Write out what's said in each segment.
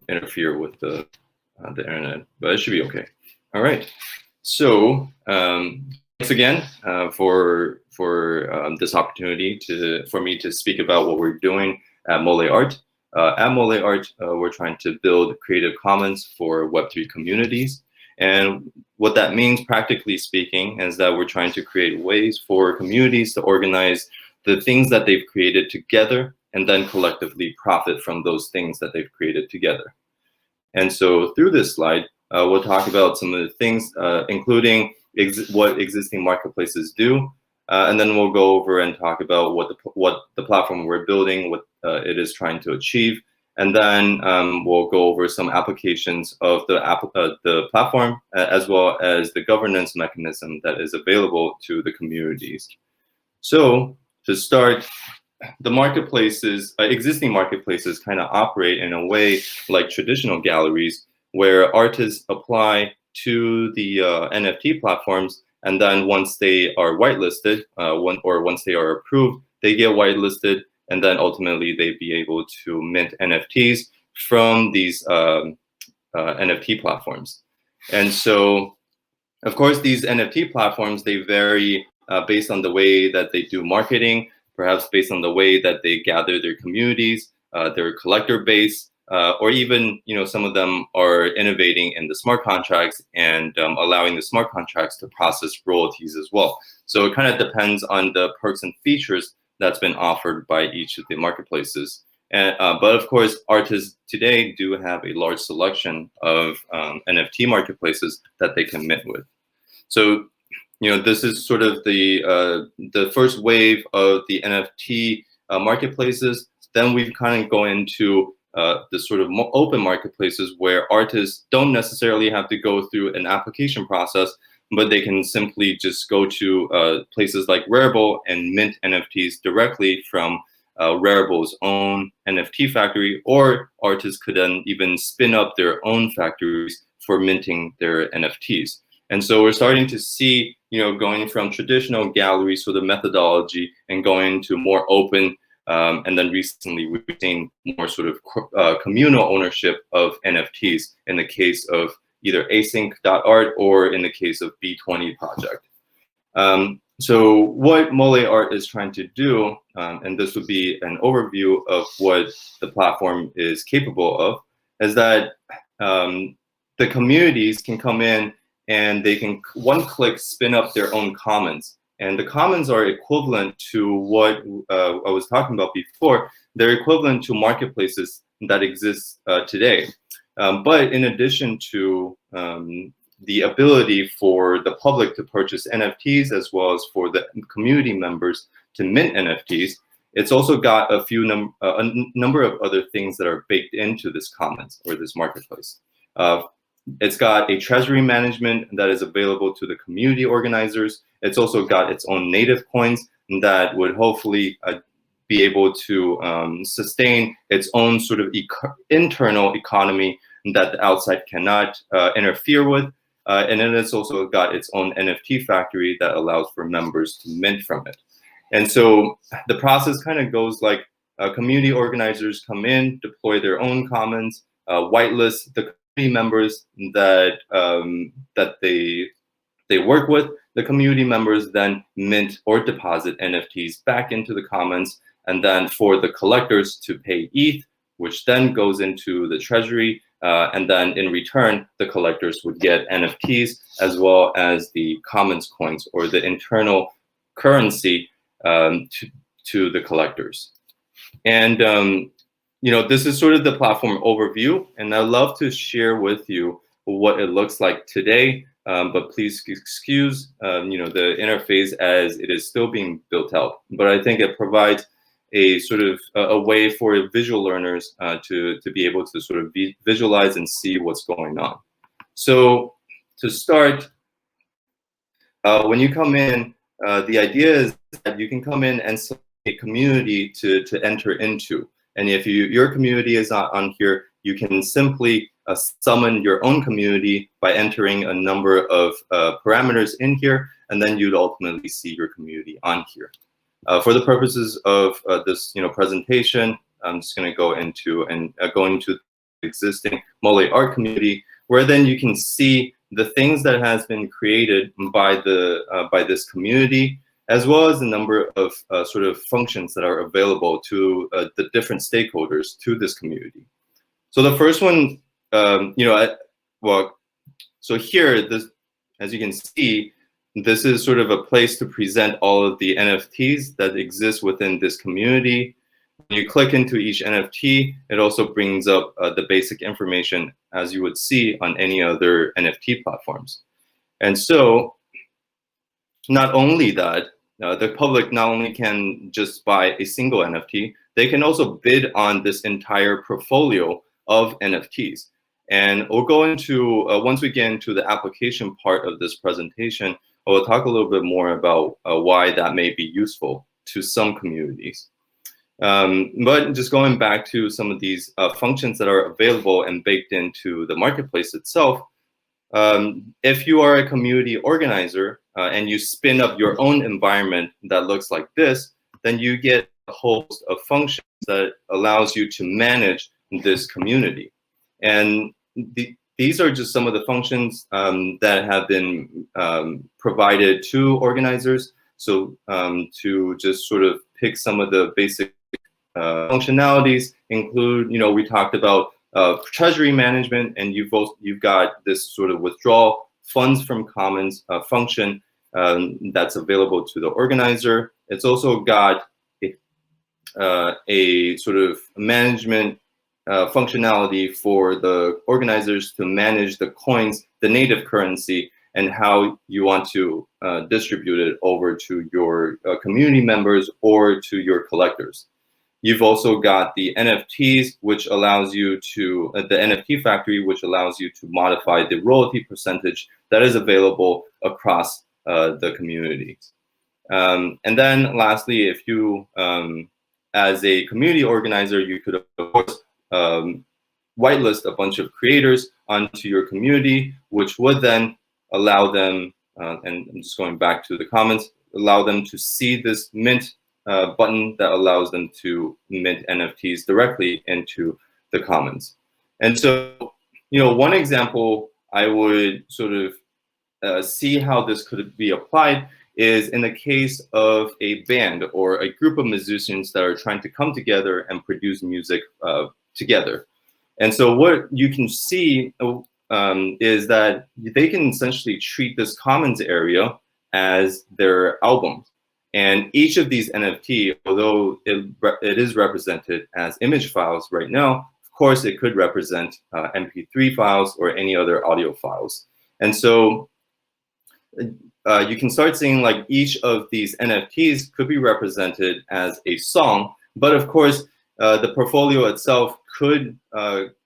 interfere with the internet, but it should be okay. All right. So thanks again for this opportunity for me to speak about what we're doing at Mole Art. At Mole Art, we're trying to build Creative Commons for Web3 communities. And what that means, practically speaking, is that we're trying to create ways for communities to organize the things that they've created together and then collectively profit from those things that they've created together. And so through this slide, we'll talk about some of the things, including what existing marketplaces do, and then we'll go over and talk about what the platform we're building, what it is trying to achieve, and then we'll go over some applications of the platform, as well as the governance mechanism that is available to the communities. So to start, the marketplaces, existing marketplaces kind of operate in a way like traditional galleries, where artists apply to the NFT platforms, and then once they are whitelisted, once they are approved, they get whitelisted, and then ultimately they'd be able to mint NFTs from these NFT platforms. And so, of course, these NFT platforms, they vary based on the way that they do marketing, perhaps based on the way that they gather their communities, their collector base, or even, some of them are innovating in the smart contracts and allowing the smart contracts to process royalties as well. So it kind of depends on the perks and features that's been offered by each of the marketplaces. And, but of course, artists today do have a large selection of NFT marketplaces that they can mint with. So, this is sort of the first wave of the NFT marketplaces. Then we kind of go into the sort of open marketplaces where artists don't necessarily have to go through an application process, but they can simply just go to places like Rarible and mint NFTs directly from Rarible's own NFT factory, or artists could then even spin up their own factories for minting their NFTs. And so we're starting to see, going from traditional galleries for the methodology and going to more open, and then recently we've seen more sort of communal ownership of NFTs in the case of either async.art or in the case of B20 project. So what Mole Art is trying to do, and this would be an overview of what the platform is capable of, is that the communities can come in and they can one-click spin up their own commons. And the commons are equivalent to what I was talking about before. They're equivalent to marketplaces that exist today. But in addition to the ability for the public to purchase NFTs, as well as for the community members to mint NFTs, it's also got a number of other things that are baked into this commons or this marketplace. It's got a treasury management that is available to the community organizers. It's also got its own native coins that would hopefully be able to sustain its own sort of internal economy that the outside cannot interfere with. And then it's also got its own NFT factory that allows for members to mint from it. And so the process kind of goes like community organizers come in, deploy their own commons, whitelist the community members that they work with. The community members then mint or deposit NFTs back into the commons, and then for the collectors to pay ETH, which then goes into the treasury, and then in return, the collectors would get NFTs as well as the commons coins or the internal currency to the collectors. And this is sort of the platform overview, and I'd love to share with you what it looks like today. But please excuse, the interface as it is still being built out. But I think it provides a sort of a way for visual learners to be able to sort of visualize and see what's going on. So to start, when you come in, the idea is that you can come in and select a community to enter into. And if your community is not on here, you can simply summon your own community by entering a number of parameters in here, and then you'd ultimately see your community on here. For the purposes of this presentation, I'm just going to go into existing Mole art community, where then you can see the things that has been created by this community, as well as the number of sort of functions that are available to the different stakeholders to this community. So the first one, so here, this, as you can see, this is sort of a place to present all of the NFTs that exist within this community. When you click into each NFT, it also brings up the basic information as you would see on any other NFT platforms. And so, not only that, the public not only can just buy a single NFT, they can also bid on this entire portfolio of NFTs. And we'll go into, once we get into the application part of this presentation, I will talk a little bit more about why that may be useful to some communities. But just going back to some of these functions that are available and baked into the marketplace itself, if you are a community organizer and you spin up your own environment that looks like this, then you get a host of functions that allows you to manage this community. And these are just some of the functions that have been provided to organizers. So to just sort of pick some of the basic functionalities include, we talked about treasury management, and you've got this sort of withdrawal funds from commons function that's available to the organizer. It's also got a sort of management functionality for the organizers to manage the coins, the native currency, and how you want to distribute it over to your community members or to your collectors. You've also got the NFTs, which allows you to, the NFT factory, which allows you to modify the royalty percentage that is available across the communities. And then lastly, if you, as a community organizer, you could, of course, whitelist a bunch of creators onto your community, which would then allow them, and I'm just going back to the comments, allow them to see this mint button that allows them to mint NFTs directly into the commons. And so, one example I would sort of see how this could be applied is in the case of a band or a group of musicians that are trying to come together and produce music together. And so what you can see is that they can essentially treat this commons area as their album. And each of these NFT, although it is represented as image files right now, of course, it could represent MP3 files or any other audio files. And so you can start seeing like each of these NFTs could be represented as a song, but of course, the portfolio itself could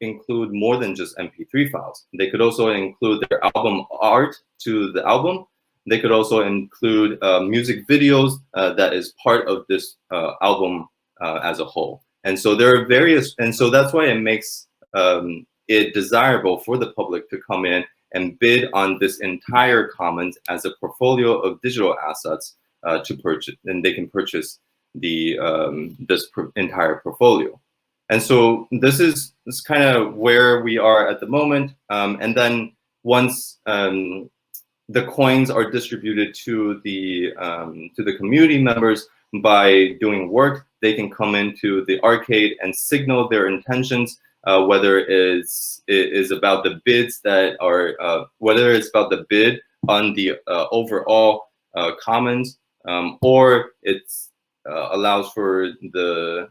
include more than just MP3 files. They could also include their album art to the album. They could also include music videos that is part of this album as a whole. And so there are various, and so that's why it makes it desirable for the public to come in and bid on this entire commons as a portfolio of digital assets to purchase, and they can purchase the entire portfolio. And so this is kind of where we are at the moment. And then once the coins are distributed to the community members by doing work, they can come into the arcade and signal their intentions, whether it is about the bids that are, whether it's about the bid on the overall commons, or it's allows for the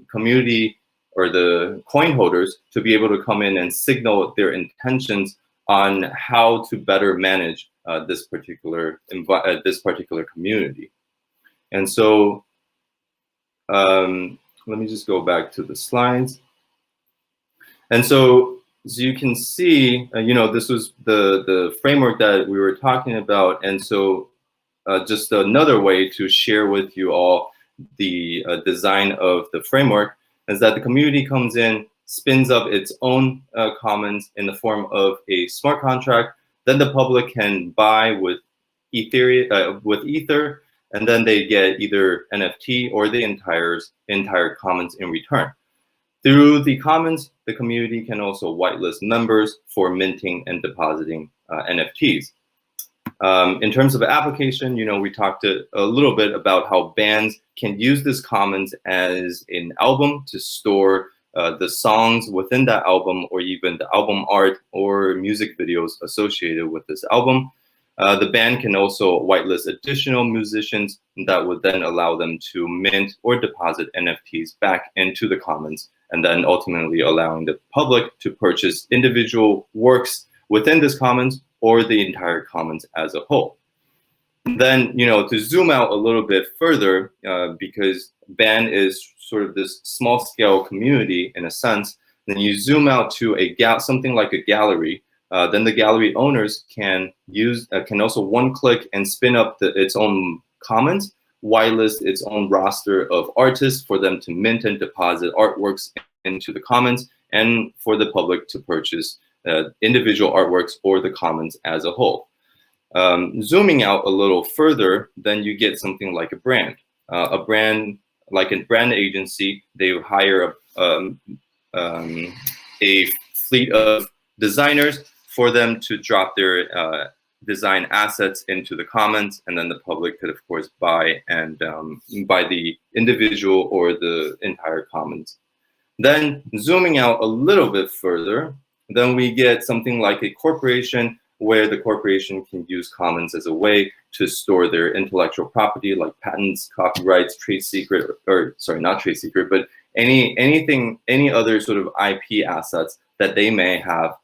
community or the coin holders to be able to come in and signal their intentions on how to better manage this particular community. And so let me just go back to the slides. And so as you can see, this was the framework that we were talking about. And so just another way to share with you all the design of the framework is that the community comes in, spins up its own commons in the form of a smart contract. Then the public can buy with Ether, and then they get either NFT or the entire commons in return. Through the Commons, the community can also whitelist members for minting and depositing NFTs. In terms of application, we talked a little bit about how bands can use this Commons as an album to store the songs within that album, or even the album art or music videos associated with this album. The band can also whitelist additional musicians that would then allow them to mint or deposit NFTs back into the Commons, and then ultimately allowing the public to purchase individual works within this Commons or the entire Commons as a whole. Then, to zoom out a little bit further, because BAN is sort of this small scale community in a sense, then you zoom out to something like a gallery. Then the gallery owners can also one-click and spin up its own Commons, whitelist its own roster of artists for them to mint and deposit artworks into the Commons, and for the public to purchase individual artworks or the Commons as a whole. Zooming out a little further, then you get something like a brand. A brand, like a brand agency, they hire a fleet of designers for them to drop their design assets into the Commons, and then the public could, of course, buy the individual or the entire Commons. Then zooming out a little bit further, then we get something like a corporation, where the corporation can use Commons as a way to store their intellectual property, like patents, copyrights, trade secret, or sorry, not trade secret, but any other sort of IP assets that they may have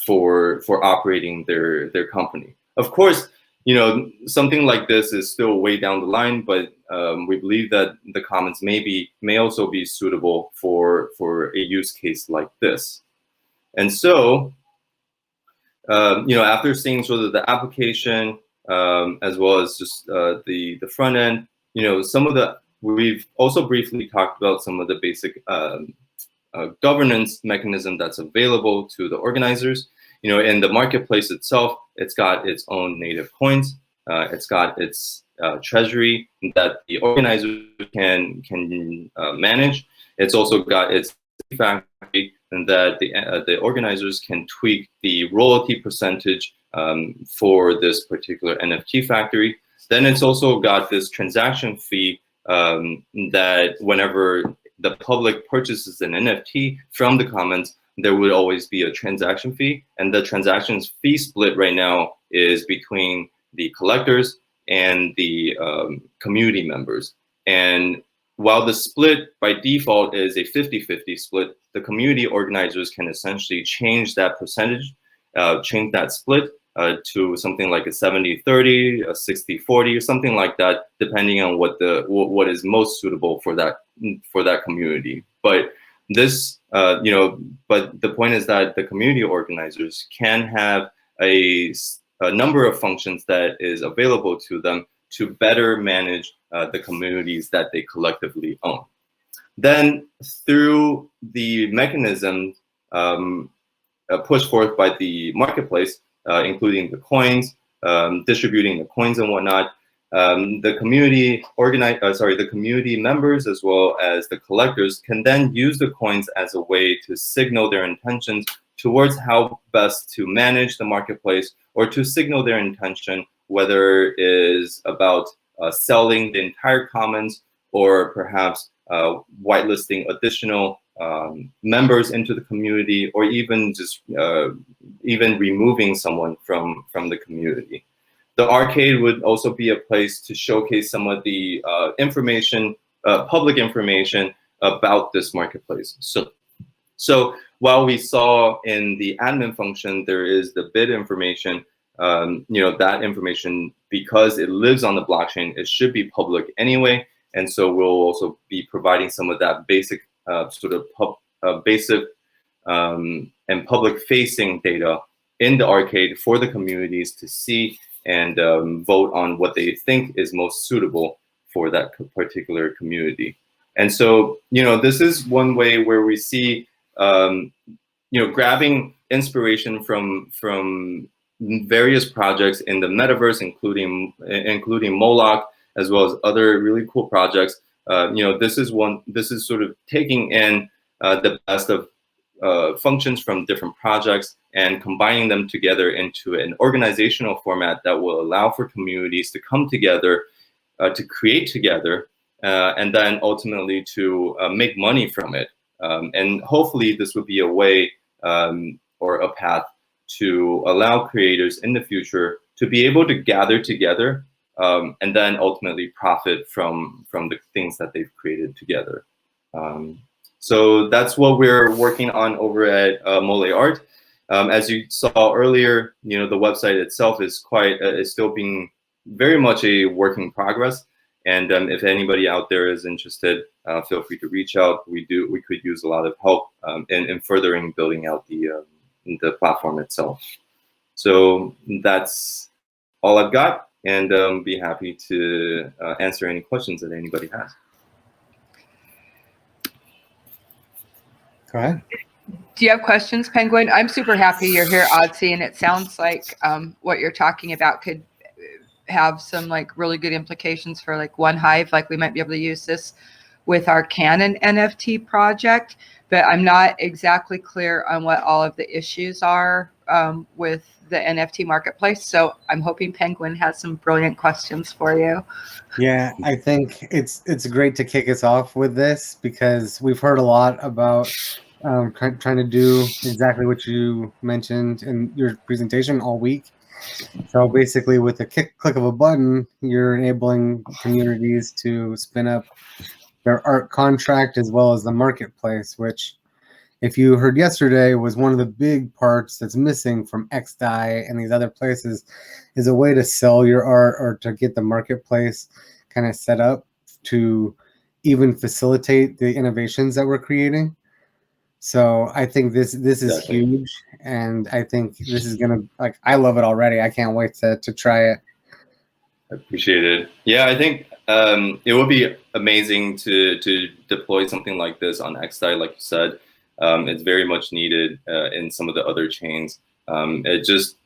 for operating their company. Of course, something like this is still way down the line, but we believe that the Commons may also be suitable for a use case like this. And so, after seeing sort of the application, as well as just the front end, we've also briefly talked about some of the basic governance mechanism that's available to the organizers. In the marketplace itself, it's got its own native coins. It's got its treasury that the organizer can manage. It's also got its factory, and that the organizers can tweak the royalty percentage for this particular NFT factory. Then it's also got this transaction fee that whenever the public purchases an NFT from the Commons, there would always be a transaction fee. And the transaction fee split right now is between the collectors and the community members. And while the split by default is a 50-50 split, the community organizers can essentially change that percentage, change that split to something like a 70-30, a 60-40, or something like that, depending on what is most suitable for that community. But this, but the point is that the community organizers can have a number of functions that is available to them to better manage the communities that they collectively own. Then through the mechanism pushed forth by the marketplace, including the coins, distributing the coins and whatnot, the community members as well as the collectors can then use the coins as a way to signal their intentions towards how best to manage the marketplace, or to signal their intention, whether it is about selling the entire Commons, or perhaps whitelisting additional members into the community, or even just even removing someone from the community. The arcade would also be a place to showcase some of the information, public information about this marketplace. So while we saw in the admin function, there is the bid information, that information, because it lives on the blockchain, it should be public anyway. And so we'll also be providing some of that basic basic and public-facing data in the arcade for the communities to see and vote on what they think is most suitable for that particular community. And so, this is one way where we see, grabbing inspiration from various projects in the metaverse, including Moloch, as well as other really cool projects, this is sort of taking in the best of functions from different projects and combining them together into an organizational format that will allow for communities to come together, to create together, and then ultimately to make money from it. And hopefully this would be a way or a path to allow creators in the future to be able to gather together and then ultimately profit from the things that they've created together. So that's what we're working on over at Mole Art. As you saw earlier, the website itself is still being very much a work in progress. And if anybody out there is interested, feel free to reach out. We could use a lot of help in furthering building out the platform itself. So that's all I've got, and be happy to answer any questions that anybody has. Go ahead. Do you have questions, Penguin? I'm super happy you're here, audsssy, and it sounds like what you're talking about could have some like really good implications for like One Hive. Like we might be able to use this with our Canon NFT project, but I'm not exactly clear on what all of the issues are with the NFT marketplace. So I'm hoping Penguin has some brilliant questions for you. Yeah, I think it's great to kick us off with this because we've heard a lot about trying to do exactly what you mentioned in your presentation all week. So basically, with a click of a button, you're enabling communities to spin up their art contract as well as the marketplace, which, if you heard yesterday, was one of the big parts that's missing from XDAI and these other places, is a way to sell your art or to get the marketplace kind of set up to even facilitate the innovations that we're creating. So I think this is huge, and I think this is gonna, like, I love it already. I can't wait to try it. I appreciate it. Yeah, I think it would be amazing to deploy something like this on XDAI, like you said. It's very much needed in some of the other chains. It just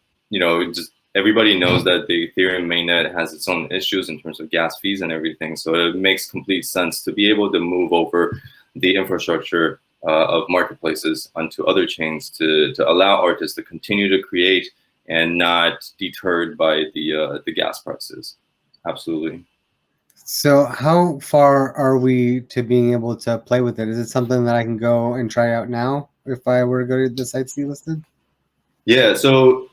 everybody knows that the Ethereum mainnet has its own issues in terms of gas fees and everything. So it makes complete sense to be able to move over the infrastructure of marketplaces onto other chains to allow artists to continue to create and not deterred by the gas prices. Absolutely. So how far are we to being able to play with it? Is it something that I can go and try out now if I were to go to the sites you listed? Yeah, so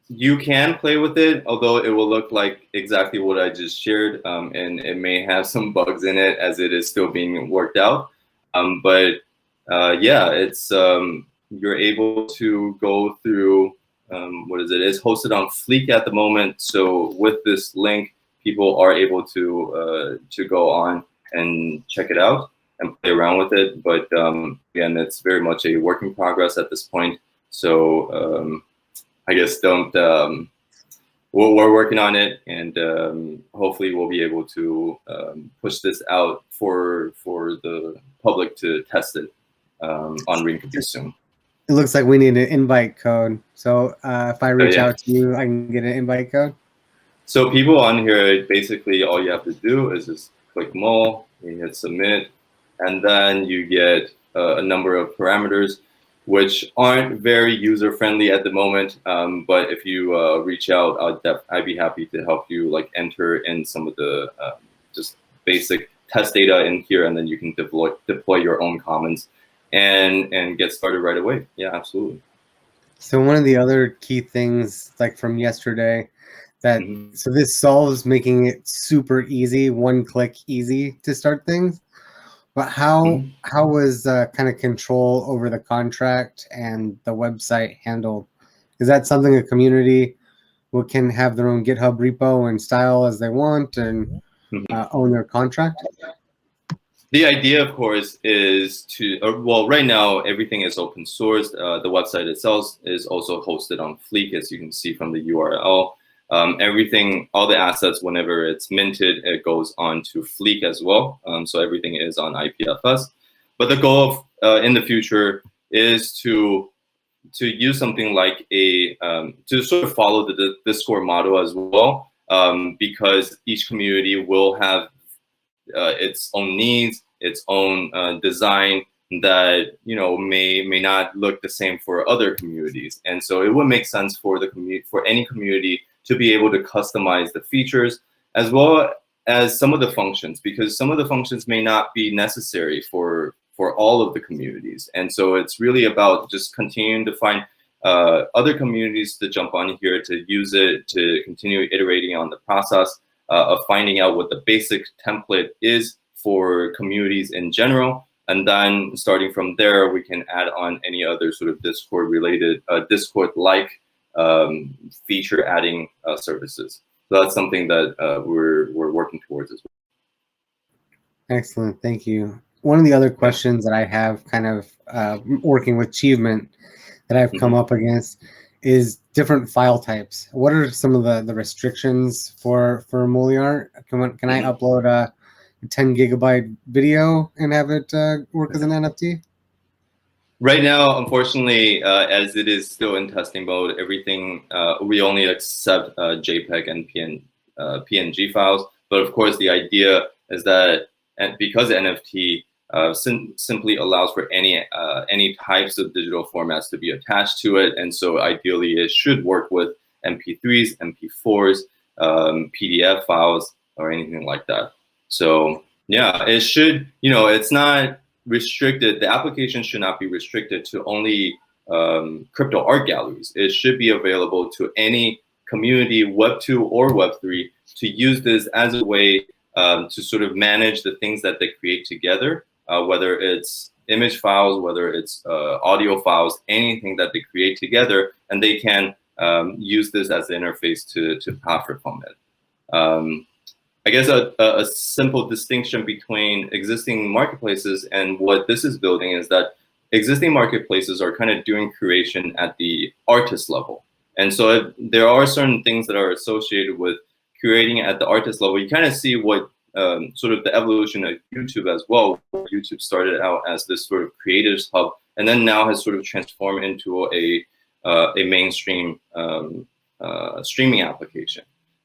you can play with it, although it will look like exactly what I just shared, and it may have some bugs in it as it is still being worked out. But yeah, it's you're able to go through it's hosted on Fleek at the moment. So with this link, people are able to go on and check it out and play around with it. But again, it's very much a work in progress at this point. So I guess we're working on it, and hopefully we'll be able to push this out for the public to test it on Rinkeby soon. It looks like we need an invite code. So if I reach out to you, I can get an invite code? So people on here, basically all you have to do is just click Mole, you hit submit, and then you get a number of parameters which aren't very user-friendly at the moment. But if you reach out, I'd be happy to help you like enter in some of the just basic test data in here, and then you can deploy your own comments and get started right away. Yeah, absolutely. So one of the other key things, like from yesterday, that so this solves making it super easy, one click easy to start things. But how was kind of control over the contract and the website handled? Is that something a community can have their own GitHub repo and style as they want and own their contract? The idea, of course, is to, well, right now, everything is open source. The website itself is also hosted on Fleek, as you can see from the URL. Everything, all the assets, whenever it's minted, it goes on to Fleek as well. So everything is on IPFS. But the goal in the future is to use something like to sort of follow the Discord model as well, because each community will have its own needs, its own design that may not look the same for other communities. And so it would make sense for the for any community to be able to customize the features as well as some of the functions, because some of the functions may not be necessary for all of the communities. And so it's really about just continuing to find other communities to jump on here, to use it, to continue iterating on the process of finding out what the basic template is for communities in general. And then starting from there, we can add on any other sort of Discord-related, Discord-like feature adding services. So that's something that we're working towards as well. Excellent, thank you. One of the other questions that I have, kind of working with Achievement, that I've come up against is different file types. What are some of the restrictions for Moliart? Can I upload a 10 gigabyte video and have it work as an NFT? Right now, unfortunately, as it is still in testing mode, everything, we only accept JPEG and PNG files. But of course, the idea is that, and because NFT simply allows for any types of digital formats to be attached to it, and so ideally it should work with MP3s, MP4s, PDF files, or anything like that. So yeah, it should, it's not restricted. The application should not be restricted to only crypto art galleries. It should be available to any community, Web2 or Web3, to use this as a way to sort of manage the things that they create together, whether it's image files, whether it's audio files, anything that they create together, and they can use this as the interface to profit from it. I guess a simple distinction between existing marketplaces and what this is building is that existing marketplaces are kind of doing curation at the artist level. And so there are certain things that are associated with curating at the artist level. You kind of see what sort of the evolution of YouTube as well. YouTube started out as this sort of creators hub, and then now has sort of transformed into a mainstream streaming application.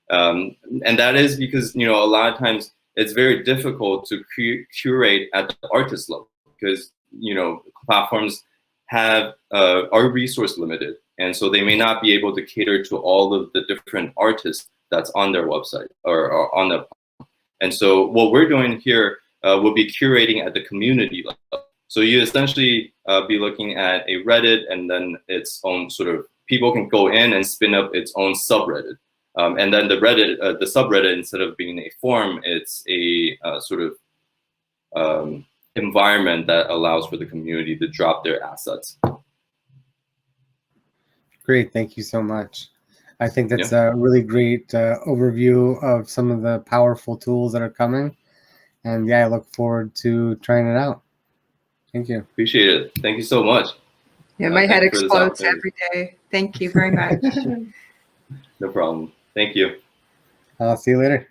And that is because, a lot of times it's very difficult to curate at the artist level because, platforms are resource limited. And so they may not be able to cater to all of the different artists that's on their website or on the platform. And so what we're doing here will be curating at the community level. So you essentially be looking at a Reddit, and then its own sort of, people can go in and spin up its own subreddit. And then the subreddit, instead of being a forum, it's a sort of environment that allows for the community to drop their assets. Great, thank you so much. I think that's a really great overview of some of the powerful tools that are coming. And yeah, I look forward to trying it out. Thank you. Appreciate it. Thank you so much. Yeah, my head explodes every day. Thank you very much. No problem. Thank you. I'll see you later.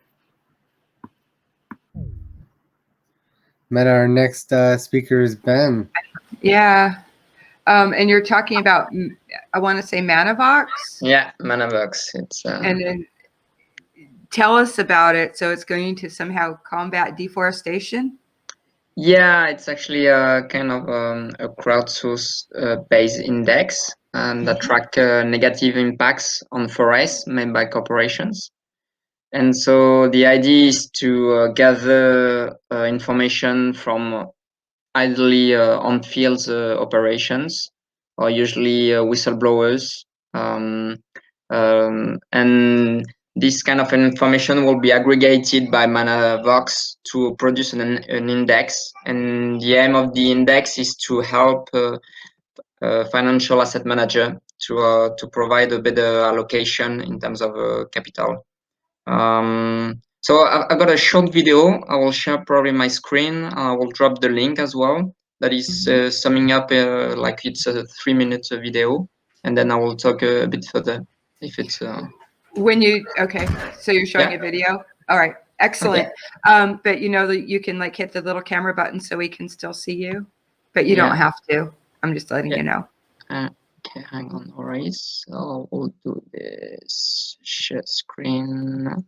Our next speaker is Ben. Yeah. And you're talking about, I want to say Manavox? Yeah, Manavox. It's and then tell us about it. So it's going to somehow combat deforestation? Yeah, it's actually a kind of a crowdsource based index that track negative impacts on forests made by corporations. And so the idea is to gather information from idly on-field operations, or usually whistleblowers. And this kind of information will be aggregated by Manavox to produce an index. And the aim of the index is to help financial asset manager to provide a better allocation in terms of capital. So I've got a short video. I will share probably my screen. I will drop the link as well. That is summing up like it's a 3-minute video, and then I will talk a bit further if it's. Okay, so you're showing a video. All right, excellent. Okay. But you can like hit the little camera button so we can still see you, but you don't have to. I'm just letting you know. Okay, hang on. All right, so we'll do this share screen.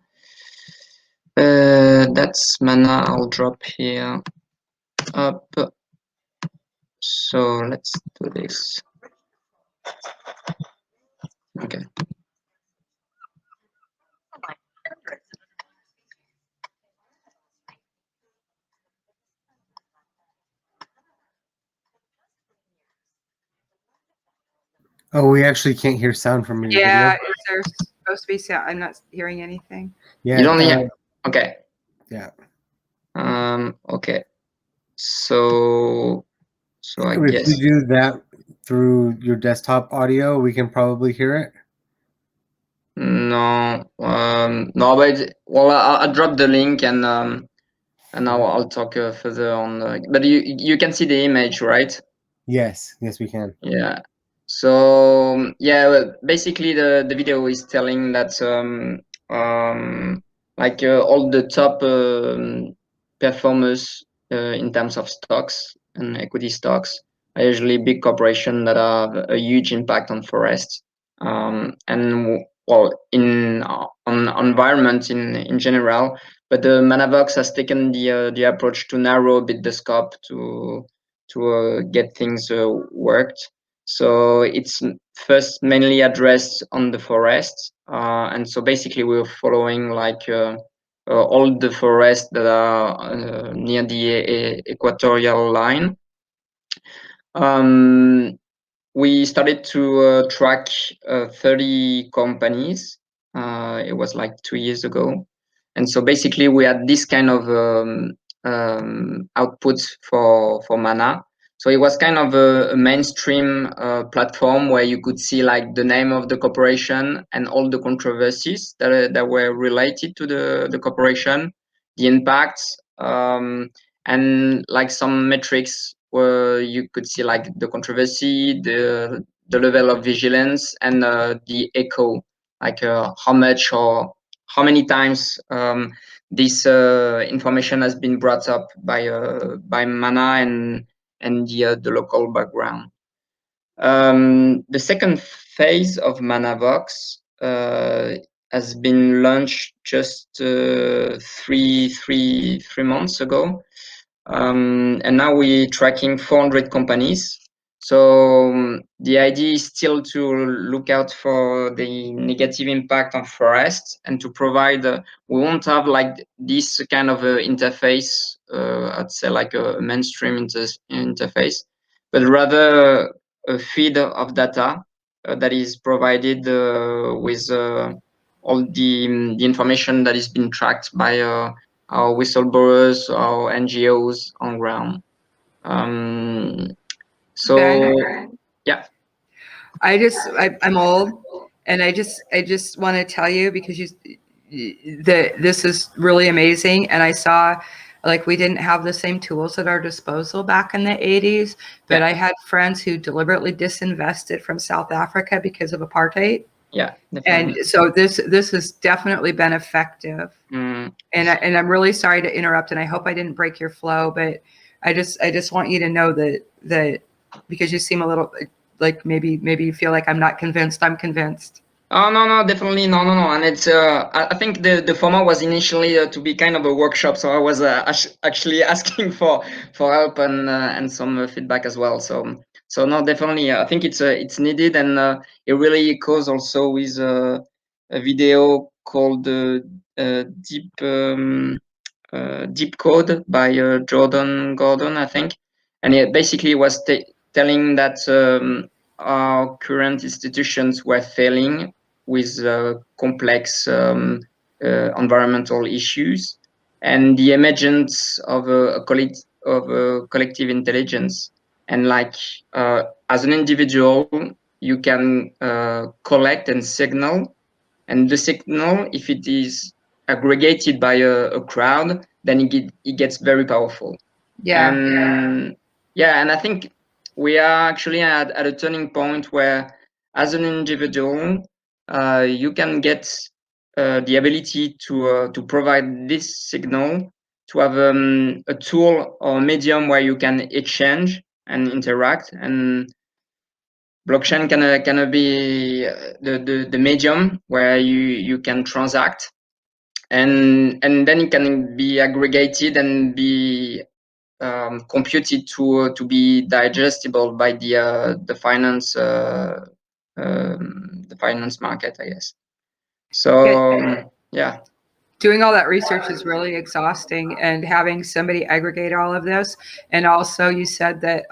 That's mana. I'll drop here. Up. So let's do this. Okay. Oh, we actually can't hear sound from your Yeah, video. is there supposed to be sound? I'm not hearing anything. Yeah. You don't hear? Okay. Yeah. Okay. So I If guess. you do that through your desktop audio, we can probably hear it. No, no, but well, I'll drop the link and I'll talk further on. But you can see the image, right? Yes, we can. Yeah. So yeah, well, basically the video is telling that like all the top performers in terms of stocks and equity stocks are usually big corporations that have a huge impact on forests and well in on environment in general. But the Manavox has taken the approach to narrow a bit the scope to get things worked. So it's first mainly addressed on the forests, and so basically we're following like all the forests that are near the equatorial line. We started to track 30 companies. It was like 2 years ago, and so basically we had this kind of output for Mana. So it was kind of a mainstream platform where you could see like the name of the corporation and all the controversies that were related to the corporation, the impacts, and like some metrics where you could see like the controversy, the level of vigilance, and the echo, like how much or how many times this information has been brought up by Mana and the local background. The second phase of ManaVox has been launched just three months ago, and now we're tracking 400 companies. So the idea is still to look out for the negative impact on forests and to provide. We won't have like this kind of interface. I'd say like a mainstream interface, but rather a feed of data that is provided with all the information that is being tracked by our whistleblowers, our NGOs on ground. So Ben? yeah, I'm old, and I just want to tell you because this is really amazing, and I saw like we didn't have the same tools at our disposal back in the 80s, but yeah. I had friends who deliberately disinvested from South Africa because of apartheid. Yeah, definitely. And so this has definitely been effective. And I'm really sorry to interrupt, and I hope I didn't break your flow, but I just want you to know that because you seem a little like maybe you feel like I'm not convinced. I'm convinced. Oh no, definitely no, and it's I think the format was initially to be kind of a workshop, so I was actually asking for help and some feedback as well. So no, definitely I think it's needed, and it really goes also with a video called Deep Code by Jordan Gordon, I think, and it basically was telling that our current institutions were failing with complex environmental issues and the emergence of a collective intelligence. And like as an individual, you can collect and signal, and the signal, if it is aggregated by a crowd, then it gets very powerful. Yeah. And I think we are actually at a turning point where, as an individual, you can get the ability to provide this signal, to have a tool or medium where you can exchange and interact, and blockchain can be the medium where you can transact. and then it can be aggregated and be computed to be digestible by the finance market, I guess. So yeah. Doing all that research is really exhausting, and having somebody aggregate all of this. And also, you said that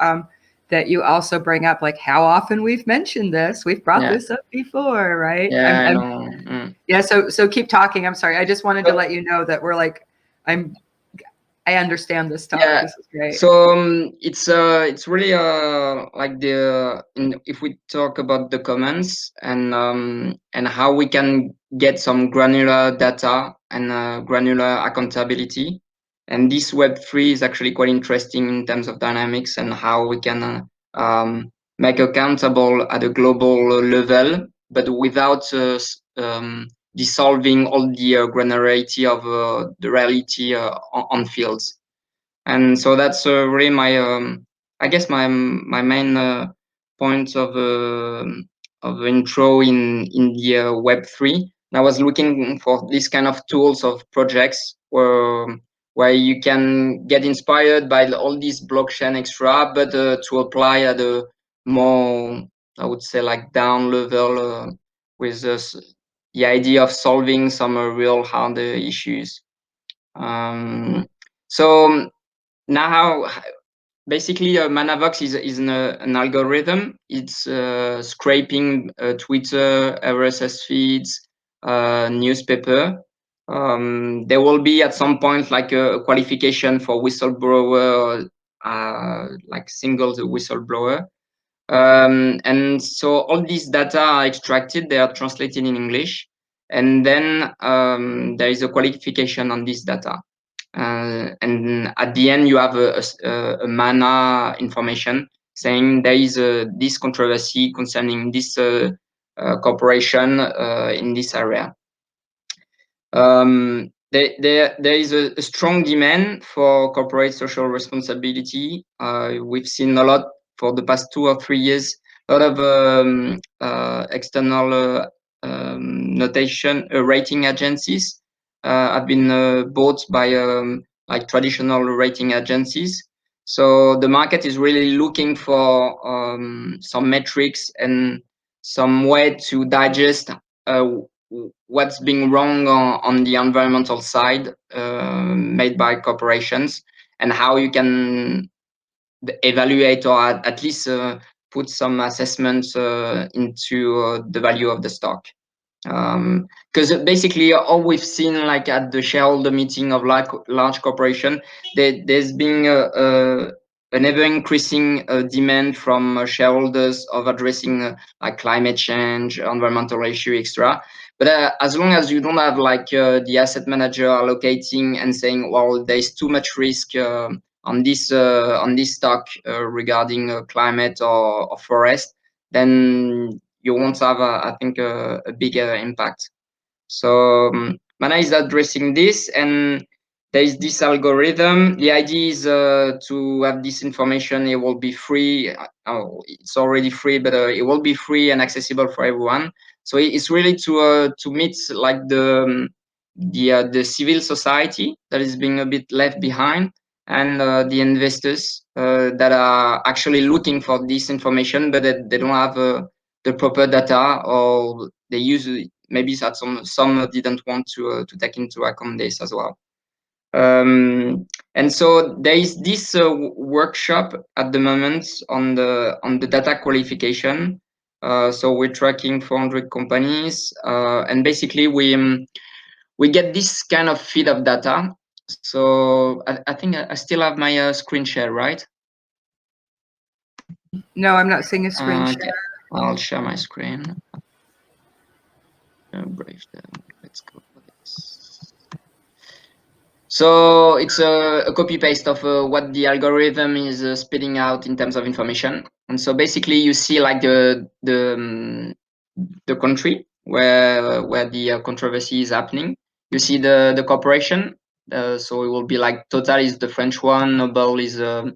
that you also bring up like how often we've mentioned this. We've brought this up before, right? Yeah, I know. Yeah. So keep talking. I'm sorry. I just wanted to let you know that we're like I understand this stuff. Yeah. This is great. So it's really like if we talk about the comments and how we can get some granular data and granular accountability, and this Web3 is actually quite interesting in terms of dynamics and how we can make accountable at a global level, but without dissolving all the granularity of the reality on fields. And so that's really my I guess my main point of intro in the Web3. And I was looking for this kind of tools of projects where you can get inspired by all these blockchain extra, but to apply at a more, I would say, like down level with the idea of solving some real hard issues. So now, basically, ManaVox is an algorithm. It's scraping Twitter, RSS feeds, newspaper. There will be at some point like a qualification for whistleblower, like single whistleblower. And so all these data are extracted, they are translated in English, and then there is a qualification on this data. And at the end, you have a mana information saying there is this controversy concerning this corporation in this area. There is a strong demand for corporate social responsibility. We've seen a lot for the past 2 or 3 years, a lot of external notation rating agencies have been bought by like traditional rating agencies. So the market is really looking for some metrics and some way to digest what's being wrong on the environmental side made by corporations, and how you can evaluate or at least put some assessments into the value of the stock. Because basically all we've seen, like at the shareholder meeting of large corporation, there's been an ever increasing demand from shareholders of addressing like climate change, environmental issue, etc. But as long as you don't have like the asset manager allocating and saying, well, there's too much risk on this stock regarding climate or forest, then you won't have, I think, a bigger impact. So Mana is addressing this, and there is this algorithm. The idea is to have this information. It will be free. It's already free, but it will be free and accessible for everyone. So it's really to meet like the civil society that is being a bit left behind, and the investors that are actually looking for this information, but they don't have the proper data, or they use maybe that some didn't want to take into account this as well. And so there is this workshop at the moment on the data qualification. So we're tracking 400 companies, and basically we get this kind of feed of data. So I think I still have my screen share, right? No, I'm not seeing a screen share. Okay. I'll share my screen. Let's go for this. So it's a copy paste of what the algorithm is spitting out in terms of information. And so basically you see like the country where the controversy is happening. You see the corporation. So it will be like Total is the French one, Noble is a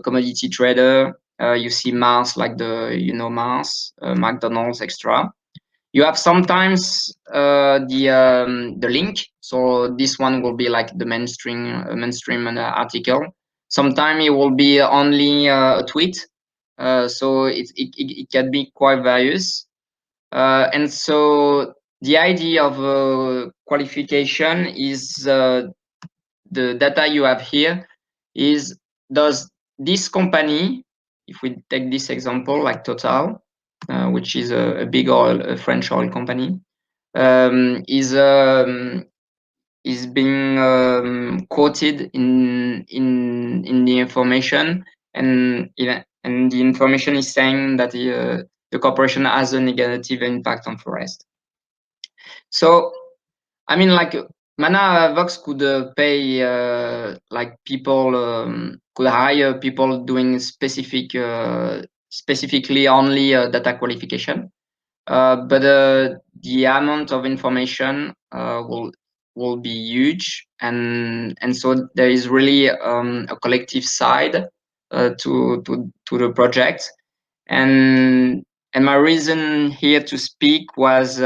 commodity trader. You see Mars, like Mars, McDonald's, extra. You have sometimes the link So this one will be like the mainstream article. Sometimes it will be only a tweet. So it can be quite various. And so the idea of qualification is the data you have here is, does this company, if we take this example like Total, which is a big a French oil company, is being quoted in the information, and the information is saying that the corporation has a negative impact on forest. So I mean, like ManaVox could pay like people could hire people doing specifically only data qualification, but the amount of information will be huge, and so there is really a collective side to the project, and my reason here to speak was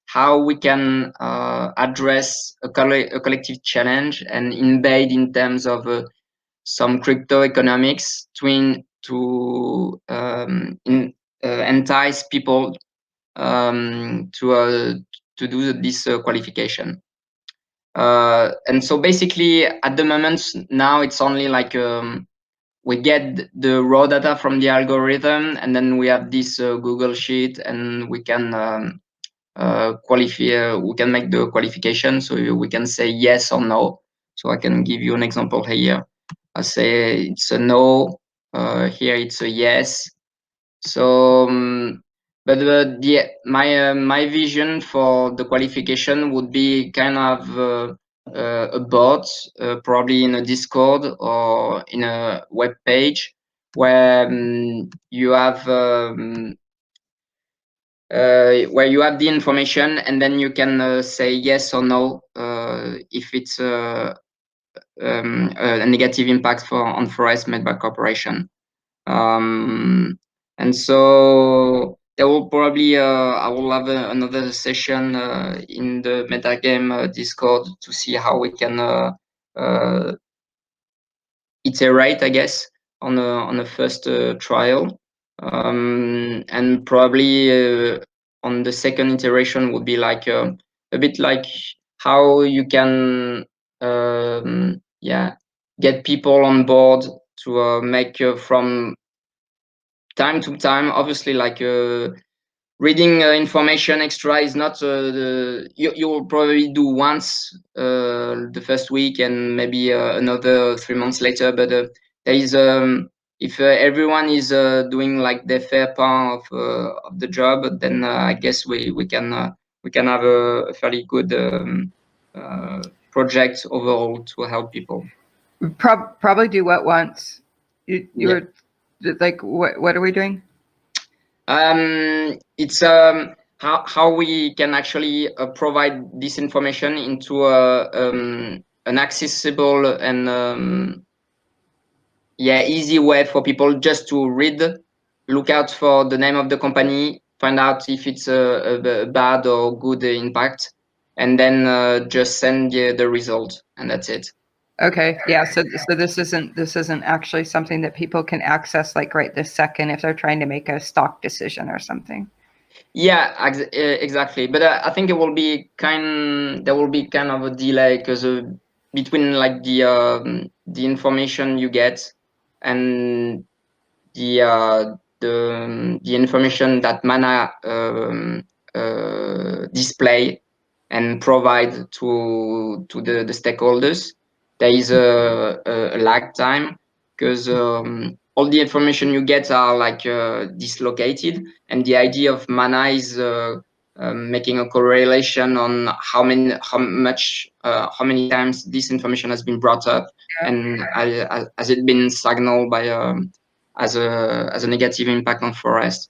how we can address a collective challenge and embed in terms of some crypto economics to entice people to do this qualification. And so basically at the moment now it's only like we get the raw data from the algorithm, and then we have this Google sheet, and we can qualify. We can make the qualification, so we can say yes or no. So I can give you an example here. I say it's a no. Here it's a yes. So, but my vision for the qualification would be kind of a bot, probably in a Discord or in a web page, where you have the information, and then you can say yes or no if it's a negative impact on forest made by corporation. And so there will probably I will have another session in the MetaGame Discord to see how we can iterate, I guess, on a first trial, and probably on the second iteration would be like a bit like how you can get people on board to make from time to time. Obviously, like reading information extra is not you will probably do once the first week and maybe another 3 months later. But there is if everyone is doing like their fair part of the job, then I guess we can have a fairly good project overall to help people. Probably do what once. You're like, what are we doing? It's how we can actually provide this information into an accessible and easy way for people just to read, look out for the name of the company, find out if it's a bad or good impact, and then just send the result, and that's it. Okay, yeah. So this isn't actually something that people can access like right this second if they're trying to make a stock decision or something. Yeah, exactly. But I think there will be kind of a delay, because between like the information you get and the information that Mana display and provide to the stakeholders. There is a lag time, because all the information you get are like dislocated, and the idea of Mana is making a correlation on how many times this information has been brought up, and has it been signaled by as a negative impact on forest.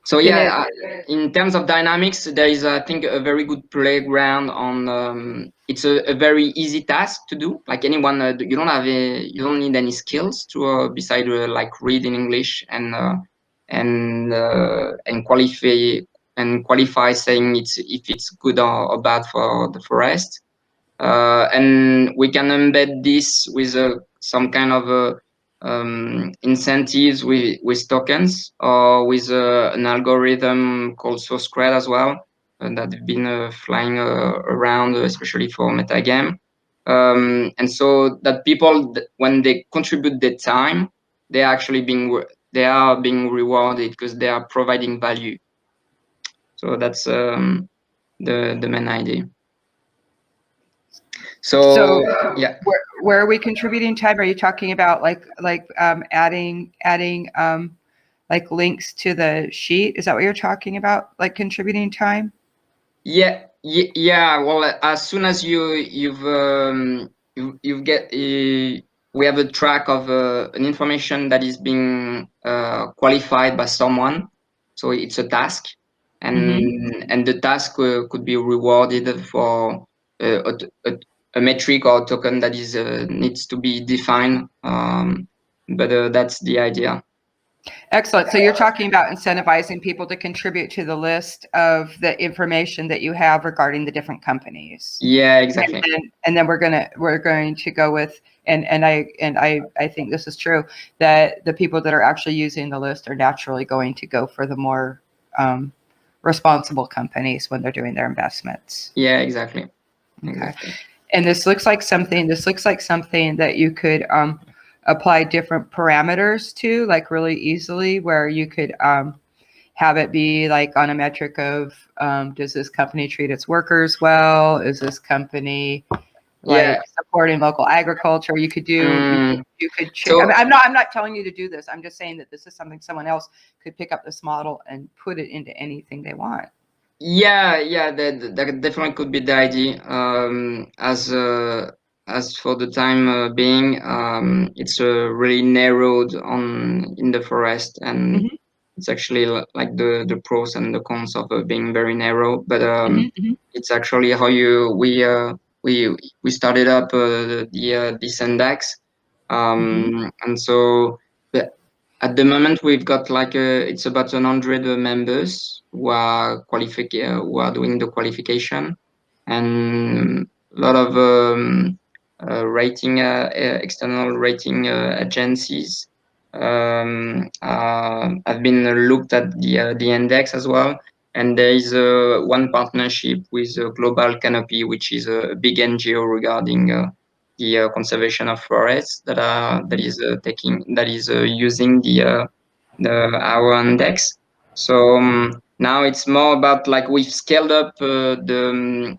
So yeah, in terms of dynamics, there is, I think, a very good playground on. It's a very easy task to do. Like anyone, you don't need any skills to beside like read in English and qualify and qualify, saying if it's good or bad for the forest. And we can embed this with some kind of incentives with tokens, or with an algorithm called source cred as well, that have been flying around, especially for MetaGame. And so that people, when they contribute their time, they are actually being rewarded because they are providing value. So that's the main idea. So yeah. Where are we contributing time? Are you talking about like adding like links to the sheet? Is that what you're talking about? Like contributing time? Yeah. Well, as soon as you get we have a track of an information that is being qualified by someone, so it's a task, and the task could be rewarded for a, a metric or token that is needs to be defined. But that's the idea. Excellent. So you're talking about incentivizing people to contribute to the list of the information that you have regarding the different companies. Yeah, exactly. And then we're going to go with and I think this is true, that the people that are actually using the list are naturally going to go for the more responsible companies when they're doing their investments. Yeah, exactly. Okay. Exactly. And this looks like something that you could apply different parameters to, like really easily, where you could have it be like on a metric of does this company treat its workers well? Is this company like supporting local agriculture? You could do you could So, I'm not telling you to do this. I'm just saying that this is something someone else could pick up this model and put it into anything they want. yeah, that definitely could be the idea. As for the time being, it's really narrowed on in the forest, and it's actually like the pros and the cons of being very narrow. But it's actually how we started up this index, and so. At the moment, we've got like it's about 100 members who are who are doing the qualification, and a lot of external rating agencies have been looked at the index as well. And there is one partnership with Global Canopy, which is a big NGO regarding the conservation of forests that is using the our index. So now it's more about like we've scaled up the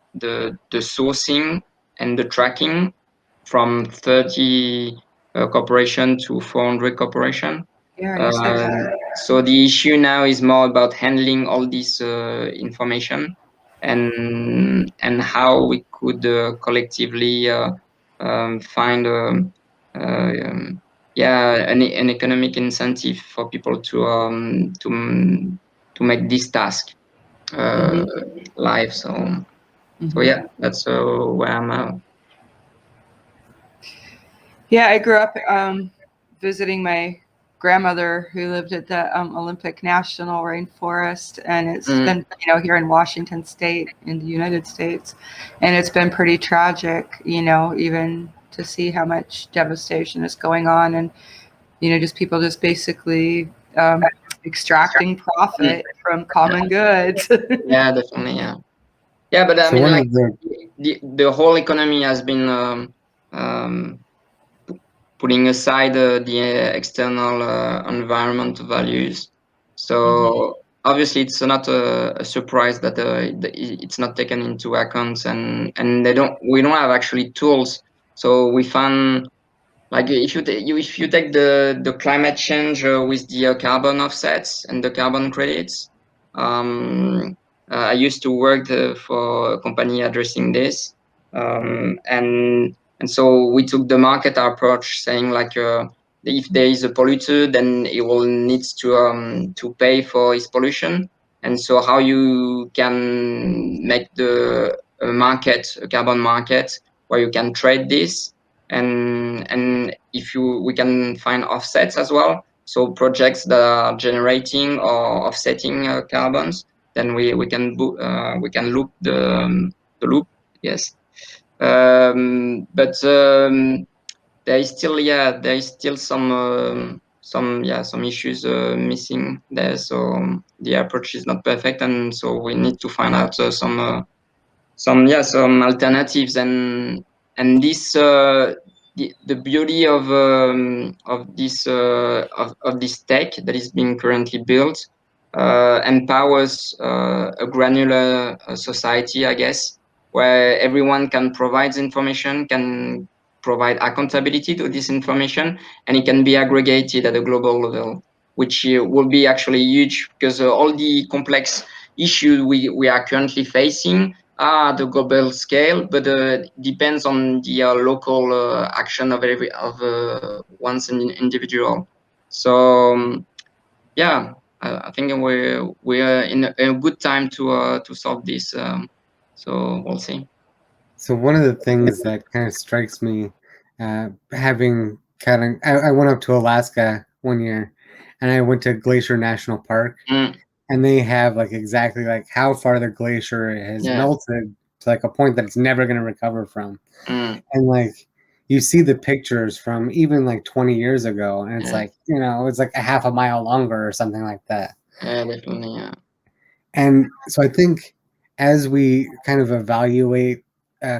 sourcing and the tracking from 30 corporation to 400 corporation. Yeah, you said that. So the issue now is more about handling all this information, and how we could collectively find an economic incentive for people to make this task live. So yeah, that's where I'm at. Yeah, I grew up visiting my grandmother who lived at the Olympic National Rainforest, and it's been, here in Washington State in the United States, and it's been pretty tragic, even to see how much devastation is going on, and just people just basically extracting profit from common goods. Yeah, definitely. Yeah, but I mean, like the whole economy has been putting aside the external environmental values. So obviously, it's not a surprise that it's not taken into account, and we don't have actually tools. So we found, like, if you take the climate change with the carbon offsets and the carbon credits. I used to work for a company addressing this, and so we took the market approach, saying like if there is a polluter, then it will needs to pay for its pollution. And so how you can make the a carbon market where you can trade this, and if we can find offsets as well, so projects that are generating or offsetting carbons. then we can loop the loop. Yes. But there is still some issues missing there. So the approach is not perfect, and so we need to find out some alternatives. And this the beauty of this tech that is being currently built empowers a granular society, I guess, where everyone can provide information, can provide accountability to this information, and it can be aggregated at a global level, which will be actually huge, because all the complex issues we are currently facing are at the global scale, but depends on the local action of one's individual. So yeah, I think we're in a good time to solve this. So we'll see. So one of the things that kind of strikes me, having I went up to Alaska one year, and I went to Glacier National Park, and they have like exactly like how far the glacier has melted to like a point that it's never going to recover from, and like you see the pictures from even like 20 years ago, and it's like, you know, it's like a half a mile longer or something like that. Yeah, definitely. Yeah. And so I think as we kind of evaluate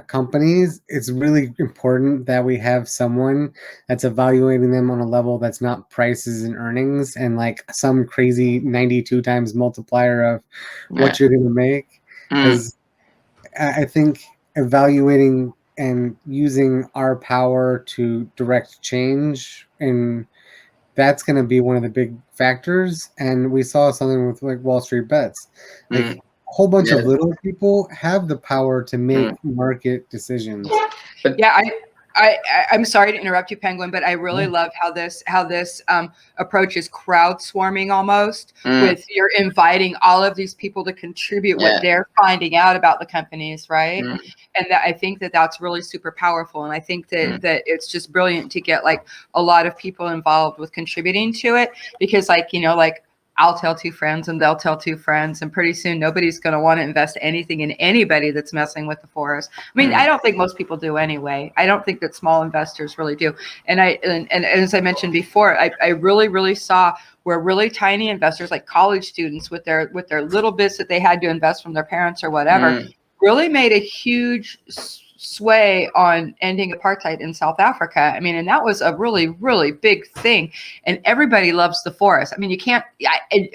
companies, it's really important that we have someone that's evaluating them on a level that's not prices and earnings and like some crazy 92 times multiplier of what you're going to make. Because I think evaluating and using our power to direct change, and that's going to be one of the big factors. And we saw something with like Wall Street Bets, like a whole bunch of little people have the power to make market decisions. Yeah, I'm sorry to interrupt you, Penguin, but I really love how this approach is crowd swarming almost, with you're inviting all of these people to contribute what they're finding out about the companies, right? And that, I think that that's really super powerful, and I think that it's just brilliant to get like a lot of people involved with contributing to it, because like, you know, like I'll tell two friends and they'll tell two friends, and pretty soon nobody's going to want to invest anything in anybody that's messing with the forest. I mean, I don't think most people do anyway. I don't think that small investors really do. And as I mentioned before, I really saw where really tiny investors, like college students with their little bits that they had to invest from their parents or whatever, really made a huge sway on ending apartheid in South Africa. I mean, and that was a really, really big thing. And everybody loves the forest. I mean, you can't,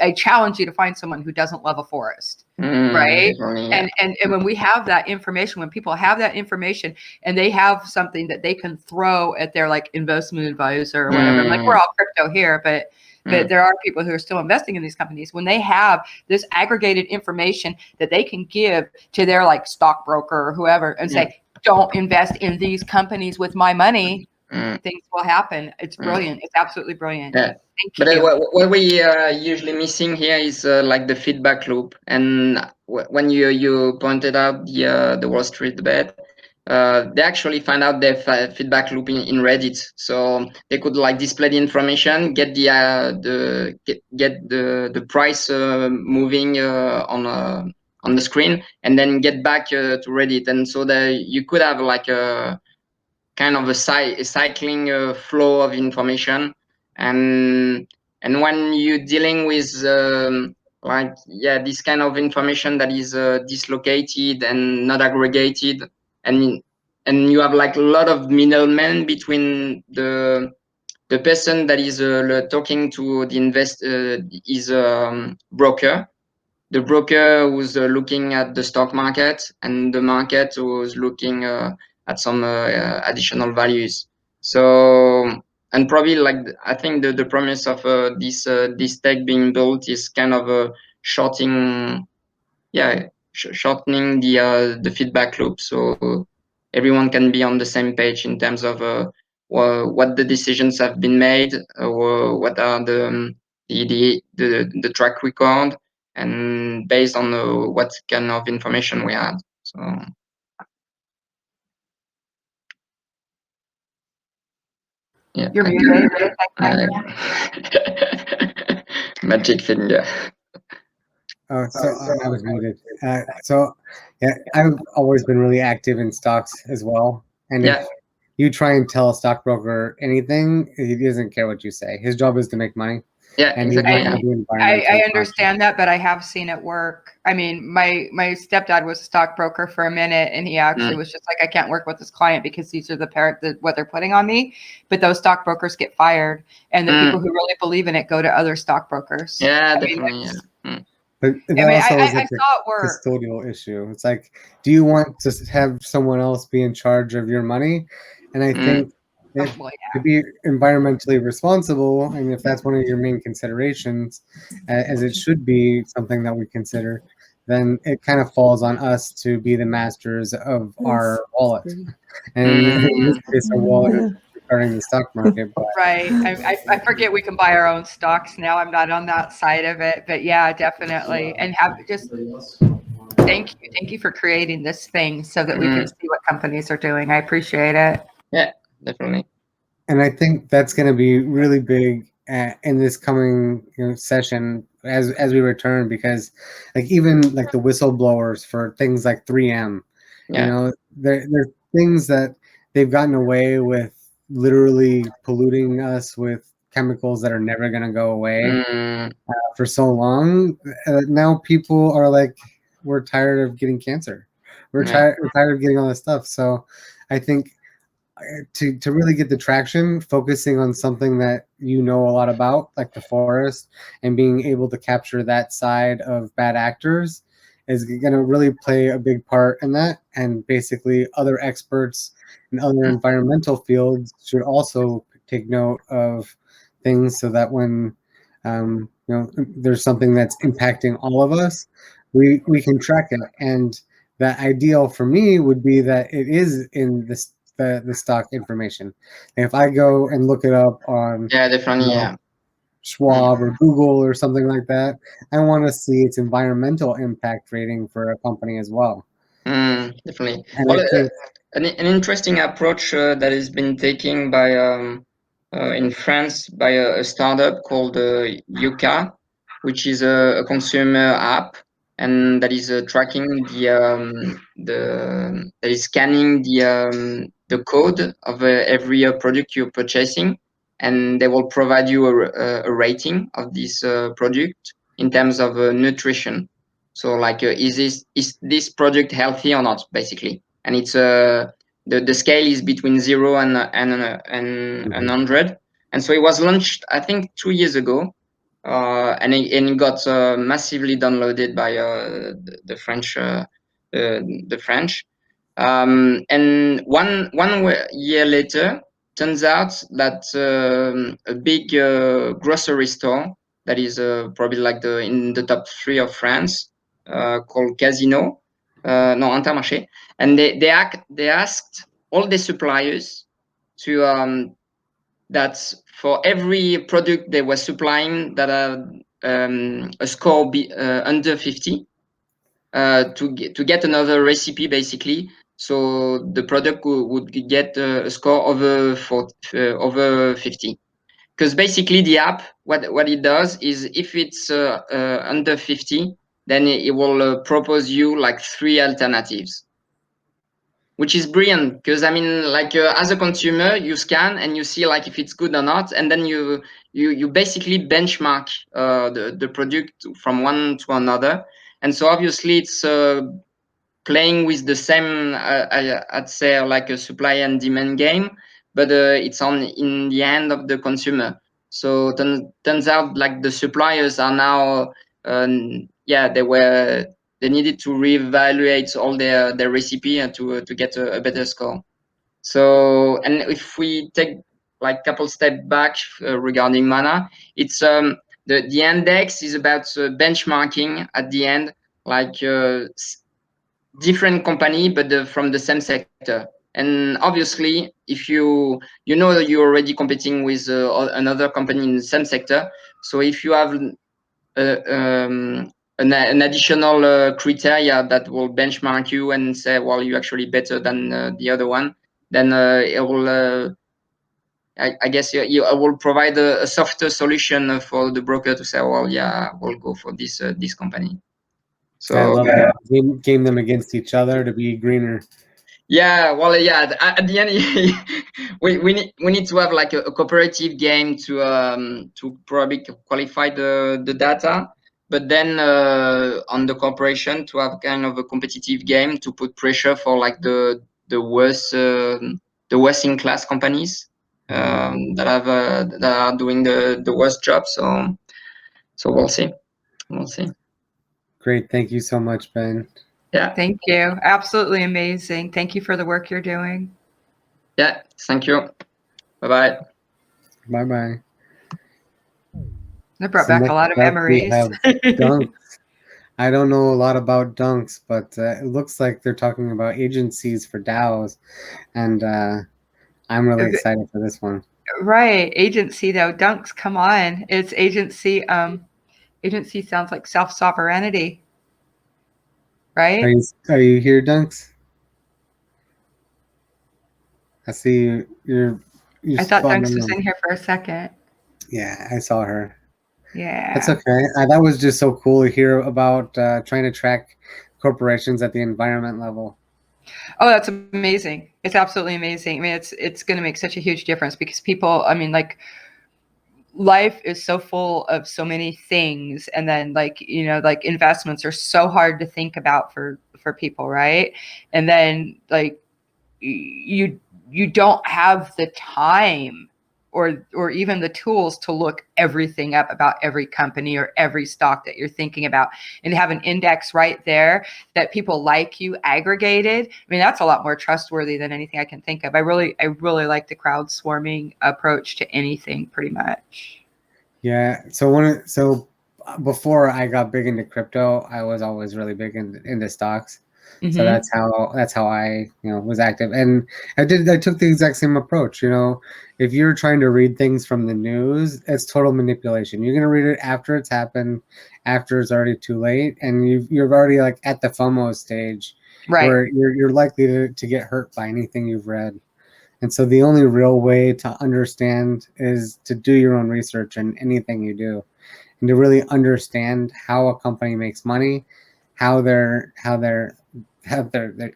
I challenge you to find someone who doesn't love a forest, right? And when we have that information, when people have that information and they have something that they can throw at their like investment advisor or whatever, like we're all crypto here, but there are people who are still investing in these companies. When they have this aggregated information that they can give to their like stockbroker or whoever and say, don't invest in these companies with my money, things will happen. It's brilliant. It's absolutely brilliant. Yeah. Thank you. What we are usually missing here is like the feedback loop. And when you pointed out the Wall Street Bet, they actually find out their feedback loop in Reddit, so they could like display the information, get the price moving on the screen, and then get back to Reddit, and so that you could have like a kind of a cycling flow of information. And when you're dealing with this kind of information that is dislocated and not aggregated, and you have like a lot of middlemen between the person that is talking to the is broker, the broker who's looking at the stock market, and the market who's looking at some additional values. So, and probably like I think the promise of this tech being built is kind of shortening the feedback loop, so everyone can be on the same page in terms of what the decisions have been made, or what are the track record, and based on what kind of information we had. So yeah, You're muted. magic finger. I was muted. So yeah, I've always been really active in stocks as well. And Yeah. if you try and tell a stockbroker anything, he doesn't care what you say. His job is to make money. Yeah, And exactly. he's not Yeah. going to be I environmentally understand that, but I have seen it work. I mean, my stepdad was a stockbroker for a minute, and he actually was just like, I can't work with this client because these are what they're putting on me. But those stockbrokers get fired, and the people who really believe in it go to other stockbrokers. Yeah, I definitely. mean, Yeah. But that I mean, also is I like saw it a work. custodial issue. It's like, do you want to have someone else be in charge of your money? And I think if, Well, to be environmentally responsible, and if that's one of your main considerations, as it should be something that we consider, then it kind of falls on us to be the masters of our wallet. And in this case, our wallet is regarding the stock market. But right. I forget we can buy our own stocks now. I'm not on that side of it, but yeah, definitely. And thank you for creating this thing so that we can see what companies are doing. I appreciate it. Yeah, definitely. And I think that's going to be really big in this coming session as we return, because like even like the whistleblowers for things like 3M, they're things that they've gotten away with literally polluting us with chemicals that are never going to go away for so long. Now people are like, we're tired of getting cancer. We're tired of getting all this stuff. So I think to really get the traction, focusing on something that you know a lot about, like the forest, and being able to capture that side of bad actors is going to really play a big part in that. And basically, other experts in other environmental fields should also take note of things so that when there's something that's impacting all of us, we can track it. And the ideal for me would be that it is in this the stock information. And if I go and look it up on definitely. Schwab or Google or something like that, I want to see its environmental impact rating for a company as well. Definitely. And Well, I think an interesting approach that has been taken by in France by a startup called Yuka, which is a consumer app, and that is tracking that is scanning the code of every product you're purchasing, and they will provide you a rating of this product in terms of nutrition. So like, is this product healthy or not, basically? And it's the scale is between 0 and 100. And so it was launched, I think, 2 years ago, and it got massively downloaded by the French. And one year later, turns out that a big grocery store that is probably like in the top 3 of France, called Casino, no, Intermarché, and they asked all the suppliers to that for every product they were supplying that a score under 50, to get another recipe, basically. So the product would get a score over 50. Because basically the app, what it does is, if it's under 50, then it will propose you like 3 alternatives, which is brilliant. Because I mean, like, as a consumer, you scan and you see like if it's good or not, and then you basically benchmark the product from one to another. And so obviously it's playing with the same, I'd say, like a supply and demand game, but it's in the hand of the consumer. So turns out like the suppliers are now, they needed to reevaluate all their recipe and to get a better score. So, and if we take like couple step back regarding Mana, it's the index is about benchmarking at the end, like different company, but from the same sector. And obviously, if you're already competing with another company in the same sector, so if you have an additional criteria that will benchmark you and say, well, you're actually better than the other one, then it will, I guess, I will provide a softer solution for the broker to say, well, yeah, we'll go for this company. So I love that. Game them against each other to be greener. yeah, well, yeah. At the end, we need to have like a cooperative game to probably qualify the data, but then on the corporation to have kind of a competitive game to put pressure for like the worst in class companies that are doing the worst job. So we'll see. We'll see. Great. Thank you so much, Ben. Yeah. Thank you. Absolutely amazing. Thank you for the work you're doing. Yeah. Thank you. Bye-bye. Bye-bye. That brought So back a next lot of up, we memories. have Dunks. I don't know a lot about Dunks, but it looks like they're talking about agencies for DAOs, and I'm really excited for this one. Right. Agency though. Dunks, come on. It's agency. Agency sounds like self-sovereignty. Right? Are you here, Dunks? I see you. I thought Dunks was in here for a second. Yeah, I saw her. Yeah. That's okay. That was just so cool to hear about trying to track corporations at the environment level. Oh, that's amazing. It's absolutely amazing. I mean, it's going to make such a huge difference because people, I mean, like life is so full of so many things, and then like, you know, like investments are so hard to think about for people, right? And then like you don't have the time or even the tools to look everything up about every company or every stock that you're thinking about, and have an index right there that people like you aggregated. I mean, that's a lot more trustworthy than anything I can think of. I really like the crowd swarming approach to anything pretty much. Yeah. So before I got big into crypto, I was always really big into stocks. Mm-hmm. So that's how I was active, and I took the exact same approach. If you're trying to read things from the news, it's total manipulation. You're gonna read it after it's happened, after it's already too late, and you're already like at the FOMO stage, Right. where you're likely to get hurt by anything you've read. And so the only real way to understand is to do your own research in anything you do, and to really understand how a company makes money, how their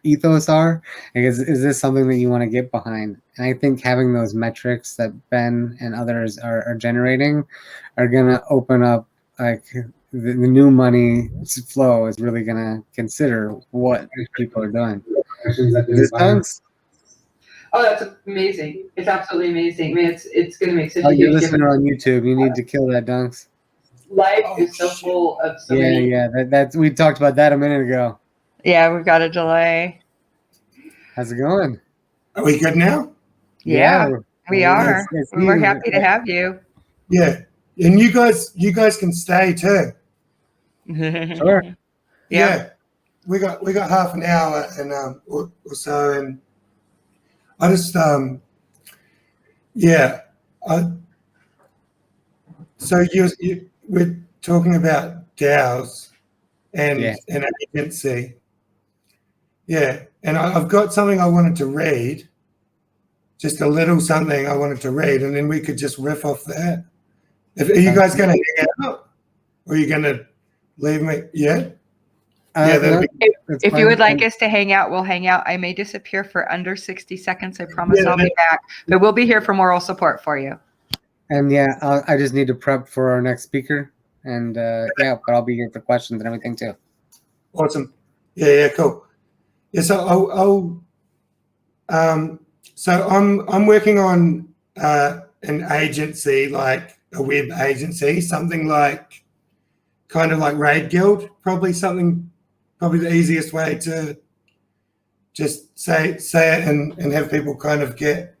ethos are. Like, is this something that you want to get behind? And I think having those metrics that Ben and others are generating are going to open up, like, the new money flow is really going to consider what people are doing. Is this Dunks? Oh, that's amazing. It's absolutely amazing. I mean, it's going to make such a Oh, you're huge listening difference. on YouTube. You need to kill that, Dunks. Life is so full of so many. Yeah. That's we talked about that a minute ago. Yeah, we've got a delay. How's it going? Are we good now? Yeah, we are. It's We're you. happy to have you. Yeah. And you guys can stay too. Sure. Yeah. We got half an hour and or so, and I just so we're talking about DAOs and an agency. Yeah, and I've got something I wanted to read, just a little something I wanted to read, and then we could just riff off that. Are you guys going to hang out, or are you going to leave me? Yeah. If you would like us to hang out, we'll hang out. I may disappear for under 60 seconds. I promise I'll be back, but we'll be here for moral support for you. And I just need to prep for our next speaker, and but I'll be here for questions and everything too. Awesome. Yeah, cool. Yeah, so I'm working on an agency, like a web agency, something like kind of like Raid Guild, probably the easiest way to just say it and have people kind of get.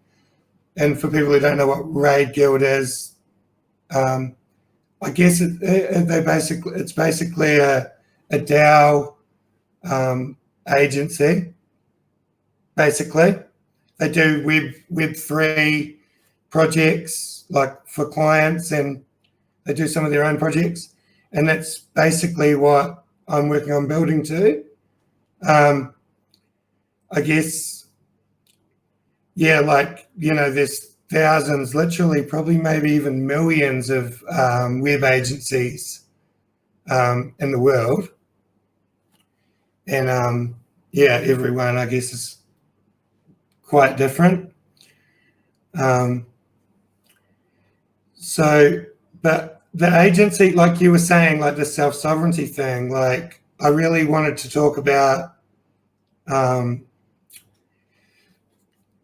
And for people who don't know what Raid Guild is, I guess it's basically a DAO agency. Basically, they do Web3 projects like for clients, and they do some of their own projects, and that's basically what I'm working on building to. I guess, there's thousands, literally, probably maybe even millions of web agencies in the world. and yeah, everyone I guess is quite different. So, but the agency, like you were saying, like the self-sovereignty thing, like I really wanted to talk about,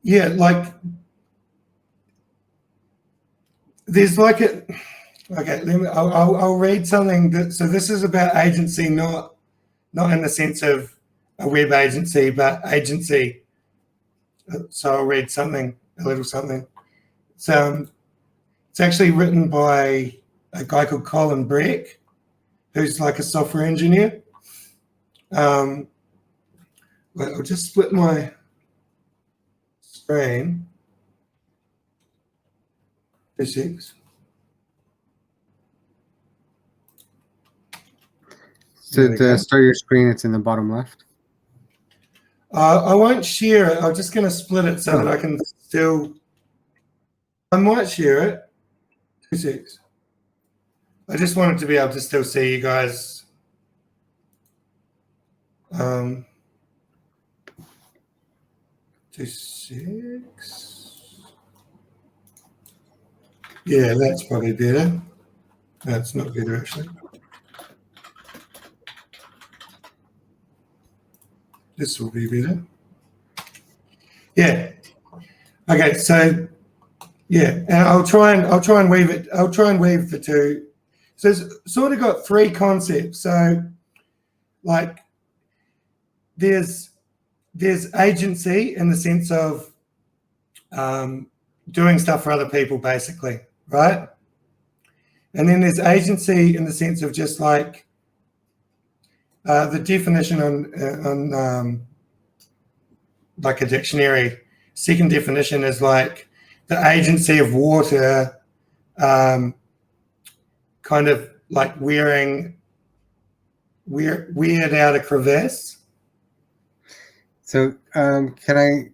yeah, like there's like a, okay, I'll read something that, so this is about agency, not in the sense of a web agency, but agency. So I'll read something, a little something. So it's actually written by a guy called Colin Breck, who's like a software engineer. Well, I'll just split my screen. 6. So to start your screen, it's in the bottom left. I won't share it. I'm just going to split it so that I can still. I might share it. 6. I just wanted to be able to still see you guys. 6. Yeah, that's probably better. That's not better actually. This will be better. Yeah. Okay. So yeah, and I'll try and weave it. I'll try and weave the two. So it's sort of got 3 concepts. So like there's agency in the sense of doing stuff for other people, basically, right? And then there's agency in the sense of just like the definition on like a dictionary. Second definition is like the agency of water, kind of like weird out a crevasse. So can I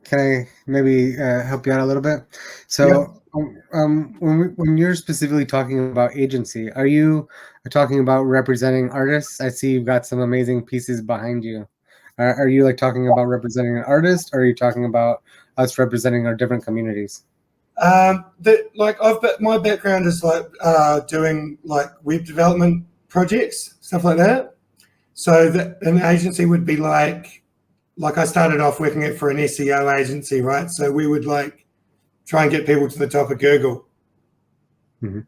maybe help you out a little bit? So when you're specifically talking about agency, are you talking about representing artists? I see you've got some amazing pieces behind you. Are you like talking about representing an artist, or are you talking about us representing our different communities? My background is like doing like web development projects, stuff like that. So that an agency would be like I started off working for an SEO agency, right? So we would like try and get people to the top of Google. Mm-hmm.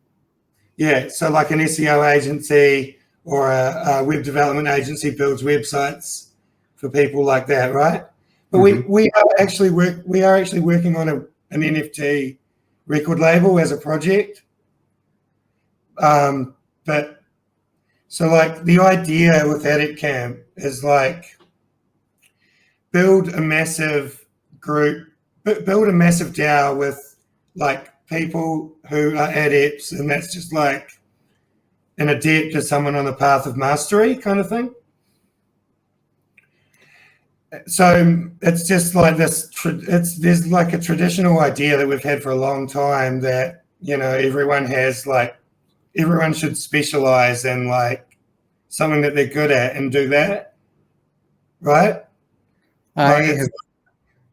Yeah, so like an SEO agency or a web development agency builds websites for people like that, right? But we are actually working on an NFT record label as a project. But so like the idea with Addict Camp is like build a massive group, build a massive DAO with like people who are adepts, and that's just like an adept is someone on the path of mastery kind of thing. So it's just like this. There's like a traditional idea that we've had for a long time that everyone should specialize in like something that they're good at and do that, right? I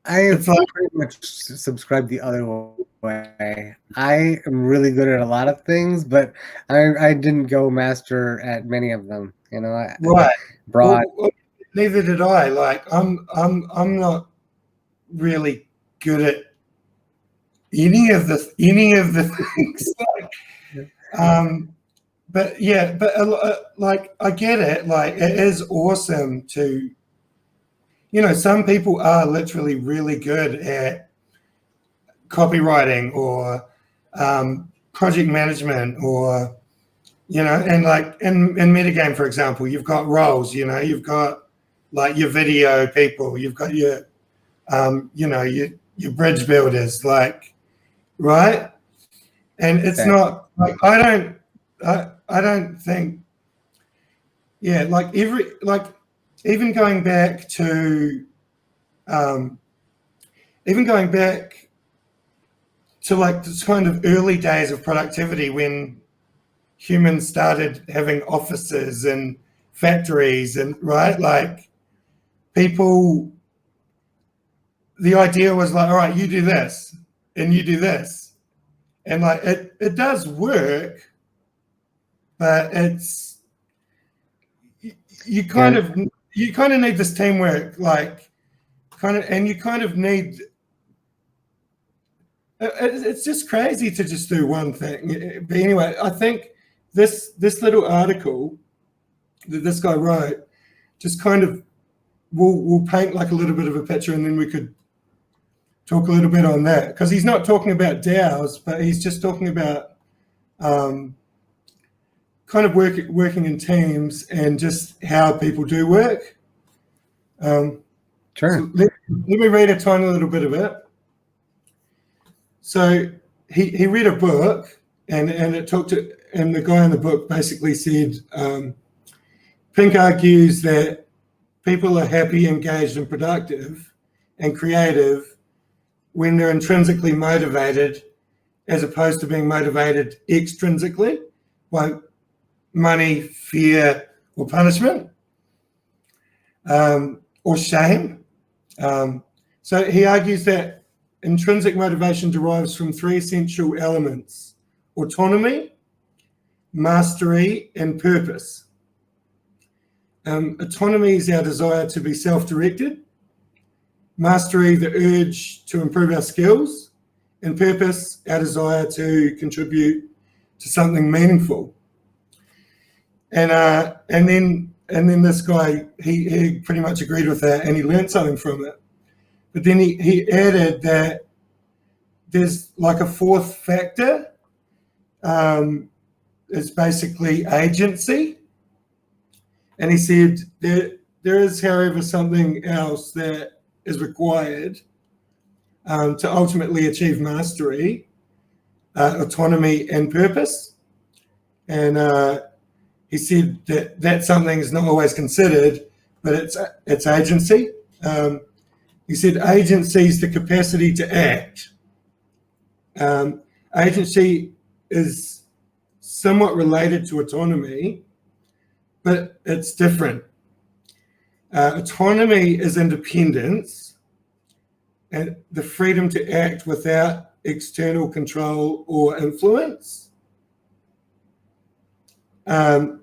have pretty much subscribed the other way. I am really good at a lot of things, but I didn't go master at many of them. Right. Broad. Well, neither did I. Like I'm not really good at any of the things. But yeah, like I get it. Like it is awesome to. Some people are literally really good at copywriting or project management or, and like in MetaGame, for example, you've got roles, you've got like your video people, you've got your, your bridge builders, like, right? And it's not like, I don't think, yeah, like even going back to like this kind of early days of productivity when humans started having offices and factories and right, like people, the idea was like, all right, you do this and you do this. And like, it does work, but it's, you kind of need this teamwork, like and you kind of need, it's just crazy to just do one thing. But anyway, I think this little article that this guy wrote just kind of will paint like a little bit of a picture, and then we could talk a little bit on that, because he's not talking about DAOs, but he's just talking about kind of working in teams and just how people do work. Sure. So let me read a tiny little bit of it. So he read a book, and it talked to, and the guy in the book basically said, Pink argues that people are happy, engaged, and productive and creative when they're intrinsically motivated, as opposed to being motivated extrinsically by money, fear, or punishment, or shame. So he argues that intrinsic motivation derives from three essential elements: autonomy, mastery, and purpose. Autonomy is our desire to be self-directed. Mastery, the urge to improve our skills. And purpose, our desire to contribute to something meaningful. And then this guy, he pretty much agreed with that, and he learned something from it. But then he added that there's like a fourth factor. It's basically agency. And he said there is, however, something else that is required to ultimately achieve mastery, autonomy, and purpose. And he said that something is not always considered, but it's agency. He said agency is the capacity to act. Agency is somewhat related to autonomy, but it's different. Autonomy is independence and the freedom to act without external control or influence. And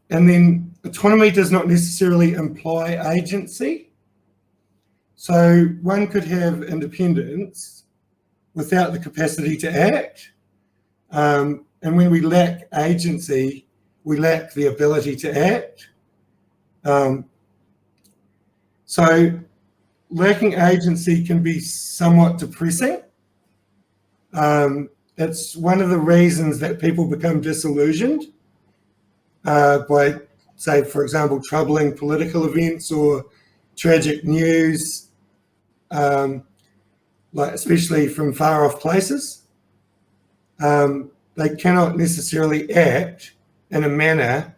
then autonomy does not necessarily imply agency. So one could have independence without the capacity to act. And when we lack agency, we lack the ability to act. So lacking agency can be somewhat depressing. It's one of the reasons that people become disillusioned by, say, for example, troubling political events or tragic news, like especially from far off places. They cannot necessarily act in a manner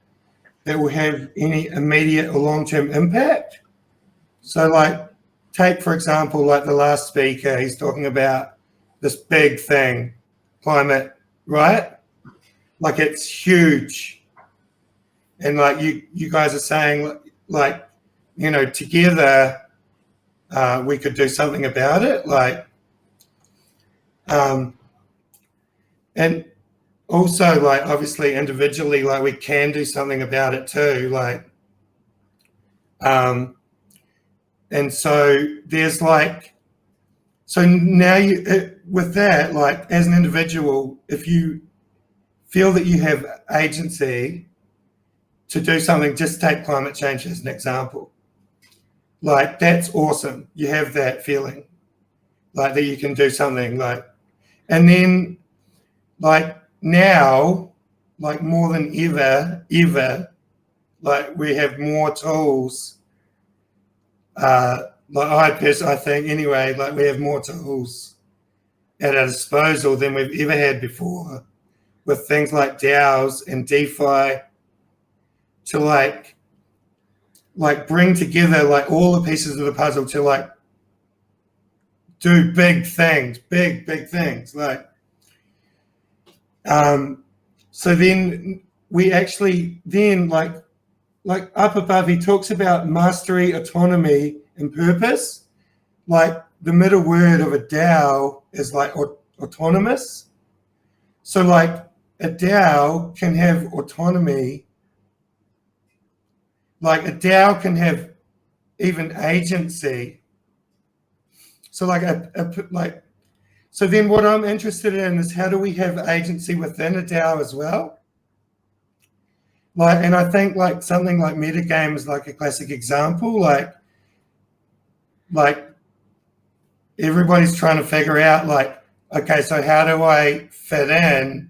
that will have any immediate or long-term impact. So like, take for example, like the last speaker, he's talking about this big thing, climate, right? Like it's huge. And like you guys are saying, like, you know, together we could do something about it. Like, and also, like, obviously, individually, like, we can do something about it too. Like, and so there's like, so now with that, like, as an individual, if you feel that you have agency to do something, just take climate change as an example. Like, that's awesome. You have that feeling, like, that you can do something, like, and then, like, now, like more than ever, like we have more tools. Like I think anyway, like we have more tools at our disposal than we've ever had before, with things like DAOs and DeFi to like bring together like all the pieces of the puzzle to like do big things, big things, like. So then we actually then like like up above, he talks about mastery, autonomy, and purpose. Like the middle word of a DAO is like autonomous. So like a DAO can have autonomy. Like a DAO can have even agency. So like so then what I'm interested in is how do we have agency within a DAO as well? Like, and I think like something like MetaGame is like a classic example. Like everybody's trying to figure out like, okay, so how do I fit in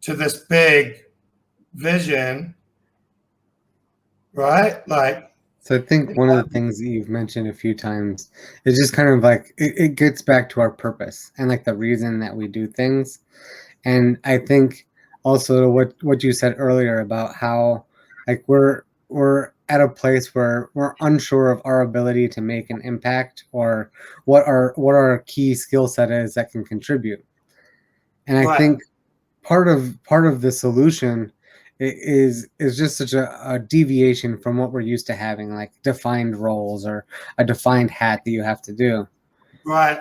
to this big vision, right? Like, So I think one of the things that you've mentioned a few times is just kind of like it gets back to our purpose and like the reason that we do things. And I think also what you said earlier about how like we're at a place where we're unsure of our ability to make an impact or what our key skill set is that can contribute. And I think part of the solution is just such a deviation from what we're used to having, like defined roles or a defined hat that you have to do. Right.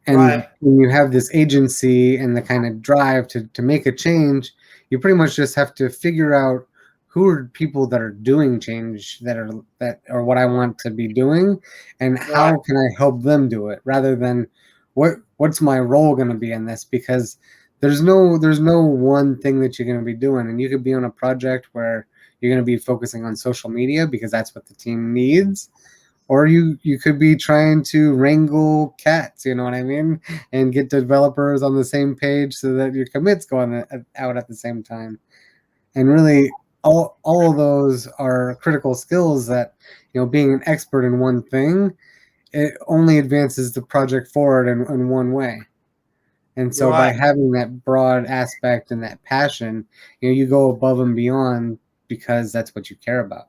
And right. when you have this agency and the kind of drive to make a change, you pretty much just have to figure out who are people that are doing change that are what I want to be doing, and how can I help them do it, rather than what's my role going to be in this, because there's no one thing that you're going to be doing. And you could be on a project where you're going to be focusing on social media because that's what the team needs, or you could be trying to wrangle cats, you know what I mean, and get developers on the same page so that your commits go out at the same time. And really, all of those are critical skills that, you know, being an expert in one thing, it only advances the project forward in one way. And so by having that broad aspect and that passion, you know, you go above and beyond because that's what you care about.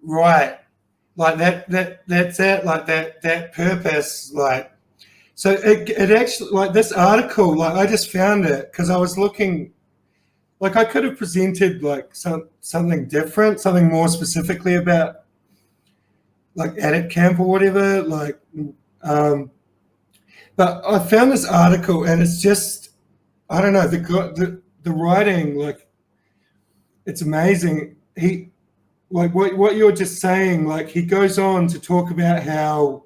Right. Like that's it. Like that purpose. Like, so it actually, like this article, like I just found it because I was looking, like I could have presented like something different, something more specifically about like Edit Camp or whatever. Like, but I found this article and it's just, I don't know, the writing, like it's amazing. He, like what you're just saying, like he goes on to talk about how,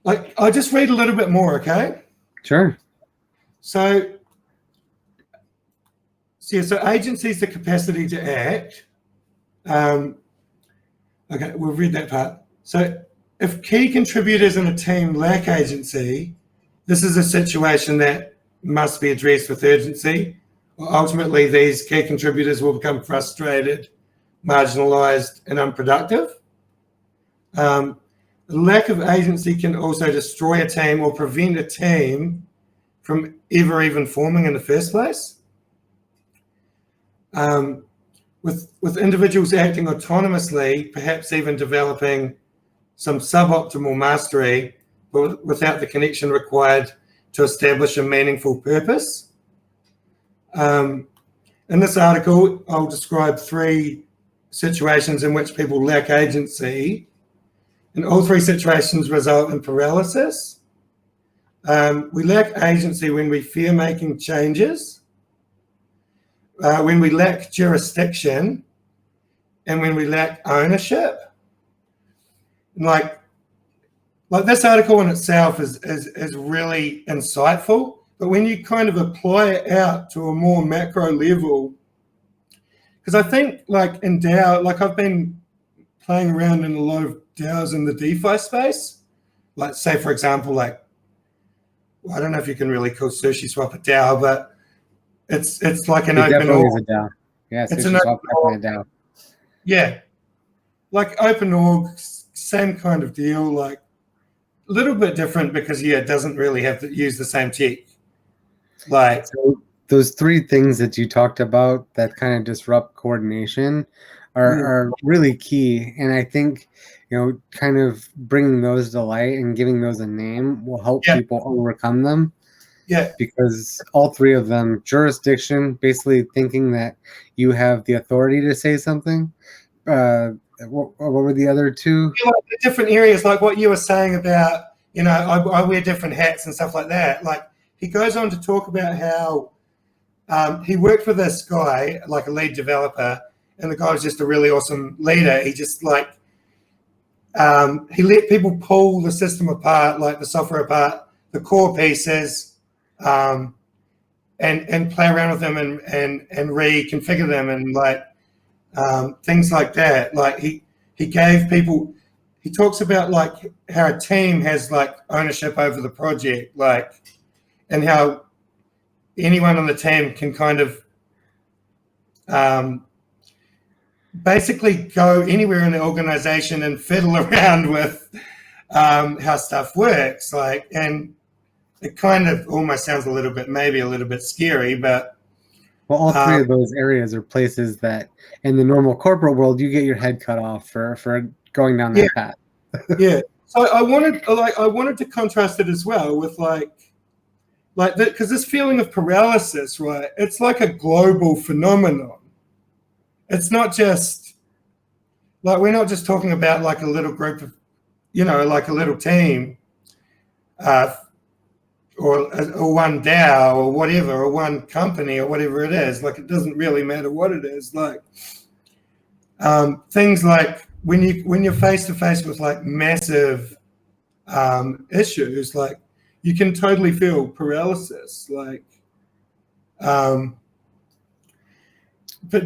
like I'll just read a little bit more, okay? Sure. So agency is the capacity to act. Okay, we'll read that part. So if key contributors in a team lack agency, this is a situation that must be addressed with urgency. Ultimately, these key contributors will become frustrated, marginalized, and unproductive. The lack of agency can also destroy a team or prevent a team from ever even forming in the first place. With individuals acting autonomously, perhaps even developing some suboptimal mastery, but without the connection required to establish a meaningful purpose. In this article, I'll describe 3 situations in which people lack agency, and all 3 situations result in paralysis. We lack agency when we fear making changes, when we lack jurisdiction, and when we lack ownership. Like this article in itself is really insightful, but when you kind of apply it out to a more macro level, because I think like in DAO, like I've been playing around in a lot of DAOs in the DeFi space, like say for example, like, well, I don't know if you can really call Sushi Swap a DAO, but it's like an open definitely org. is a DAO. Yeah, It's Sushi Swap definitely a DAO. Yeah, like open org, same kind of deal, like a little bit different because it doesn't really have to use the same tech. Like, so those 3 things that you talked about that kind of disrupt coordination are really key. And I think, you know, kind of bringing those to light and giving those a name will help people overcome them. Yeah. Because all three of them, jurisdiction, basically thinking that you have the authority to say something. What were the other two? Like the different areas, like what you were saying about, you know, I wear different hats and stuff like that. Like he goes on to talk about how he worked for this guy, like a lead developer, and the guy was just a really awesome leader. He just like, he let people pull the system apart, like the software apart, the core pieces, and play around with them and reconfigure them and like things like that. Like he gave people, he talks about like how a team has like ownership over the project, like, and how anyone on the team can kind of basically go anywhere in the organization and fiddle around with how stuff works. Like, and it kind of almost sounds maybe a little bit scary, but well, all three of those areas are places that in the normal corporate world you get your head cut off for going down that path. Yeah. So I wanted to contrast it as well with like because this feeling of paralysis, right? It's like a global phenomenon. It's not just like, we're not just talking about like a little group of, you know, like a little team, or one DAO or whatever, or one company or whatever it is. Like, it doesn't really matter what it is. Like things like when you're face to face with like massive issues, like you can totally feel paralysis. Like, but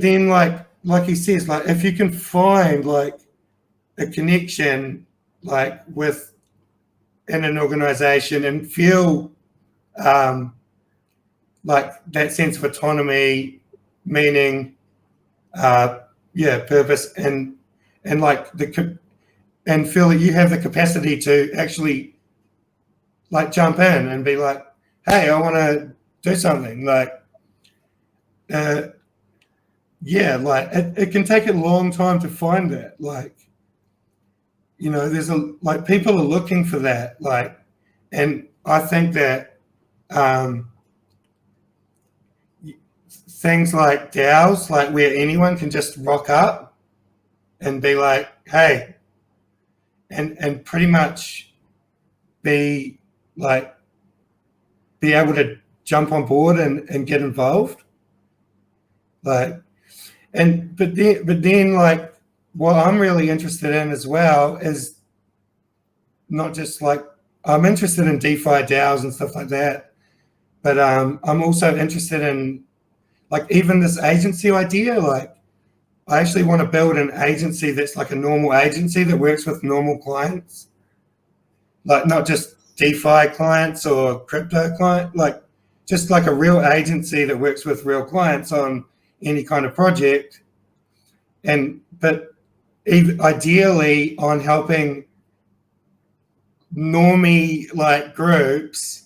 then like he says, like if you can find like a connection like with in an organization and feel like that sense of autonomy, meaning, purpose, and like and feel that you have the capacity to actually like jump in and be like, hey, I want to do something. Like, like it can take a long time to find that. Like, you know, there's like people are looking for that. Like, and I think that things like DAOs, like where anyone can just rock up and be like, hey, and pretty much be able to jump on board and get involved. Like, but then like what I'm really interested in as well is not just like, I'm interested in DeFi DAOs and stuff like that, but I'm also interested in like even this agency idea. Like, I actually want to build an agency that's like a normal agency that works with normal clients, like not just DeFi clients or crypto clients, like just like a real agency that works with real clients on any kind of project, but ideally on helping normie like groups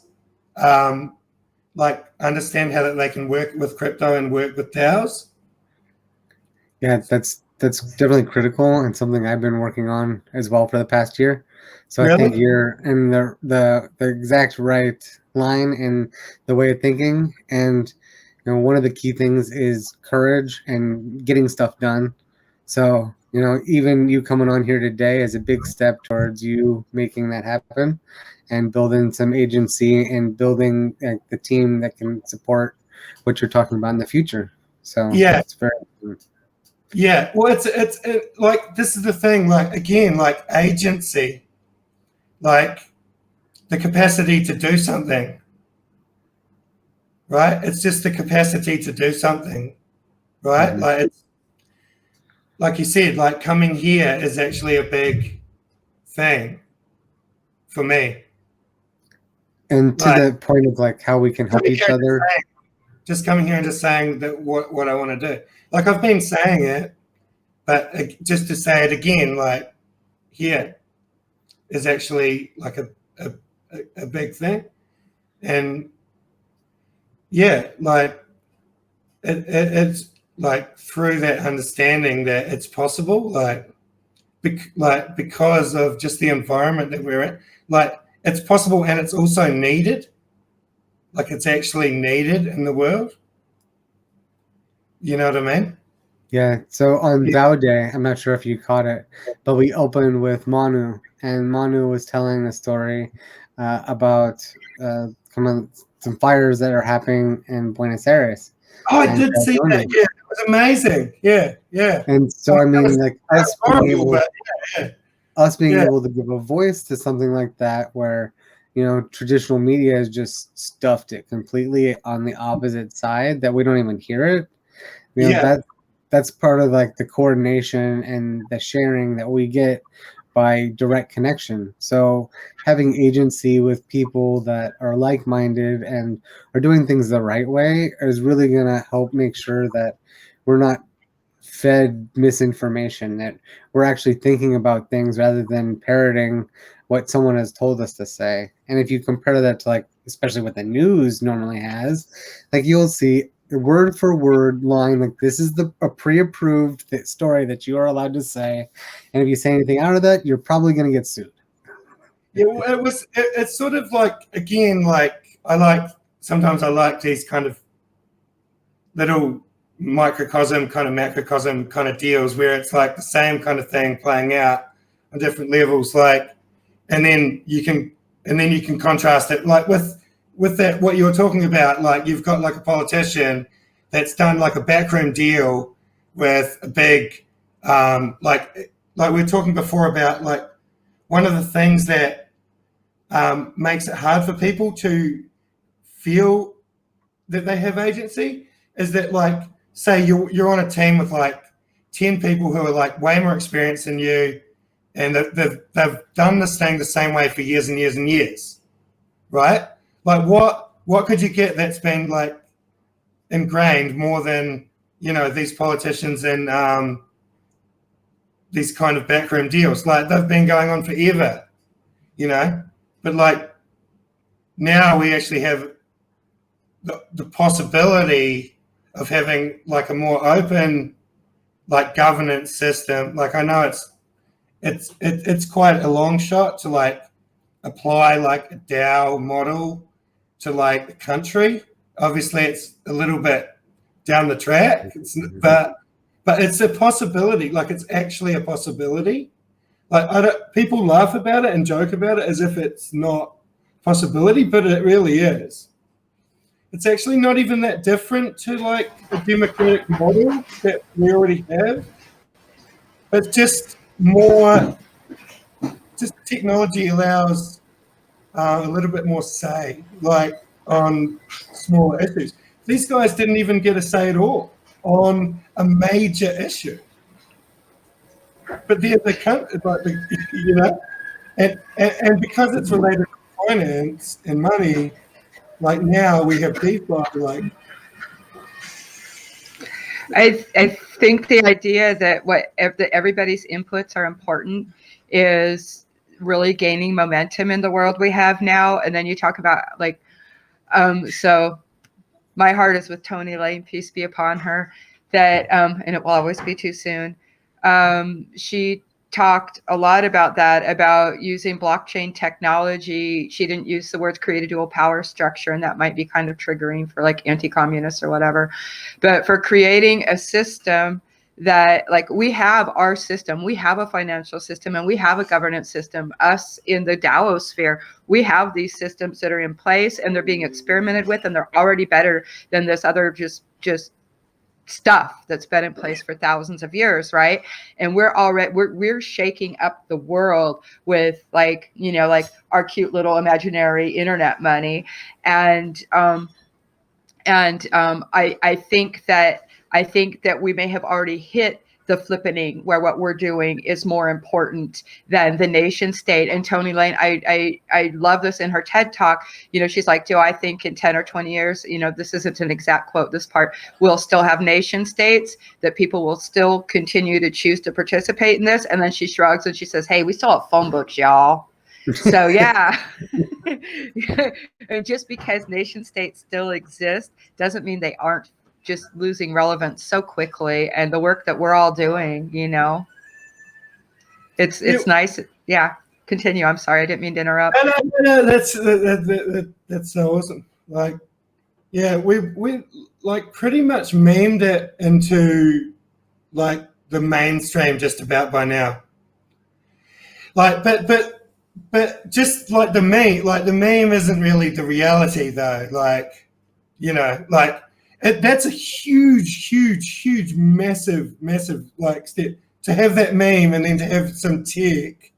like understand how that they can work with crypto and work with DAOs. Yeah, that's definitely critical and something I've been working on as well for the past year. So really? I think you're in the exact right line in the way of thinking. And you know, one of the key things is courage and getting stuff done. So, you know, even you coming on here today is a big step towards you making that happen and building some agency and building the team that can support what you're talking about in the future. So yeah, it's very important. Yeah, well, it's like, this is the thing, like, again, like agency, like the capacity to do something, right? It's just the capacity to do something, right? Mm-hmm. Like, it's like you said, like coming here is actually a big thing for me. And to like, the point of like how we can help each other. Just coming here and just saying that what I want to do. Like, I've been saying it, but just to say it again, like, here is actually like a big thing. And yeah, like it's like through that understanding that it's possible, like because of just the environment that we're in, like it's possible and it's also needed. like it's actually needed in the world. You know what I mean? Yeah. So on DAO Day, I'm not sure if you caught it, but we opened with Manu, and Manu was telling a story about some fires that are happening in Buenos Aires. Oh, I and did see that. Yeah, it was amazing. Yeah, yeah. And so I mean, like us being Horrible, able, but yeah. us being Yeah. able to give a voice to something like that, where traditional media has just stuffed it completely on the opposite side, that we don't even hear it. Yeah. That's part of like the coordination and the sharing that we get by direct connection. So having agency with people that are like-minded and are doing things the right way is really going to help make sure that we're not fed misinformation, that we're actually thinking about things rather than parroting what someone has told us to say. And if you compare that to, like, especially what the news normally has, like, you'll see word for word line, like, this is a pre-approved story that you are allowed to say, and if you say anything out of that, you're probably going to get sued. Yeah, well, it's sort of like, again, like sometimes I like these kind of little microcosm kind of macrocosm kind of deals where it's like the same kind of thing playing out on different levels, like, and then you can contrast it, like with that, what you were talking about, like you've got like a politician that's done like a backroom deal with a big like we were talking before about, like, one of the things that makes it hard for people to feel that they have agency is that, like, say you're on a team with like 10 people who are like way more experienced than you, and they've done this thing the same way for years and years and years, right? Like, what could you get that's been like ingrained more than these politicians and these kind of backroom deals? Like, they've been going on forever, but like now we actually have the possibility of having like a more open like governance system. Like, I know it's quite a long shot to like apply like a DAO model to like the country. Obviously, it's a little bit down the track, but it's a possibility. Like, it's actually a possibility. Like, people laugh about it and joke about it as if it's not a possibility, but it really is. It's actually not even that different to like a democratic model that we already have. But just technology allows a little bit more say, like on smaller issues. These guys didn't even get a say at all on a major issue. But they're the country, like and because it's related to finance and money, like now we have DeFi, like. I think the idea that everybody's inputs are important is really gaining momentum in the world we have now. And then you talk about like, so my heart is with Tony Lane, peace be upon her, that, and it will always be too soon. She talked a lot about that, about using blockchain technology. She didn't use the words create a dual power structure, and that might be kind of triggering for like anti-communists or whatever. But for creating a system that, like, we have our system, we have a financial system, and we have a governance system. Us in the DAO sphere, we have these systems that are in place, and they're being experimented with, and they're already better than this other just stuff that's been in place for thousands of years, right? And we're shaking up the world with like our cute little imaginary internet money, and I think that we may have already hit the flippening where what we're doing is more important than the nation state. And Tony Lane, I love this in her TED talk. She's like, do I think in 10 or 20 years, this isn't an exact quote, this part, we'll still have nation states, that people will still continue to choose to participate in this? And then she shrugs and she says, hey, we still have phone books, y'all. So yeah. And just because nation states still exist doesn't mean they aren't just losing relevance so quickly. And the work that we're all doing, it's nice. Yeah, continue. I'm sorry, I didn't mean to interrupt. No, that's so awesome. Like, yeah, we like pretty much memed it into like the mainstream just about by now. Like, but just like the meme isn't really the reality though. Like, you know, like that's a huge, massive like step to have that meme and then to have some tech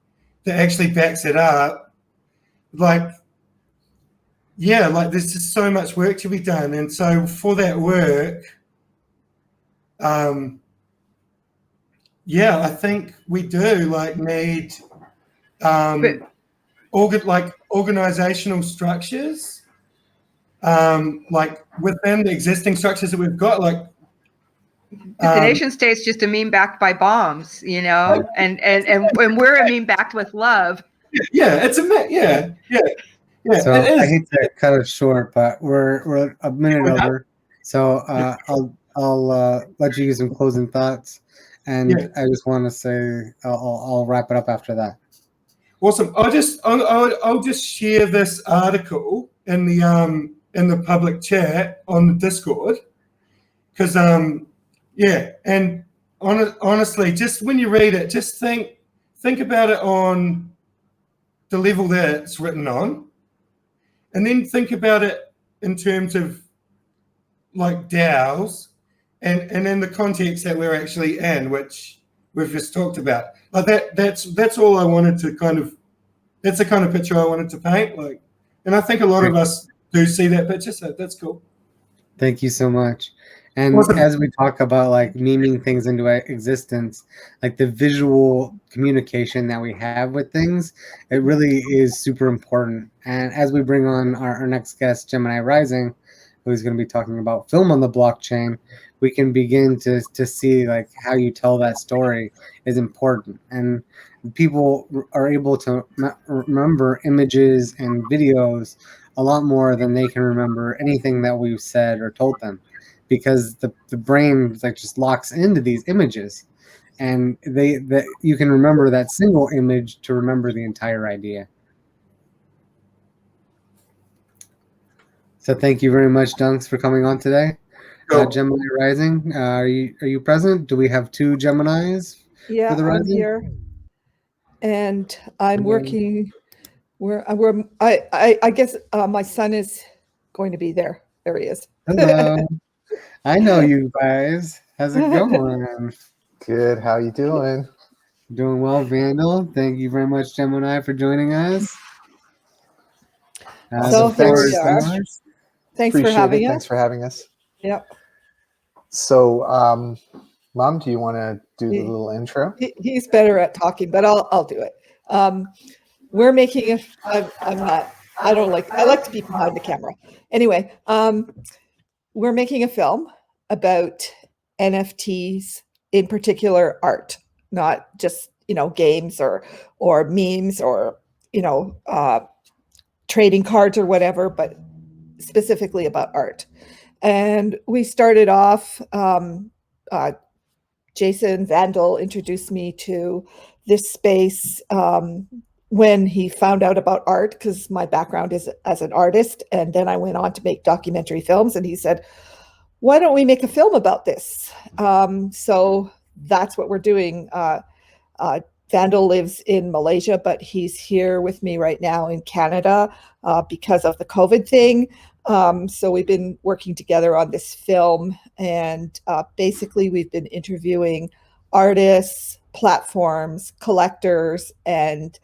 that actually backs it up. Like, yeah, like there's just so much work to be done, and so for that work, yeah, I think we do like need organizational structures, like within the existing structures that we've got, like. The nation state's just a meme backed by bombs, you know, and we're a meme backed with love. Yeah, it's a yeah. So I hate to cut it short, but we're a minute over. So I'll let you use some closing thoughts, and I just want to say I'll wrap it up after that. Awesome. I'll just share this article in the public chat on the Discord, because yeah, and honestly, just when you read it, just think about it on the level that it's written on, and then think about it in terms of like DAOs and in the context that we're actually in, which we've just talked about. Like that's all I wanted to that's the kind of picture I wanted to paint. Like, and I think a lot of us do see that picture, so that's cool. Thank you so much. And as we talk about like memeing things into existence, like the visual communication that we have with things, it really is super important. And as we bring on our next guest, Gemini Rising, who's going to be talking about film on the blockchain, we can begin to see like how you tell that story is important. And people are able to remember images and videos a lot more than they can remember anything that we've said or told them, because the brain like just locks into these images, and you can remember that single image to remember the entire idea. So thank you very much, Dunks, for coming on today. Gemini Rising, are you present? Do we have two Geminis? Yeah, for the Rising? I'm here, and I'm working. I guess my son is going to be there. There he is. Hello. I know you guys. How's it going? Good. How you doing? Doing well, Vandal. Thank you very much, Gemini, for joining us. So here we are. Thanks for having us. Thanks for having us. Yep. So, Mom, do you want to do the little intro? He's better at talking, but I'll do it. We're making I like to be behind the camera. Anyway, we're making a film about NFTs, in particular art, not just, games or memes or, trading cards or whatever, but specifically about art. And we started off, Jason Vandal introduced me to this space when he found out about art, because my background is as an artist. And then I went on to make documentary films. And he said, why don't we make a film about this? So that's what we're doing. Vandal lives in Malaysia, but he's here with me right now in Canada because of the COVID thing. So we've been working together on this film, and basically we've been interviewing artists, platforms, collectors, and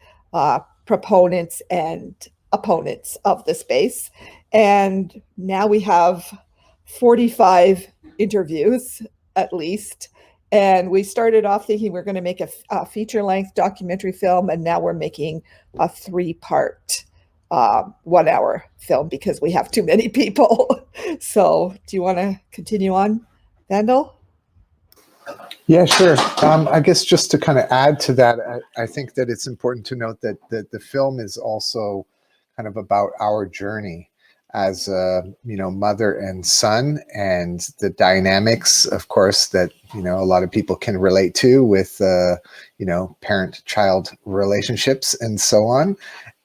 proponents and opponents of the space. And now we have 45 interviews at least. And we started off thinking we're going to make a feature-length documentary film, and now we're making a 3-part 1-hour film because we have too many people. So do you want to continue on, Vandal? Yeah, sure. I guess just to kind of add to that, I think that it's important to note that the film is also kind of about our journey as mother and son, and the dynamics, of course, that a lot of people can relate to with parent-child relationships and so on.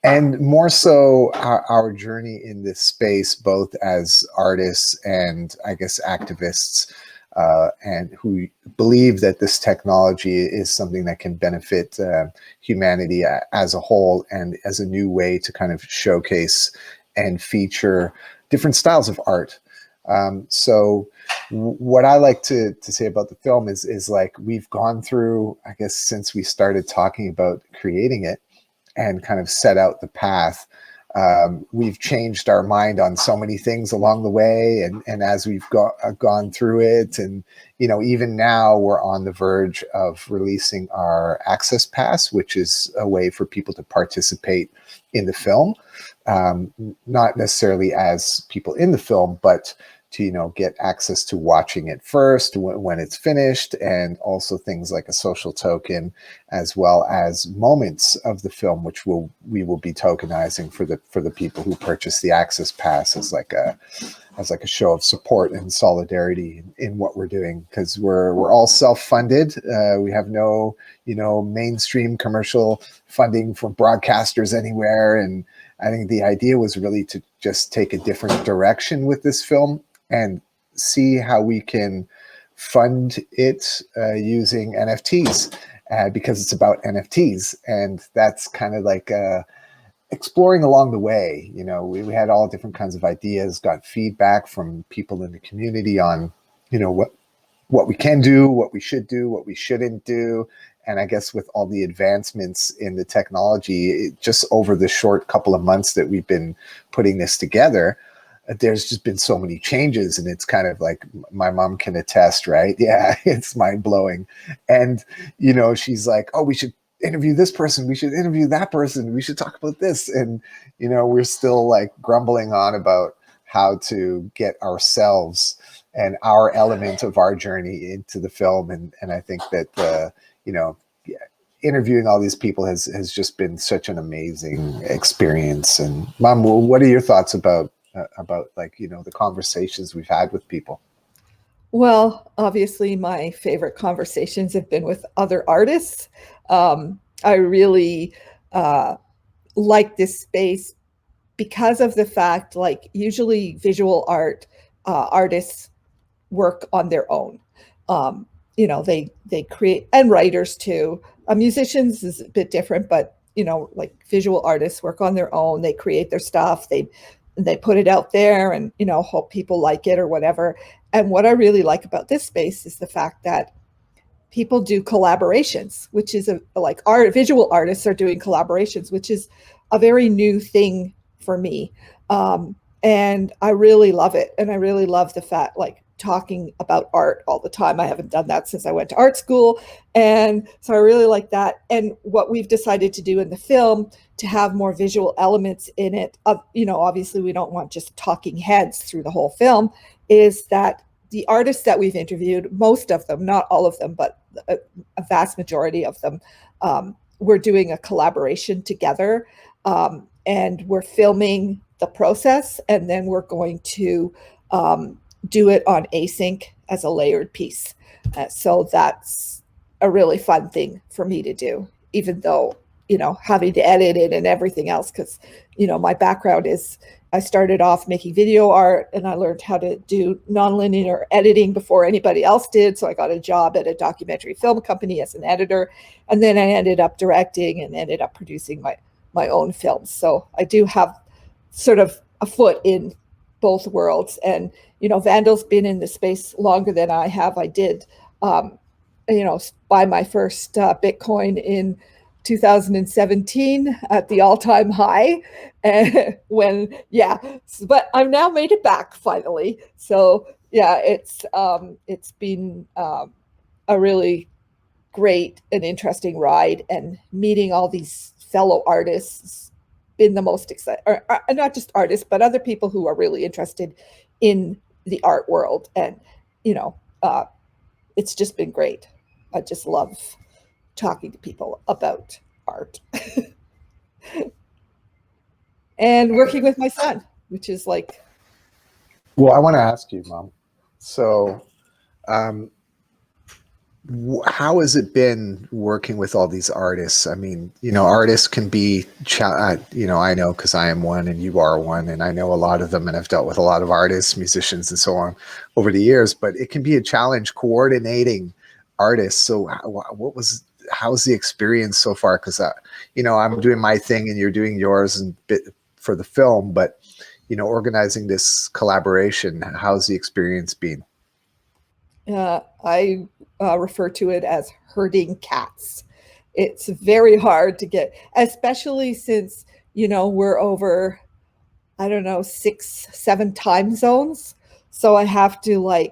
and more so our journey in this space, both as artists and I guess activists, and who believe that this technology is something that can benefit humanity as a whole, and as a new way to kind of showcase and feature different styles of art. So what I like to say about the film is like, we've gone through, I guess, since we started talking about creating it and kind of set out the path, we've changed our mind on so many things along the way, and as we've gone through it, and even now we're on the verge of releasing our access pass, which is a way for people to participate in the film, not necessarily as people in the film, but to get access to watching it first when it's finished, and also things like a social token, as well as moments of the film, which we will be tokenizing for the people who purchase the access pass, as like a show of support and solidarity in what we're doing, because we're all self-funded. We have no mainstream commercial funding from broadcasters anywhere, and I think the idea was really to just take a different direction with this film and see how we can fund it using NFTs, because it's about NFTs, and that's kind of like exploring along the way. We had all different kinds of ideas, got feedback from people in the community on what we can do, what we should do, what we shouldn't do. And I guess with all the advancements in the technology, just over the short couple of months that we've been putting this together, there's just been so many changes, and it's kind of like, my mom can attest, right? Yeah, it's mind blowing. And, she's like, oh, we should interview this person, we should interview that person, we should talk about this. And, we're still like grumbling on about how to get ourselves and our element of our journey into the film. And I think that, interviewing all these people has just been such an amazing experience. And Mom, what are your thoughts about like, the conversations we've had with people? Well, obviously my favorite conversations have been with other artists. I really like this space because of the fact, like, usually visual art artists work on their own. They create, and writers too. Musicians is a bit different, but like visual artists work on their own. They create their stuff. They put it out there, and hope people like it or whatever. And what I really like about this space is the fact that people do collaborations, which is like visual artists are doing collaborations, which is a very new thing for me. And I really love it. And I really love the fact, like, talking about art all the time. I haven't done that since I went to art school. And so I really like that. And what we've decided to do in the film, to have more visual elements in it, obviously we don't want just talking heads through the whole film, is that the artists that we've interviewed, most of them, not all of them, but a vast majority of them, we're doing a collaboration together, and we're filming the process, and then we're going to do it on async as a layered piece. So that's a really fun thing for me to do, even though, having to edit it and everything else, because, my background is, I started off making video art, and I learned how to do nonlinear editing before anybody else did. So I got a job at a documentary film company as an editor, and then I ended up directing and ended up producing my own films. So I do have sort of a foot in both worlds. And, Vandal's been in the space longer than I have. I did, buy my first Bitcoin in 2017 at the all-time high, but I've now made it back finally. So yeah, it's been a really great and interesting ride, and meeting all these fellow artists been the most exciting, or not just artists, but other people who are really interested in the art world. And it's just been great. I just love talking to people about art and working with my son, which is like, well, I want to ask you, Mom, so how has it been working with all these artists? I mean, artists can be, I know because I am one and you are one, and I know a lot of them, and I've dealt with a lot of artists, musicians, and so on over the years. But it can be a challenge coordinating artists. So, how's the experience so far? Because I'm doing my thing and you're doing yours, and for the film, but organizing this collaboration, how's the experience been? I refer to it as herding cats. It's very hard to get, especially since, we're over, I don't know, 6, 7 time zones. So I have to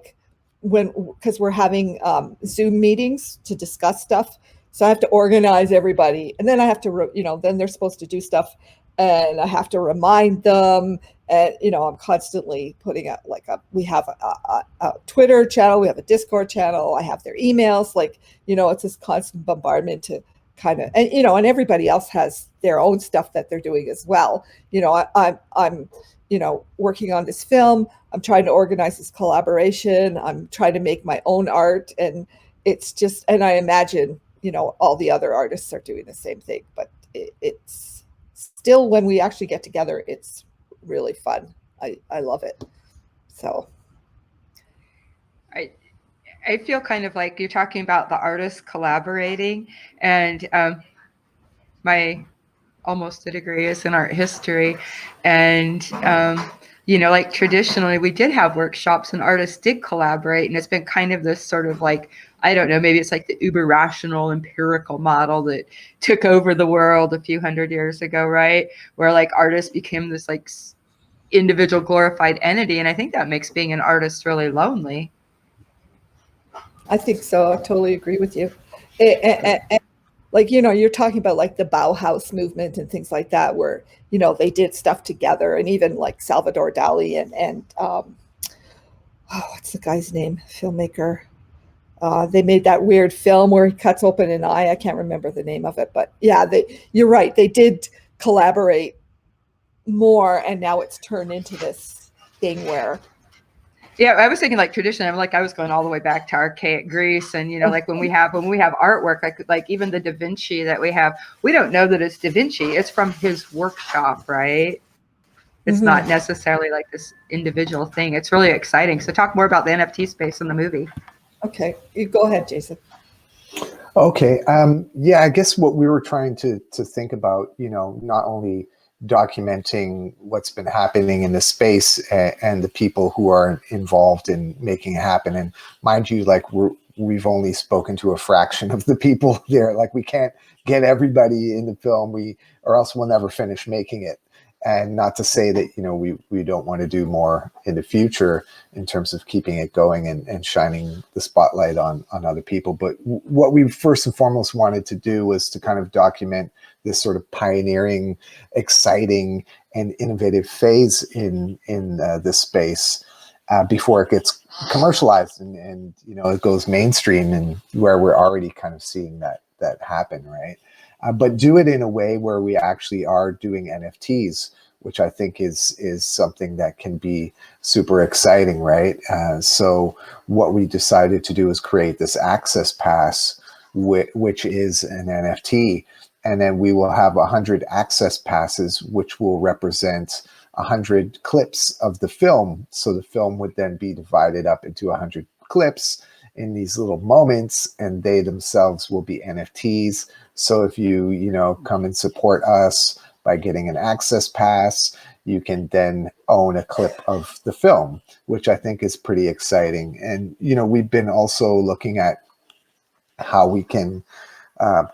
because we're having Zoom meetings to discuss stuff. So I have to organize everybody. And then I have to, then they're supposed to do stuff and I have to remind them. And, I'm constantly putting out we have a Twitter channel, we have a Discord channel, I have their emails, it's this constant bombardment to kind of, and everybody else has their own stuff that they're doing as well. I'm working on this film. I'm trying to organize this collaboration. I'm trying to make my own art. And it's just, and I imagine, all the other artists are doing the same thing, but it's still, when we actually get together, it's really fun. I love it. So I feel kind of like you're talking about the artists collaborating, and my almost a degree is in art history, and like traditionally we did have workshops and artists did collaborate, and it's been kind of this sort of I don't know, maybe it's like the uber rational empirical model that took over the world a few hundred years ago, right? Where artists became this individual glorified entity, and I think that makes being an artist really lonely. I think so. I totally agree with you. You're talking about the Bauhaus movement and things like that, where, they did stuff together, and even Salvador Dali and what's the guy's name? Filmmaker. They made that weird film where he cuts open an eye. I can't remember the name of it, but yeah, you're right. They did collaborate more, and now it's turned into this thing where. Yeah, I was thinking traditionally. I was going all the way back to archaic Greece, and when we have artwork, even the Da Vinci that we have, we don't know that it's Da Vinci. It's from his workshop, right? It's not necessarily this individual thing. It's really exciting. So talk more about the NFT space in the movie. Okay, you go ahead, Jason. Okay, yeah, I guess what we were trying to think about, not only documenting what's been happening in the space and the people who are involved in making it happen. And mind you, we've only spoken to a fraction of the people there. We can't get everybody in the film, or else we'll never finish making it. And not to say that, we don't want to do more in the future in terms of keeping it going and shining the spotlight on other people. But what we first and foremost wanted to do was to kind of document this sort of pioneering, exciting, and innovative phase in this space before it gets commercialized and it goes mainstream, and where we're already kind of seeing that happen, right? But do it in a way where we actually are doing NFTs, which I think is something that can be super exciting, right? So what we decided to do is create this access pass, which is an NFT. And then we will have 100 access passes, which will represent 100 clips of the film. So the film would then be divided up into 100 clips in these little moments, and they themselves will be NFTs. So if you come and support us by getting an access pass, you can then own a clip of the film, which I think is pretty exciting. And we've been also looking at how we can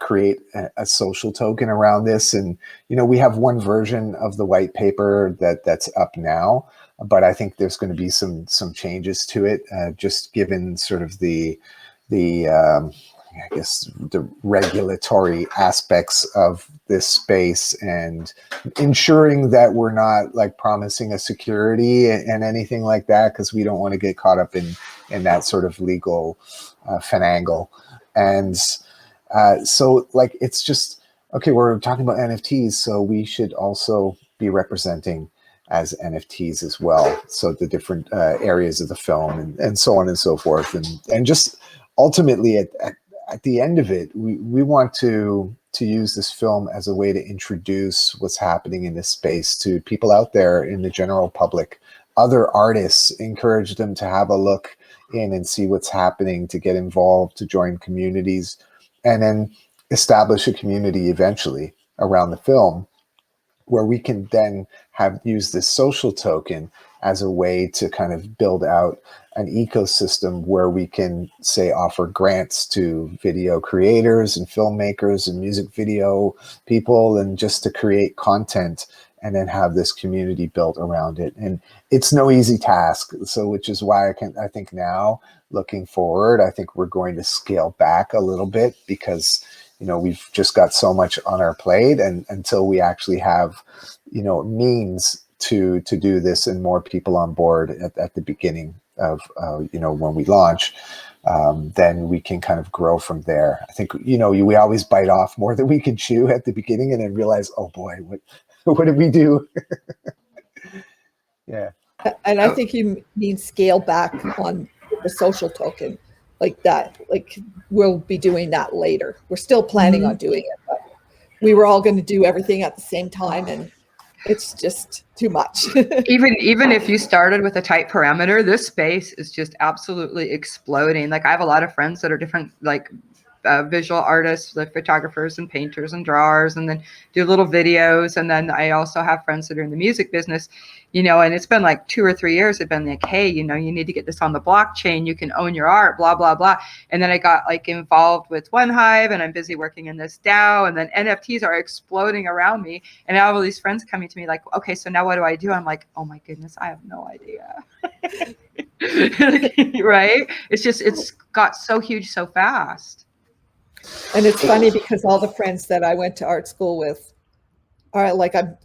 create a social token around this. And, we have one version of the white paper that's up now, but I think there's going to be some changes to it, just given sort of the I guess the regulatory aspects of this space, and ensuring that we're not promising a security and anything like that, because we don't want to get caught up in that sort of legal finagle. And so it's just, okay, we're talking about NFTs, so we should also be representing as NFTs as well. So the different areas of the film and so on and so forth. And just ultimately, at the end of it, we want to use this film as a way to introduce what's happening in this space to people out there in the general public, other artists, encourage them to have a look in and see what's happening, to get involved, to join communities, and then establish a community eventually around the film, where we can then use this social token as a way to kind of build out an ecosystem where we can, say, offer grants to video creators and filmmakers and music video people, and just to create content and then have this community built around it. And it's no easy task. So, which is why I think now, looking forward, I think we're going to scale back a little bit, because we've just got so much on our plate, and until we actually have, means to do this and more people on board at the beginning of, when we launch, then we can kind of grow from there. I think, we always bite off more than we can chew at the beginning, and then realize, oh boy, what did we do? Yeah. And I think you mean scale back on the social token. Like that, like we'll be doing that later. We're still planning on doing it, but we were all going to do everything at the same time, and it's just too much. even if you started with a tight parameter, this space is just absolutely exploding. Like I have a lot of friends that are different, like visual artists, like photographers and painters and drawers, and then do little videos. And then I also have friends that are in the music business, and it's been like 2 or 3 years. They've been like, hey, you need to get this on the blockchain. You can own your art, blah, blah, blah. And then I got like involved with OneHive, and I'm busy working in this DAO, and then NFTs are exploding around me. And I have all these friends coming to me like, okay, so now what do I do? I'm like, oh my goodness, I have no idea. Right? It's got so huge so fast. And it's funny because all the friends that I went to art school with are like, I'm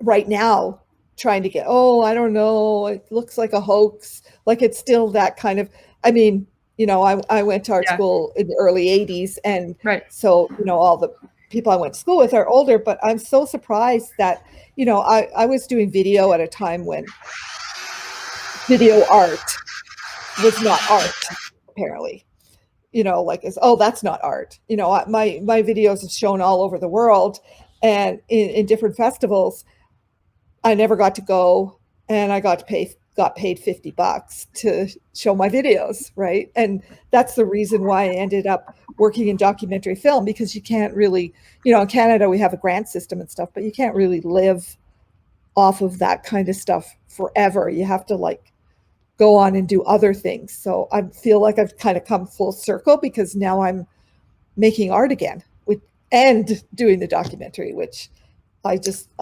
right now trying to get, I don't know, it looks like a hoax. Like it's still that kind of, I mean, I went to art school in the early 80s. And so, all the people I went to school with are older, but I'm so surprised that, I was doing video at a time when video art was not art, apparently. That's not art. My videos have shown all over the world, and in different festivals. I never got to go, and I got paid $50 to show my videos, right? And that's the reason why I ended up working in documentary film, because you can't really, in Canada we have a grant system and stuff, but you can't really live off of that kind of stuff forever. You have to go on and do other things. So I feel like I've kind of come full circle, because now I'm making art again and doing the documentary, which I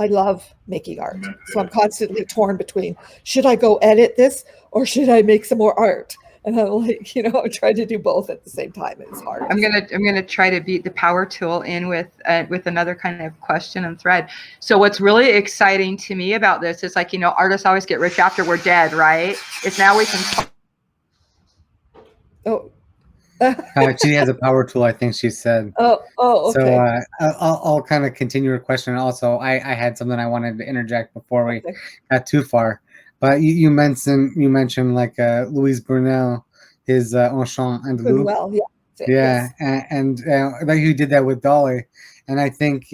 love making art. So I'm constantly torn between, should I go edit this or should I make some more art? And I'm like, I try to do both at the same time. It's hard. I'm gonna try to beat the power tool in with another kind of question and thread. So what's really exciting to me about this is artists always get rich after we're dead, right? It's now we can. Oh. She has a power tool, I think she said. Oh, okay. So I'll kind of continue her question. Also, I had something I wanted to interject before we got too far. But you mentioned like Louise Brunel, his Enchant Andalou. Well, yeah, yes. And like you did that with Dolly, and I think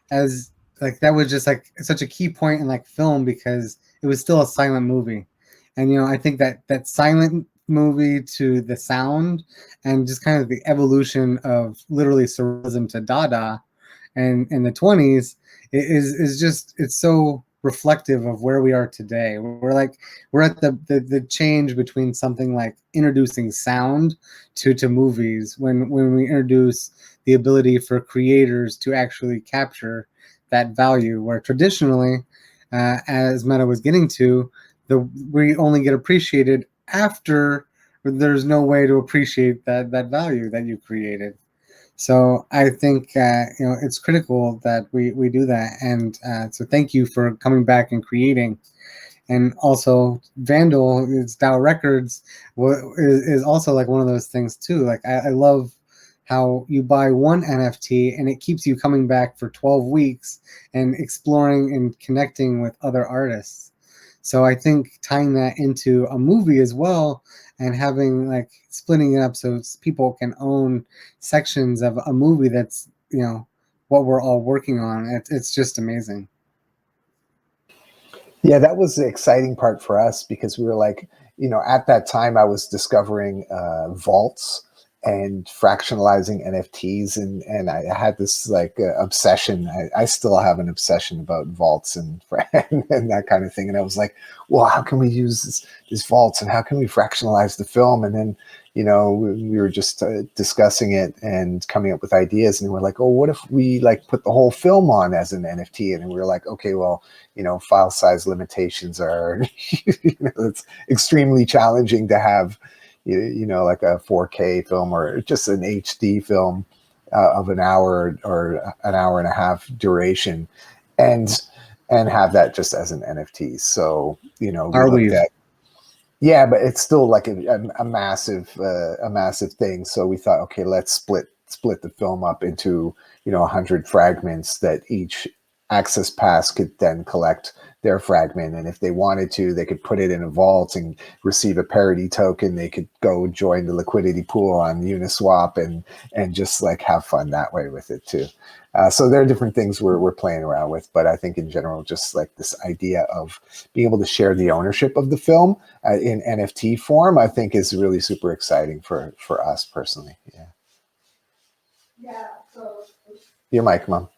as like that was just like such a key point in film, because it was still a silent movie, and I think that silent movie to the sound and just kind of the evolution of literally surrealism to Dada, and in the 20s is just, it's so reflective of where we are today. We're at the change between something like introducing sound to movies, when we introduce the ability for creators to actually capture that value, where traditionally, as Meta was getting to, we only get appreciated after there's no way to appreciate that value that you created. So I think it's critical that we do that, and so thank you for coming back and creating. And also Vandal, it's DAO Records, is also like one of those things too. Like I love how you buy one NFT and it keeps you coming back for 12 weeks and exploring and connecting with other artists. So I think tying that into a movie as well, and having like splitting it up so people can own sections of a movie that's, you know, what we're all working on. It's just amazing. Yeah, that was the exciting part for us because we were like, you know, at that time I was discovering vaults and fractionalizing NFTs, and I had this like obsession. I still have an obsession about vaults and and that kind of thing. And I was like, well, how can we use these vaults, and how can we fractionalize the film? And then, you know, we were just discussing it and coming up with ideas, and we're like, oh, what if we like put the whole film on as an NFT? And we were like, okay, well, you know, file size limitations are, you know, it's extremely challenging to have, you know, like a 4K film or just an HD film of an hour or an hour and a half duration, and have that just as an NFT. So, you know, we looked at, yeah, but it's still like a massive thing. So we thought, okay, let's split the film up into, you know, 100 fragments that each access pass could then collect their fragment, and if they wanted to, they could put it in a vault and receive a parity token. They could go join the liquidity pool on Uniswap and just like have fun that way with it too. So there are different things we're playing around with, but I think in general, just like this idea of being able to share the ownership of the film in NFT form, I think is really super exciting for us personally. Yeah. Yeah. So Your mic, Mom.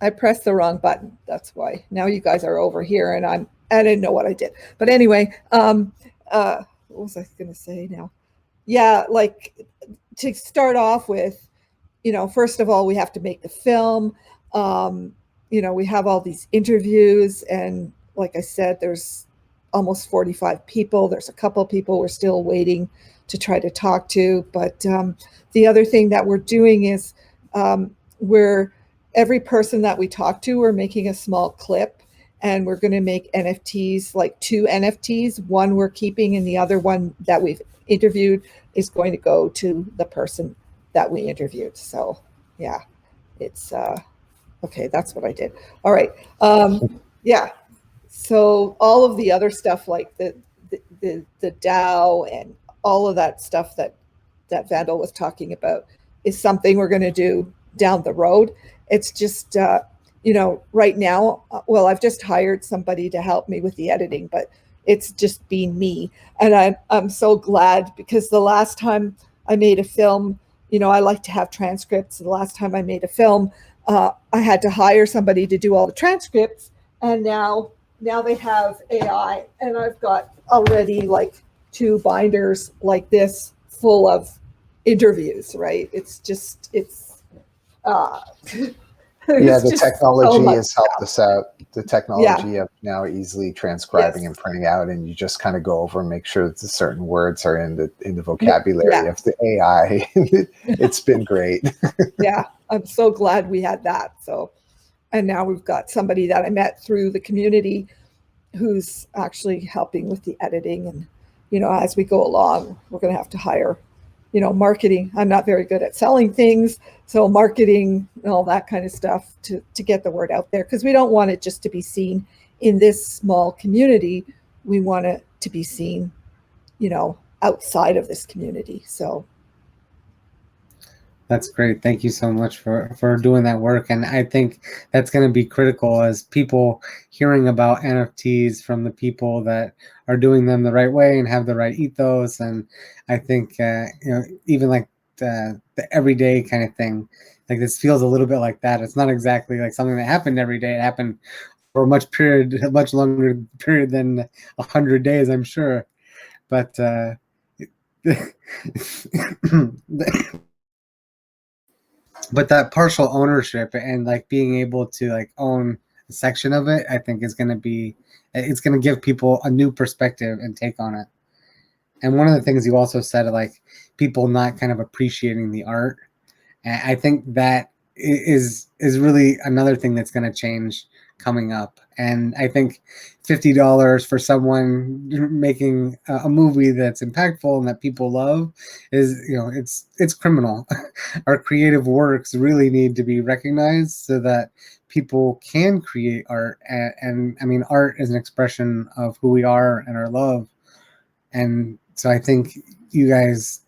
I pressed the wrong button. That's why. Now you guys are over here, and I didn't know what I did. But anyway, what was I going to say now? Yeah, like to start off with, you know, first of all, we have to make the film. You know, we have all these interviews, and like I said, there's almost 45 people. There's a couple of people we're still waiting to try to talk to. But the other thing that we're doing is every person that we talk to, we're making a small clip, and we're going to make NFTs, like 2 NFTs. One we're keeping, and the other one that we've interviewed is going to go to the person that we interviewed. So yeah, it's okay. That's what I did. All right. Yeah. So all of the other stuff, like the DAO and all of that stuff that Vandal was talking about, is something we're going to do down the road. It's just, you know, right now, well, I've just hired somebody to help me with the editing, but it's just been me. And I'm so glad, because the last time I made a film, you know, I like to have transcripts. The last time I made a film, I had to hire somebody to do all the transcripts. And now they have AI, and I've got already like 2 binders like this full of interviews, right? It's just, yeah, the technology has helped us out. The technology of now easily transcribing and printing out, and you just kind of go over and make sure that the certain words are in the vocabulary of the AI. It's been great. Yeah, I'm so glad we had that. So, and now we've got somebody that I met through the community who's actually helping with the editing. And, you know, as we go along, we're going to have to hire, you know, marketing. I'm not very good at selling things, so marketing and all that kind of stuff to get the word out there, because we don't want it just to be seen in this small community. We want it to be seen, you know, outside of this community. So that's great. Thank you so much for doing that work. And I think that's going to be critical as people hearing about NFTs from the people that are doing them the right way and have the right ethos. And I think, you know, even like the everyday kind of thing, like this feels a little bit like that. It's not exactly like something that happened every day. It happened for a much longer period than 100 days, I'm sure. But but that partial ownership and like being able to like own a section of it, I think is going to it's going to give people a new perspective and take on it. And one of the things you also said, like people not kind of appreciating the art, and I think that is really another thing that's going to change coming up. And I think $50 for someone making a movie that's impactful and that people love is, it's criminal. Our creative works really need to be recognized so that people can create art. And I mean, art is an expression of who we are and our love. And so I think you guys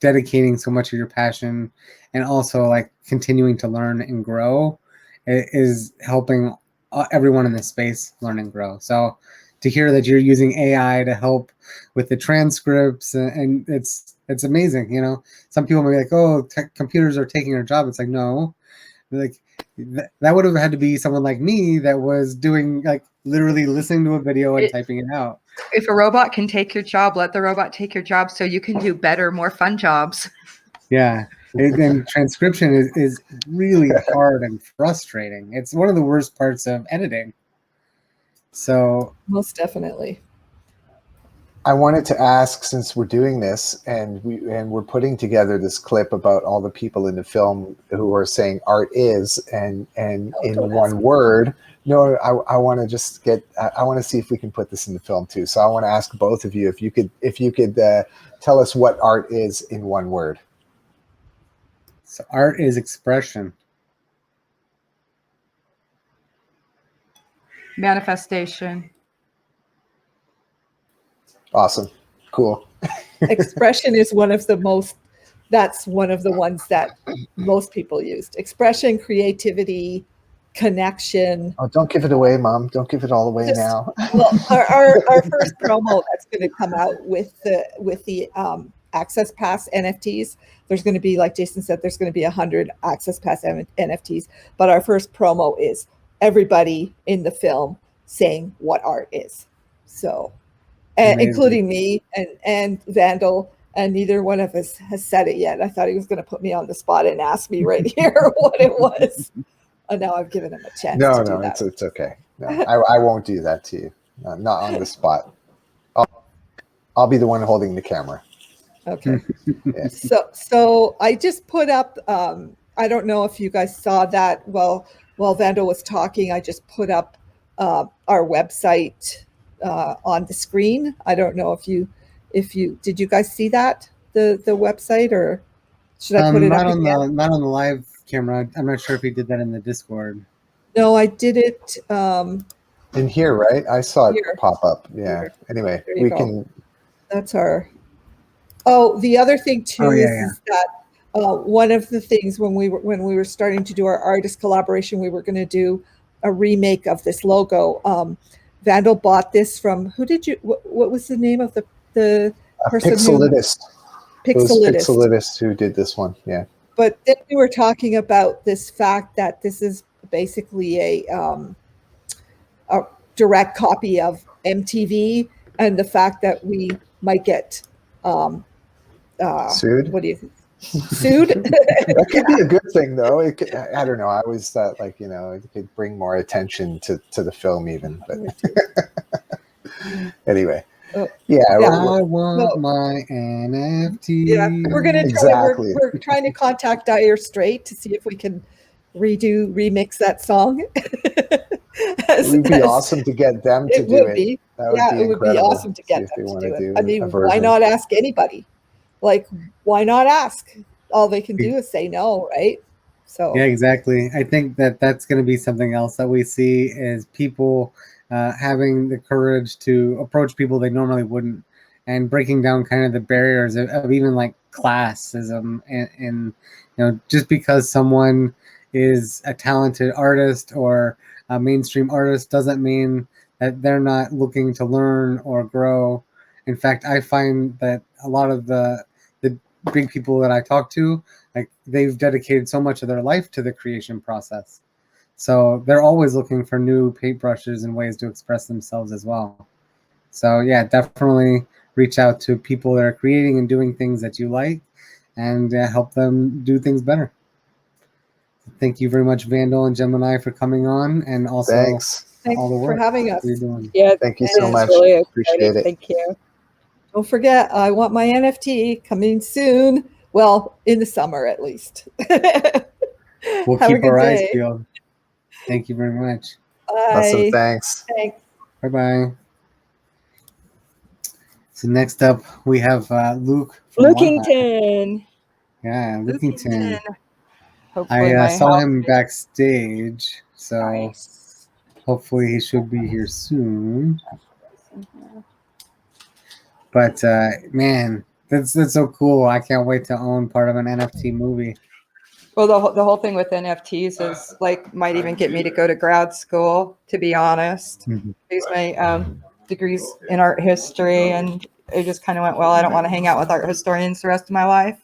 dedicating so much of your passion and also like continuing to learn and grow is helping everyone in this space learn and grow. So to hear that you're using AI to help with the transcripts, and it's amazing. Some people may be like, oh, computers are taking our job. It's like, no, like that would have had to be someone like me that was doing like literally listening to a video and typing it out. If a robot can take your job, let the robot take your job so you can do better, more fun jobs. Yeah. And transcription is really hard and frustrating. It's one of the worst parts of editing. So most definitely. I wanted to ask, since we're doing this and we're putting together this clip about all the people in the film who are saying art is, and in one word. No, I want to just I want to see if we can put this in the film too. So I want to ask both of you if you could tell us what art is in one word. So art is expression. Manifestation. Awesome. Cool. Expression is that's one of the ones that most people used. Expression, creativity, connection. Oh, don't give it away, Mom. Don't give it all away now. Well, our first promo that's going to come out with the Access Pass NFTs. There's going to be, like Jason said, there's going to be 100 Access Pass NFTs. But our first promo is everybody in the film saying what art is. So, and including me and Vandal, and neither one of us has said it yet. I thought he was going to put me on the spot and ask me right here what it was. And now I've given him a chance. No, it's okay. No, I won't do that to you. No, not on the spot. I'll be the one holding the camera. Okay. Yeah. So I just put up. I don't know if you guys saw that. While Vandal was talking, I just put up our website on the screen. I don't know if you did you guys see that the website, or should I put it up again? Not on the live camera. I'm not sure if he did that in the Discord. No, I did it in here, right? I saw it here. Pop up. Yeah. Here. Anyway, we can. That's our. Oh, the other thing too is that one of the things when we were starting to do our artist collaboration, we were going to do a remake of this logo. Vandal bought this from who did you? What was the name of the person? Pixelitist. Pixelitist who did this one. Yeah. But then we were talking about this fact that this is basically a direct copy of MTV, and the fact that we might get sued. What do you think? Sued? That could be a good thing, though. I don't know. I always thought, like, it could bring more attention to the film, even. But anyway, I want my NFT. Yeah, we're gonna exactly. We're trying to contact Dire Straits to see if we can remix that song. It would be awesome to get them to do it. It would be awesome to get them to do it. I mean, why not ask anybody? Like, why not ask? All they can do is say no, right? So yeah, exactly. I think that's going to be something else that we see is people having the courage to approach people they normally wouldn't, and breaking down kind of the barriers of even like classism and just because someone is a talented artist or a mainstream artist doesn't mean that they're not looking to learn or grow. In fact, I find that a lot of the big people that I talk to, like, they've dedicated so much of their life to the creation process. So they're always looking for new paintbrushes and ways to express themselves as well. So yeah, definitely reach out to people that are creating and doing things that you like, and help them do things better. Thank you very much, Vandal and Gemini, for coming on, and also thanks all the work for having us. you're doing. Yeah, thank you so much. Really appreciate it. Thank you. Don't forget, I want my NFT coming soon. Well, in the summer at least. We'll keep our eyes peeled. Thank you very much. Awesome. Bye. Thanks. Thanks. Bye-bye. So next up, we have Luke from One High. Lookington. Yeah, Lookington. Hopefully I my saw health him is backstage, so nice. hopefully he should be here soon. But man, that's so cool. I can't wait to own part of an NFT movie. Well, the whole thing with NFTs is like might even get me to go to grad school, to be honest. Use my degrees in art history, and it just kind of went, well, I don't want to hang out with art historians the rest of my life,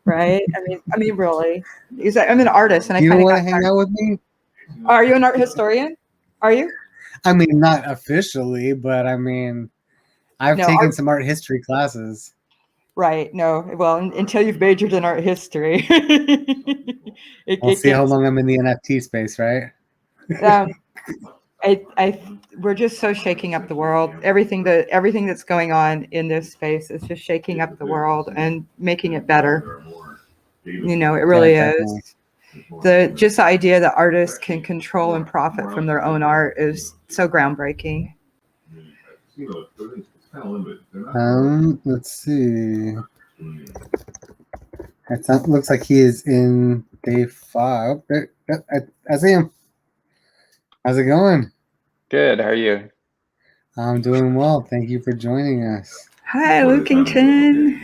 right? I mean, really, because I'm an artist, and I You kind don't of want to hang out with me? Are you an art historian? Are you? I mean, not officially, but I mean, I've No, taken some art history classes. Right. No. Well, until you've majored in art history, We'll see how gets. long I'm in the NFT space, right? We're just so shaking up the world. Everything that's going on in this space is just shaking up the world and making it better. You know, it really is. The idea that artists can control and profit from their own art is so groundbreaking. Let's see. It looks like he is in day 5. I see him. How's it going? Good. How are you? I'm doing well. Thank you for joining us. Hi, Lookington.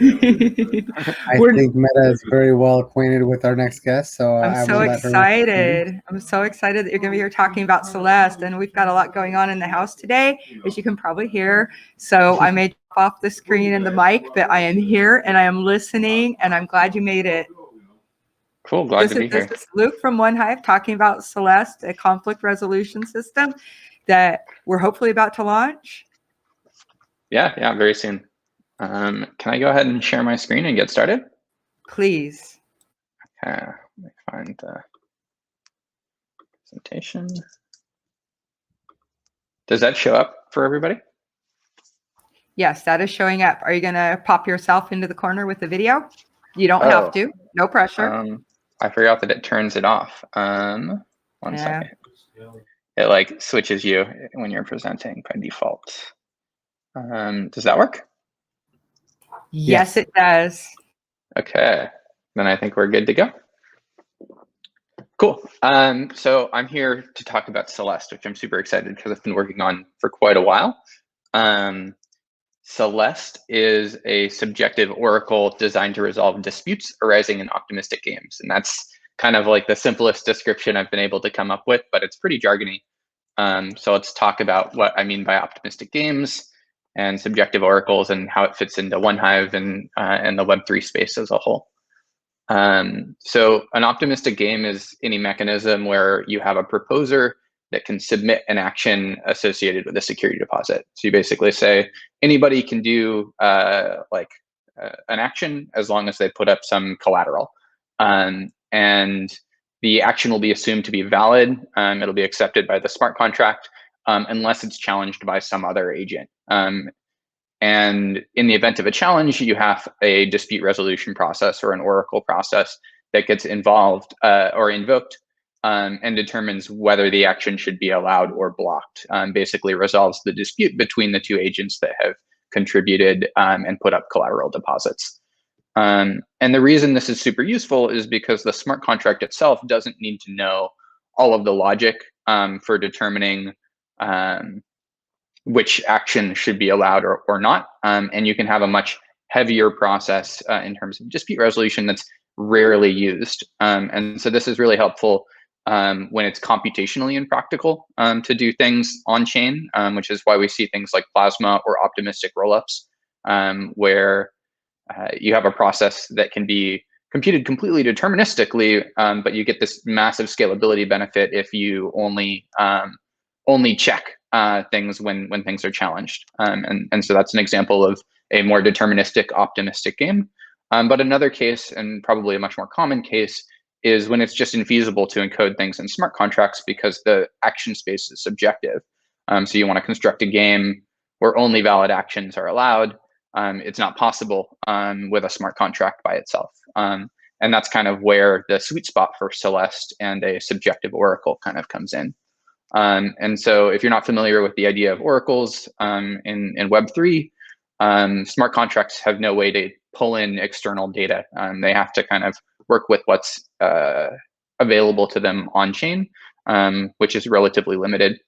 I think Meta is very well acquainted with our next guest, so I'm I so will let her. excited. I'm so excited that you're going to be here talking about Celeste, and we've got a lot going on in the house today, as you can probably hear. So I may drop off the screen and the mic, but I am here and I am listening, and I'm glad you made it. Cool. Glad to be here. This is Luke from One Hive talking about Celeste, a conflict resolution system that we're hopefully about to launch. Yeah, very soon. Can I go ahead and share my screen and get started? Please. Okay, let me find the presentation. Does that show up for everybody? Yes, that is showing up. Are you going to pop yourself into the corner with the video? You don't have to. No pressure. I forgot that it turns it off. One second. It like switches you when you're presenting by default. Does that work? Yes, it does. Okay, then I think we're good to go. Cool. So I'm here to talk about Celeste, which I'm super excited because I've been working on for quite a while. Celeste is a subjective oracle designed to resolve disputes arising in optimistic games. And that's kind of like the simplest description I've been able to come up with, but it's pretty jargony. So let's talk about what I mean by optimistic games and subjective oracles and how it fits into One Hive and the Web3 space as a whole. So an optimistic game is any mechanism where you have a proposer that can submit an action associated with a security deposit. So you basically say anybody can do an action as long as they put up some collateral. And the action will be assumed to be valid. It'll be accepted by the smart contract unless it's challenged by some other agent. And in the event of a challenge, you have a dispute resolution process or an oracle process that gets involved or invoked and determines whether the action should be allowed or blocked. Basically resolves the dispute between the two agents that have contributed and put up collateral deposits. And the reason this is super useful is because the smart contract itself doesn't need to know all of the logic for determining which action should be allowed or not. And you can have a much heavier process in terms of dispute resolution that's rarely used. And so this is really helpful when it's computationally impractical to do things on chain, which is why we see things like Plasma or optimistic rollups, where you have a process that can be computed completely deterministically, but you get this massive scalability benefit if you only check things when things are challenged. And so that's an example of a more deterministic, optimistic game. But another case, and probably a much more common case, is when it's just infeasible to encode things in smart contracts because the action space is subjective. So you want to construct a game where only valid actions are allowed. It's not possible with a smart contract by itself. And that's kind of where the sweet spot for Celeste and a subjective oracle kind of comes in. And so if you're not familiar with the idea of oracles in Web3, smart contracts have no way to pull in external data. They have to kind of work with what's available to them on chain, which is relatively limited.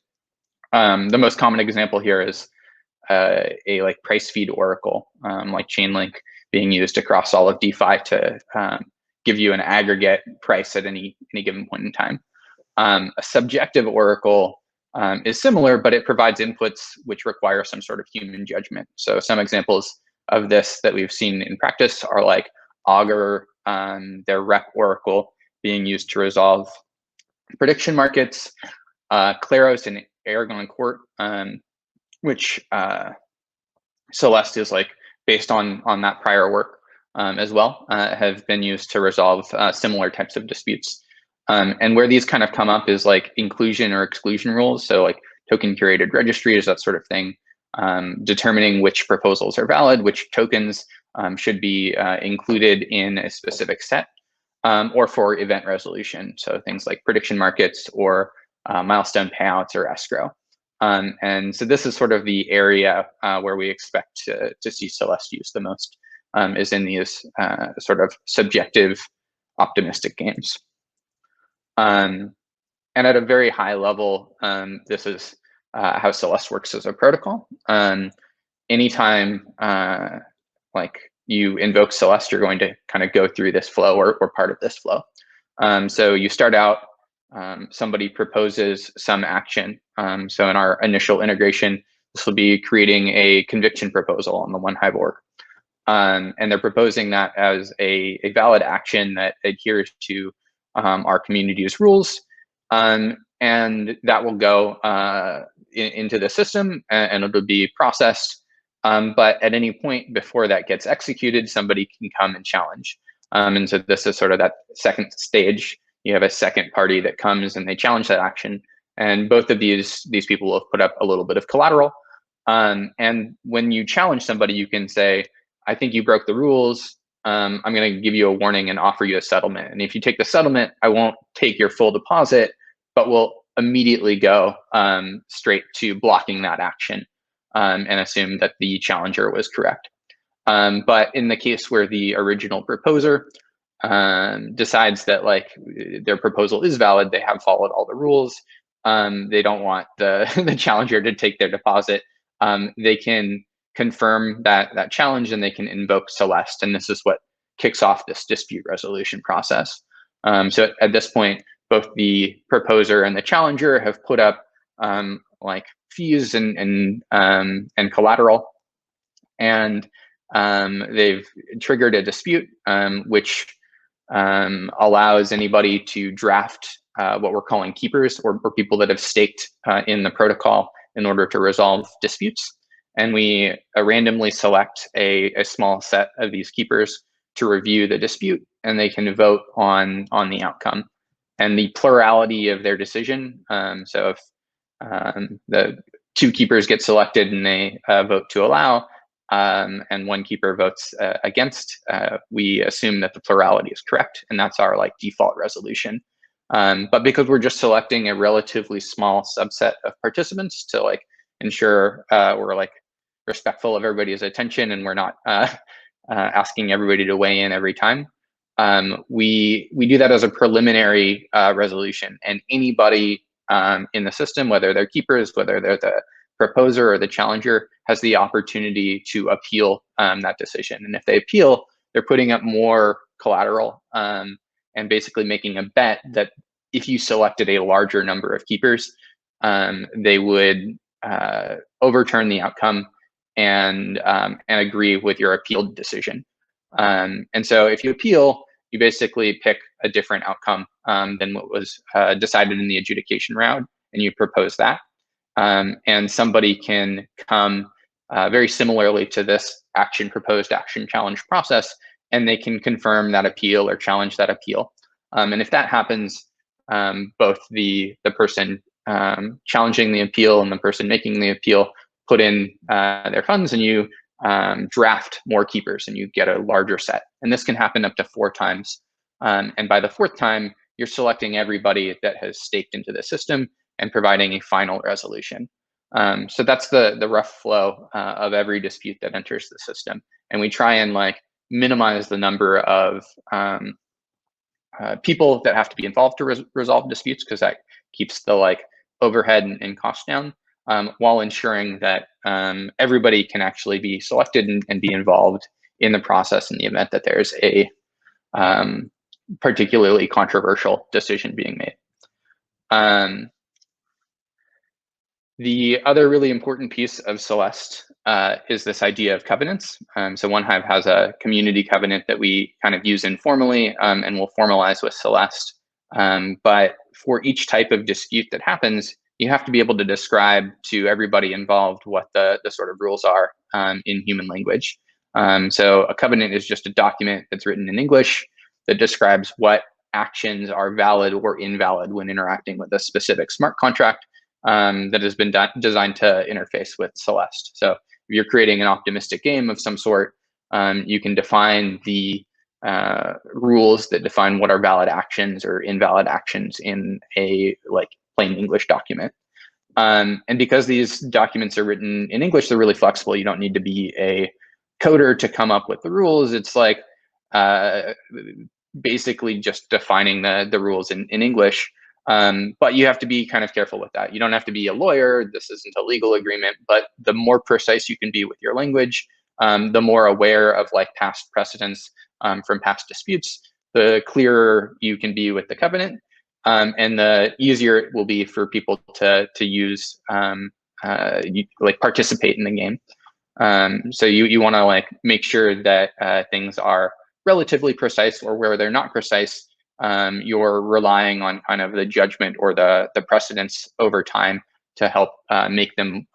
The most common example here is a like price feed oracle, like Chainlink, being used across all of DeFi to give you an aggregate price at any given point in time. A subjective oracle is similar, but it provides inputs which require some sort of human judgment. So some examples of this that we've seen in practice are like Augur, their rep oracle, being used to resolve prediction markets, Claros and Aragon Court, which Celeste is like based on that prior work as well, have been used to resolve similar types of disputes. And where these kind of come up is like inclusion or exclusion rules. So like token curated registries, that sort of thing, determining which proposals are valid, which tokens should be included in a specific set, or for event resolution. So things like prediction markets or milestone payouts or escrow. And so this is sort of the area where we expect to see Celeste used the most, is in these sort of subjective optimistic games. And at a very high level, this is how Celeste works as a protocol. Anytime like you invoke Celeste, you're going to kind of go through this flow or part of this flow. So you start out, somebody proposes some action. So in our initial integration, this will be creating a conviction proposal on the OneHive org. And they're proposing that as a valid action that adheres to our community's rules. And that will go into the system and it'll be processed. But at any point before that gets executed, somebody can come and challenge. And so this is sort of that second stage. You have a second party that comes and they challenge that action. And both of these people have put up a little bit of collateral. And when you challenge somebody, you can say, I think you broke the rules. I'm going to give you a warning and offer you a settlement. And if you take the settlement, I won't take your full deposit, but we'll immediately go straight to blocking that action and assume that the challenger was correct. But in the case where the original proposer decides that like their proposal is valid, they have followed all the rules, they don't want the challenger to take their deposit, they can confirm that challenge and they can invoke Celeste, and this is what kicks off this dispute resolution process. So at this point, both the proposer and the challenger have put up like fees and collateral, and they've triggered a dispute, which allows anybody to draft what we're calling keepers, or people that have staked in the protocol in order to resolve disputes. And we randomly select a small set of these keepers to review the dispute, and they can vote on the outcome. And the plurality of their decision, so if the two keepers get selected and they vote to allow, and one keeper votes against, we assume that the plurality is correct, and that's our like default resolution. But because we're just selecting a relatively small subset of participants to like ensure we're like respectful of everybody's attention and we're not asking everybody to weigh in every time, we do that as a preliminary resolution, and anybody in the system, whether they're keepers, whether they're the proposer or the challenger, has the opportunity to appeal that decision. And if they appeal, they're putting up more collateral and basically making a bet that if you selected a larger number of keepers, they would overturn the outcome and agree with your appealed decision. And so if you appeal, you basically pick a different outcome than what was decided in the adjudication round, and you propose that. And somebody can come very similarly to this proposed action challenge process, and they can confirm that appeal or challenge that appeal. And if that happens, both the person challenging the appeal and the person making the appeal put in their funds, and you draft more keepers and you get a larger set. And this can happen up to 4 times. And by the 4th time, you're selecting everybody that has staked into the system, and providing a final resolution. So that's the rough flow of every dispute that enters the system. And we try and like minimize the number of people that have to be involved to resolve disputes, because that keeps the like overhead and cost down, while ensuring that everybody can actually be selected and be involved in the process in the event that there's a particularly controversial decision being made. The other really important piece of Celeste is this idea of covenants. So OneHive has a community covenant that we kind of use informally and will formalize with Celeste. But for each type of dispute that happens, you have to be able to describe to everybody involved what the sort of rules are in human language. So a covenant is just a document that's written in English that describes what actions are valid or invalid when interacting with a specific smart contract that has been designed to interface with Celeste. So if you're creating an optimistic game of some sort, you can define the rules that define what are valid actions or invalid actions in a like plain English document. And because these documents are written in English, they're really flexible. You don't need to be a coder to come up with the rules. It's like basically just defining the rules in English. But you have to be kind of careful with that. You don't have to be a lawyer. This isn't a legal agreement, but the more precise you can be with your language, the more aware of like past precedents from past disputes, the clearer you can be with the covenant, and the easier it will be for people to use, like participate in the game. So you want to like make sure that things are relatively precise, or where they're not precise, you're relying on kind of the judgment or the precedents over time to help make them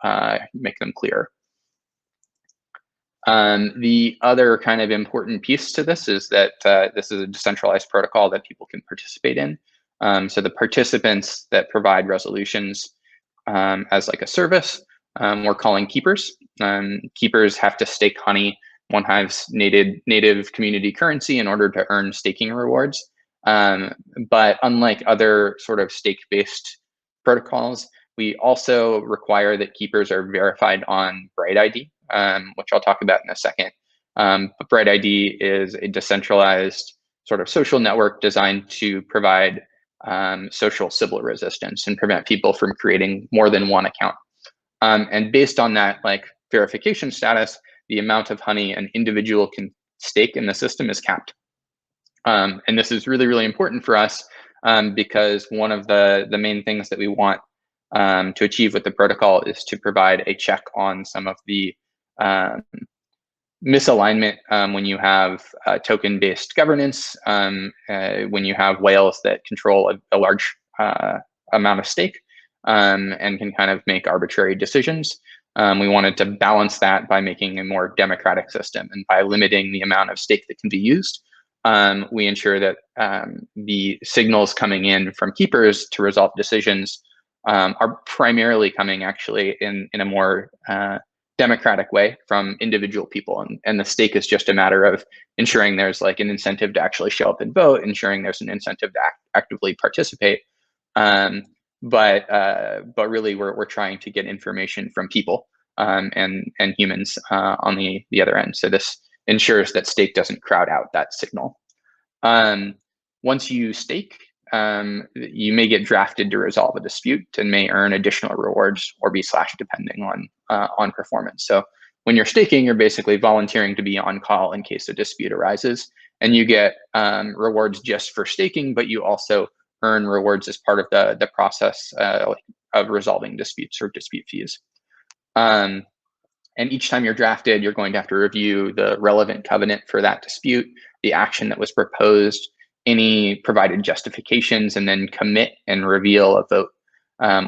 clear. The other kind of important piece to this is that this is a decentralized protocol that people can participate in. So the participants that provide resolutions as like a service, we're calling keepers. Keepers have to stake honey, OneHive's native community currency, in order to earn staking rewards. But unlike other sort of stake-based protocols, we also require that keepers are verified on BrightID, which I'll talk about in a second. But BrightID is a decentralized sort of social network designed to provide social Sybil resistance and prevent people from creating more than one account. And based on that like verification status, the amount of honey an individual can stake in the system is capped. And this is really, really important for us because one of the main things that we want to achieve with the protocol is to provide a check on some of the misalignment when you have token-based governance, when you have whales that control a large amount of stake and can kind of make arbitrary decisions. We wanted to balance that by making a more democratic system, and by limiting the amount of stake that can be used. We ensure that the signals coming in from keepers to resolve decisions are primarily coming actually in a more democratic way from individual people. And the stake is just a matter of ensuring there's like an incentive to actually show up and vote, ensuring there's an incentive to actively participate. But really we're trying to get information from people and humans on the other end. So this ensures that stake doesn't crowd out that signal. Once you stake, you may get drafted to resolve a dispute and may earn additional rewards or be slashed depending on performance. So when you're staking, you're basically volunteering to be on call in case a dispute arises, and you get rewards just for staking, but you also earn rewards as part of the process of resolving disputes or dispute fees. And each time you're drafted, you're going to have to review the relevant covenant for that dispute, the action that was proposed, any provided justifications, and then commit and reveal a vote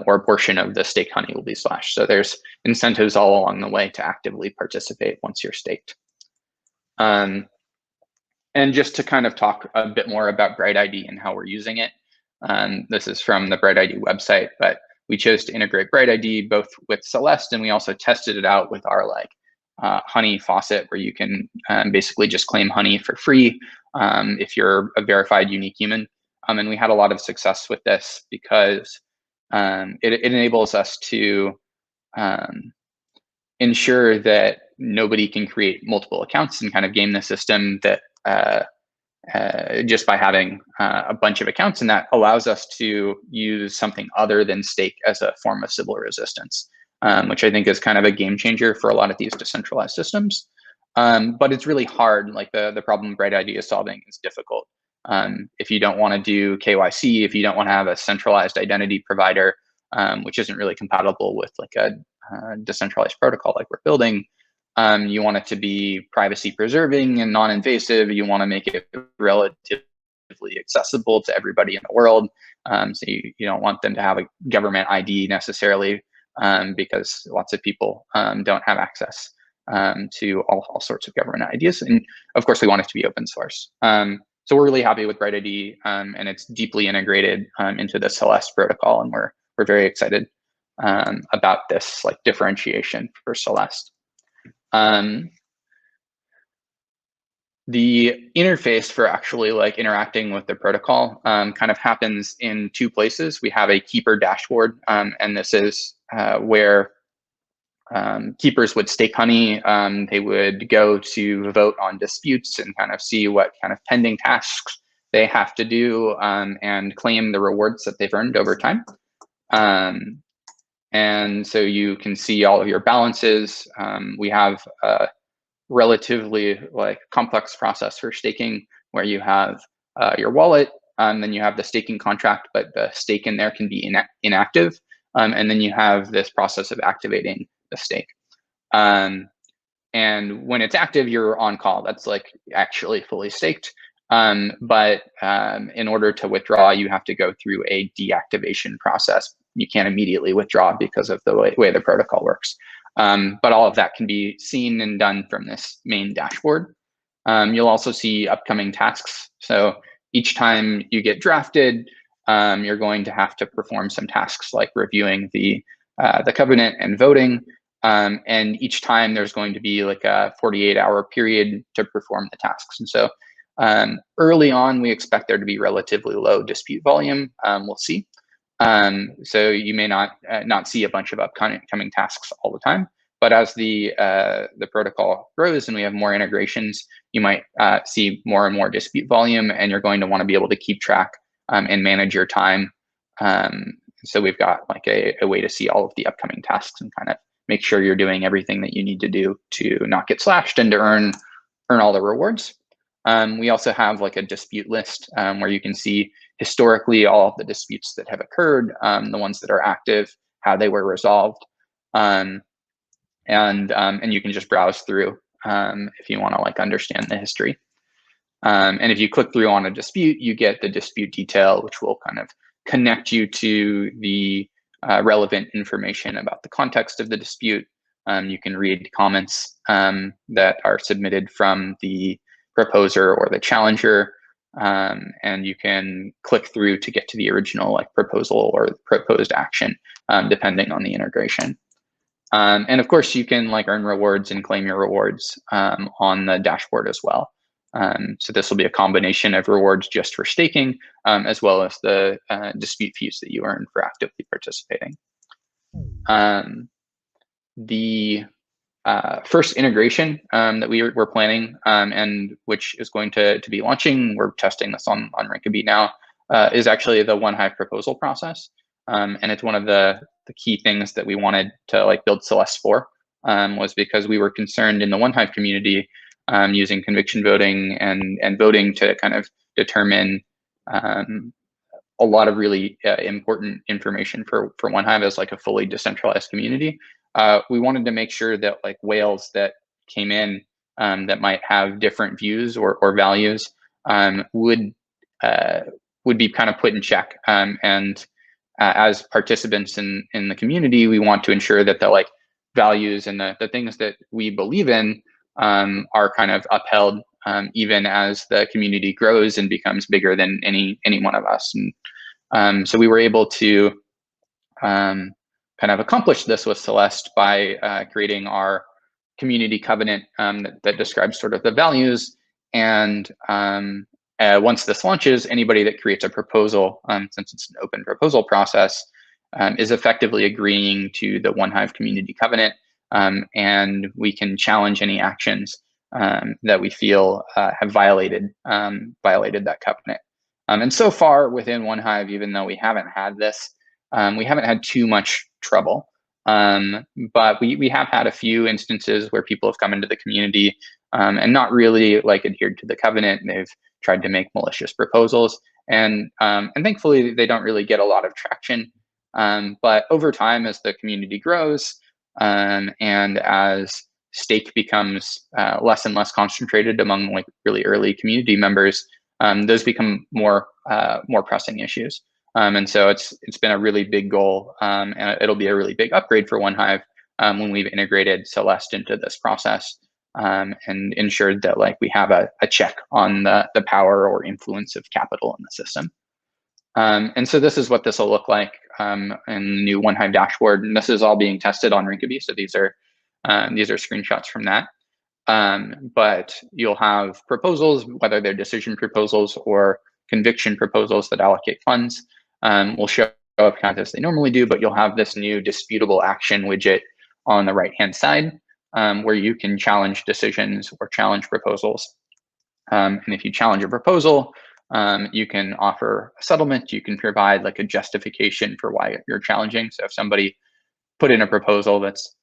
or a portion of the stake honey will be slashed. So there's incentives all along the way to actively participate once you're staked. And just to kind of talk a bit more about BrightID and how we're using it. This is from the BrightID website, but we chose to integrate BrightID both with Celeste, and we also tested it out with our like honey faucet, where you can basically just claim honey for free if you're a verified unique human. And we had a lot of success with this because it enables us to ensure that nobody can create multiple accounts and kind of game the system that just by having a bunch of accounts, and that allows us to use something other than stake as a form of Sybil resistance, which I think is kind of a game changer for a lot of these decentralized systems. But it's really hard. Like the problem Bright ID is solving is difficult. If you don't want to do KYC, if you don't want to have a centralized identity provider, which isn't really compatible with like a decentralized protocol like we're building, you want it to be privacy preserving and non-invasive. You want to make it relatively accessible to everybody in the world. So you don't want them to have a government ID necessarily, because lots of people don't have access to all sorts of government IDs. And of course, we want it to be open source. So we're really happy with Bright ID, and it's deeply integrated into the Celeste protocol, and we're very excited about this like differentiation for Celeste. The interface for actually like interacting with the protocol kind of happens in two places. We have a keeper dashboard, and this is where keepers would stake honey. They would go to vote on disputes and kind of see what kind of pending tasks they have to do, and claim the rewards that they've earned over time. And so you can see all of your balances. We have a relatively like complex process for staking where you have your wallet, then you have the staking contract, but the stake in there can be inactive. And then you have this process of activating the stake. And when it's active, you're on call. That's like actually fully staked. But in order to withdraw, you have to go through a deactivation process. You can't immediately withdraw because of the way the protocol works. But all of that can be seen and done from this main dashboard. You'll also see upcoming tasks. So each time you get drafted, you're going to have to perform some tasks like reviewing the covenant and voting. And each time there's going to be like a 48-hour period to perform the tasks. And so early on, we expect there to be relatively low dispute volume. We'll see. So you may not see a bunch of upcoming tasks all the time, but as the protocol grows and we have more integrations, you might see more and more dispute volume, and you're going to want to be able to keep track and manage your time. So we've got like a way to see all of the upcoming tasks and kind of make sure you're doing everything that you need to do to not get slashed and to earn all the rewards. We also have like a dispute list where you can see historically all of the disputes that have occurred, the ones that are active, how they were resolved, and you can just browse through if you want to like understand the history. And if you click through on a dispute, you get the dispute detail, which will kind of connect you to the relevant information about the context of the dispute. You can read comments that are submitted from the proposer or the challenger, and you can click through to get to the original like proposal or proposed action, depending on the integration. And of course, you can like earn rewards and claim your rewards on the dashboard as well. So this will be a combination of rewards just for staking, as well as the dispute fees that you earn for actively participating. The first integration that we're planning, and which is going to be launching, we're testing this on Rinkeby now, is actually the One Hive proposal process. And it's one of the key things that we wanted to like build Celeste for, was because we were concerned in the One Hive community using conviction voting and voting to kind of determine a lot of really important information for One Hive as like a fully decentralized community. We wanted to make sure that like whales that came in that might have different views or values would be kind of put in check. And as participants in the community, we want to ensure that the like values and the things that we believe in are kind of upheld, even as the community grows and becomes bigger than any one of us. And so we were able to kind of accomplish this with Celeste by creating our community covenant that describes sort of the values. And once this launches, anybody that creates a proposal, since it's an open proposal process, is effectively agreeing to the OneHive community covenant, and we can challenge any actions that we feel have violated that covenant. And so far within OneHive, even though we haven't had this, we haven't had too much trouble. But we have had a few instances where people have come into the community and not really like adhered to the covenant, and they've tried to make malicious proposals, and thankfully they don't really get a lot of traction. But over time, as the community grows and as stake becomes less and less concentrated among like really early community members, those become more pressing issues. And so it's been a really big goal, and it'll be a really big upgrade for OneHive when we've integrated Celeste into this process and ensured that like we have a check on the power or influence of capital in the system. And so this is what this will look like in the new OneHive dashboard, and this is all being tested on Rinkeby. So these are screenshots from that. But you'll have proposals, whether they're decision proposals or conviction proposals that allocate funds, will show up kind of as they normally do, but you'll have this new disputable action widget on the right-hand side where you can challenge decisions or challenge proposals. And if you challenge a proposal, you can offer a settlement, you can provide like a justification for why you're challenging. So if somebody put in a proposal that's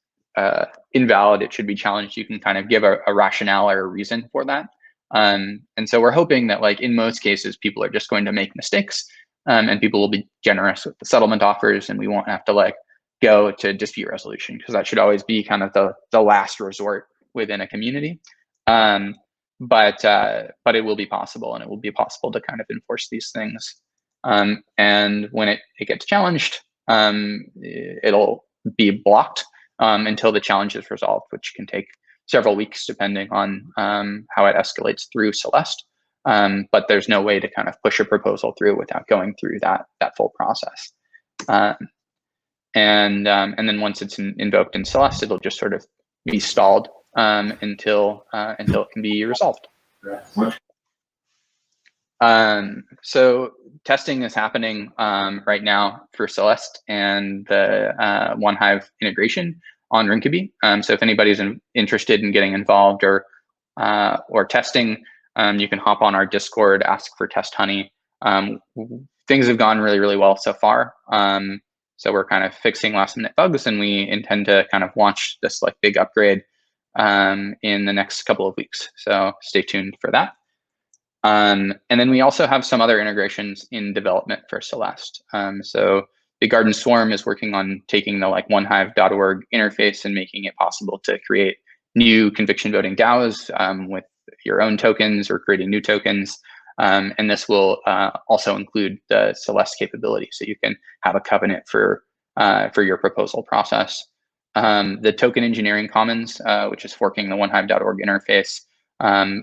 invalid, it should be challenged, you can kind of give a rationale or a reason for that. And so we're hoping that like in most cases, people are just going to make mistakes and people will be generous with the settlement offers, and we won't have to like go to dispute resolution, because that should always be kind of the last resort within a community. But it will be possible, and it will be possible to kind of enforce these things. And when it gets challenged, it'll be blocked until the challenge is resolved, which can take several weeks depending on how it escalates through Celeste. But there's no way to kind of push a proposal through without going through that full process. And then once it's invoked in Celeste, it'll just sort of be stalled until it can be resolved. So testing is happening right now for Celeste and the OneHive integration on Rinkeby. So if anybody's interested in getting involved or testing, you can hop on our Discord, ask for Test Honey. Things have gone really, really well so far. So we're kind of fixing last minute bugs, and we intend to kind of launch this like big upgrade in the next couple of weeks. So stay tuned for that. And then we also have some other integrations in development for Celeste. So the Garden Swarm is working on taking the like onehive.org interface and making it possible to create new conviction voting DAOs with your own tokens or creating new tokens. And this will also include the Celeste capability, so you can have a covenant for your proposal process. The Token Engineering Commons, which is forking the onehive.org interface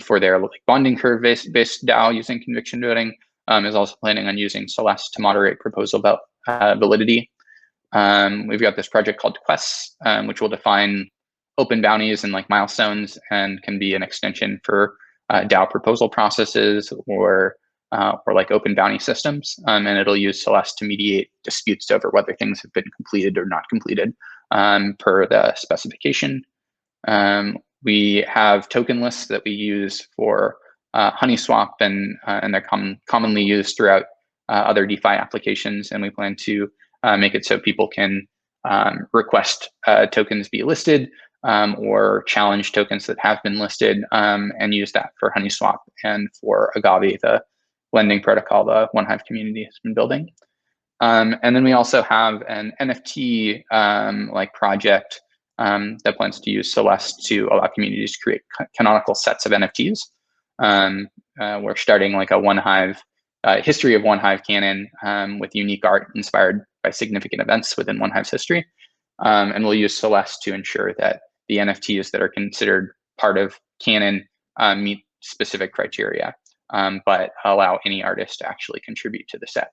for their like bonding curve based DAO using conviction voting, is also planning on using Celeste to moderate proposal validity. We've got this project called Quests, which will define open bounties and like milestones, and can be an extension for DAO proposal processes or like open bounty systems. And it'll use Celeste to mediate disputes over whether things have been completed or not completed per the specification. We have token lists that we use for HoneySwap, and they're commonly used throughout other DeFi applications. And we plan to make it so people can request tokens be listed or challenge tokens that have been listed, and use that for HoneySwap and for Agave, the lending protocol the OneHive community has been building. And then we also have an NFT like project that plans to use Celeste to allow communities to create canonical sets of NFTs. We're starting like a OneHive history of OneHive canon with unique art inspired by significant events within OneHive's history. And we'll use Celeste to ensure that the NFTs that are considered part of canon meet specific criteria, but allow any artist to actually contribute to the set.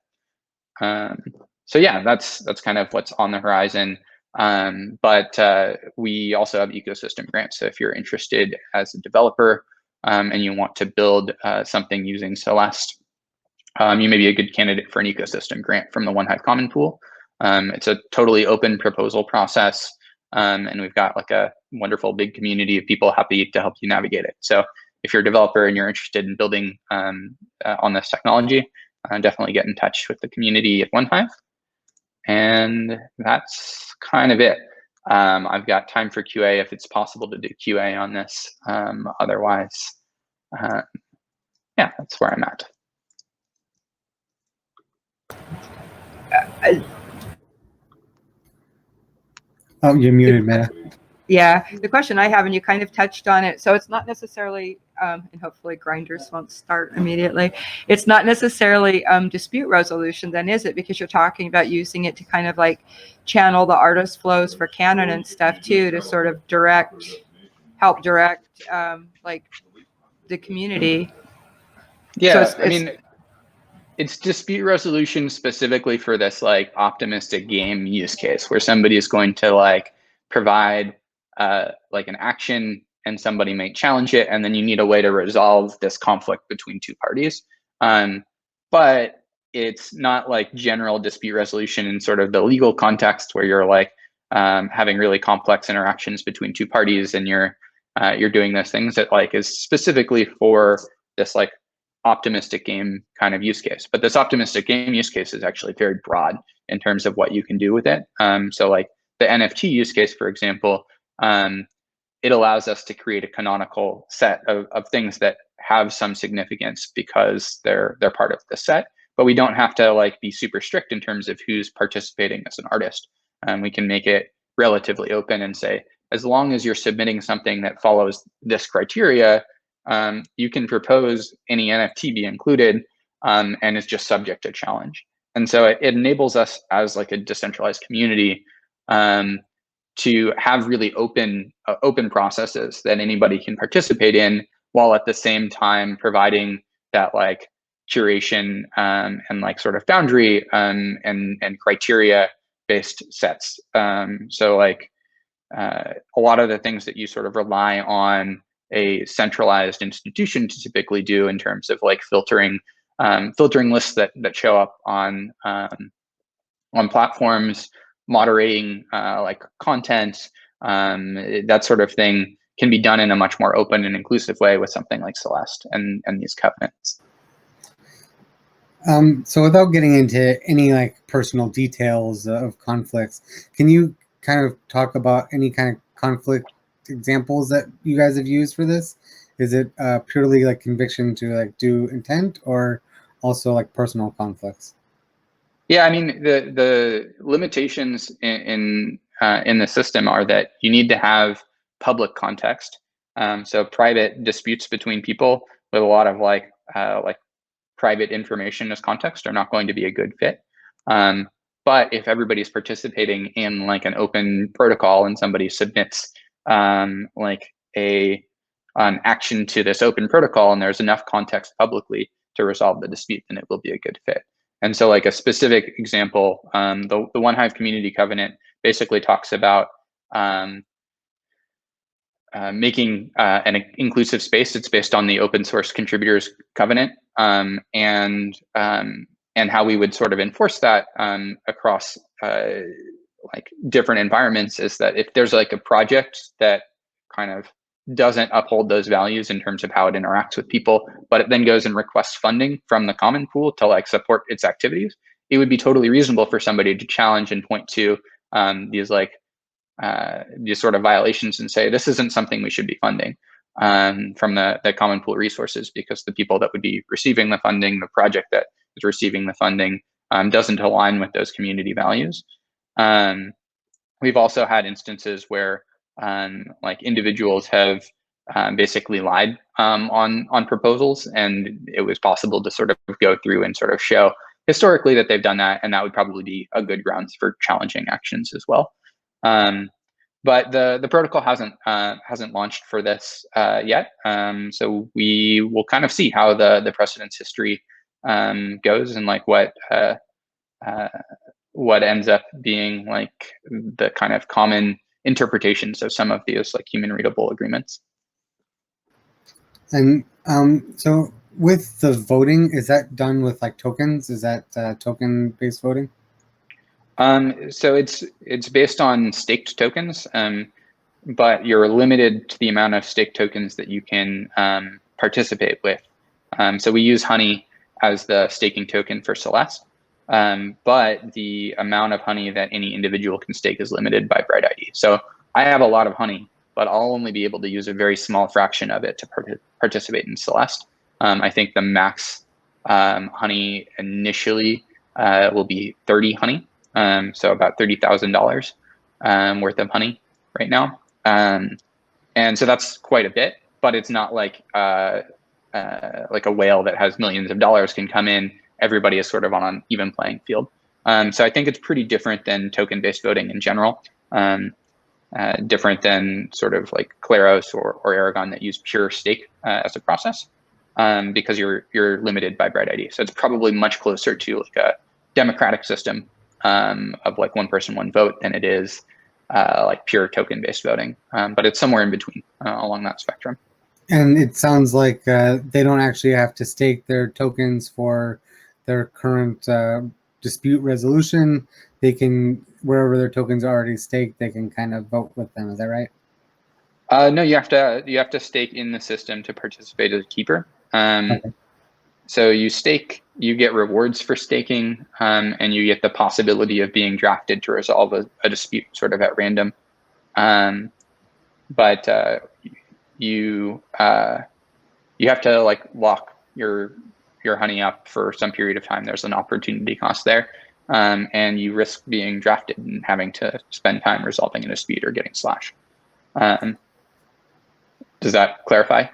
So yeah, that's kind of what's on the horizon. But we also have ecosystem grants. So if you're interested as a developer and you want to build something using Celeste, you may be a good candidate for an ecosystem grant from the OneHive Common Pool. It's a totally open proposal process, and we've got like a wonderful big community of people happy to help you navigate it. So if you're a developer and you're interested in building on this technology, definitely get in touch with the community at OneHive. And that's kind of it. I've got time for QA if it's possible to do QA on this. Otherwise, yeah, that's where I'm at. Oh, you're muted, Meta. Yeah, the question I have, and you kind of touched on it, so it's not necessarily, and hopefully grinders won't start immediately. It's not necessarily dispute resolution then, is it? Because you're talking about using it to kind of like channel the artist flows for Canon and stuff too, to sort of help direct like the community. Yeah, So I mean, it's dispute resolution specifically for this like optimistic game use case where somebody is going to like provide like an action and somebody may challenge it, and then you need a way to resolve this conflict between two parties. But it's not like general dispute resolution in sort of the legal context where you're like having really complex interactions between two parties and you're doing those things. That like is specifically for this like optimistic game kind of use case. But this optimistic game use case is actually very broad in terms of what you can do with it. So like the NFT use case, for example, it allows us to create a canonical set of things that have some significance because they're part of the set, but we don't have to like be super strict in terms of who's participating as an artist. We can make it relatively open and say, as long as you're submitting something that follows this criteria, you can propose any NFT be included, and is just subject to challenge. And so it enables us as like a decentralized community to have really open processes that anybody can participate in, while at the same time providing that like curation and like sort of boundary and criteria based sets. So like a lot of the things that you sort of rely on a centralized institution to typically do in terms of like filtering lists that show up on platforms, moderating like content, that sort of thing can be done in a much more open and inclusive way with something like Celeste and these covenants. So without getting into any like personal details of conflicts, can you kind of talk about any kind of conflict examples that you guys have used for this? Is it purely like conviction to like do intent, or also like personal conflicts? Yeah, I mean the limitations in the system are that you need to have public context. So private disputes between people with a lot of like private information as context are not going to be a good fit. But if everybody's participating in like an open protocol and somebody submits like an action to this open protocol and there's enough context publicly to resolve the dispute, then it will be a good fit. And so like a specific example, the OneHive Community Covenant basically talks about making an inclusive space. It's based on the open source contributors covenant, and how we would sort of enforce that across like different environments is that if there's like a project that kind of doesn't uphold those values in terms of how it interacts with people, but it then goes and requests funding from the common pool to like support its activities, it would be totally reasonable for somebody to challenge and point to these sort of violations and say, this isn't something we should be funding from the common pool resources, because the people that would be receiving the funding, the project that is receiving the funding doesn't align with those community values. We've also had instances where like individuals have basically lied on proposals, and it was possible to sort of go through and sort of show historically that they've done that, and that would probably be a good grounds for challenging actions as well. But the protocol hasn't launched for this yet, so we will kind of see how the precedence history goes and like what ends up being like the kind of common interpretations of some of these like human readable agreements. And so with the voting, is that done with like tokens? Is that token based voting? So it's based on staked tokens, but you're limited to the amount of staked tokens that you can participate with. So we use Honey as the staking token for Celeste, but the amount of Honey that any individual can stake is limited by Bright ID. So I have a lot of Honey, but I'll only be able to use a very small fraction of it to participate in Celeste. I think the max Honey initially will be 30 Honey, so about $30,000 worth of Honey right now. And so that's quite a bit, but it's not like a whale that has millions of dollars can come in. Everybody is sort of on an even playing field. So I think it's pretty different than token-based voting in general, different than sort of like Claros or Aragon that use pure stake as a process, because you're limited by Bright ID. So it's probably much closer to like a democratic system of like one person, one vote than it is like pure token-based voting, but it's somewhere in between along that spectrum. And it sounds like they don't actually have to stake their tokens for their current dispute resolution. They can, wherever their tokens are already staked, they can kind of vote with them. Is that right? No, you have to stake in the system to participate as a keeper. Okay. So you stake, you get rewards for staking, and you get the possibility of being drafted to resolve a dispute sort of at random. But you have to like lock your Honey up for some period of time. There's an opportunity cost there, and you risk being drafted and having to spend time resolving a dispute or getting slashed. Does that clarify?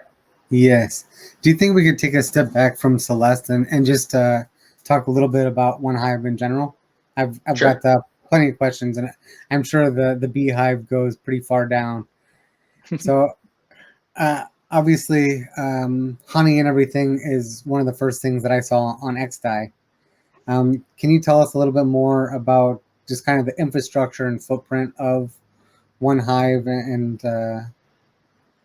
Yes. Do you think we could take a step back from Celeste and just talk a little bit about OneHive in general? I've Sure. got plenty of questions, and I'm sure the beehive goes pretty far down. So obviously, Honey and everything is one of the first things that I saw on XDAI. Can you tell us a little bit more about just kind of the infrastructure and footprint of OneHive and a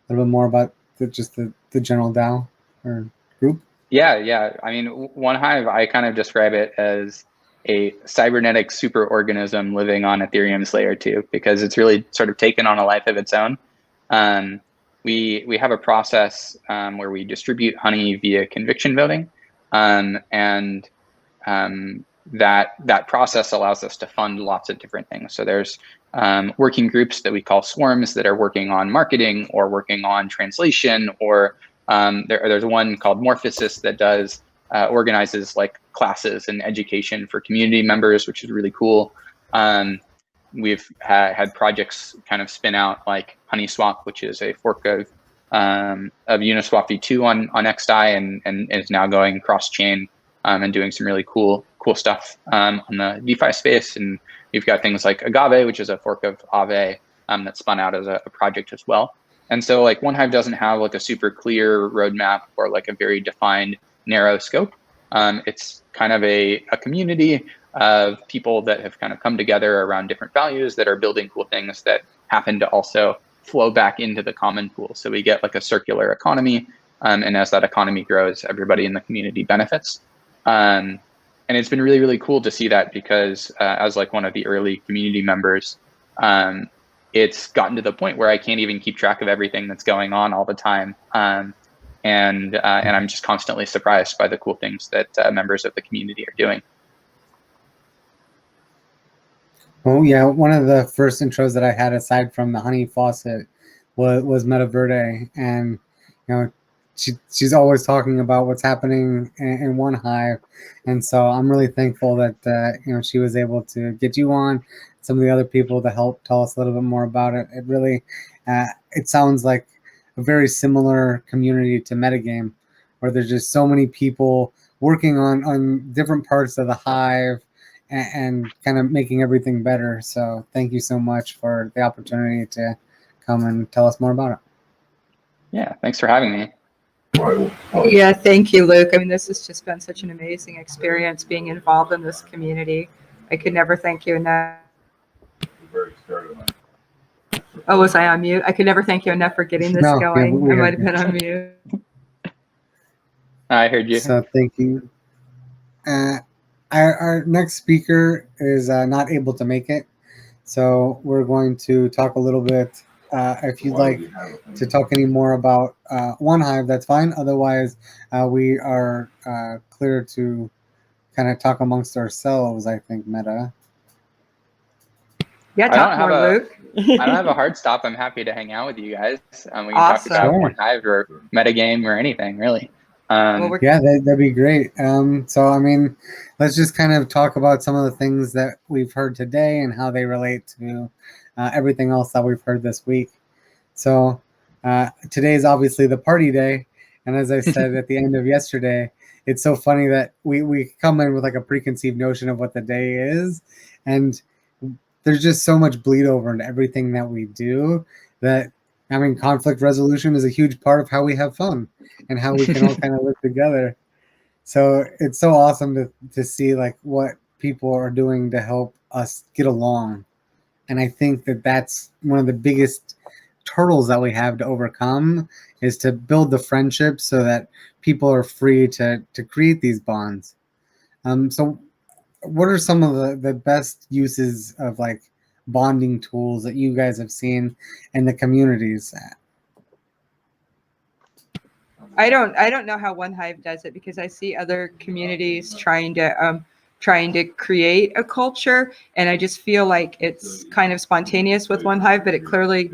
little bit more about the general DAO or group? Yeah. I mean, OneHive, I kind of describe it as a cybernetic superorganism living on Ethereum's layer 2, because it's really sort of taken on a life of its own. We have a process where we distribute Honey via conviction voting, and that process allows us to fund lots of different things. So there's working groups that we call swarms that are working on marketing or working on translation, or there's one called Morphosis that does organizes like classes and education for community members, which is really cool. We've had projects kind of spin out like HoneySwap, which is a fork of Uniswap v2 on XDAI and is now going cross-chain and doing some really cool stuff on the DeFi space. And you've got things like Agave, which is a fork of Aave that spun out as a project as well. And so like OneHive doesn't have like a super clear roadmap or like a very defined narrow scope. It's kind of a community of people that have kind of come together around different values that are building cool things that happen to also flow back into the common pool. So we get like a circular economy, and as that economy grows, everybody in the community benefits. And it's been really, really cool to see that, because as like one of the early community members, it's gotten to the point where I can't even keep track of everything that's going on all the time. And I'm just constantly surprised by the cool things that members of the community are doing. Oh yeah, one of the first intros that I had aside from the Honey Faucet was MetaVerde, and you know she's always talking about what's happening in OneHive, and so I'm really thankful that she was able to get you on, some of the other people to help tell us a little bit more about it. It really it sounds like a very similar community to MetaGame, where there's just so many people working on different parts of the hive and kind of making everything better. So thank you so much for the opportunity to come and tell us more about it. Yeah, thanks for having me. Yeah, thank you, Luke. I mean, this has just been such an amazing experience being involved in this community. I could never thank you enough. Oh, was I on mute? I could never thank you enough for getting this going. I might have been on mute. I heard you. So thank you. our next speaker is not able to make it, so we're going to talk a little bit. If you'd like to talk any more about OneHive, that's fine. Otherwise, we are clear to kind of talk amongst ourselves, I think, Meta. Yeah, I don't talk have more, a- Luke. I don't have a hard stop. I'm happy to hang out with you guys. We can talk Awesome. about Sure. OneHive or MetaGame or anything, really. Well, we're Yeah, that'd be great. So, I mean, let's just kind of talk about some of the things that we've heard today and how they relate to everything else that we've heard this week. So, today is obviously the party day. And as I said at the end of yesterday, it's so funny that we come in with like a preconceived notion of what the day is. And there's just so much bleed over into everything that we do that, I mean, conflict resolution is a huge part of how we have fun and how we can all kind of live together. So it's so awesome to see like what people are doing to help us get along. And I think that that's one of the biggest hurdles that we have to overcome is to build the friendship so that people are free to create these bonds. So what are some of the best uses of like bonding tools that you guys have seen in the communities? I don't know how OneHive does it because I see other communities trying to create a culture, and I just feel like it's kind of spontaneous with OneHive, but it clearly,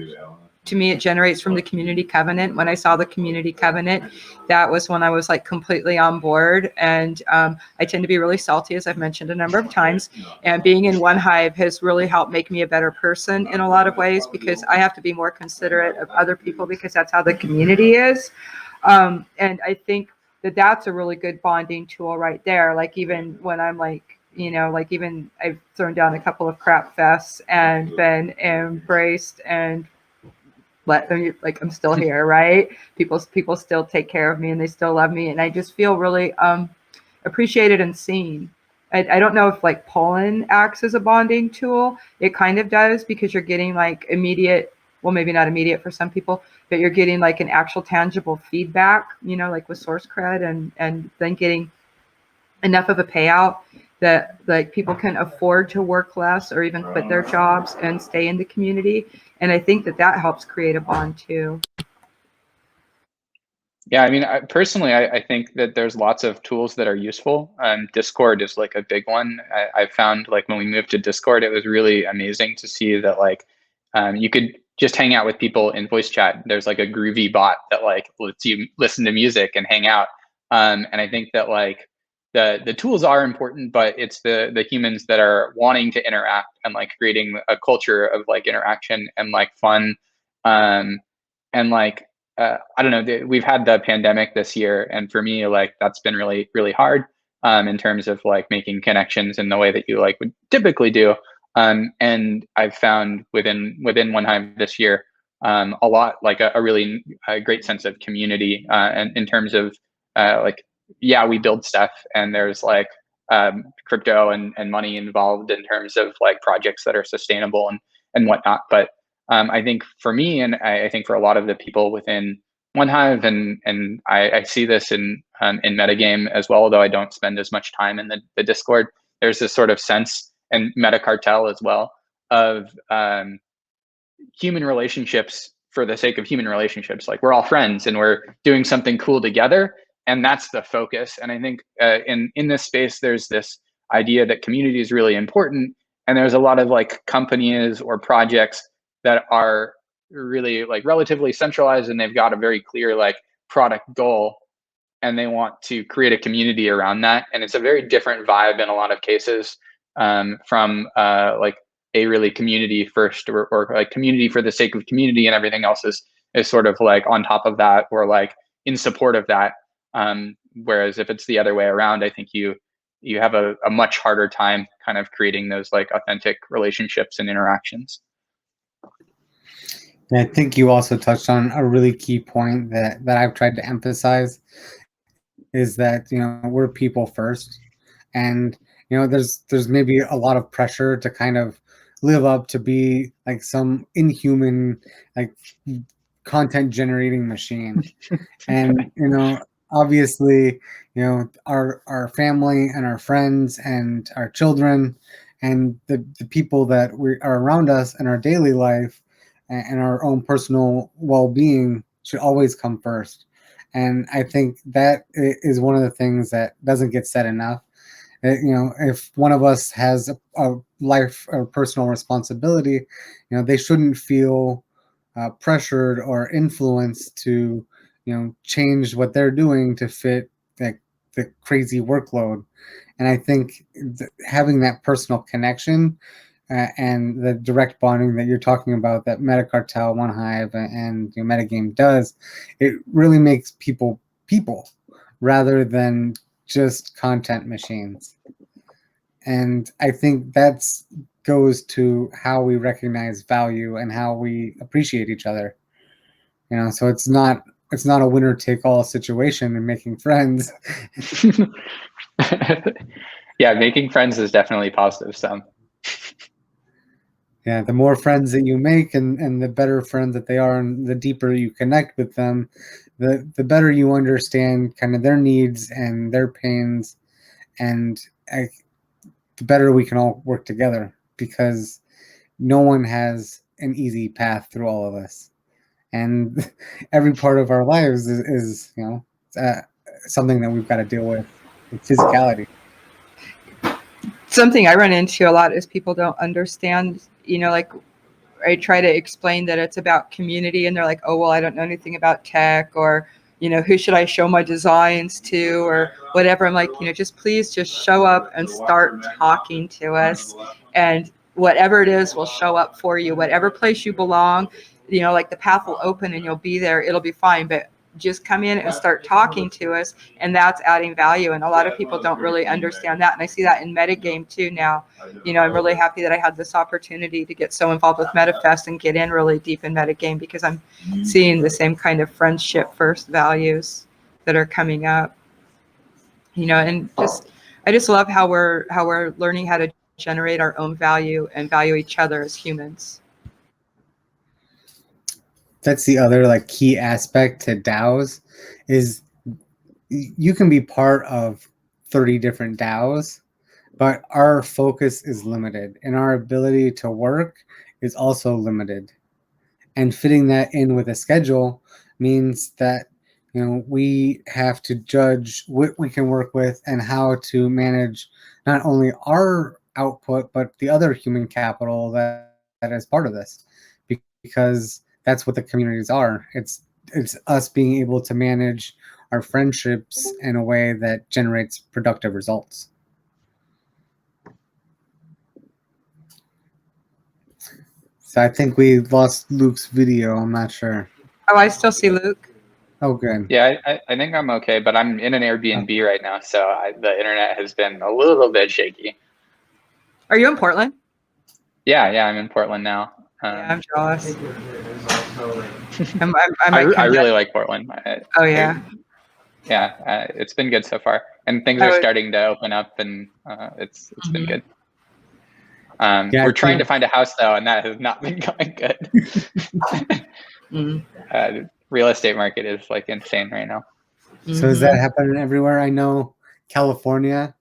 to me, it generates from the community covenant. When I saw the community covenant, that was when I was like completely on board. And I tend to be really salty, as I've mentioned a number of times. And being in OneHive has really helped make me a better person in a lot of ways because I have to be more considerate of other people because that's how the community is. And I think that that's a really good bonding tool right there. Like even when I'm like, like even I've thrown down a couple of crap fests and been embraced and let them, like, I'm still here, right? People still take care of me and they still love me. And I just feel really appreciated and seen. I don't know if like pollen acts as a bonding tool. It kind of does because you're getting like immediate, well, maybe not immediate for some people, but you're getting like an actual tangible feedback, like with source cred and then getting enough of a payout that like people can afford to work less or even quit their jobs and stay in the community. And I think that helps create a bond too. Yeah, I mean, personally, I think that there's lots of tools that are useful. Discord is like a big one. I found like when we moved to Discord, it was really amazing to see that like you could just hang out with people in voice chat. There's like a groovy bot that like lets you listen to music and hang out. And I think that like the tools are important, but it's the humans that are wanting to interact and like creating a culture of like interaction and like fun. And like I don't know, we've had the pandemic this year, and for me, like that's been really, really hard in terms of like making connections in the way that you like would typically do. And I've found within OneHive this year a lot like a really great sense of community, and in terms of like, yeah, we build stuff, and there's like crypto and money involved in terms of like projects that are sustainable and whatnot, but I think for me, and I think for a lot of the people within OneHive, and I see this in MetaGame as well, although I don't spend as much time in the Discord. There's this sort of sense, and MetaCartel as well, of human relationships for the sake of human relationships. Like we're all friends and we're doing something cool together, and that's the focus. And I think in this space, there's this idea that community is really important, and there's a lot of like companies or projects that are really like relatively centralized, and they've got a very clear like product goal, and they want to create a community around that. And it's a very different vibe in a lot of cases from like a really community first or like community for the sake of community, and everything else is sort of like on top of that or like in support of that. Whereas if it's the other way around, I think you have a much harder time kind of creating those like authentic relationships and interactions. I think you also touched on a really key point that I've tried to emphasize is that, we're people first. And, there's maybe a lot of pressure to kind of live up to be like some inhuman, like content generating machine. And, obviously, you know, our family and our friends and our children and the people that we are around us in our daily life and our own personal well-being should always come first. And I think that is one of the things that doesn't get said enough. You know, if one of us has a life or personal responsibility, you know, they shouldn't feel pressured or influenced to, you know, change what they're doing to fit like the crazy workload. And I think having that personal connection and the direct bonding that you're talking about, that Metacartel, One Hive, and you know, MetaGame does, it really makes people people rather than just content machines. And I think that's goes to how we recognize value and how we appreciate each other. You know, so it's not a winner take all situation in making friends. Yeah, making friends is definitely positive sum. Yeah, the more friends that you make and the better friends that they are and the deeper you connect with them, the better you understand kind of their needs and their pains, and the better we can all work together, because no one has an easy path through all of this. And every part of our lives is you know, something that we've got to deal with physicality. Something I run into a lot is people don't understand, you know, like I try to explain that it's about community and they're like, oh, well, I don't know anything about tech, or, you know, who should I show my designs to or whatever. I'm like, you know, please just show up and start talking to us, and whatever it is will show up for you. Whatever place you belong, you know, like the path will open and you'll be there. It'll be fine. But just come in and start talking to us, and that's adding value. And a lot of people don't really understand that. And I see that in MetaGame too now. You know, I'm really happy that I had this opportunity to get so involved with MetaFest and get in really deep in MetaGame, because I'm seeing the same kind of friendship first values that are coming up. You know, and I just love how we're learning how to generate our own value and value each other as humans. That's the other like key aspect to DAOs, is you can be part of 30 different DAOs, but our focus is limited and our ability to work is also limited. And fitting that in with a schedule means that, you know, we have to judge what we can work with and how to manage not only our output but the other human capital that is part of this, because that's what the communities are. It's us being able to manage our friendships in a way that generates productive results. So I think we lost Luke's video. I'm not sure. Oh, I still see Luke. Oh, good. Yeah, I think I'm okay, but I'm in an Airbnb right now, so the internet has been a little bit shaky. Are you in Portland? Yeah, I'm in Portland now. Yeah, I'm jealous. I really like Portland. Oh yeah. It's been good so far, and things are starting to open up, and it's been good. We're trying to find a house though, and that has not been going good. Real estate market is like insane right now. So is that happening everywhere? I know California.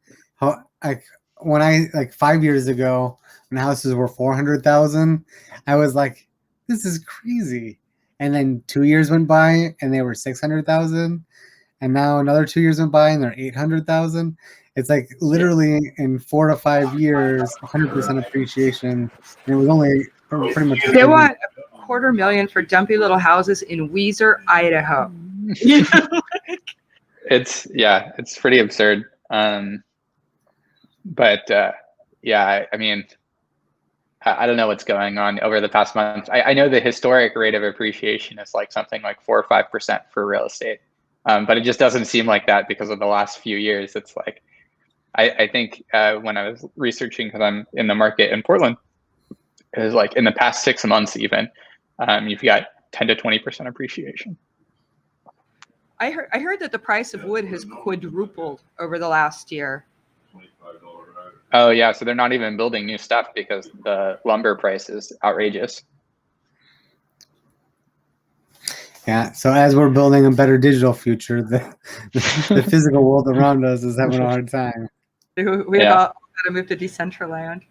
When I 5 years ago, when houses were 400,000, I was like, "This is crazy." And then 2 years went by, and they were 600,000, and now another 2 years went by, and they're 800,000. It's like literally in 4 to 5 years, 100% appreciation, and it was only pretty much. They want $250,000 for dumpy little houses in Weiser, Idaho. It's pretty absurd. But I mean, I don't know what's going on over the past month. I know the historic rate of appreciation is like something like 4 or 5% for real estate, but it just doesn't seem like that because of the last few years. It's like I think when I was researching, because I'm in the market in Portland, it was like in the past 6 months even, you've got 10 to 20% appreciation. I heard that the price of wood has quadrupled over the last year. Oh yeah, so they're not even building new stuff because the lumber price is outrageous. Yeah. So as we're building a better digital future, the physical world around us is having a hard time. We've all got to move to Decentraland.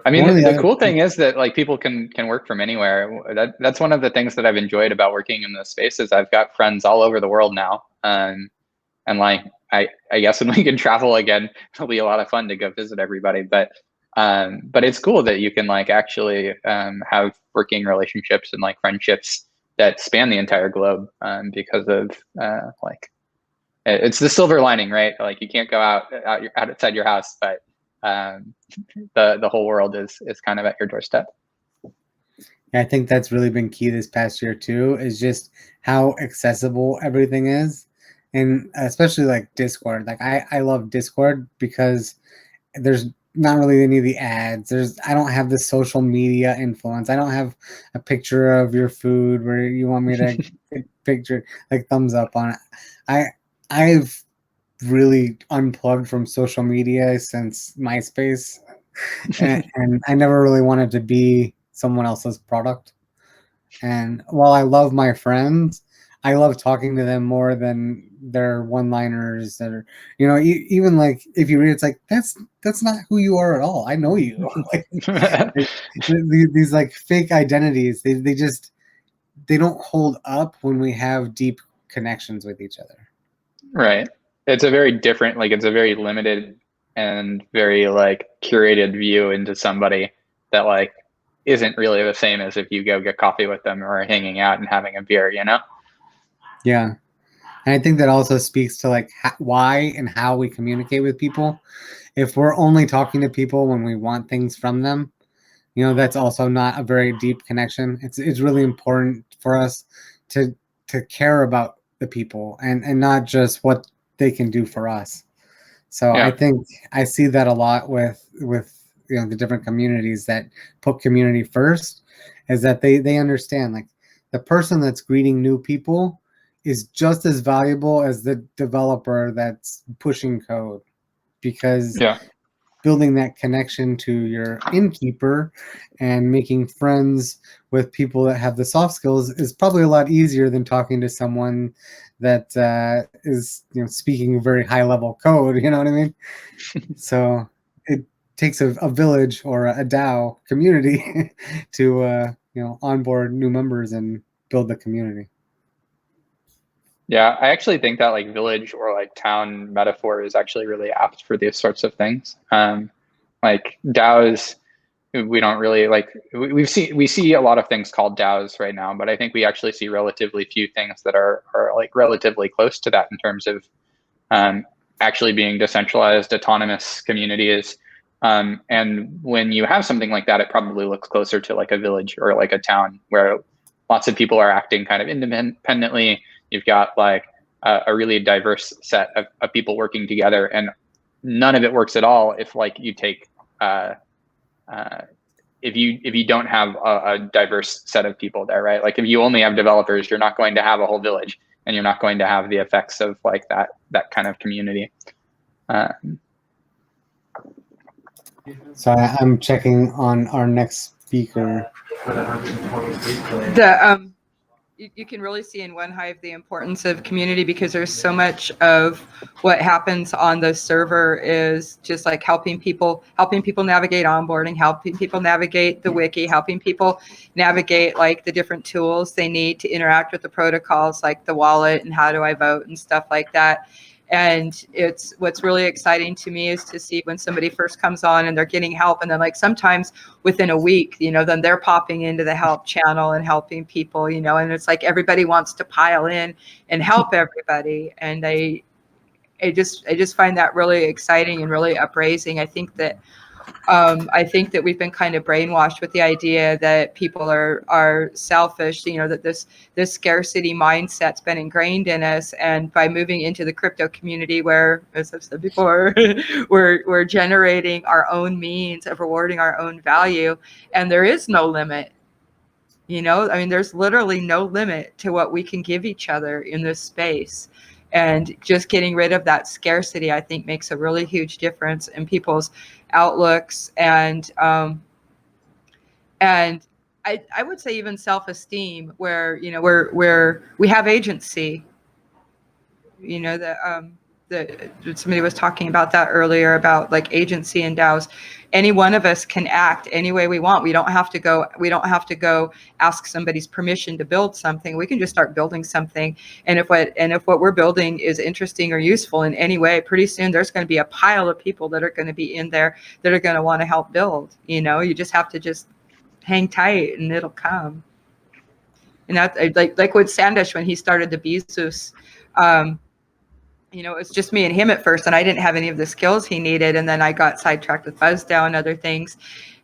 I mean, One of the the other- cool thing is that like people can work from anywhere. That's one of the things that I've enjoyed about working in this space is I've got friends all over the world now. And like I guess when we can travel again, it'll be a lot of fun to go visit everybody. But it's cool that you can like actually have working relationships and like friendships that span the entire globe because of like it's the silver lining, right? Like you can't go outside your house, but the whole world is kind of at your doorstep. I think that's really been key this past year too, is just how accessible everything is. And especially like Discord. Like I love Discord because there's not really any of the ads. I don't have the social media influence. I don't have a picture of your food where you want me to picture like thumbs up on it. I've really unplugged from social media since MySpace, and I never really wanted to be someone else's product. And while I love my friends, I love talking to them more than their one-liners that are, even like if you read, it's like that's not who you are at all. I know you. Like, these like fake identities, they don't hold up when we have deep connections with each other. Right. It's a very different, like it's a very limited and very like curated view into somebody that like isn't really the same as if you go get coffee with them or hanging out and having a beer, you know? Yeah. And I think that also speaks to like why and how we communicate with people. If we're only talking to people when we want things from them, that's also not a very deep connection. It's really important for us to care about the people and not just what they can do for us. So Yeah. I think I see that a lot with the different communities that put community first, is that they understand like the person that's greeting new people is just as valuable as the developer that's pushing code, because Yeah. building that connection to your innkeeper and making friends with people that have the soft skills is probably a lot easier than talking to someone that is speaking very high level code. You know what I mean? So it takes a village or a DAO community to onboard new members and build the community. Yeah, I actually think that like village or like town metaphor is actually really apt for these sorts of things. Like DAOs, we don't really like, we see a lot of things called DAOs right now, but I think we actually see relatively few things that are like relatively close to that in terms of actually being decentralized, autonomous communities. And when you have something like that, it probably looks closer to like a village or like a town where lots of people are acting kind of independently. You've got like a really diverse set of people working together, and none of it works at all if like you take if you don't have a diverse set of people there, right? Like if you only have developers, you're not going to have a whole village, and you're not going to have the effects of like that kind of community. So I'm checking on our next speaker. You can really see in OneHive the importance of community, because there's so much of what happens on the server is just like helping people navigate onboarding, helping people navigate the wiki, helping people navigate like the different tools they need to interact with the protocols, like the wallet and how do I vote and stuff like that. And it's what's really exciting to me is to see when somebody first comes on and they're getting help, and then like sometimes within a week, then they're popping into the help channel and helping people, and it's like everybody wants to pile in and help everybody. And I just find that really exciting and really upraising. I think that we've been kind of brainwashed with the idea that people are selfish, that this scarcity mindset's been ingrained in us. And by moving into the crypto community, where, as I've said before, we're generating our own means of rewarding our own value, and there is no limit. There's literally no limit to what we can give each other in this space. And just getting rid of that scarcity, I think, makes a really huge difference in people's outlooks. And I I would say even self-esteem, where, you know, where we have agency. You know, the somebody was talking about that earlier, about like agency in DAOs. Any one of us can act any way we want. We don't have to go ask somebody's permission to build something. We can just start building something. And if what we're building is interesting or useful in any way, pretty soon there's going to be a pile of people that are going to be in there that are going to want to help build. You know, you just have to just hang tight and it'll come. And that, like with Sandish, when he started the Bezos, you know, it was just me and him at first, and I didn't have any of the skills he needed. And then I got sidetracked with BuzzDAO and other things.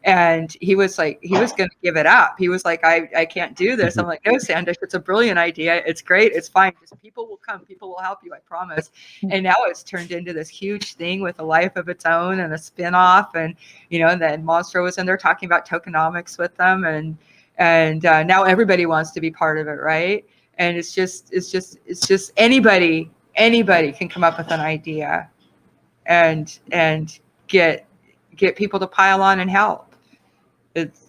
And he was like, he was going to give it up. He was like, I can't do this. I'm like, no, Sandish, it's a brilliant idea. It's great. It's fine. Just people will come. People will help you. I promise. And now it's turned into this huge thing with a life of its own and a spinoff. And, you know, and then Monstro was in there talking about tokenomics with them. And now everybody wants to be part of it. Right. And it's just anybody can come up with an idea and get people to pile on and help.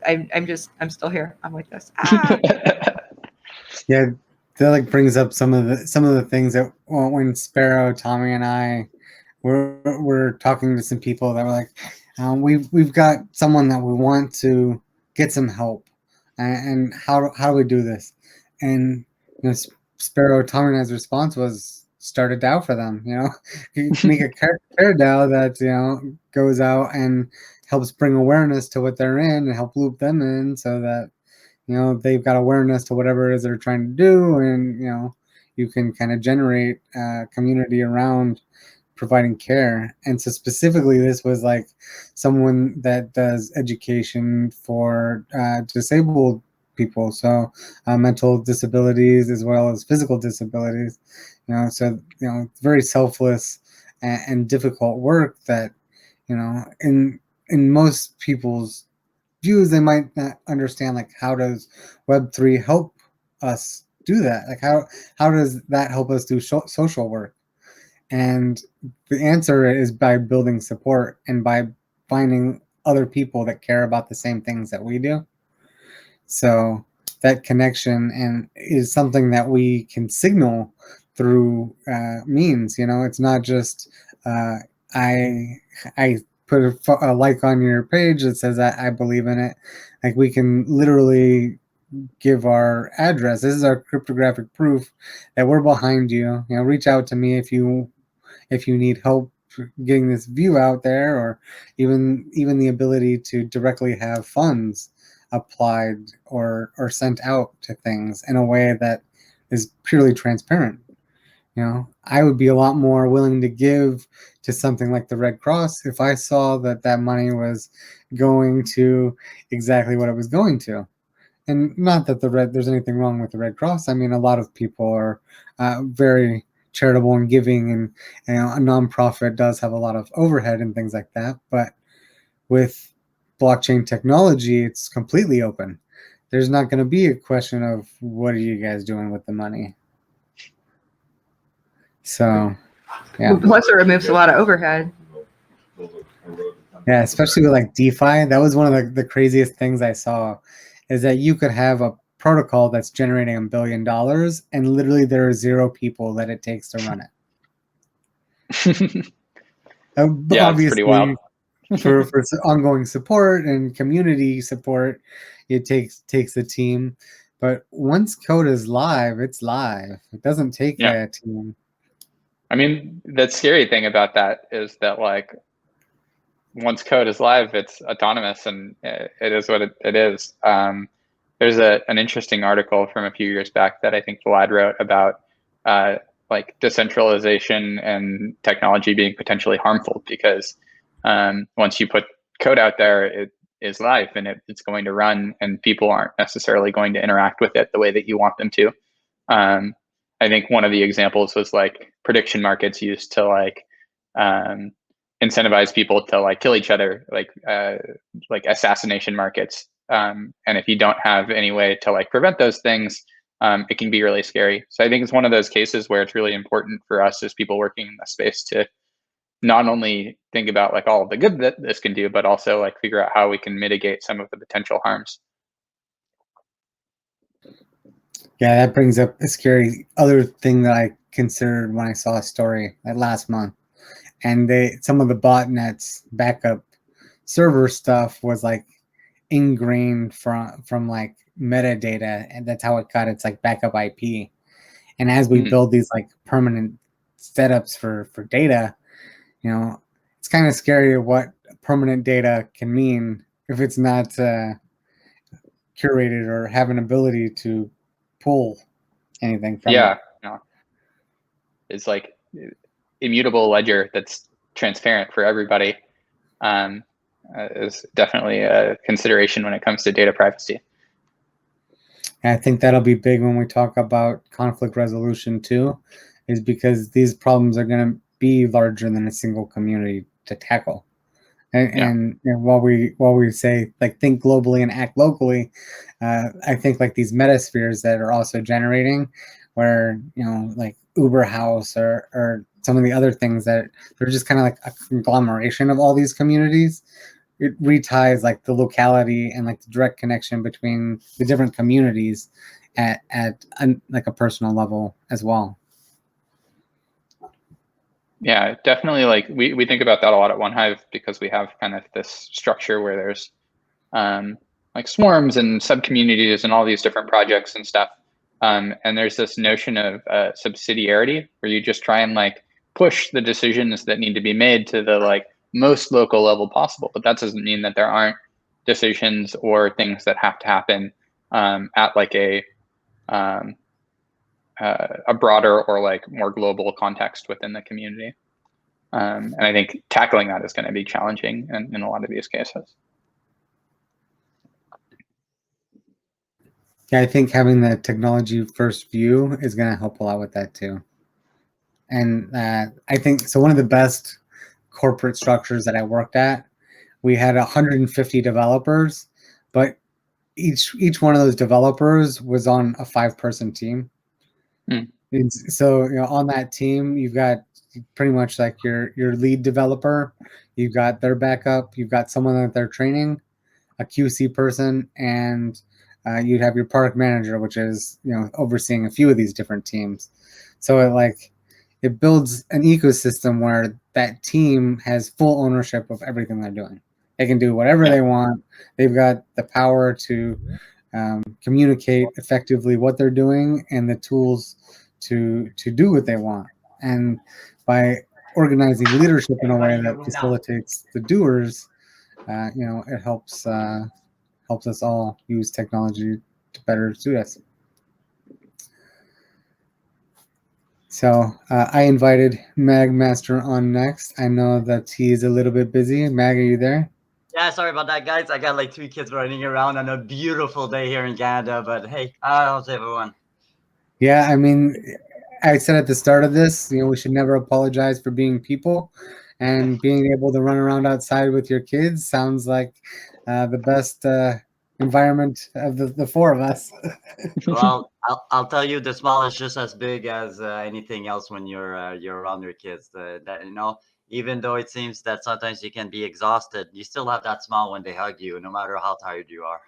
I'm still here. I'm like this. Yeah, that like brings up some of the things that when Sparrow, Tommy, and I were talking to some people that were like, we've got someone that we want to get some help, and how do we do this? And you know, Sparrow, Tommy, and I's response was, start a DAO for them. You know, you make a care DAO that, you know, goes out and helps bring awareness to what they're in and help loop them in, so that, you know, they've got awareness to whatever it is they're trying to do, and, you know, you can kind of generate a community around providing care. And so specifically, this was like someone that does education for disabled people, so mental disabilities as well as physical disabilities. You know, so, you know, very selfless and difficult work that, you know, in most people's views, they might not understand, like, how does Web3 help us do that? Like, how does that help us do social work? And the answer is by building support and by finding other people that care about the same things that we do. So that connection and is something that we can signal through means. You know, it's not just I put a like on your page that says I believe in it. Like, we can literally give our address. This is our cryptographic proof that we're behind you. You know, reach out to me if you need help getting this view out there, or even the ability to directly have funds applied or sent out to things in a way that is purely transparent. You know, I would be a lot more willing to give to something like the Red Cross if I saw that money was going to exactly what it was going to. And not that there's anything wrong with the Red Cross. I mean, a lot of people are very charitable and giving, and you know, a nonprofit does have a lot of overhead and things like that. But with blockchain technology, it's completely open. There's not going to be a question of what are you guys doing with the money. So, yeah. Plus, it removes a lot of overhead. Yeah, especially with like DeFi. That was one of the craziest things I saw, is that you could have a protocol that's generating $1 billion, and literally there are 0 people that it takes to run it. Yeah, Obviously, it's pretty wild. for ongoing support and community support, it takes a team. But once code is live, it's live. It doesn't take a team. I mean, the scary thing about that is that, like, once code is live, it's autonomous, and it is what it is. There's an interesting article from a few years back that I think Vlad wrote about like decentralization and technology being potentially harmful, because once you put code out there, it is live and it's going to run, and people aren't necessarily going to interact with it the way that you want them to. I think one of the examples was like prediction markets used to like incentivize people to like kill each other, like assassination markets. And if you don't have any way to like prevent those things, it can be really scary. So I think it's one of those cases where it's really important for us as people working in the space to not only think about like all of the good that this can do, but also like figure out how we can mitigate some of the potential harms. Yeah, that brings up a scary other thing that I considered when I saw a story like last month. And some of the botnets backup server stuff was like ingrained from like metadata, and that's how it got its like backup IP. And as we build these like permanent setups for data, you know, it's kind of scary what permanent data can mean if it's not curated or have an ability to pull anything from Yeah, it. no. It's like immutable ledger that's transparent for everybody. Is definitely a consideration when it comes to data privacy. And I think that'll be big when we talk about conflict resolution too, is because these problems are going to be larger than a single community to tackle. And while we say like think globally and act locally, I think like these metaspheres that are also generating, where like Uber House or some of the other things that they're just kind of like a conglomeration of all these communities. It reties like the locality and like the direct connection between the different communities at like a personal level as well. Yeah, definitely. Like we think about that a lot at OneHive because we have kind of this structure where there's like swarms and subcommunities and all these different projects and stuff. And there's this notion of subsidiarity where you just try and like push the decisions that need to be made to the like most local level possible. But that doesn't mean that there aren't decisions or things that have to happen at like a broader or like more global context within the community. And I think tackling that is going to be challenging in a lot of these cases. Yeah, I think having the technology first view is going to help a lot with that too. And I think so. One of the best corporate structures that I worked at, we had 150 developers, but each one of those developers was on a 5-person team. And so on that team, you've got pretty much like your lead developer, you've got their backup, you've got someone that they're training, a QC person, and you'd have your product manager, which is overseeing a few of these different teams. So it builds an ecosystem where that team has full ownership of everything they're doing. They can do whatever they want. They've got the power to communicate effectively what they're doing and the tools to do what they want. And by organizing leadership in a way that facilitates the doers, it helps us all use technology to better suit us. So I invited MagMaster on next. I know that he's a little bit busy. Mag, are you there? Yeah, sorry about that, guys. I got like 3 kids running around on a beautiful day here in Canada, but hey, how's everyone? Yeah, I mean, I said at the start of this, we should never apologize for being people, and being able to run around outside with your kids sounds like the best environment of the 4 of us. Well, I'll tell you, the smile is just as big as anything else when you're around your kids. That even though it seems that sometimes you can be exhausted, you still have that smile when they hug you, no matter how tired you are.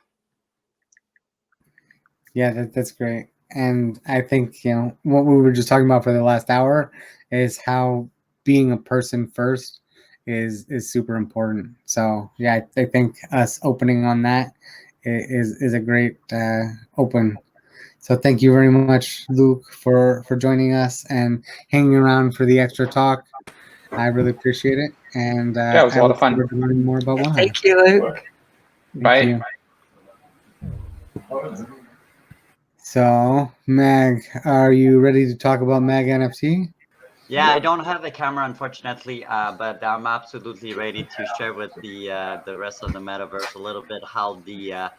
Yeah, that's great. And I think what we were just talking about for the last hour is how being a person first is super important. So yeah, I think us opening on that is a great open. So thank you very much, Luke, for joining us and hanging around for the extra talk. I really appreciate it. And yeah, it was a lot of fun. Learning more about OneHive. Thank you, Luke. Bye. So, Mag, are you ready to talk about MagNFT? Yeah, I don't have a camera, unfortunately, but I'm absolutely ready to share with the rest of the metaverse a little bit how the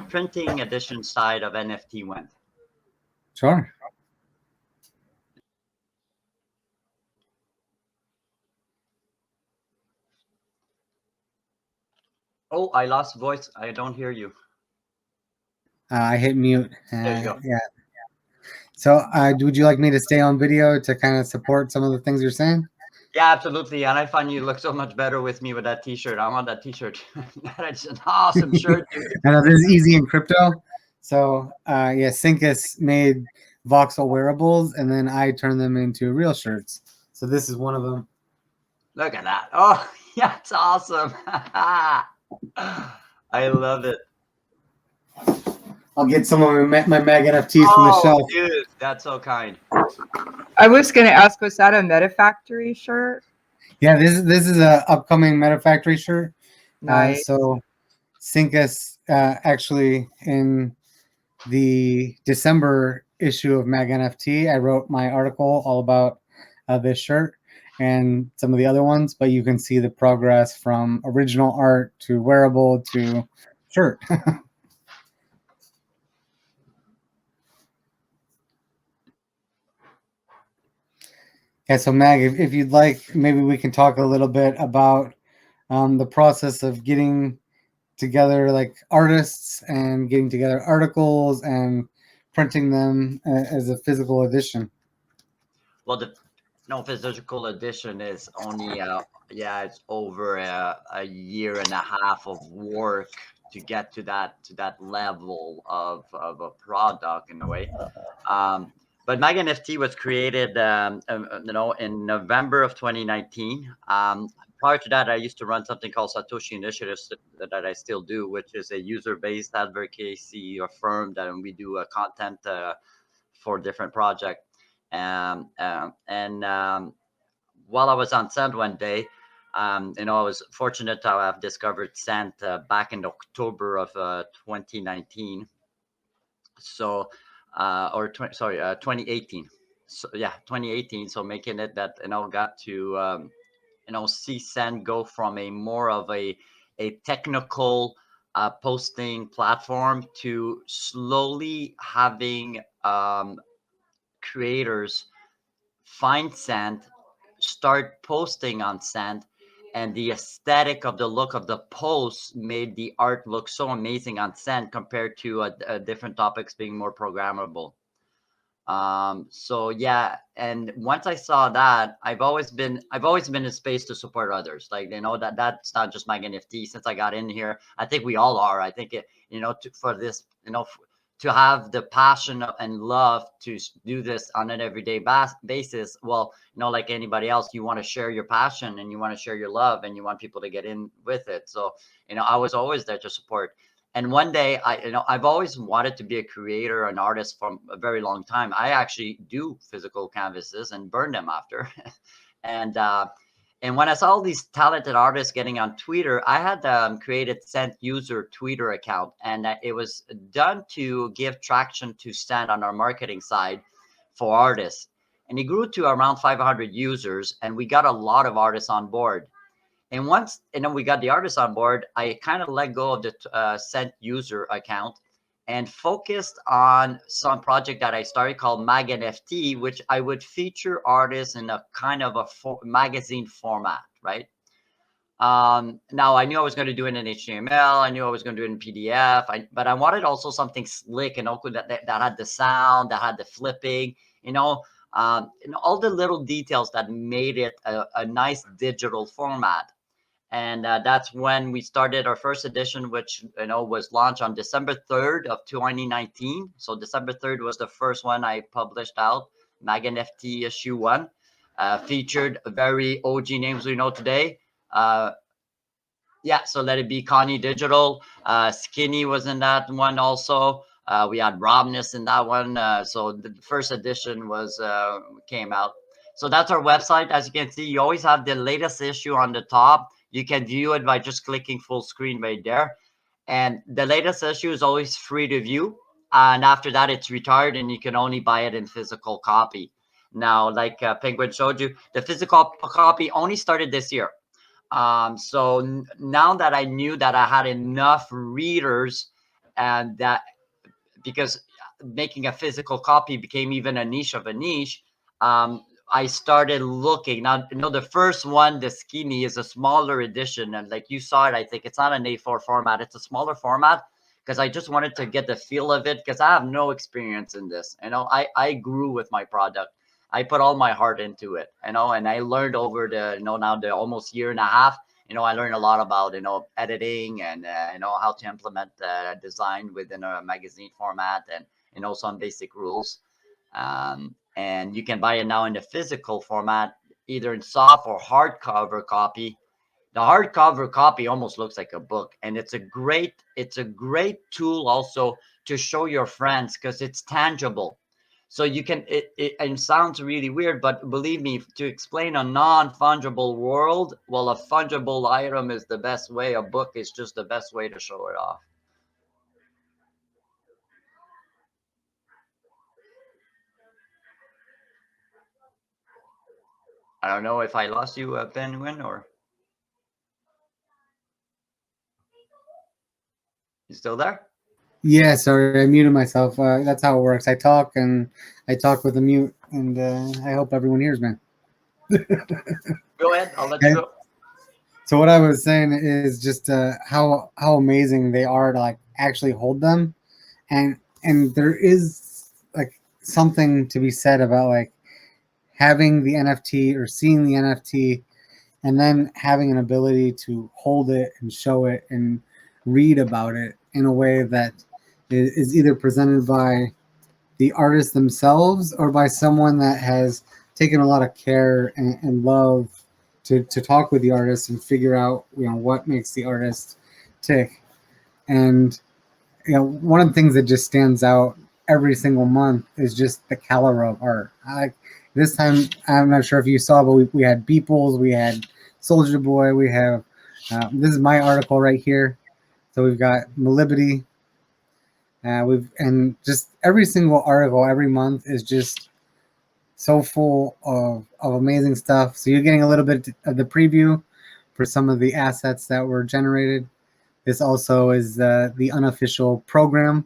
printing edition side of NFT went. Sure. Oh, I lost voice. I don't hear you. I hit mute. There you go. Yeah. So, would you like me to stay on video to kind of support some of the things you're saying? Yeah, absolutely. And I find you look so much better with me with that T-shirt. I want that T-shirt. That's an awesome shirt, dude. I know this is easy in crypto, So yeah, Syncus made voxel wearables, and then I turned them into real shirts. So this is one of them. Look at that. Oh, yeah, it's awesome. I love it. I'll get some of my MagNFTs from the Oh, shelf. dude, that's so kind. I was going to ask, was that a MetaFactory shirt? Yeah, this is a upcoming MetaFactory shirt. Nice. So Syncus actually in the December issue of MagNFT, I wrote my article all about this shirt and some of the other ones, but you can see the progress from original art to wearable to shirt. Yeah, so Mag, if you'd like, maybe we can talk a little bit about the process of getting together like artists and getting together articles and printing them as a physical edition. Well, the physical edition is only yeah, it's over a year and a half of work to get to that level of a product in a way. But MagNFT was created, in November of 2019. Prior to that, I used to run something called Satoshi Initiatives that I still do, which is a user-based advocacy firm that we do content for different projects. And while I was on Sand one day, I was fortunate to have discovered Sand back in October of 2019. So, 2018. So yeah, 2018. So making it that got to see Sand go from a more of a technical posting platform to slowly having creators find Sand, start posting on Sand, and the aesthetic of the look of the posts made the art look so amazing on Sand compared to different topics being more programmable. So yeah, and once I saw that, I've always been in space to support others. Like that's not just MagNFT. Since I got in here, I think we all are. I think for this, to have the passion and love to do this on an everyday basis. Well, like anybody else, you want to share your passion and you want to share your love and you want people to get in with it. So I was always there to support. And one day, I've always wanted to be a creator, an artist from a very long time. I actually do physical canvases and burn them after. and when I saw all these talented artists getting on Twitter, I had created Sand user Twitter account, and it was done to give traction to Sand on our marketing side for artists. And it grew to around 500 users, and we got a lot of artists on board. And once we got the artists on board, I kind of let go of the Send user account and focused on some project that I started called MagNFT, which I would feature artists in a kind of a magazine format, right? Now I knew I was going to do it in HTML. I knew I was going to do it in PDF, but I wanted also something slick and that had the sound, that had the flipping, all the little details that made it a nice digital format. And that's when we started our first edition, which was launched on December 3rd of 2019. So December 3rd was the first one I published out. MagNFT issue 1 featured very OG names we know today. Yeah, so Let It Be, Connie Digital, Skinny was in that one also. We had Robness in that one. So the first edition came out. So that's our website. As you can see, you always have the latest issue on the top. You can view it by just clicking full screen right there. And the latest issue is always free to view. And after that, it's retired and you can only buy it in physical copy. Now, like Penguin showed you, the physical copy only started this year. So now that I knew that I had enough readers, and that because making a physical copy became even a niche of a niche, I started looking. Now, the first one, the Skinny, is a smaller edition, and like you saw it, I think it's not an A4 format; it's a smaller format because I just wanted to get the feel of it because I have no experience in this. I grew with my product. I put all my heart into it, and I learned over the now the almost year and a half I learned a lot about editing and how to implement design within a magazine format, and some basic rules. And you can buy it now in the physical format, either in soft or hardcover copy. The hardcover copy almost looks like a book, and it's a great tool also to show your friends because it's tangible. So you can it sounds really weird, but believe me, to explain a non-fungible world, well, a fungible item is the best way. A book is just the best way to show it off. I don't know if I lost you, Penguin, or you still there? Yeah, sorry, I muted myself. That's how it works. I talk with a mute, and I hope everyone hears me. Go ahead, I'll let you go. So what I was saying is just how amazing they are to like actually hold them, and there is like something to be said about like having the NFT or seeing the NFT and then having an ability to hold it and show it and read about it in a way that is either presented by the artists themselves or by someone that has taken a lot of care and love to talk with the artist and figure out what makes the artist tick. And one of the things that just stands out every single month is just the caliber of art. This time, I'm not sure if you saw, but we had Beeples, we had Soldier Boy, we have this is my article right here. So we've got Malibity. And just every single article every month is just so full of amazing stuff. So you're getting a little bit of the preview for some of the assets that were generated. This also is the unofficial program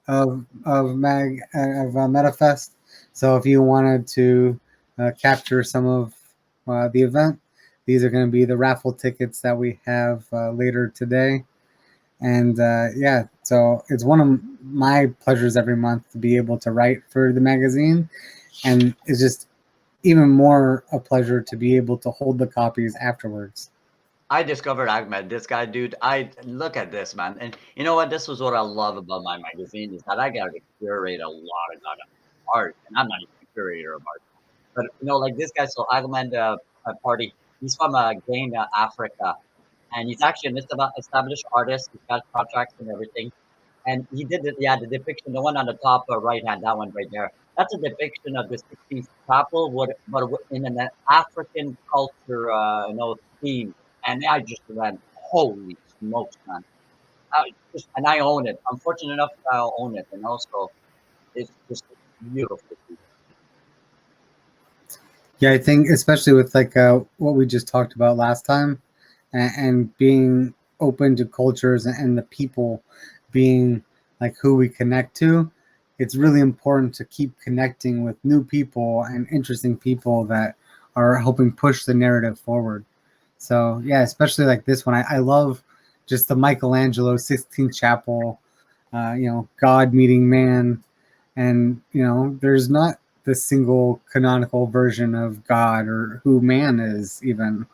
of MetaFest. So if you wanted to capture some of the event, these are going to be the raffle tickets that we have later today. And yeah, so it's one of my pleasures every month to be able to write for the magazine, and it's just even more a pleasure to be able to hold the copies afterwards. I discovered Ahmed, this guy, dude. I look at this, man, and you know what? This was what I love about my magazine is that I got to curate a lot of art, and I'm not even a curator of art, but like this guy. So Ahmed Party, he's from Ghana, Africa, and he's actually an established artist. He's got contracts and everything. And he did it, yeah, the depiction, the one on the top right hand, that one right there. That's a depiction of the 16th chapel, but in an African culture, theme. And I just went, holy smokes, man! And I own it. I'm fortunate enough that I own it, and also it's just beautiful. Yeah, I think especially with like what we just talked about last time, and being open to cultures and the people being like who we connect to, it's really important to keep connecting with new people and interesting people that are helping push the narrative forward. So yeah, especially like this one, I love just the Michelangelo 16th Chapel, God meeting man, and there's not the single canonical version of God or who man is even.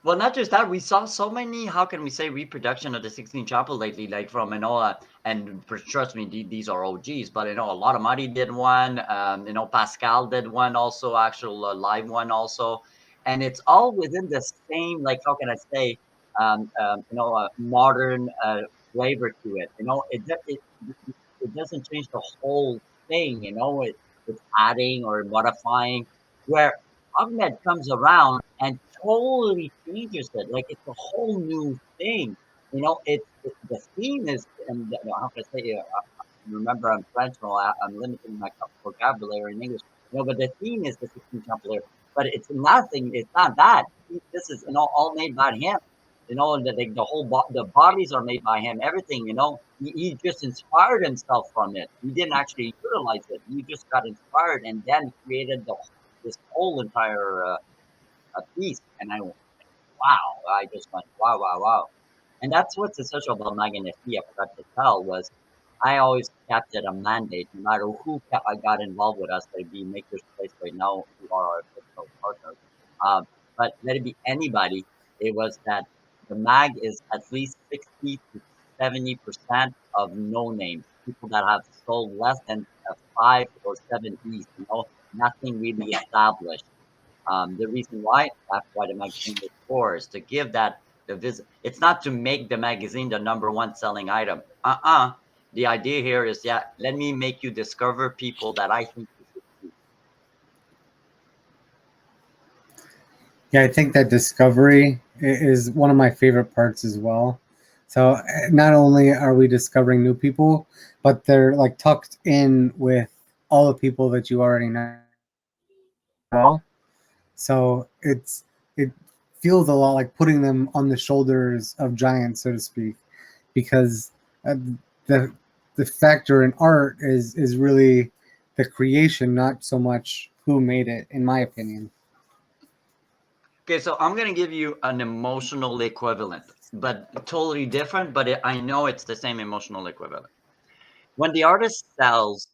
Well, not just that, we saw so many, how can we say, reproduction of the 16th Chapel lately, like from and trust me, these are OGs, but a lot of Marty did one, Pascal did one also, actual live one also, and it's all within the same, like, how can I say, modern flavor to it. It doesn't change the whole thing, it's adding or modifying, where Ahmed comes around and totally changes it. Like it's a whole new thing. The theme is, and how can I say? Remember, I'm French, so I'm limiting my vocabulary in English. But the theme is the 16th Templar. But it's nothing. It's not that. This is all made by him. The whole the bodies are made by him. Everything. He just inspired himself from it. He didn't actually utilize it. He just got inspired and then created this whole entire piece. And I just went, wow. And that's what's essential about MagNFT, I forgot to tell, was I always kept it a mandate, no matter who I got involved with us, they'd be Makerspace right now, who are our official partners. But let it be anybody. it was that the mag is at least 60 to 70% of no names, people that have sold less than 5 or 7 E's, nothing really established. The reason why, that's why the magazine is for, is to give that the visit. It's not to make the magazine the #1 selling item. The idea here is, yeah, let me make you discover people that I think you should see. Yeah, I think that discovery is one of my favorite parts as well. So not only are we discovering new people, but they're like tucked in with all the people that you already know. Well, so it feels a lot like putting them on the shoulders of giants, so to speak, because the the factor in art is really the creation, not so much who made it, in my opinion. Okay, so I'm gonna give you an emotional equivalent, but totally different. But I know it's the same emotional equivalent. When the artist sells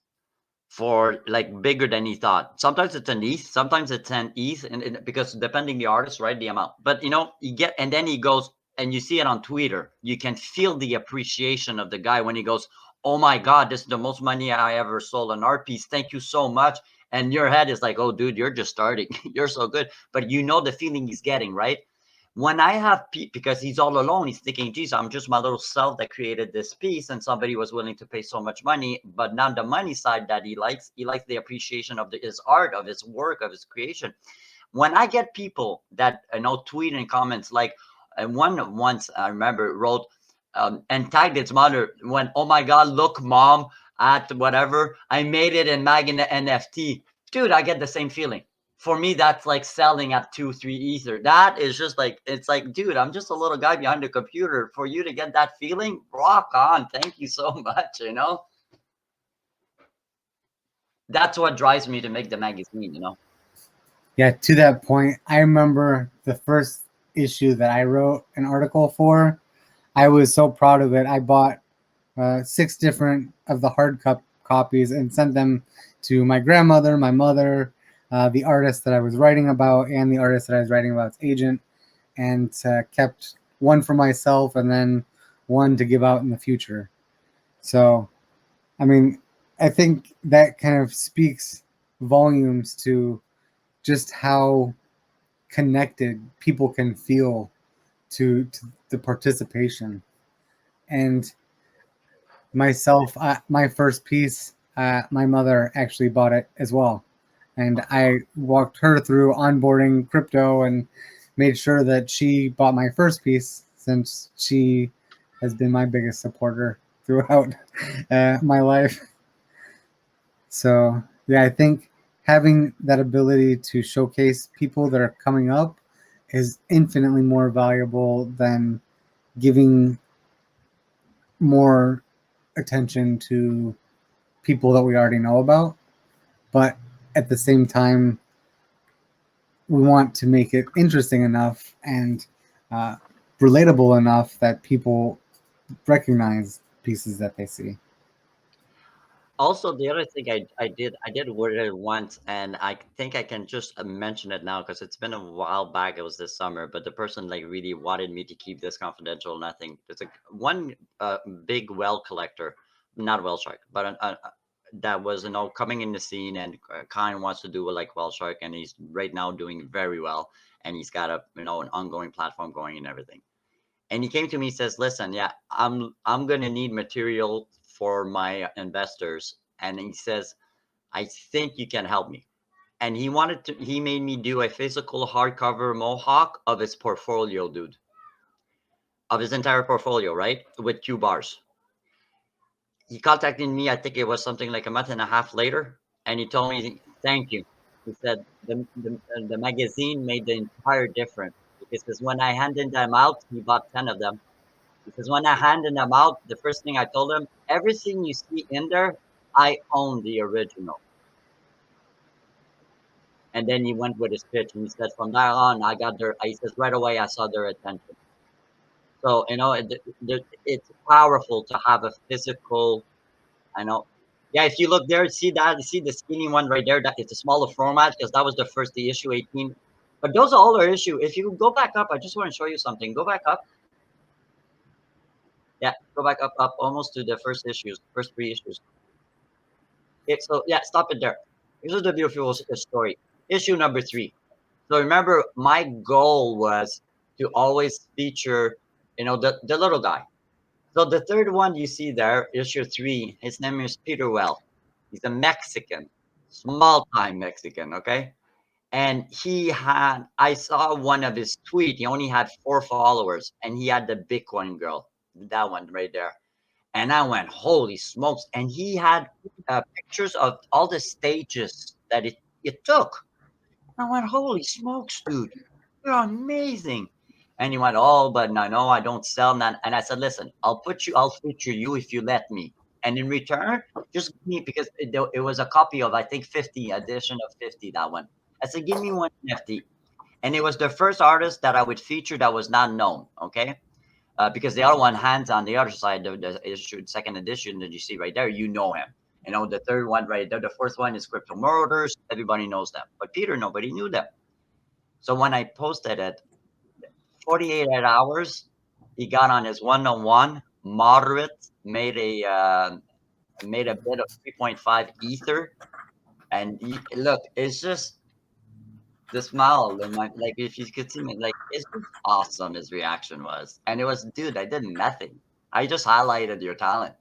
for like bigger than he thought, sometimes it's an ETH, sometimes it's an ETH, and because depending the artist, right, the amount. But you get, and then he goes, and you see it on Twitter. You can feel the appreciation of the guy when he goes, "Oh my God, this is the most money I ever sold an art piece. Thank you so much." And your head is like, "Oh, dude, you're just starting. You're so good." But you know the feeling he's getting, right? When I have because he's all alone, he's thinking, geez, I'm just my little self that created this piece, and somebody was willing to pay so much money. But not the money side that he likes the appreciation of his art, of his work, of his creation. When I get people that tweet in comments like, and one once I remember wrote and tagged its mother, when, "Oh my God, look, mom, at whatever, I made it in MagNFT." Dude, I get the same feeling. For me, that's like selling at 2-3 ether. That is just like, it's like, dude, I'm just a little guy behind the computer. For you to get that feeling, rock on. Thank you so much. That's what drives me to make the magazine. Yeah, to that point, I remember the first issue that I wrote an article for. I was so proud of it. I bought 6 different of the hard copies and sent them to my grandmother, my mother, the artist that I was writing about, and the artist that I was writing about's agent, and kept one for myself and then one to give out in the future. So, I mean, I think that kind of speaks volumes to just how connected people can feel to the participation. And myself, my first piece, my mother actually bought it as well, and I walked her through onboarding crypto and made sure that she bought my first piece, since she has been my biggest supporter throughout my life. So yeah, I think having that ability to showcase people that are coming up is infinitely more valuable than giving more attention to people that we already know about. But at the same time, we want to make it interesting enough and relatable enough that people recognize pieces that they see. Also, the other thing I did word it once, and I think I can just mention it now because it's been a while back. It was this summer, but the person like really wanted me to keep this confidential. Nothing. There's one big whale collector, not whale shark, but that was coming in the scene, and kind of wants to do like whale shark, and he's right now doing very well, and he's got a an ongoing platform going and everything. And he came to me, says, "Listen, yeah, I'm gonna need material for my investors," and he says, "I think you can help me." And he made me do a physical hardcover mohawk of his portfolio, dude, of his entire portfolio, right, with 2 bars. He contacted me, I think it was something like a month and a half later, and he told me, "Thank you." He said the magazine made the entire difference, because when I handed them out, he bought 10 of them. Because when I handed them out, the first thing I told him, everything you see in there, I own the original. And then he went with his pitch, and he said, from there on, I got their, he says, right away, I saw their attention. So, it's powerful to have a physical, I know. Yeah, if you look there, see that, see the skinny one right there, that it's a smaller format, because that was the first, the issue 18. But those are all our issue. If you go back up, I just want to show you something. Go back up. Yeah, go back up, almost to the first three issues. Okay, so yeah, stop it there. This is the beautiful story. Issue number 3. So remember, my goal was to always feature, the little guy. So the third one you see there, issue 3, his name is Peter Well. He's a Mexican, small time Mexican, okay? And I saw one of his tweet. He only had 4 followers, and he had the Bitcoin girl, that one right there. And I went, holy smokes! And he had pictures of all the stages that it took. I went, holy smokes, dude, you're amazing. And he went, oh, but no, I don't sell none. And I said, listen, I'll feature you if you let me. And in return, just give me, because it was a copy of, I think, 50, edition of 50, that one. I said, give me one NFT. And it was the first artist that I would feature that was not known, okay? Because the other one, Hands on the other side, the second edition that you see right there, you know him. The third one right there, the fourth one is Crypto Murders. Everybody knows them. But Peter, nobody knew them. So when I posted it, 48 hours, he got on his one-on-one, moderate, made a bid of 3.5 ether. And look, it's just the smile in my, like, if you could see me, like, it's just awesome. His reaction was, and it was, dude, I did nothing. I just highlighted your talent.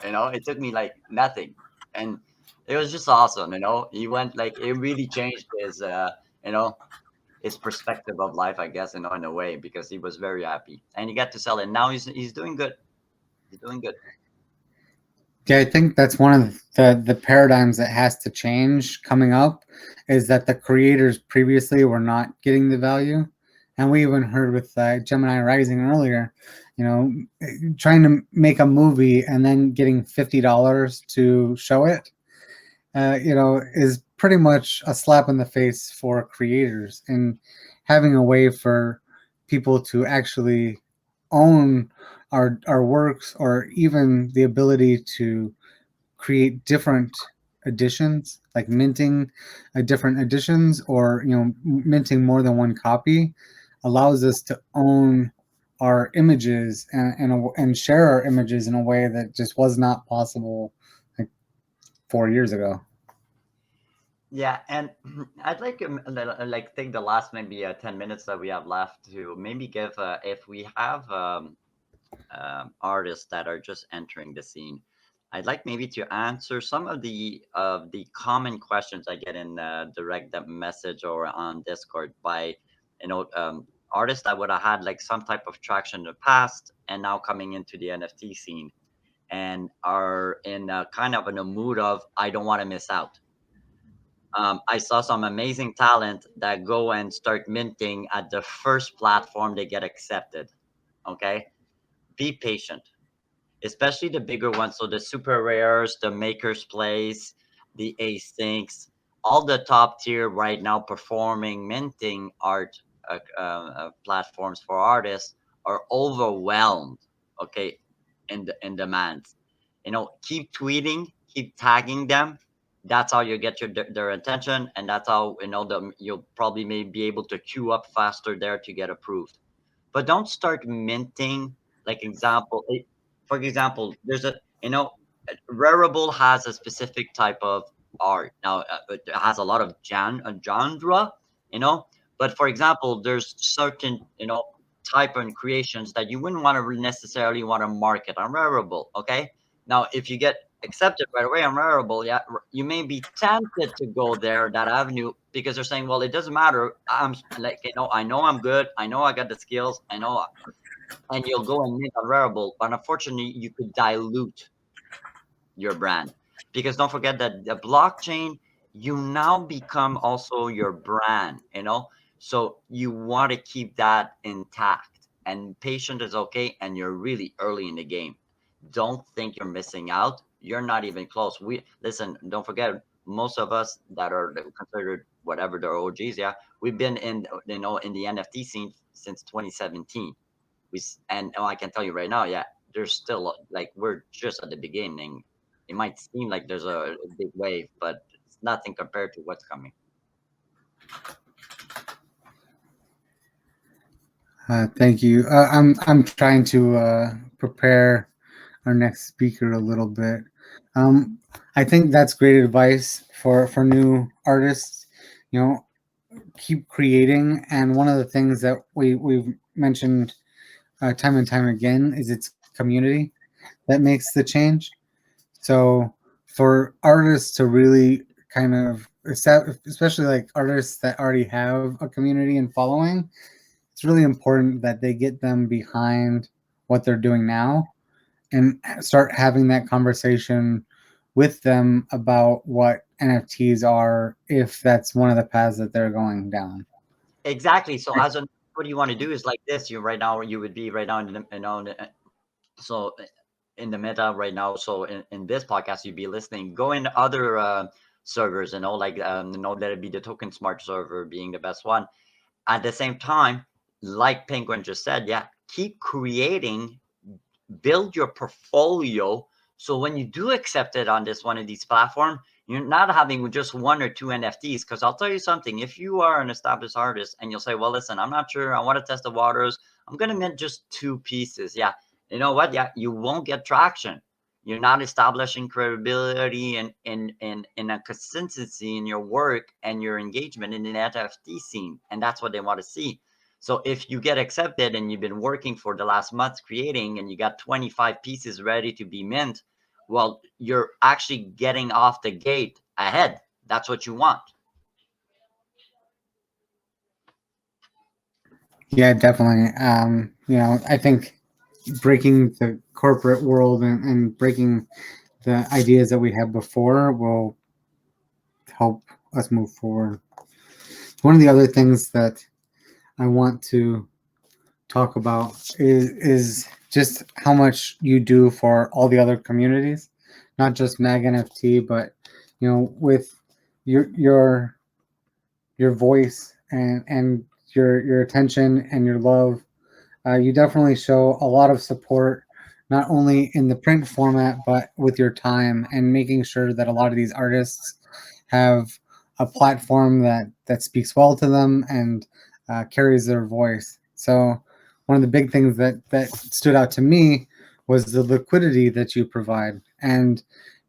It took me like nothing, and it was just awesome. He went, like, it really changed you know, his perspective of life, I guess, in a way, because he was very happy, and he got to sell it. Now he's doing good. He's doing good. Yeah, I think that's one of the paradigms that has to change coming up, is that the creators previously were not getting the value. And we even heard with Gemini Rising earlier, trying to make a movie and then getting $50 to show it, is pretty much a slap in the face for creators, and having a way for people to actually own our works, or even the ability to create different editions, like minting different editions, or minting more than one copy, allows us to own our images and share our images in a way that just was not possible like 4 years ago. Yeah, and I'd like to take the last maybe 10 minutes that we have left to maybe give, if we have artists that are just entering the scene, I'd like maybe to answer some of the common questions I get in direct message or on Discord by artists that would have had like some type of traction in the past and now coming into the NFT scene and are in kind of in a mood of, I don't want to miss out. I saw some amazing talent that go and start minting at the first platform they get accepted. Okay, be patient, especially the bigger ones. So the super rares, the Maker's Place, the Asyncs, all the top tier right now performing minting art platforms for artists are overwhelmed. Okay, in demands. Keep tweeting, keep tagging them. That's how you get their attention, and that's how you'll probably may be able to queue up faster there to get approved. But don't start minting. Like for example, there's Rarible has a specific type of art. Now it has a lot of genre, you know. But for example, there's certain type and creations that you wouldn't want to necessarily want to market on Rarible. Okay. Now, if you get accepted right away on Rarible, yeah, you may be tempted to go there that avenue because they're saying, well, it doesn't matter. I'm like, I know I'm good. I know I got the skills. I know, and you'll go and mint on Rarible. But unfortunately, you could dilute your brand because don't forget that the blockchain, you now become also your brand. So you want to keep that intact, and patient is okay, and you're really early in the game. Don't think you're missing out. You're not even close. Don't forget, most of us that are considered whatever the OGs, yeah, we've been in in the NFT scene since 2017. And I can tell you right now, yeah, there's still, like, we're just at the beginning. It might seem like there's a big wave, but it's nothing compared to what's coming. Thank you. I'm trying to prepare our next speaker a little bit. I think that's great advice for new artists. You know, keep creating. And one of the things that we've mentioned time and time again is it's community that makes the change. So for artists to really kind of, especially like artists that already have a community and following, it's really important that they get them behind what they're doing now and start having that conversation with them about what NFTs are, if that's one of the paths that they're going down. Exactly. So as a, what you want to do is like this. You right now, you would be right now in the, so in the meta right now. So in this podcast, you'd be listening. Go in other servers, like let it be the Token Smart server being the best one. At the same time, like Penguin just said, yeah, keep creating, build your portfolio. So when you do accept it on this one of these platforms, you're not having just one or two NFTs. Because I'll tell you something, if you are an established artist and you'll say, well, listen, I'm not sure, I want to test the waters, I'm going to mint just 2 pieces. Yeah, you know what? Yeah, you won't get traction. You're not establishing credibility and a consistency in your work and your engagement in the NFT scene. And that's what they want to see. So if you get accepted and you've been working for the last month creating and you got 25 pieces ready to be mint, well, you're actually getting off the gate ahead. That's what you want. Yeah, definitely. I think breaking the corporate world and breaking the ideas that we had before will help us move forward. One of the other things that I want to talk about is just how much you do for all the other communities, not just MagNFT, but with your voice and your attention and your love. You definitely show a lot of support, not only in the print format, but with your time and making sure that a lot of these artists have a platform that speaks well to them and carries their voice. So one of the big things that stood out to me was the liquidity that you provide and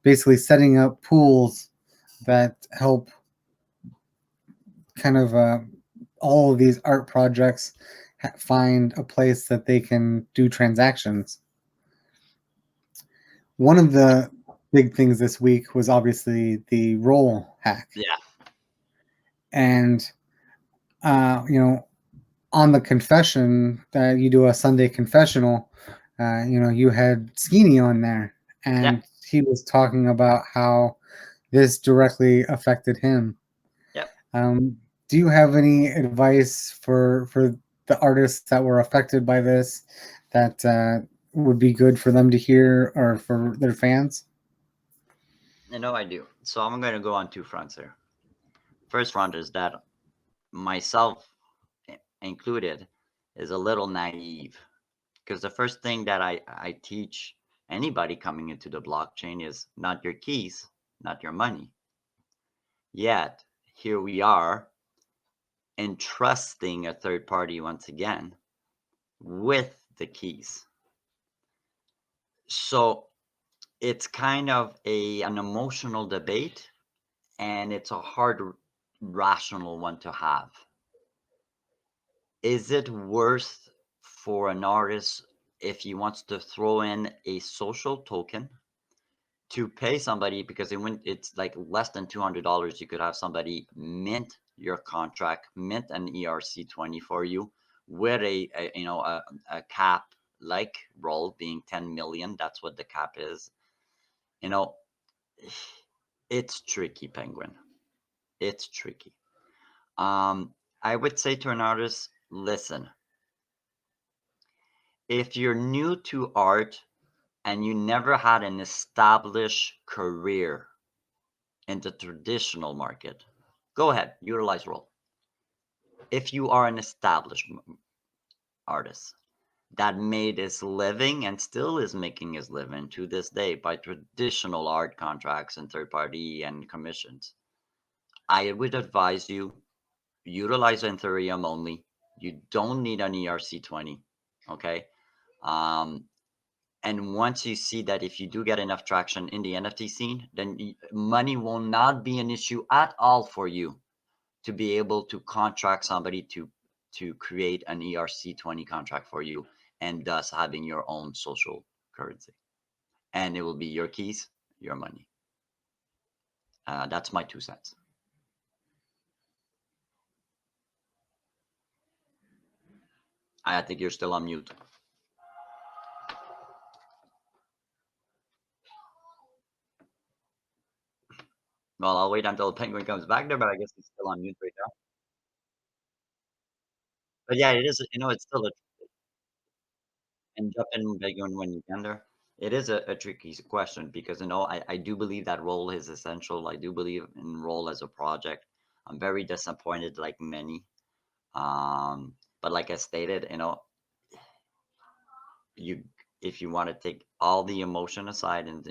basically setting up pools that help kind of all of these art projects find a place that they can do transactions. One of the big things this week was obviously the roll hack. Yeah. And, on the confession that you do a Sunday confessional, you had Skeeny on there and he was talking about how this directly affected him. Yep. Do you have any advice for the artists that were affected by this that would be good for them to hear or for their fans? I do. So I'm going to go on 2 fronts here. First front is that myself included is a little naive, because the first thing that I teach anybody coming into the blockchain is not your keys, not your money. Yet here we are entrusting a third party once again with the keys. So it's kind of an emotional debate, and it's a hard rational one to have. Is it worth for an artist, if he wants to throw in a social token, to pay somebody, because it's like less than $200, you could have somebody mint your contract, mint an ERC20 for you with a cap like roll being 10 million. That's what the cap is. It's tricky, Penguin. It's tricky. I would say to an artist, listen, if you're new to art and you never had an established career in the traditional market, go ahead, utilize roll. If you are an established artist that made his living and still is making his living to this day by traditional art contracts and third party and commissions, I would advise you utilize Ethereum only. You don't need an ERC20, okay? And once you see that if you do get enough traction in the NFT scene, then money will not be an issue at all for you to be able to contract somebody to create an ERC20 contract for you, and thus having your own social currency. And it will be your keys, your money. That's my 2 cents. I think you're still on mute. Well, I'll wait until Penguin comes back there, but I guess he's still on mute right now. But yeah, it is, it's still a, and jump in, Penguin, when you can there. It is a tricky question because, I do believe that role is essential. I do believe in role as a project. I'm very disappointed, like many. But like I stated, if you want to take all the emotion aside and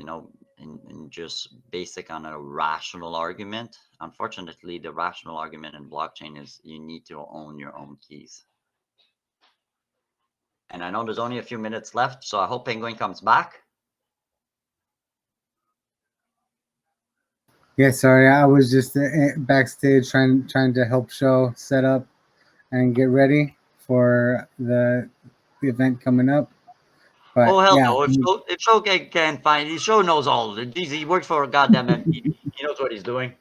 and just basic on a rational argument, unfortunately the rational argument in blockchain is you need to own your own keys. And I know there's only a few minutes left, so I hope Penguin comes back. Yeah, sorry, I was just backstage trying to help show set up and get ready for the event coming up. But Oh hell yeah, no! If Show can find, Show knows all. He works for a goddamn MTV. He knows what he's doing.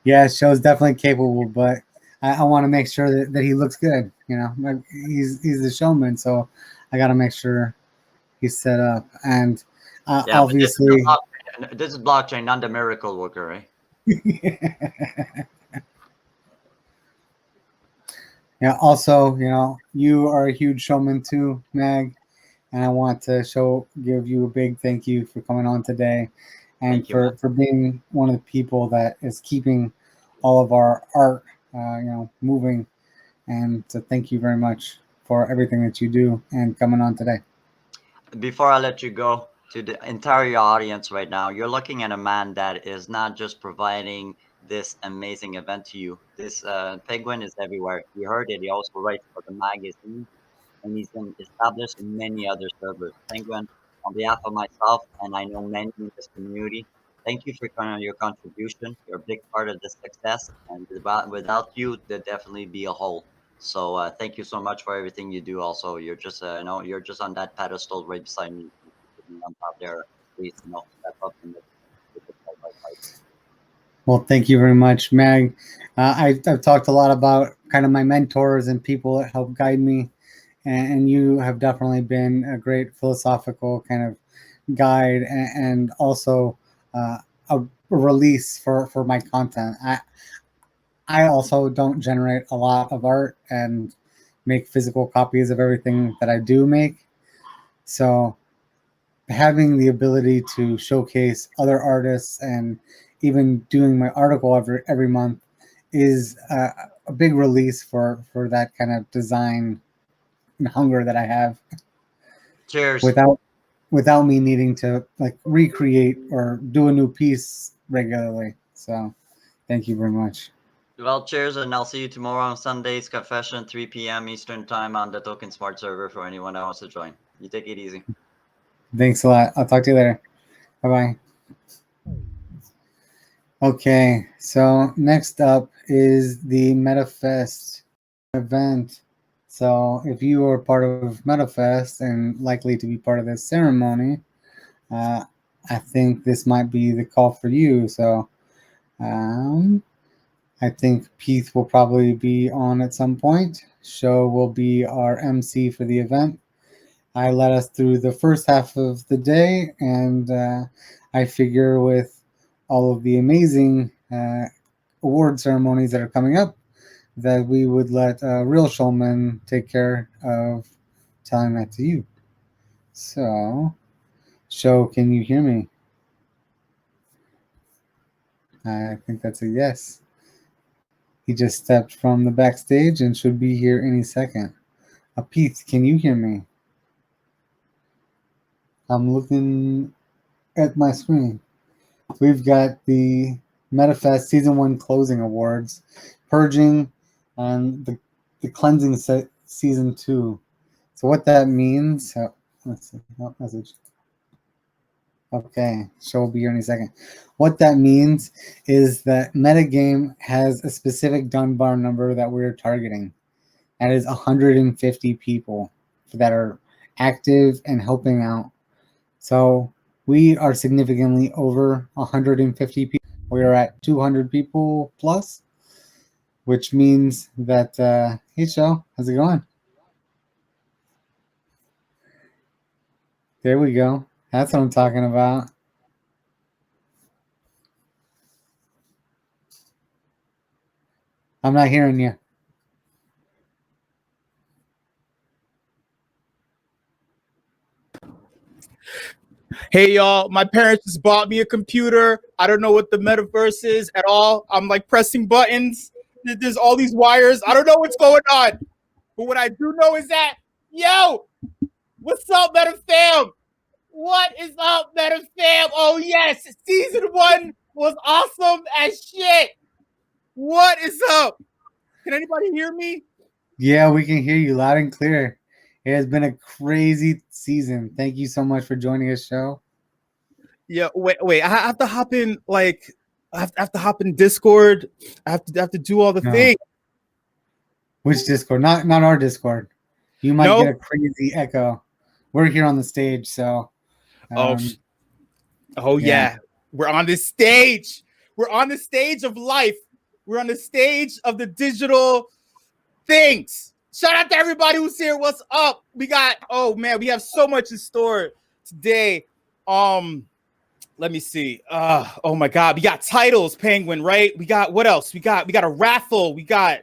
yeah, show's definitely capable, but I want to make sure that he looks good. Like, he's the showman, so I got to make sure he's set up. And Yeah, obviously, but this is blockchain, not the miracle worker, right? yeah. Also, you are a huge showman too, Mag, and I want to give you a big thank you for coming on today, and Thank you, for being one of the people that is keeping all of our art, moving. And so thank you very much for everything that you do and coming on today. Before I let you go, to the entire audience right now, you're looking at a man that is not just providing this amazing event to you. This Penguin is everywhere. You heard it. He also writes for the magazine, and he's been established in many other servers. Penguin, on behalf of myself, and I know many in this community, thank you for your contribution. You're a big part of this success, and without you, there'd definitely be a hole. So thank you so much for everything you do. Also, you're just you're just on that pedestal right beside me. On top there, please step up and make it right. Well, thank you very much, Mag. I've talked a lot about kind of my mentors and people that help guide me, and you have definitely been a great philosophical kind of guide, and also a release for my content. I also don't generate a lot of art and make physical copies of everything that I do make. So having the ability to showcase other artists and even doing my article every month is a big release for that kind of design hunger that I have. Cheers. Without me needing to like recreate or do a new piece regularly. So thank you very much. Well, cheers, and I'll see you tomorrow on Sunday's Confession, 3 p.m. Eastern Time on the Token Smart server for anyone that wants to join. You take it easy. Thanks a lot. I'll talk to you later. Bye-bye. Okay, so next up is the MetaFest event. So if you are part of MetaFest and likely to be part of this ceremony, I think this might be the call for you. So I think Peeth will probably be on at some point. Show will be our MC for the event. I led us through the first half of the day, and I figure with all of the amazing award ceremonies that are coming up, that we would let Real Showman take care of telling that to you. So, Show, can you hear me? I think that's a yes. He just stepped from the backstage and should be here any second. Pete, can you hear me? I'm looking at my screen. We've got the MetaFest Season 1 Closing Awards, Purging, and the the cleansing season 2. So what that means, let's see, message. Okay, show will be here any second. What that means is that MetaGame has a specific Dunbar number that we're targeting. That is 150 people that are active and helping out. So we are significantly over 150 people. We are at 200 people plus, which means that, hey, Joe, how's it going? There we go. That's what I'm talking about. I'm not hearing you. Hey, y'all, my parents just bought me a computer. I don't know what the metaverse is at all. I'm like pressing buttons. There's all these wires. I don't know what's going on. But what I do know is that, yo, what's up, MetaFam? What is up, MetaFam? Oh, yes, season 1 was awesome as shit. What is up? Can anybody hear me? Yeah, we can hear you loud and clear. It has been a crazy season. Thank you so much for joining us, show. Yeah, wait. I have to hop in, like, I have to hop in Discord. I have to do all the things. Which Discord? Not our Discord. You might get a crazy echo. We're here on the stage, so. Yeah. We're on this stage. We're on the stage of life. We're on the stage of the digital things. Shout out to everybody who's here. What's up? We got, oh man, we have so much in store today. Let me see. Oh my God, we got titles, Penguin, right? We got what else? We got a raffle. We got.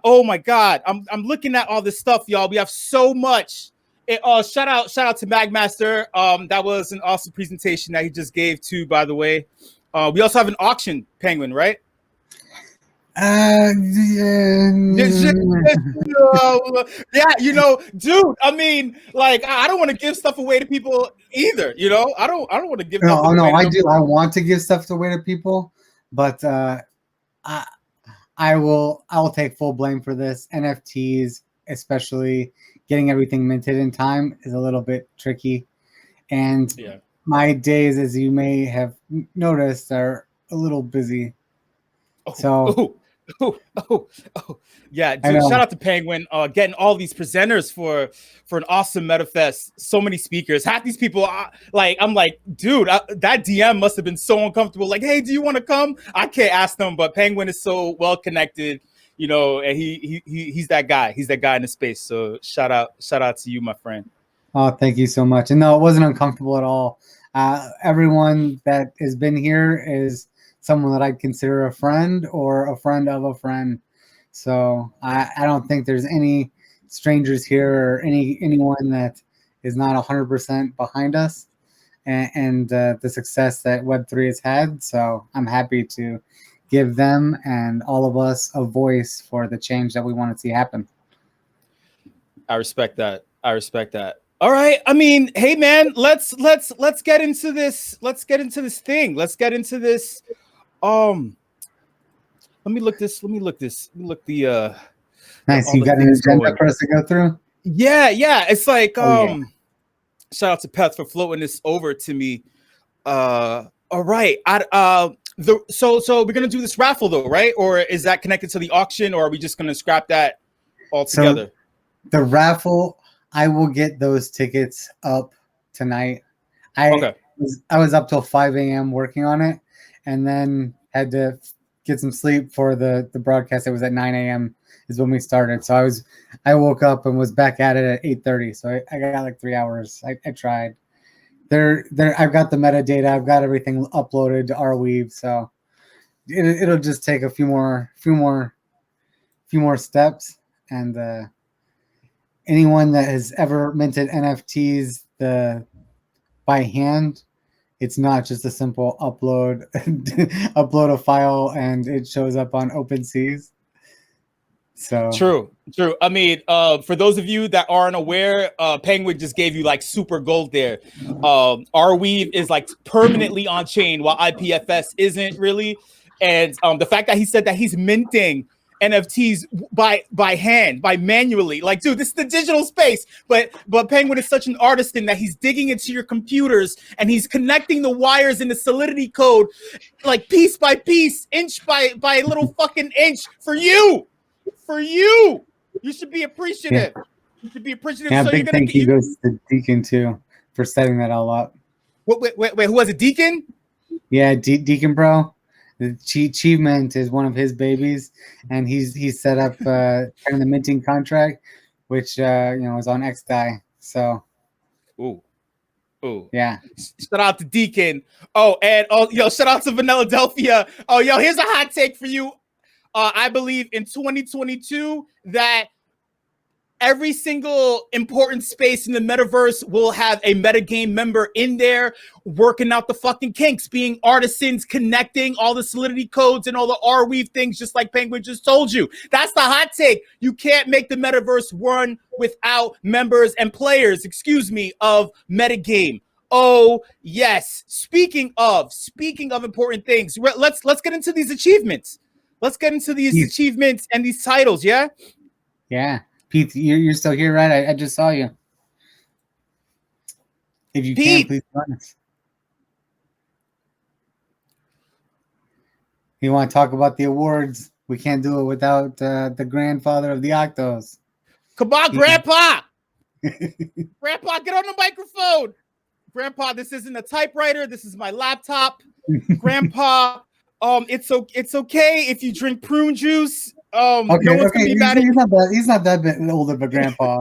Oh my God, I'm looking at all this stuff, y'all. We have so much. Shout out to MagMaster. That was an awesome presentation that he just gave too, by the way. We also have an auction, Penguin, right? Yeah, you know, dude. I mean, like, I don't want to give stuff away to people either. You know, I don't want to give. No, I do. I want to give stuff away to people, but I will take full blame for this. NFTs, especially getting everything minted in time, is a little bit tricky, and my days, as you may have noticed, are a little busy. Yeah, dude, shout out to Penguin getting all these presenters for an awesome MetaFest. So many speakers. Half these people, I'm like, dude, that DM must have been so uncomfortable. Like, hey, do you want to come? I can't ask them, but Penguin is so well connected, you know, and he's that guy. He's that guy in the space. So shout out to you, my friend. Oh, thank you so much. And no, it wasn't uncomfortable at all. Everyone that has been here is someone that I'd consider a friend or a friend of a friend. So I don't think there's any strangers here or anyone that is not 100% behind us and the success that Web3 has had. So I'm happy to give them and all of us a voice for the change that we want to see happen. I respect that. All right. I mean, hey man, let's get into this. Let's get into this thing. Let's get into this. Let me look the nice. You got an agenda for us to go through? Yeah. It's like shout out to Peth for floating this over to me. All right. So we're gonna do this raffle though, right? Or is that connected to the auction, or are we just gonna scrap that altogether? So the raffle, I will get those tickets up tonight. I was up till 5 a.m. working on it, and then had to get some sleep for the broadcast. It was at 9 a.m. is when we started. So I woke up and was back at it at 8:30. So I got like 3 hours. I tried. I've got the metadata. I've got everything uploaded to Arweave. So it'll just take a few more steps. And anyone that has ever minted NFTs by hand, it's not just a simple upload a file and it shows up on OpenSeas. So true. I mean, for those of you that aren't aware, Penguin just gave you like super gold there. Arweave is like permanently on chain, while IPFS isn't really. And the fact that he said that he's minting NFTs by hand, by manually. Like, dude, this is the digital space. But Penguin is such an artisan that he's digging into your computers and he's connecting the wires in the Solidity code, like piece by piece, inch by little fucking inch for you. For you. You should be appreciative. Yeah. You should be appreciative. Yeah, So big thank you goes to Deacon too for setting that all up. Wait, who was it? Deacon? Yeah, Deacon Bro. The achievement is one of his babies, and he's set up kind of the minting contract, which is on XDAI. So, ooh, yeah. Shout out to Deacon. Shout out to Vanilla-Delphia. Oh, yo, here's a hot take for you. I believe in 2022 that every single important space in the metaverse will have a MetaGame member in there working out the fucking kinks, being artisans, connecting all the Solidity codes and all the Arweave things, just like Penguin just told you. That's the hot take. You can't make the metaverse run without members and players, of MetaGame. Oh, yes. Speaking of important things, let's get into these achievements. Let's get into these achievements and these titles, yeah? Yeah. Pete, you're still here, right? I just saw you. If you can, please join us. You want to talk about the awards? We can't do it without the grandfather of the Octos. Come on, Grandpa! Grandpa, get on the microphone! Grandpa, this isn't a typewriter. This is my laptop. Grandpa, it's okay if you drink prune juice. No one's gonna be mad at you. He's not that bit old of a grandpa.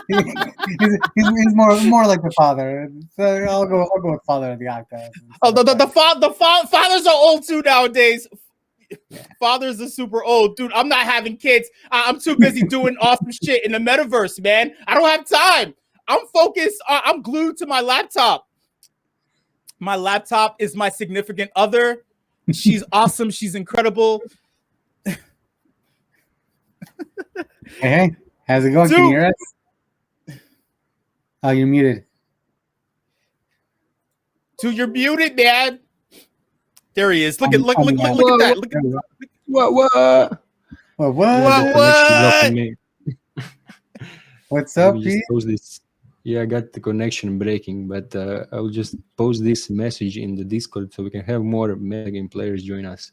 he's more like the father. So I'll go with father of the Octos. Oh, the fathers are old too nowadays. Yeah. Fathers are super old, dude. I'm not having kids. I'm too busy doing awesome shit in the metaverse, man. I don't have time. I'm focused. I'm glued to my laptop. My laptop is my significant other. She's awesome. She's incredible. Hey, how's it going? Dude. Can you hear us? Oh, you're muted. Dude, you're muted, man. There he is. Look at that. What? What's up, Pete? Yeah, I got the connection breaking, but I will just post this message in the Discord so we can have more MetaGame players join us.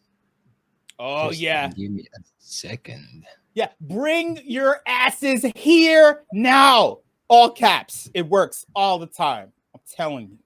Oh, just yeah. Give me a second. Yeah, bring your asses here now. All caps. It works all the time. I'm telling you.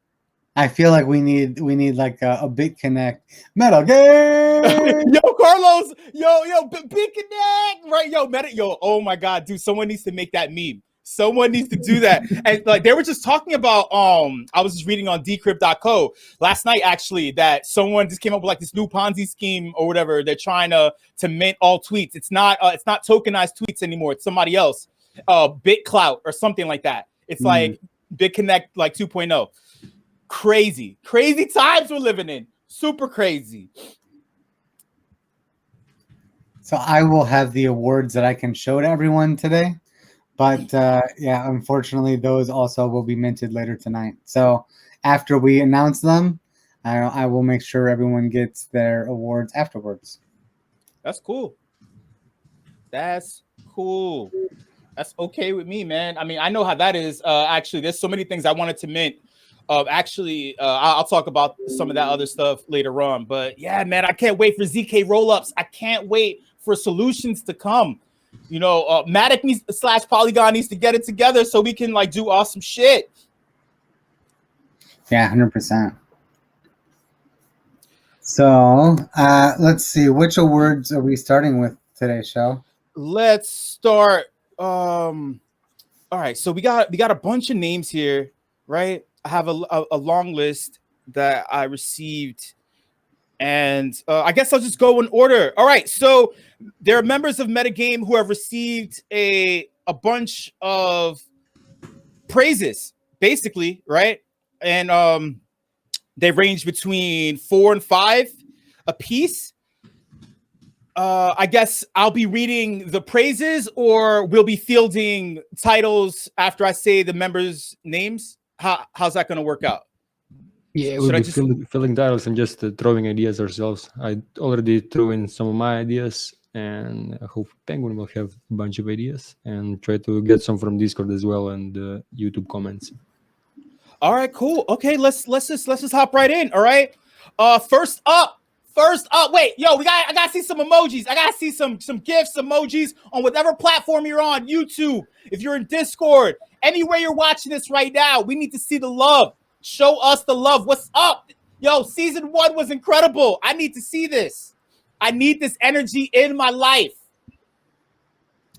I feel like we need like a big connect. MetaGame. Yo, Carlos. Yo, big connect. Right, yo, oh my God, dude. Someone needs to make that meme. Someone needs to do that. And like they were just talking about, I was just reading on decrypt.co last night, actually, that someone just came up with like this new Ponzi scheme or whatever. They're trying to mint all tweets. It's not tokenized tweets anymore. It's somebody else, BitClout or something like that. It's like BitConnect like 2.0. Crazy times we're living in. Super crazy. So I will have the awards that I can show to everyone today. But yeah, unfortunately, those also will be minted later tonight. So after we announce them, I will make sure everyone gets their awards afterwards. That's cool. That's cool. That's okay with me, man. I mean, I know how that is. Actually, there's so many things I wanted to mint. I'll talk about some of that other stuff later on. But yeah, man, I can't wait for ZK rollups. I can't wait for solutions to come. You know, Matic / Polygon needs to get it together so we can like do awesome shit. Yeah, 100%. So let's see, which awards are we starting with today's show? Let's start. All right, so we got a bunch of names here, right? I have a long list that I received. And I guess I'll just go in order. All right, so there are members of MetaGame who have received a bunch of praises, basically, right? And they range between 4 and 5 a piece. I guess I'll be reading the praises, or we'll be fielding titles after I say the members' names. How's that going to work out? Yeah, we'll be filling titles and just throwing ideas ourselves. I already threw in some of my ideas, and I hope Penguin will have a bunch of ideas, and try to get some from Discord as well and YouTube comments. All right, cool. Okay, let's just hop right in. All right. First up. Wait, yo, I gotta see some emojis. I gotta see some GIFs, emojis on whatever platform you're on. YouTube, if you're in Discord, anywhere you're watching this right now, we need to see the love. Show us the love. What's up? Yo, season 1 was incredible. I need to see this. I need this energy in my life.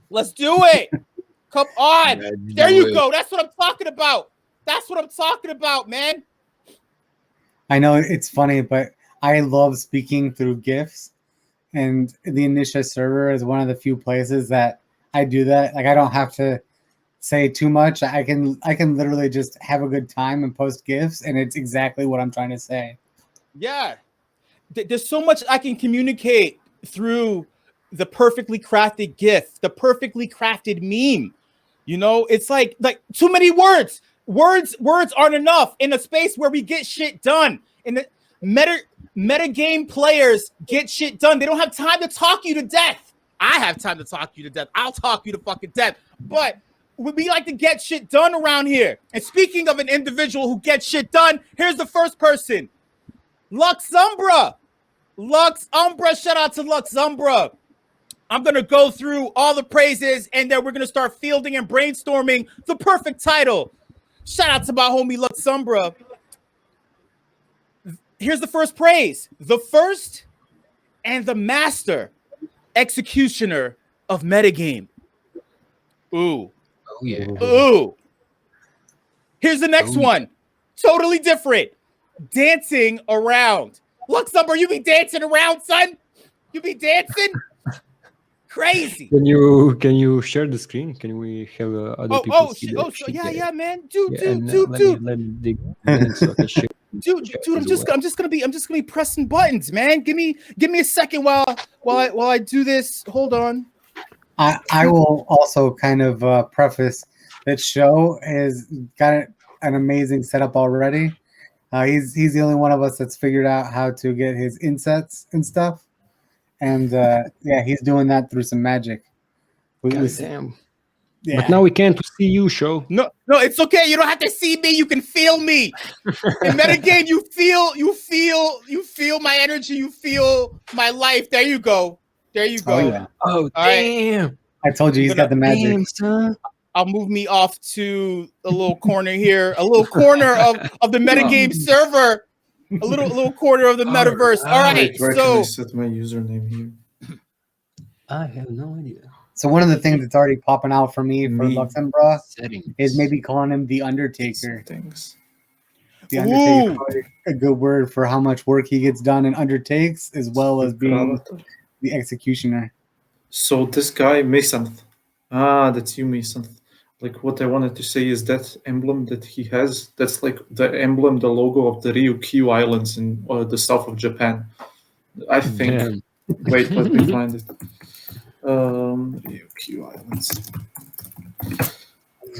Let's do it. Come on. There you go. That's what I'm talking about. That's what I'm talking about, man. I know it's funny, but I love speaking through GIFs, and the Initial server is one of the few places that I do that. Like, I don't have to say too much. I can literally just have a good time and post GIFs, and it's exactly what I'm trying to say. Yeah. There's so much I can communicate through the perfectly crafted GIF, the perfectly crafted meme. You know, it's like too many words. Words aren't enough in a space where we get shit done. In the MetaGame players get shit done. They don't have time to talk you to death. I have time to talk you to death. I'll talk you to fucking death. But we like to get shit done around here. And speaking of an individual who gets shit done, here's the first person. Luxumbra. Shout out to Luxumbra. I'm going to go through all the praises, and then we're going to start fielding and brainstorming the perfect title. Shout out to my homie Luxumbra. Here's the first praise. The first and the master executioner of MetaGame. Ooh. Oh, yeah. Ooh. Here's the next one. Totally different. Dancing around. Luxumbra, you be dancing around, son? You be dancing? Crazy. Can you share the screen? Can we have other people see the shit? Yeah, man. Dude. Let me dig in so I can share. Dude, I'm just gonna be pressing buttons, man. Give me a second while I do this. Hold on. I will also kind of preface that Show has got an amazing setup already. He's the only one of us that's figured out how to get his insets and stuff, and yeah, he's doing that through some magic. Damn. Yeah. But now we can't see you, Show. No, it's okay. You don't have to see me. You can feel me. In MetaGame, you feel my energy. You feel my life. There you go. Oh, yeah. Oh, damn. Right. I told you he's got the magic. Damn, son. I'll move me off to a little corner here, a little corner of the MetaGame server, a little corner of the metaverse. All right, where so can I set my username here? I have no idea. So one of the things that's already popping out for me for Luxumbra Settings. is maybe calling him the Undertaker. Thanks. The Undertaker, a good word for how much work he gets done and undertakes, as well as being the executioner. So this guy, Mason. That's you, Mason. Like, what I wanted to say is that emblem that he has, that's like the emblem, the logo of the Ryukyu Islands in the south of Japan. I think. Damn. Wait, let me find it. Ryukyu Islands.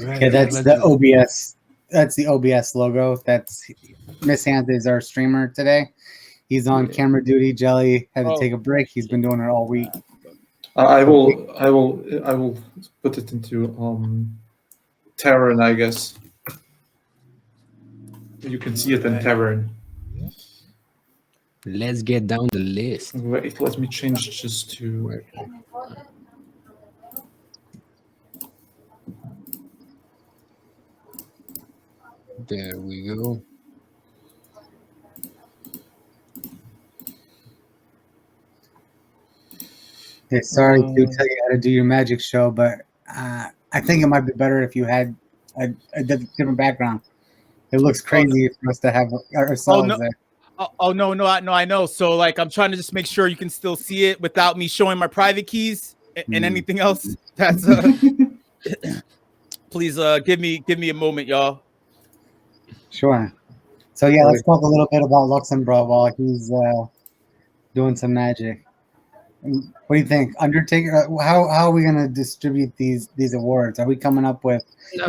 Okay, that's the OBS. That's the OBS logo. That's Miss Hantha is our streamer today. He's on camera duty. Jelly had to take a break. He's been doing it all week. I will put it into Tavern, I guess. You can see it in Tavern. Let's get down the list. Wait, let me change just to. There we go. Okay, sorry to tell you how to do your magic show, but I think it might be better if you had a different background. It looks crazy for us to have ourselves there. No, I know. So like, I'm trying to just make sure you can still see it without me showing my private keys and anything else. That's please give me a moment, y'all. Sure. So yeah, let's talk a little bit about Luxumbra while he's doing some magic. What do you think, Undertaker? How are we gonna distribute these awards? Are we coming up with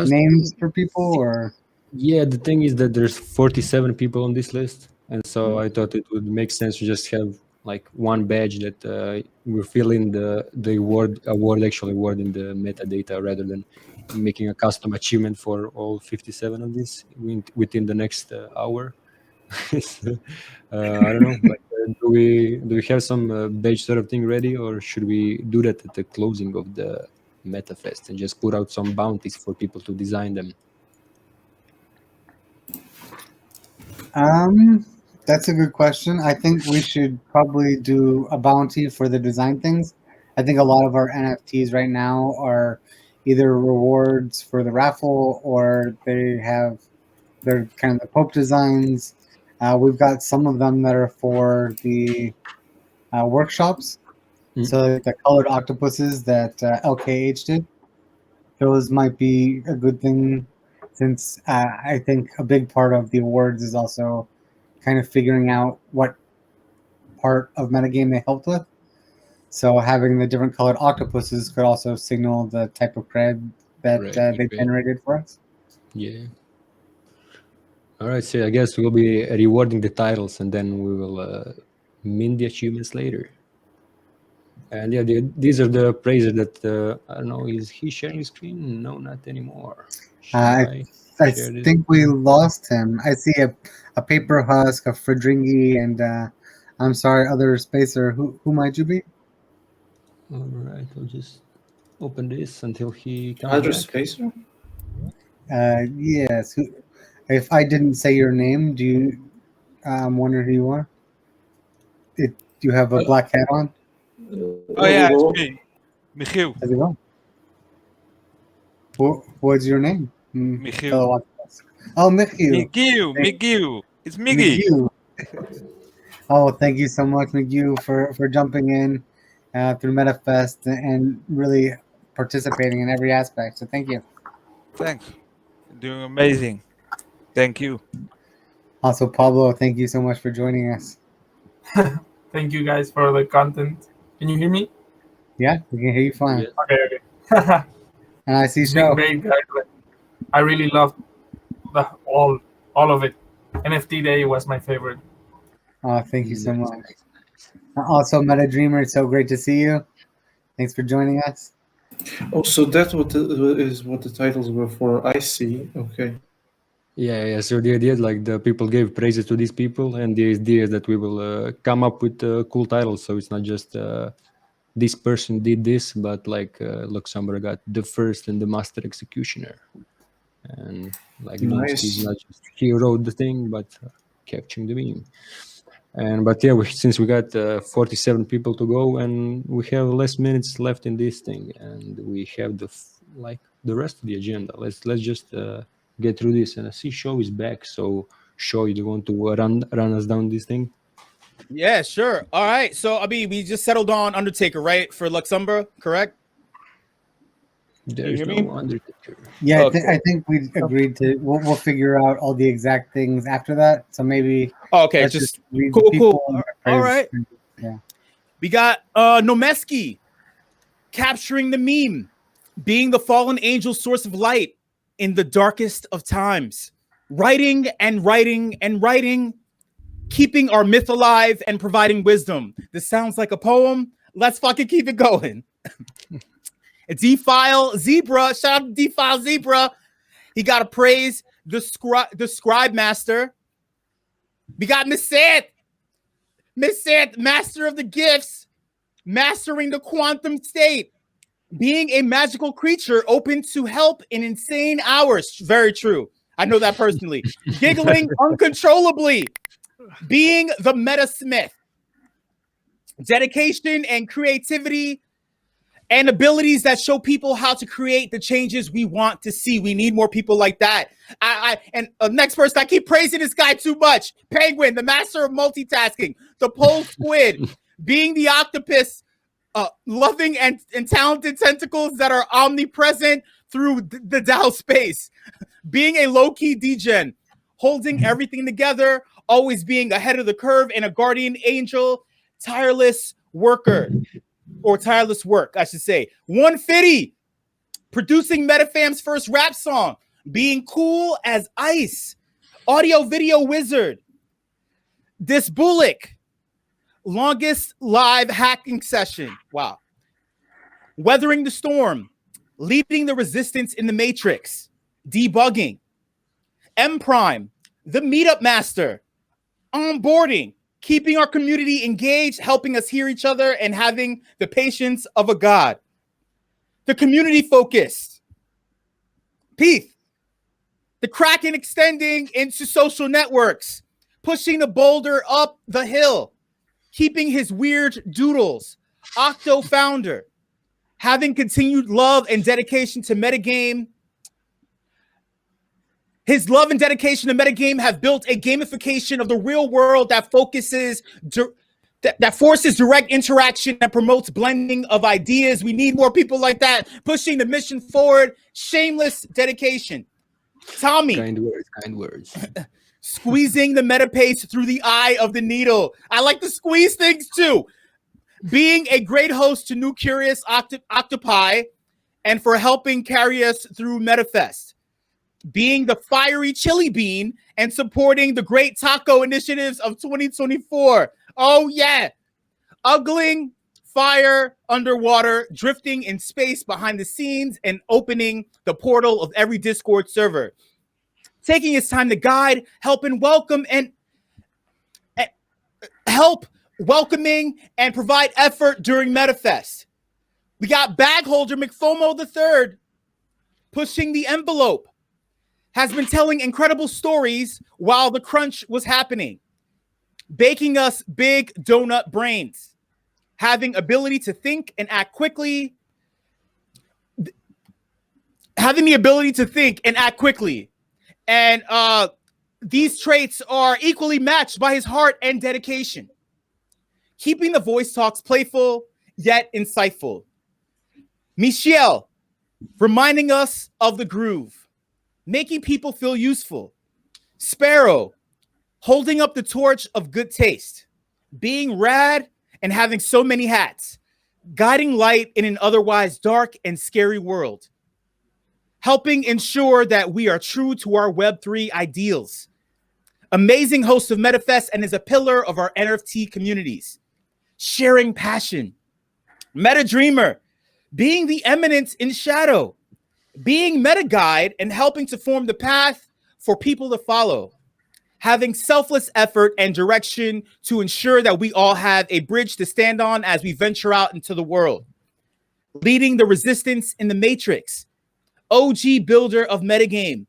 names for people, or? Yeah, the thing is that there's 47 people on this list, and so I thought it would make sense to just have like one badge that we're filling the award actually awarding the metadata rather than making a custom achievement for all 57 of these within the next hour. So, I don't know. Like, do we have some badge sort of thing ready, or should we do that at the closing of the MetaFest and just put out some bounties for people to design them? That's a good question. I think we should probably do a bounty for the design things. I think a lot of our NFTs right now are either rewards for the raffle or they're kind of the Pope designs. We've got some of them that are for the workshops. So the colored octopuses that LKH did, those might be a good thing, since I think a big part of the awards is also kind of figuring out what part of metagame they helped with. So having the different colored octopuses could also signal the type of cred that they generated for us. Yeah. All right, so I guess we'll be rewarding the titles, and then we will mint the achievements later. And yeah, these are the praises that I don't know. Is he sharing screen? No, not anymore. I think we lost him. I see a paper husk, a Fredringi, and I'm sorry, other spacer. Who might you be? All right, I'll just open this until he comes Other back. spacer? Yes. If I didn't say your name, do you wonder who you are? Do you have a black hat on? Oh yeah, it's me, Michiel. How's it going? What's your name? Michiel. Oh, Michiel. Michiel. It's Miggy. Oh, thank you so much, Michiel, for jumping in through MetaFest and really participating in every aspect. So thank you. Thanks. You're doing amazing. Thank you. Also, Pablo, thank you so much for joining us. Thank you guys for the content. Can you hear me? Yeah, we can hear you fine. Okay. And I see It's been Show. great, guys. I really loved all of it. NFT Day was my favorite. Oh, thank you so much. Also, Meta Dreamer, it's so great to see you. Thanks for joining us. Oh, so that's what is what the titles were for. I see. Okay. Yeah. So the idea, like the people gave praises to these people, and the idea is that we will come up with cool titles. So it's not just this person did this, but like Luxembourg got the first and the master executioner, and like Nice. he's not just he wrote the thing, but capturing the meme. But yeah, since we got 47 people to go, and we have less minutes left in this thing, and we have the rest of the agenda. Let's just get through this. And I see Show is back. So Show, you want to run us down this thing? Yeah, sure. All right. So I mean, we just settled on Undertaker, right, for Luxembourg, correct? There's no Undertaker. Yeah, I think we agreed to. We'll figure out all the exact things after that. So maybe. Okay, just read cool. the people. All right. Yeah. We got Nomeski capturing the meme, being the fallen angel source of light in the darkest of times, writing and writing and writing, keeping our myth alive and providing wisdom. This sounds like a poem. Let's fucking keep it going. D-File Zebra, shout out to D-File Zebra. He got to praise the scribe master. We got Miss Seth, master of the gifts, mastering the quantum state, being a magical creature open to help in insane hours. Very true. I know that personally. Giggling uncontrollably, being the meta smith. Dedication and creativity and abilities that show people how to create the changes we want to see. We need more people like that. Next person, I keep praising this guy too much. Penguin, the master of multitasking. The pole squid, being the octopus, loving and talented tentacles that are omnipresent through the DAO space. Being a low-key degen, holding everything together, always being ahead of the curve, and a guardian angel, tireless worker. Or tireless work, I should say. 150, producing MetaFam's first rap song, being cool as ice, audio video wizard. This Bullock, longest live hacking session. Wow. Weathering the storm, leading the resistance in the matrix, debugging. M Prime, the meetup master, onboarding, keeping our community engaged, helping us hear each other, and having the patience of a god. The community focused. Peeth, the Kraken extending into social networks, pushing the boulder up the hill, keeping his weird doodles. Octo founder, having continued love and dedication to MetaGame. His love and dedication to MetaGame have built a gamification of the real world that focuses, that forces direct interaction and promotes blending of ideas. We need more people like that, pushing the mission forward. Shameless dedication. Tommy. Kind words. Squeezing the meta pace through the eye of the needle. I like to squeeze things too. Being a great host to new curious octopi and for helping carry us through MetaFest. Being the fiery chili bean and supporting the great taco initiatives of 2024. Oh, yeah. Ugling fire underwater, drifting in space behind the scenes, and opening the portal of every Discord server. Taking his time to guide, help, and welcome, and help welcoming and provide effort during MetaFest. We got bag holder McFomo III pushing the envelope. Has been telling incredible stories while the crunch was happening, baking us big donut brains, having ability to think and act quickly, And these traits are equally matched by his heart and dedication, keeping the voice talks playful yet insightful. Michelle, reminding us of the groove, making people feel useful. Sparrow, holding up the torch of good taste, being rad and having so many hats, guiding light in an otherwise dark and scary world, helping ensure that we are true to our Web3 ideals. Amazing host of MetaFest and is a pillar of our NFT communities. Sharing passion. Meta Dreamer, being the eminence in shadow, being meta guide and helping to form the path for people to follow, having selfless effort and direction to ensure that we all have a bridge to stand on as we venture out into the world, leading the resistance in the matrix, OG builder of MetaGame,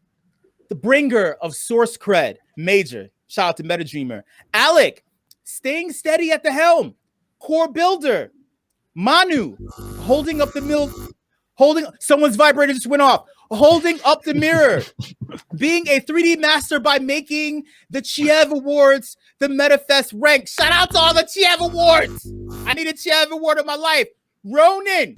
the bringer of source cred, Major, shout out to Meta Dreamer, Alec, staying steady at the helm, core builder, Manu, holding up the someone's vibrator just went off. Holding up the mirror. Being a 3D master by making the Chiev Awards the MetaFest rank. Shout out to all the Chiev Awards. I need a Chiev Award in my life. Ronan,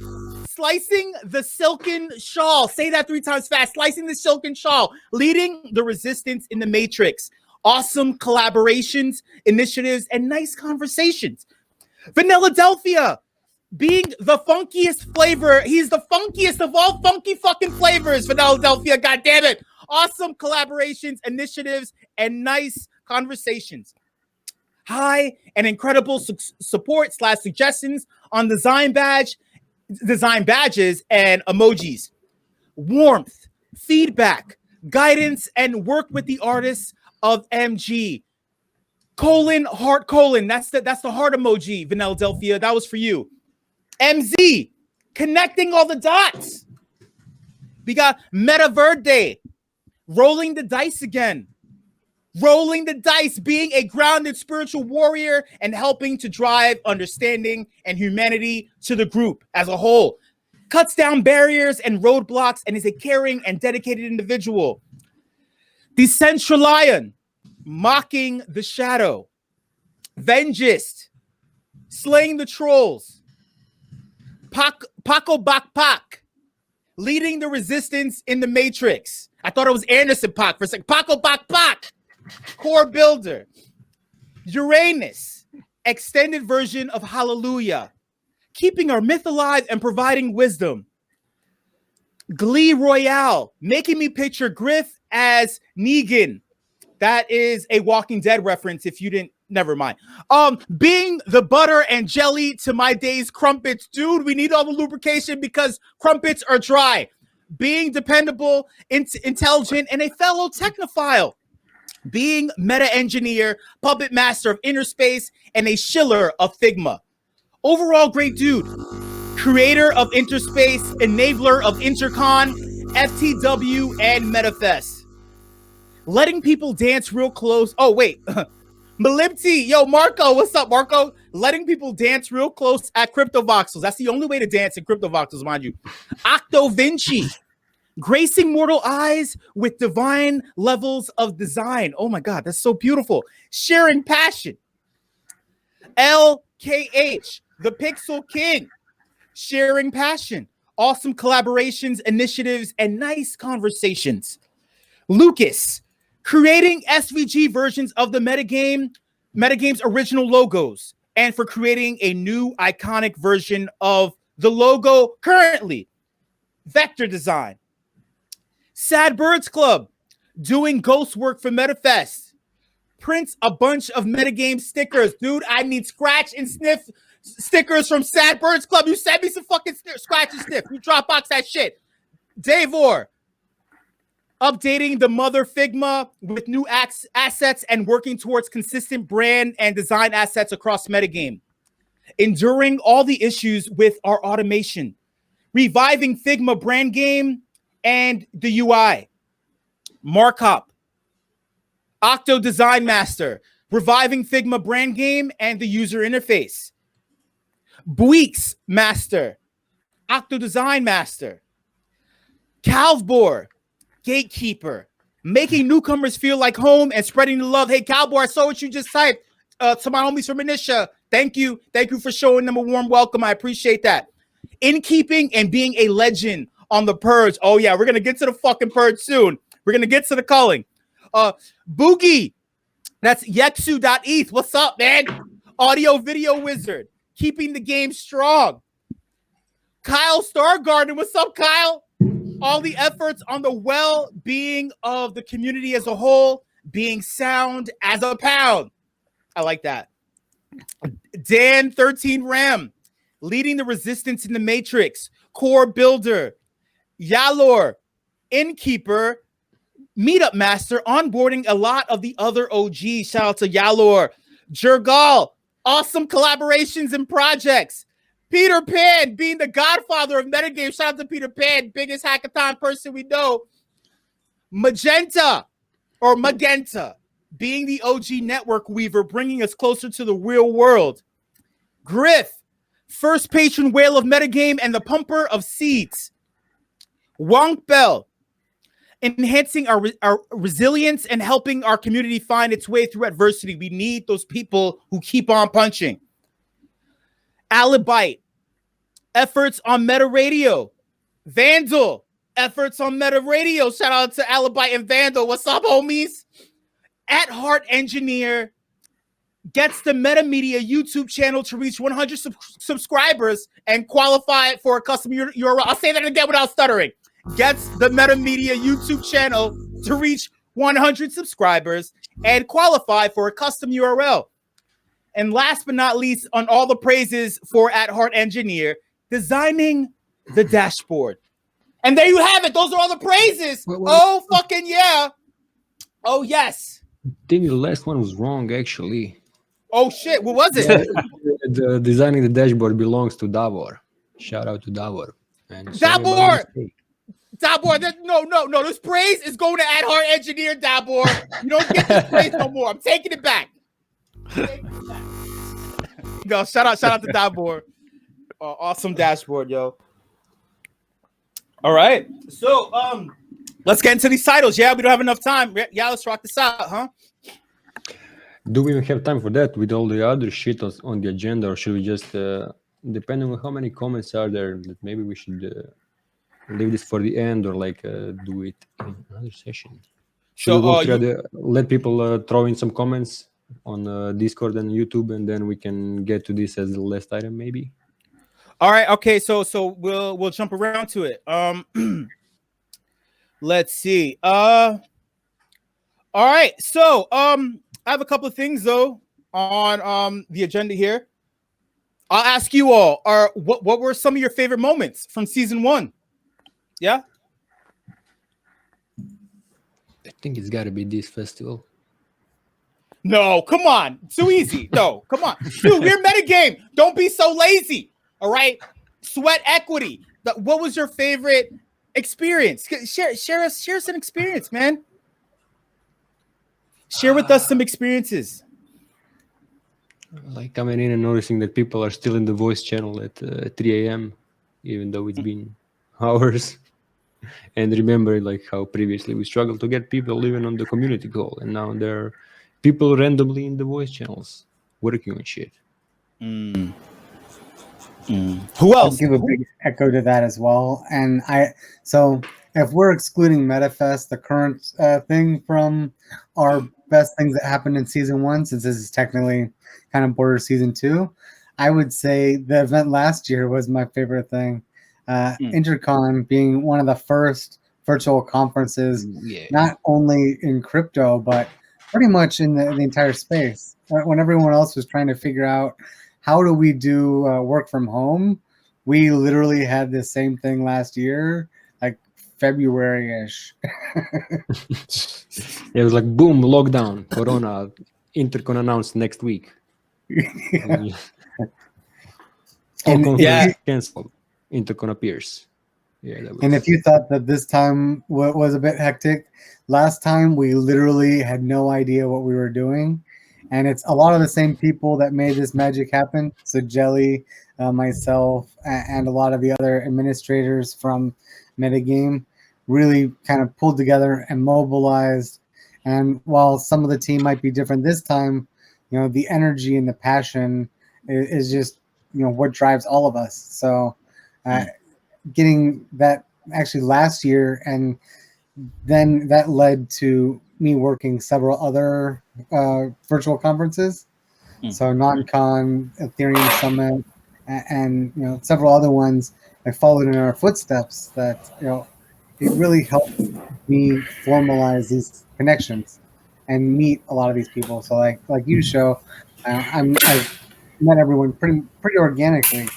slicing the silken shawl. Say that 3 times fast. Slicing the silken shawl. Leading the resistance in the matrix. Awesome collaborations, initiatives, and nice conversations. Vanilla-delphia, being the funkiest flavor. He's the funkiest of all funky fucking flavors, Vanilla-delphia, God damn it. Awesome collaborations, initiatives, and nice conversations. High and incredible support / suggestions on design badges and emojis. Warmth, feedback, guidance, and work with the artists of MG. Heart, that's the heart emoji, Vanilla-delphia. That was for you. MZ, connecting all the dots. We got Meta Verde, rolling the dice again. Rolling the dice, being a grounded spiritual warrior and helping to drive understanding and humanity to the group as a whole. Cuts down barriers and roadblocks and is a caring and dedicated individual. Decentralion, mocking the shadow. Vengist, slaying the trolls. Paco Bakpak, leading the resistance in the Matrix. I thought it was Anderson Paak for a second. Paco Bakpak, core builder. Uranus, extended version of Hallelujah, keeping our myth alive and providing wisdom. Glee Royale, making me picture Griff as Negan. That is a Walking Dead reference if you didn't never mind. Being the butter and jelly to my day's crumpets, dude. We need all the lubrication because crumpets are dry. Being dependable, intelligent, and a fellow technophile. Being meta engineer, puppet master of inner space, and a shiller of Figma. Overall, great dude. Creator of Interspace, enabler of Intercon, FTW, and MetaFest. Letting people dance real close. Oh, wait. Malibti, yo, Marco, what's up, Marco? Letting people dance real close at Crypto Voxels. That's the only way to dance in Crypto Voxels, mind you. Octo Vinci. Gracing mortal eyes with divine levels of design. Oh my God, that's so beautiful. Sharing passion. LKH, the Pixel King. Sharing passion. Awesome collaborations, initiatives, and nice conversations. Lucas, creating SVG versions of the MetaGame's original logos, and for creating a new iconic version of the logo currently. Vector design. Sad Birds Club, doing ghost work for MetaFest. Prints a bunch of MetaGame stickers. Dude, I need scratch and sniff stickers from Sad Birds Club. You send me some fucking scratch and sniff. You Dropbox that shit. Davor, updating the mother Figma with new assets and working towards consistent brand and design assets across MetaGame. Enduring all the issues with our automation. Reviving Figma brand game and the UI. Markup. Octo Design Master. Reviving Figma brand game and the user interface. Buick's Master. Octo Design Master. Calvbor. Gatekeeper. Making newcomers feel like home and spreading the love. Hey, Calvbor, I saw what you just typed to my homies from Initia. Thank you. Thank you for showing them a warm welcome. I appreciate that. In keeping and being a legend on the Purge. Oh, yeah, we're going to get to the fucking Purge soon. We're going to get to the culling. Boogie. That's Yexu.eth. What's up, man? Audio video wizard. Keeping the game strong. Kyle Stargarden. What's up, Kyle? All the efforts on the well-being of the community as a whole, being sound as a pound. I like that. Dan 13 Ram. Leading the resistance in the Matrix. Core builder. Yalor, Innkeeper, Meetup Master, onboarding a lot of the other OGs. Shout out to Yalor. Jurgal, awesome collaborations and projects. Peter Pan, being the godfather of MetaGame. Shout out to Peter Pan, biggest hackathon person we know. Magenta, being the OG network weaver, bringing us closer to the real world. Griff, first patron whale of MetaGame and the pumper of seeds. Wonk Bell, enhancing our resilience and helping our community find its way through adversity. We need those people who keep on punching. Alibite, efforts on Meta Radio. Vandal, efforts on Meta Radio. Shout out to Alibite and Vandal. What's up, homies? At Heart Engineer gets the Meta Media YouTube channel to reach 100 subscribers and qualify for a custom URL. I'll say that again without stuttering. Gets the Meta Media YouTube channel to reach 100 subscribers and qualify for a custom URL. And last but not least, on all the praises for At Heart Engineer, designing the dashboard. And there you have it. Those are all the praises. Oh, fucking yeah. Oh, yes. I think the last one was wrong, actually. Oh, shit. What was it? The designing the dashboard belongs to Davor. Shout out to Davor. Davor! Dabor, no. This praise is going to At Heart Engineer, Dabor. You don't get this praise no more. I'm taking it back. Go, shout out to Dabor. Awesome dashboard, yo. All right. So, let's get into these titles. Yeah, we don't have enough time. Yeah, let's rock this out, huh? Do we even have time for that with all the other shit on the agenda, or should we just, depending on how many comments are there, that maybe we should leave this for the end, or like do it in another session? Should we let people throw in some comments on Discord and YouTube, and then we can get to this as the last item, maybe? All right. Okay. So we'll jump around to it. Let's see. All right. So I have a couple of things though on the agenda here. I'll ask you all, what were some of your favorite moments from season 1? Yeah? I think it's got to be this festival. No, come on. Too easy. No, come on. Dude, we're MetaGame. Don't be so lazy. All right? Sweat equity. What was your favorite experience? Share us an experience, man. Share with us some experiences. Like coming in and noticing that people are still in the voice channel at 3 a.m., even though it's been hours. And remember, like how previously we struggled to get people even on the community call, and now there are people randomly in the voice channels working on shit. Who else? I'll give a big echo to that as well. And so if we're excluding MetaFest, the current thing from our best things that happened in season 1, since this is technically kind of border season 2, I would say the event last year was my favorite thing. Intercon being one of the first virtual conferences, not only in crypto, but pretty much in the entire space. When everyone else was trying to figure out how do we do work from home, we literally had the same thing last year, like February-ish. It was like, boom, lockdown, Corona, Intercon announced next week. All conferences canceled. Intercon appears. Yeah, that was... And if you thought that this time was a bit hectic, last time we literally had no idea what we were doing. And it's a lot of the same people that made this magic happen. So Jelly, myself, and a lot of the other administrators from MetaGame really kind of pulled together and mobilized. And while some of the team might be different this time, you know, the energy and the passion is just, you know, what drives all of us. So getting that actually last year, and then that led to me working several other virtual conferences. So NonCon, Ethereum Summit, and you know, several other ones I followed in our footsteps. That, you know, it really helped me formalize these connections and meet a lot of these people. So like you show, I've met everyone pretty organically,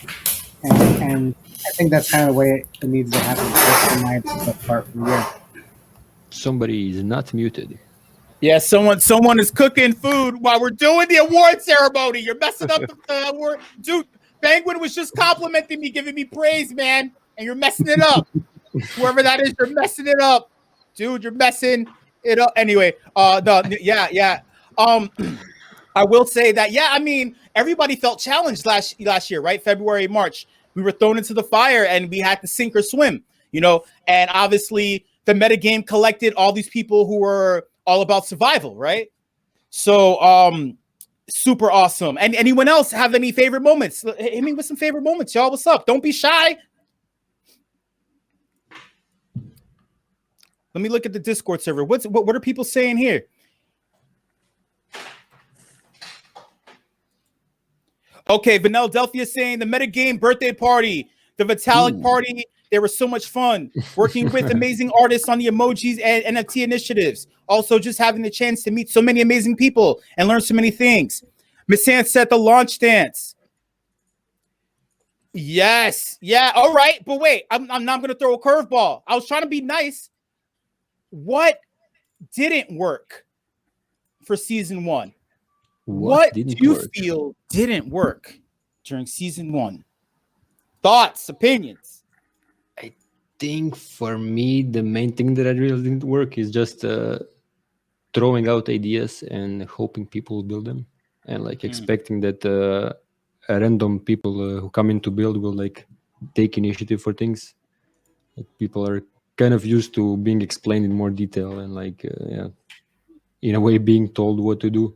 and I think that's kind of the way it needs to happen. That's from my part from here. Somebody is not muted. Yeah, someone is cooking food while we're doing the award ceremony. You're messing up the award. Dude, Penguin was just complimenting me, giving me praise, man, and you're messing it up. Whoever that is, you're messing it up. Dude, you're messing it up. Anyway, yeah. I will say that, yeah, I mean, everybody felt challenged last year, right? February, March. We were thrown into the fire and we had to sink or swim, you know, and obviously the MetaGame collected all these people who were all about survival, right? So super awesome. And anyone else have any favorite moments? Hit me with some favorite moments, y'all. What's up? Don't be shy. Let me look at the Discord server. What are people saying here? Okay, Vaneldelphia saying the MetaGame birthday party, the Vitalik party, they were so much fun. Working with amazing artists on the emojis and NFT initiatives. Also, just having the chance to meet so many amazing people and learn so many things. Miss Hand said the launch dance. Yes, yeah, all right. But wait, I'm not going to throw a curveball. I was trying to be nice. What didn't work for season 1? What do you feel didn't work during season 1? Thoughts, opinions? I think for me, the main thing that I really didn't work is just throwing out ideas and hoping people will build them, and like expecting that random people who come in to build will like take initiative for things. Like, people are kind of used to being explained in more detail and like in a way being told what to do.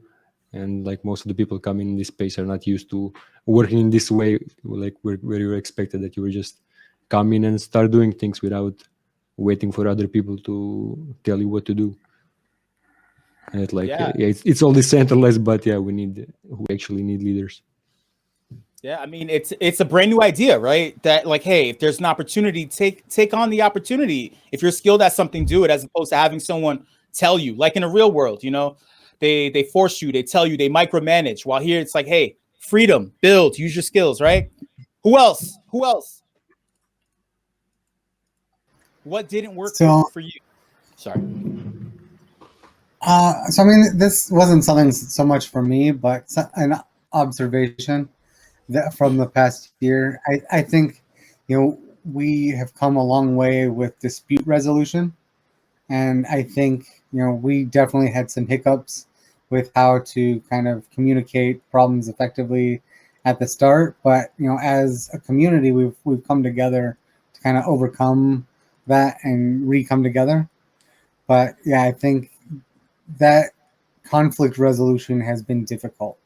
And like most of the people coming in this space are not used to working in this way, like where you were expected that you were just come in and start doing things without waiting for other people to tell you what to do. And it's like, it's all decentralized, but yeah, we actually need leaders. Yeah, I mean, it's a brand new idea, right? That like, hey, if there's an opportunity, take on the opportunity. If you're skilled at something, do it, as opposed to having someone tell you, like in a real world, you know. they force you, they tell you, they micromanage. While here it's like, hey, freedom, build, use your skills, right? Who else? What didn't work for you? Sorry. So I mean, this wasn't something so much for me, but an observation that from the past year. I think, we have come a long way with dispute resolution, and I think we definitely had some hiccups with how to kind of communicate problems effectively at the start. But as a community, we've come together to kind of overcome that and re-come together. But yeah, I think that conflict resolution has been difficult,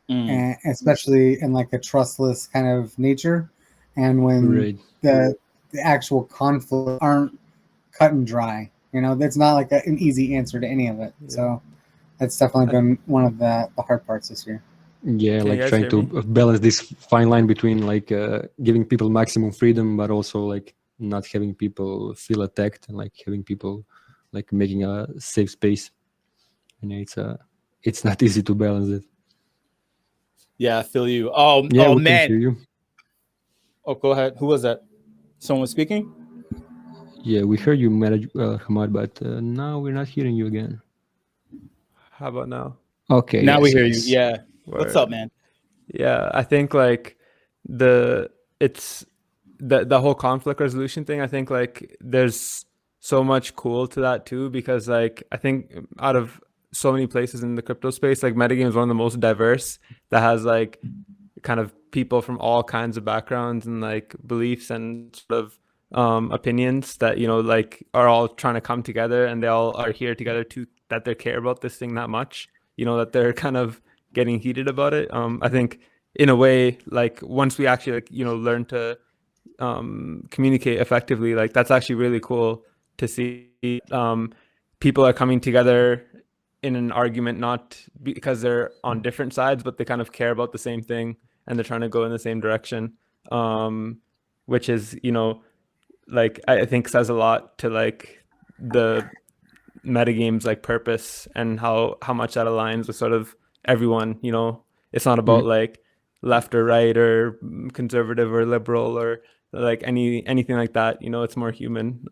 and especially in like a trustless kind of nature, and when the actual conflict aren't cut and dry. That's not like an easy answer to any of it. So that's definitely been one of the hard parts this year. Yeah, like trying to balance this fine line between like giving people maximum freedom, but also like not having people feel attacked, and like having people like making a safe space. And it's not easy to balance it. Yeah, I feel you. Yeah, we man. can hear you. Oh, go ahead. Who was that? Someone was speaking? Yeah, we heard you, Hamad, but now we're not hearing you again. How about now? Okay. Now yes, we hear yes. you. Yeah. Word. What's up, man? Yeah, I think like the whole conflict resolution thing. I think like there's so much cool to that too, because like I think out of so many places in the crypto space, like MetaGame is one of the most diverse, that has like kind of people from all kinds of backgrounds and like beliefs and sort of opinions that like are all trying to come together, and they all are here together that they care about this thing that much, that they're kind of getting heated about it. I think in a way, like once we actually like learn to communicate effectively, like that's actually really cool to see. People are coming together in an argument, not because they're on different sides, but they kind of care about the same thing, and they're trying to go in the same direction, which is like I think says a lot to like the metagame's like purpose, and how much that aligns with sort of everyone. It's not about like left or right or conservative or liberal or like anything like that. It's more human.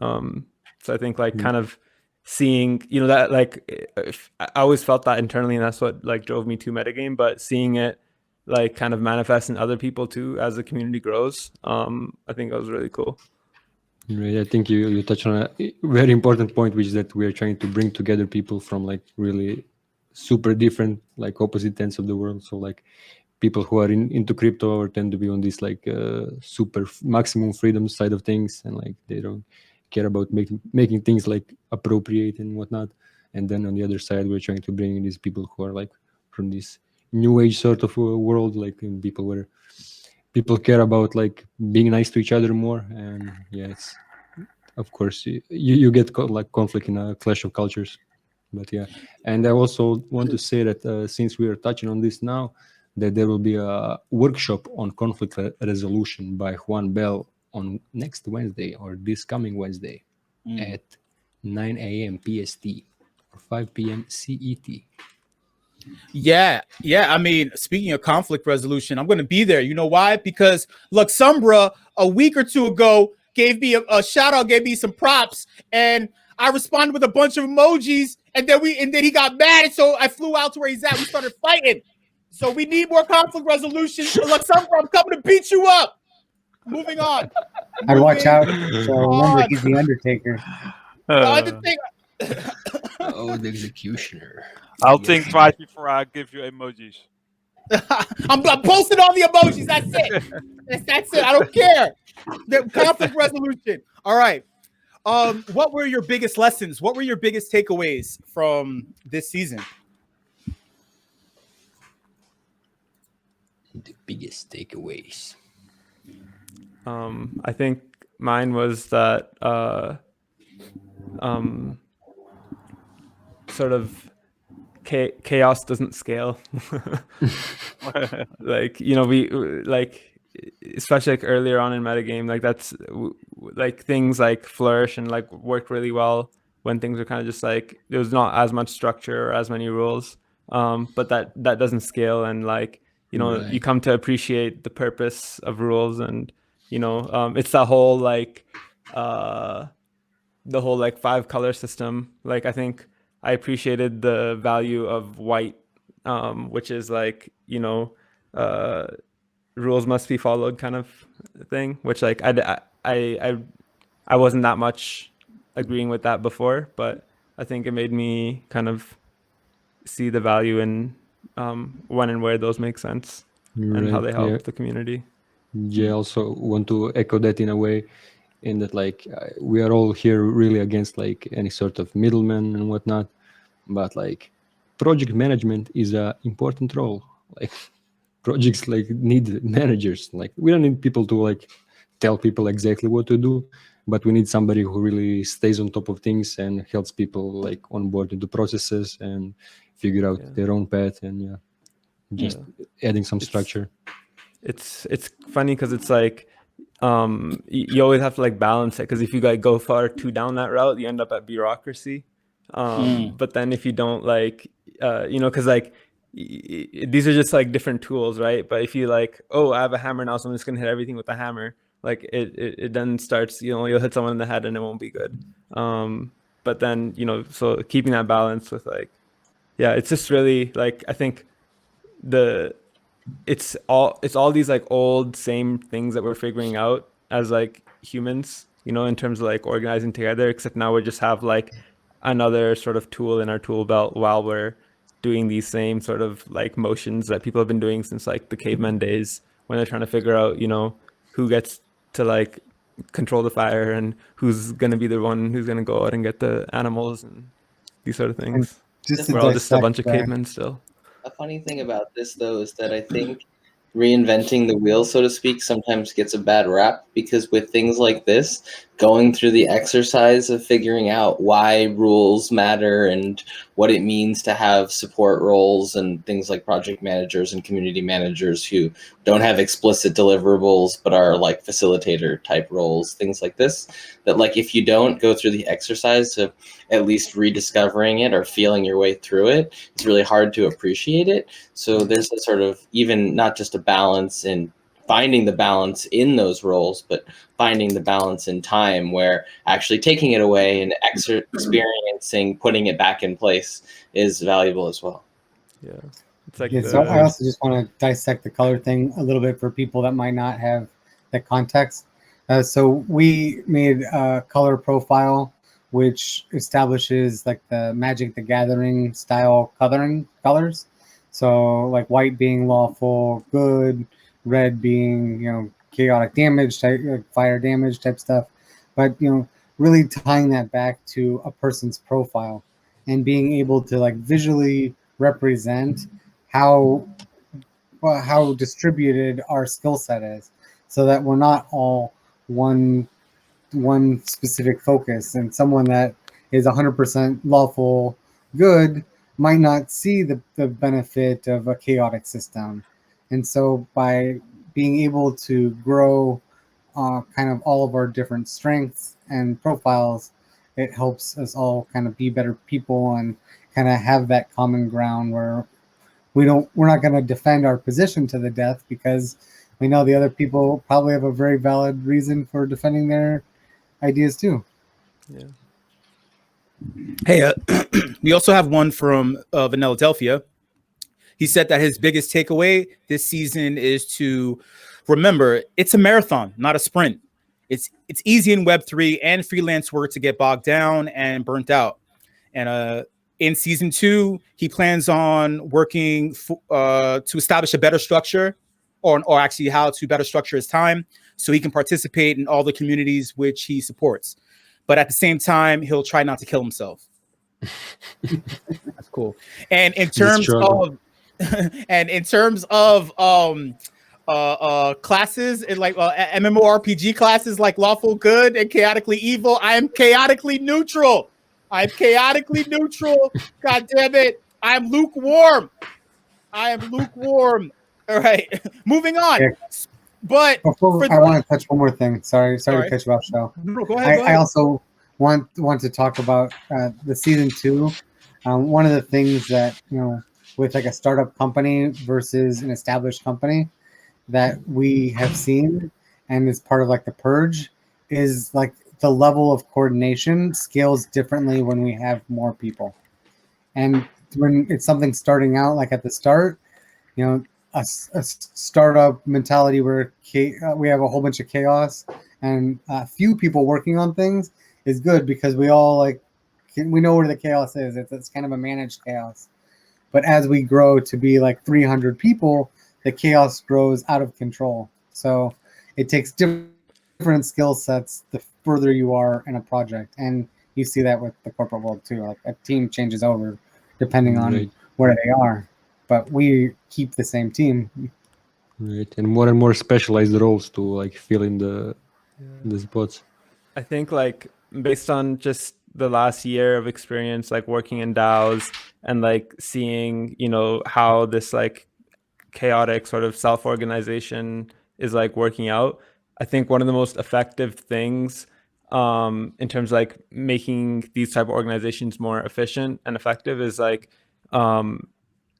So I think like kind of seeing that, like I always felt that internally, and that's what like drove me to metagame, but seeing it like kind of manifest in other people too as the community grows, I think that was really cool. Right. I think you touched on a very important point, which is that we are trying to bring together people from like really super different, like opposite ends of the world. So like people who are into crypto or tend to be on this like super maximum freedom side of things, and like they don't care about making things like appropriate and whatnot. And then on the other side, we're trying to bring in these people who are like from this new age sort of world, like people where people care about like being nice to each other more. And yeah, it's of course you get like conflict in a clash of cultures. But yeah, and I also want to say that since we are touching on this now, that there will be a workshop on conflict resolution by Juan Bell on next Wednesday, or this coming Wednesday at 9 a.m. PST or 5 p.m. CET. Yeah. I mean, speaking of conflict resolution, I'm going to be there. You know why? Because Luxumbra a week or two ago gave me a shout out, gave me some props, and I responded with a bunch of emojis, and then he got mad, and so I flew out to where he's at. We started fighting. So we need more conflict resolution. Luxumbra, I'm coming to beat you up. Moving on. I'd watch out. So remember, he's the Undertaker. The Undertaker. Oh, the executioner. I'll think twice before I give you emojis. I'm posting all the emojis. That's it. That's it. I don't care. The conflict resolution. All right. What were your biggest lessons? What were your biggest takeaways from this season? The biggest takeaways. I think mine was that sort of chaos doesn't scale. Like we like, especially like earlier on in metagame, like that's like things like flourish and like work really well when things are kind of just like there was not as much structure or as many rules, but that doesn't scale, and like Right. you come to appreciate the purpose of rules, and it's that whole like the whole like 5 color system. Like I think I appreciated the value of white, which is like rules must be followed kind of thing, which like I wasn't that much agreeing with that before, but I think it made me kind of see the value in when and where those make sense and how Right, they help yeah. the community. Yeah, I also want to echo that in a way, in that like we are all here really against like any sort of middleman and whatnot, but like project management is a important role. Like projects like need managers. Like we don't need people to like tell people exactly what to do, but we need somebody who really stays on top of things and helps people like onboard into processes and figure out their own path, and just adding some structure. It's funny because it's like you always have to like balance it, because if you like go far too down that route, you end up at bureaucracy. But then if you don't like because like these are just like different tools, right? But if you like, oh, I have a hammer now, so I'm just gonna hit everything with a hammer, like it then starts, you'll hit someone in the head and it won't be good. But then so keeping that balance with like, it's just really like, I think it's all these like old same things that we're figuring out as like humans, in terms of like organizing together, except now we just have like another sort of tool in our tool belt while we're doing these same sort of like motions that people have been doing since like the caveman days, when they're trying to figure out who gets to like control the fire and who's going to be the one who's going to go out and get the animals and these sort of things. We're all just a bunch of cavemen still. A funny thing about this, though, is that I think reinventing the wheel, so to speak, sometimes gets a bad rap, because with things like this, going through the exercise of figuring out why rules matter and what it means to have support roles and things like project managers and community managers who don't have explicit deliverables but are like facilitator type roles, things like this, that like if you don't go through the exercise of at least rediscovering it or feeling your way through it, it's really hard to appreciate it. So there's a sort of, even not just a balance in finding the balance in those roles, but finding the balance in time where actually taking it away and experiencing putting it back in place is valuable as well. Yeah, it's like so I also just want to dissect the color thing a little bit for people that might not have that context. So we made a color profile which establishes like the Magic the Gathering style colors. So like white being lawful good, red being chaotic damage type, fire damage type stuff, but really tying that back to a person's profile and being able to like visually represent how distributed our skill set is, so that we're not all one specific focus, and someone that is 100% lawful good might not see the benefit of a chaotic system. And so by being able to grow kind of all of our different strengths and profiles, it helps us all kind of be better people and kind of have that common ground where we're not going to defend our position to the death, because we know the other people probably have a very valid reason for defending their ideas too. Yeah. Hey, we also have one from Vanilla. He said that his biggest takeaway this season is to remember it's a marathon, not a sprint. It's easy in Web3 and freelance work to get bogged down and burnt out. And in season 2, he plans on working to establish a better structure, or actually how to better structure his time so he can participate in all the communities which he supports. But at the same time, he'll try not to kill himself. That's cool. And in terms of classes and like MMORPG classes like lawful good and chaotically evil, I am chaotically neutral. I'm chaotically neutral. God damn it. I'm lukewarm. All right. Moving on. Yeah. But I want to touch one more thing. Sorry to cut you off, Shell. No, go ahead. I also want to talk about the season 2. One of the things that, with like a startup company versus an established company that we have seen, and is part of like the Purge, is like the level of coordination scales differently when we have more people. And when it's something starting out, like at the start, a startup mentality where we have a whole bunch of chaos and a few people working on things is good, because we all we know where the chaos is. It's kind of a managed chaos. But as we grow to be like 300 people, the chaos grows out of control. So it takes different skill sets the further you are in a project. And you see that with the corporate world too. Like a team changes over depending on Right. where they are. But we keep the same team. Right, and more specialized roles to like fill in the spots. I think like based on just the last year of experience, like working in DAOs and like seeing, how this like chaotic sort of self-organization is like working out. I think one of the most effective things in terms of like making these type of organizations more efficient and effective is like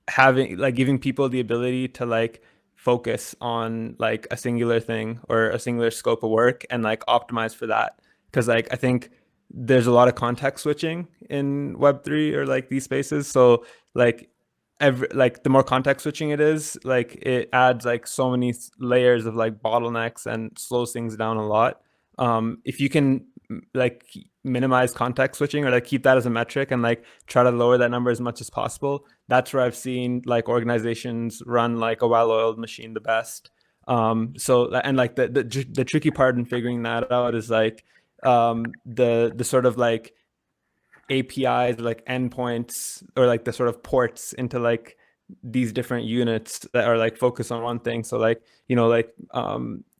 having like giving people the ability to like focus on like a singular thing or a singular scope of work and like optimize for that. Because like I think there's a lot of context switching in Web3 or like these spaces. So like the more context switching it is, like it adds like so many layers of like bottlenecks and slows things down a lot. If you can like minimize context switching or like keep that as a metric and like try to lower that number as much as possible, that's where I've seen like organizations run like a well-oiled machine the best. So and like the tricky part in figuring that out is like the sort of like APIs, like endpoints, or like the sort of ports into like these different units that are like focused on one thing. So like,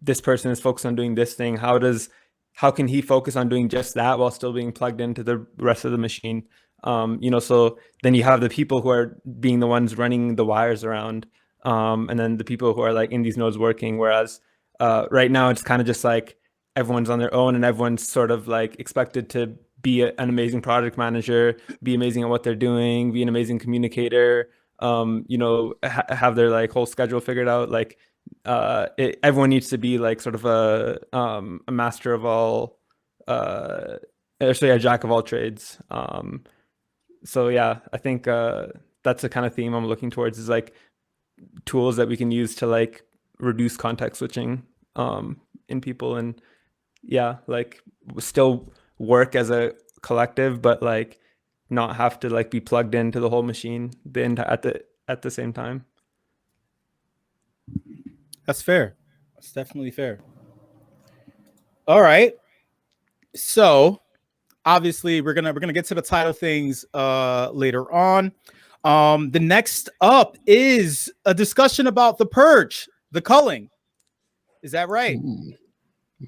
this person is focused on doing this thing. How can he focus on doing just that while still being plugged into the rest of the machine? So then you have the people who are being the ones running the wires around, and then the people who are like in these nodes working. Whereas right now it's kind of just like everyone's on their own and everyone's sort of like expected to be an amazing project manager, be amazing at what they're doing, be an amazing communicator, have their like whole schedule figured out. Like everyone needs to be like sort of a master of all, actually a jack of all trades. So yeah, I think that's the kind of theme I'm looking towards, is like tools that we can use to like reduce context switching in people, and yeah, like still work as a collective, but like not have to like be plugged into the whole machine at the same time. That's fair. That's definitely fair. All right. So obviously we're gonna get to the title things later on. The next up is a discussion about the Purge, the culling. Is that right? Ooh.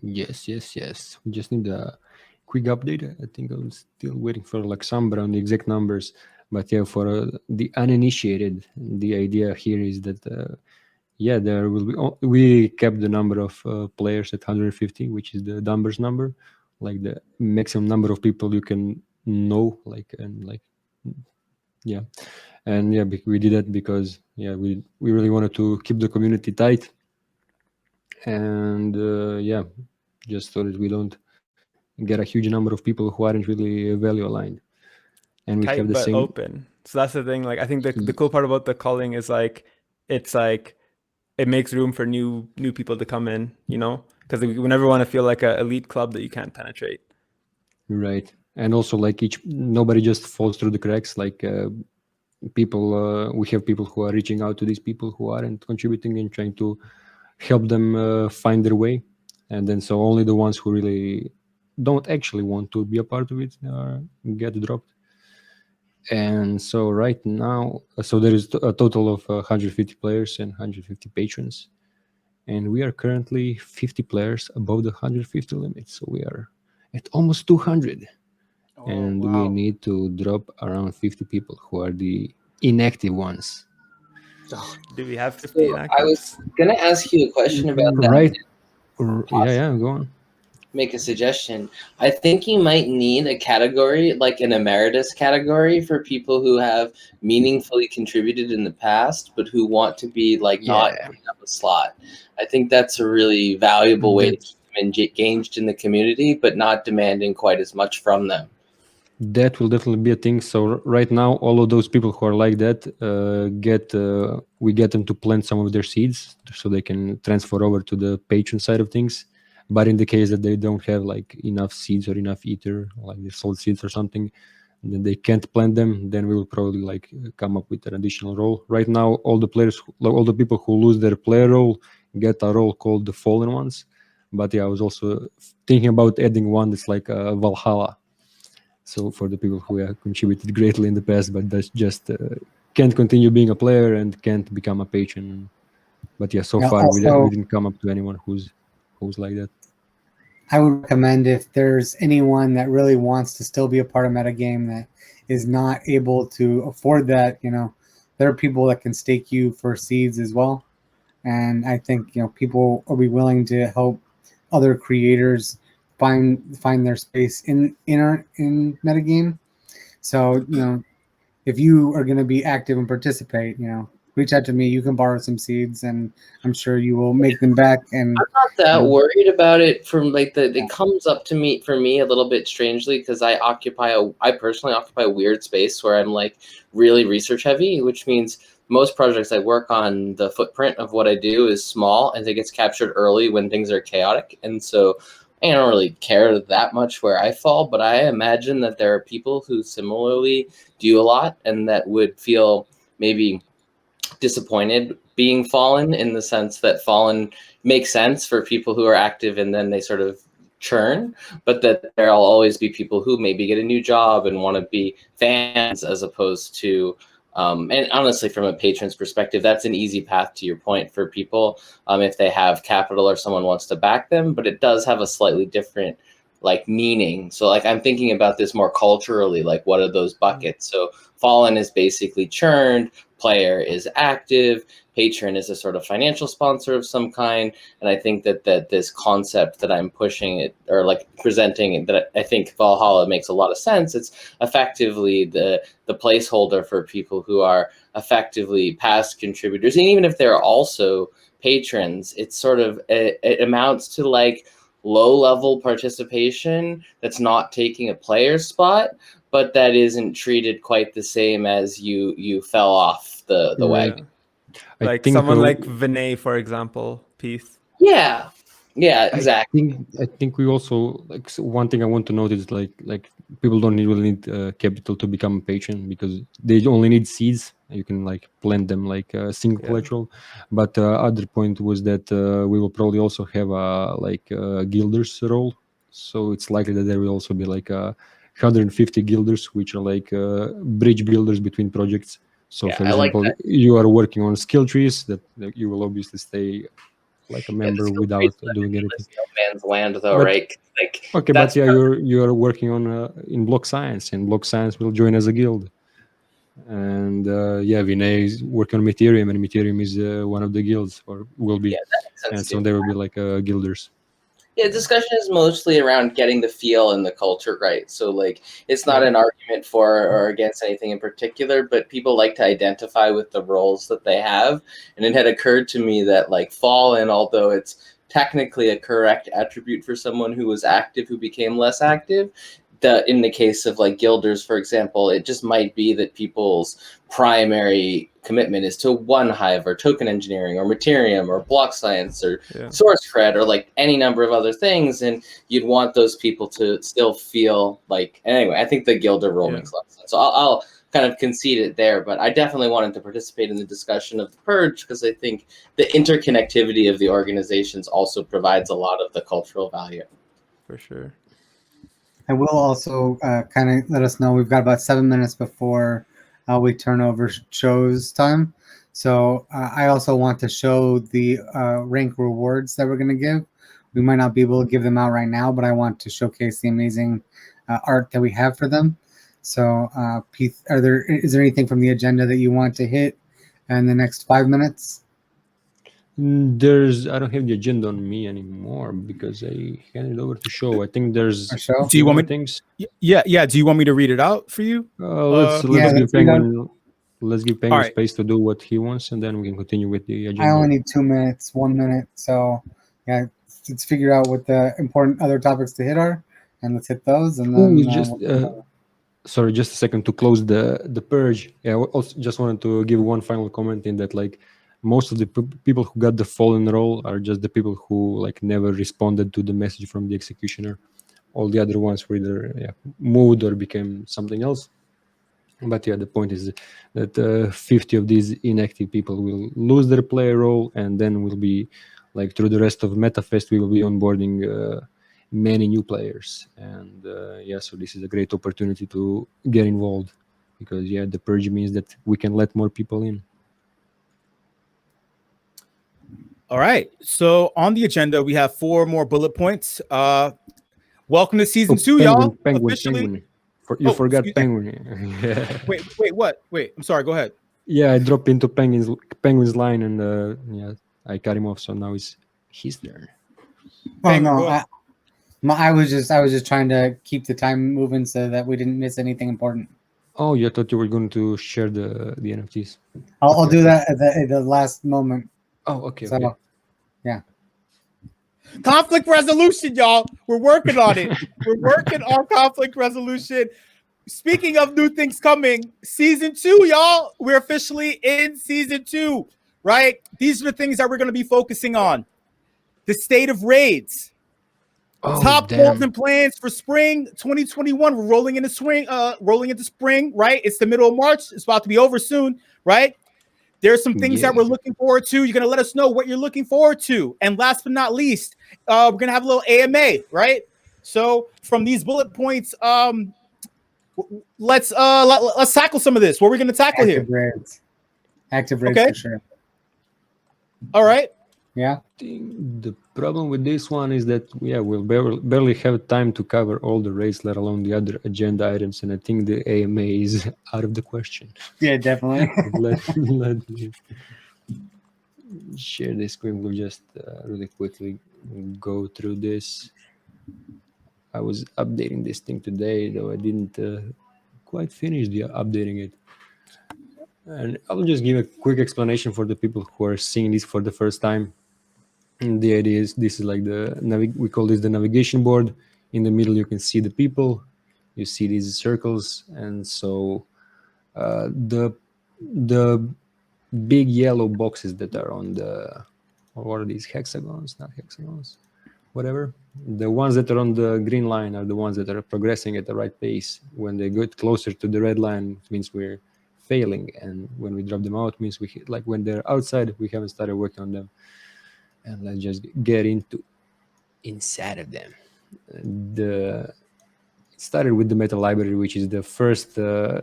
Yes. We just need a quick update. I think I'm still waiting for like Sambra on the exact numbers, but yeah, for the uninitiated, the idea here is that there will be. We kept the number of players at 150, which is the numbers number, like the maximum number of people you can know, we did that because we really wanted to keep the community tight, and just so that we don't get a huge number of people who aren't really value aligned. And we tight have the but same open. So that's the thing. Like I think the cool part about the culling is like it's like it makes room for new people to come in, because we never want to feel like an elite club that you can't penetrate. Right. And also like nobody just falls through the cracks. Like people, we have people who are reaching out to these people who aren't contributing and trying to help them find their way. And then so only the ones who really don't actually want to be a part of it get dropped. And so right now, so there is a total of 150 players and 150 patrons. And we are currently 50 players above the 150 limit. So we are at almost 200. And wow. we need to drop around 50 people who are the inactive ones. Do we have 50 inactives? I was going to ask you a question about that. Right. Yeah, go on. make a suggestion, I think you might need a category, like an emeritus category, for people who have meaningfully contributed in the past, but who want to be like not giving up a slot. I think that's a really valuable way to keep them engaged in the community, but not demanding quite as much from them. That will definitely be a thing. So right now, all of those people who are like that we get them to plant some of their seeds so they can transfer over to the patron side of things. But in the case that they don't have like enough seeds or enough ether, like the sold seeds or something, then they can't plant them, then we will probably like come up with an additional role. Right now, all the players, all the people who lose their player role get a role called the Fallen Ones. But yeah, I was also thinking about adding one that's like Valhalla. So for the people who have contributed greatly in the past, but that's just can't continue being a player and can't become a patron. But yeah, so far we didn't come up to anyone who's like that. I would recommend, if there's anyone that really wants to still be a part of MetaGame that is not able to afford that, there are people that can stake you for seeds as well. And I think, people will be willing to help other creators find their space in MetaGame. So, if you are going to be active and participate, reach out to me. You can borrow some seeds, and I'm sure you will make them back. And I'm not that worried about it. From like it comes up to me for me a little bit strangely, because I personally occupy a weird space where I'm like really research heavy, which means most projects I work on, the footprint of what I do is small, and it gets captured early when things are chaotic. And so I don't really care that much where I fall, but I imagine that there are people who similarly do a lot and that would feel maybe disappointed being fallen, in the sense that fallen makes sense for people who are active and then they sort of churn, but that there'll always be people who maybe get a new job and want to be fans, as opposed to and honestly, from a patron's perspective, that's an easy path to your point for people if they have capital or someone wants to back them, but it does have a slightly different like meaning. So like I'm thinking about this more culturally, like what are those buckets? So fallen is basically churned, player is active, patron is a sort of financial sponsor of some kind. And I think that this concept that I'm pushing it, or like presenting it, that I think Valhalla makes a lot of sense. It's effectively the placeholder for people who are effectively past contributors. And even if they're also patrons, it's sort of, it amounts to like low-level participation that's not taking a player spot, but that isn't treated quite the same as you fell off the wagon. Like someone like Vinay, for example, Peace. Yeah, exactly. I think we also, like, one thing I want to note is like people don't really need capital to become a patron, because they only need seeds. You can like plant them like single collateral. But other point was that we will probably also have a guilders role. So it's likely that there will also be like 150 guilders, which are like bridge builders between projects. So for example, you are working on skill trees that you will obviously stay like a member without doing anything. No man's land, though, right? Like, okay, but yeah, you're working on in block science, and block science will join as a guild. And yeah, Vinay is working on Ethereum, and Ethereum is one of the guilds, or will be. Yeah, that makes sense, and so there will be like guilders. Yeah, discussion is mostly around getting the feel and the culture right. So like, it's not an argument for or against anything in particular, but people like to identify with the roles that they have. And it had occurred to me that like fallen, although it's technically a correct attribute for someone who was active who became less active, in the case of like guilders, for example, it just might be that people's primary commitment is to one hive or token engineering or Ethereum or block science or source cred or like any number of other things. And you'd want those people to still feel like, anyway, I think the guilder role makes a lot of sense. So I'll kind of concede it there, but I definitely wanted to participate in the discussion of the Purge, because I think the interconnectivity of the organizations also provides a lot of the cultural value. For sure. I will also kind of let us know, we've got about 7 minutes before we turn over shows time. So I also want to show the rank rewards that we're going to give. We might not be able to give them out right now, but I want to showcase the amazing art that we have for them. So Pete, is there anything from the agenda that you want to hit in the next 5 minutes? I don't have the agenda on me anymore because I handed it over to Show. I think there's A show? Do you want me? things. Yeah. Do you want me to read it out for you? Let's Yeah, give let's read out. Penguin. Let's give All Penguin right. space to do what he wants, and then we can continue with the I agenda. only need 2 minutes, 1 minute. So yeah, let's figure out what the important other topics to hit are, and let's hit those. And then Sorry, just a second to close the purge. Yeah, I also just wanted to give one final comment in that, like, most of the people who got the fallen role are just the people who like never responded to the message from the executioner. All the other ones were either moved or became something else. But yeah, the point is that 50 of these inactive people will lose their player role, and then we'll be like through the rest of MetaFest we will be onboarding many new players, and so this is a great opportunity to get involved because the purge means that we can let more people in. All right. So on the agenda, we have 4 more bullet points. Welcome to season 2, y'all. Penguin. You forgot Penguin. Wait, what? Wait, I'm sorry. Go ahead. Yeah, I dropped into Penguin's line, and I cut him off. So now it's his turn. Oh no, I was just trying to keep the time moving so that we didn't miss anything important. Oh, you thought you were going to share the NFTs. I'll do that at the last moment. Oh, okay. So, okay. Yeah. Conflict resolution, y'all. We're working on it. We're working on conflict resolution. Speaking of new things coming, season 2, y'all. We're officially in season 2, right? These are the things that we're going to be focusing on. The state of raids. Top goals and plans for spring 2021. We're rolling into spring, right? It's the middle of March. It's about to be over soon, right? There's some things that we're looking forward to. You're going to let us know what you're looking forward to. And last but not least, we're going to have a little AMA, right? So from these bullet points, let's tackle some of this. What are we going to tackle here? Active raids for sure. All right. Yeah. The problem with this one is that we'll barely have time to cover all the raids, let alone the other agenda items, and I think the AMA is out of the question. Yeah, definitely. let me share this screen. We'll just really quickly go through this. I was updating this thing today, though I didn't quite finish updating it. And I'll just give a quick explanation for the people who are seeing this for the first time. And the idea is this is like we call this the navigation board. In the middle, you can see the people. You see these circles, and so the big yellow boxes that are on what are these, hexagons? Not hexagons, whatever. The ones that are on the green line are the ones that are progressing at the right pace. When they get closer to the red line, it means we're failing, and when we drop them out, it means when they're outside, we haven't started working on them. And let's just get inside of them. It started with the meta library, which is the first,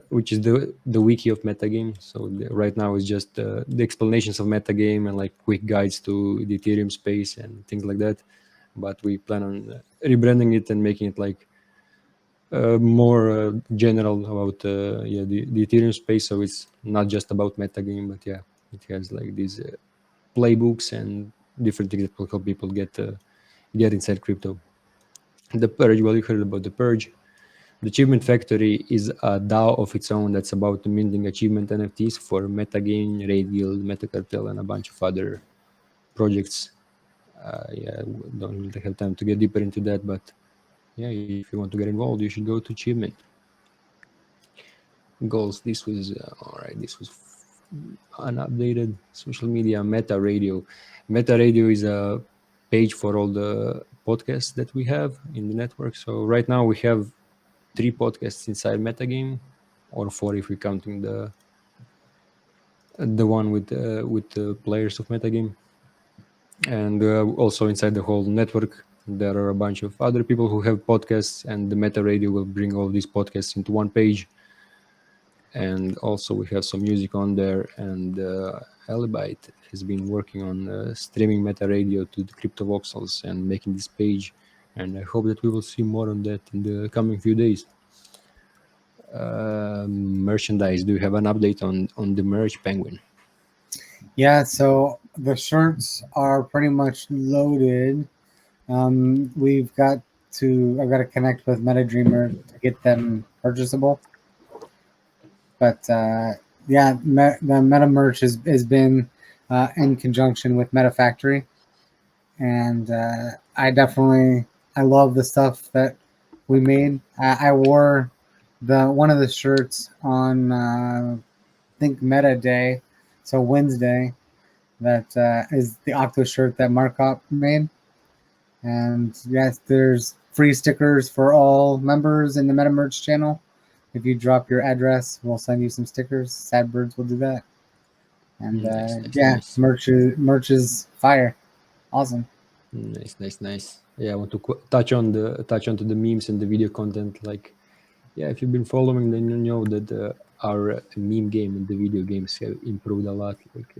which is the wiki of MetaGame. So right now it's just the explanations of MetaGame and like quick guides to the Ethereum space and things like that. But we plan on rebranding it and making it like more general about the Ethereum space. So it's not just about MetaGame, but it has like these playbooks and different things that will help people get inside crypto. The Purge, well, you heard about the Purge. The Achievement Factory is a DAO of its own that's about minting achievement NFTs for MetaGame, Raid Guild, MetaCartel, and a bunch of other projects. Don't really have time to get deeper into that, but if you want to get involved, you should go to Achievement. Goals. This was all right. This was unupdated. Social media. Meta Radio. Meta Radio is a page for all the podcasts that we have in the network. So right now we have 3 podcasts inside MetaGame, or 4 if we're counting the one with the players of MetaGame. And also inside the whole network, there are a bunch of other people who have podcasts, and the Meta Radio will bring all these podcasts into one page. And also we have some music on there, and Alibite has been working on streaming Meta Radio to the Crypto Voxels and making this page. And I hope that we will see more on that in the coming few days. Merchandise. Do you have an update on the merch, Penguin? Yeah, so the shirts are pretty much loaded. I've got to connect with MetaDreamer to get them purchasable. But yeah, the Meta merch has been in conjunction with Meta Factory, and I love the stuff that we made. I wore one of the shirts on I think Meta Day, so Wednesday. That is the Octo shirt that Markop made. And yes, there's free stickers for all members in the Meta Merch channel. If you drop your address, we'll send you some stickers. Sad Birds will do that. And Nice. merch is fire. Awesome. Nice. Yeah, I want to touch onto the memes and the video content. Like, yeah, if you've been following, then you know that our meme game and the video games have improved a lot. Like,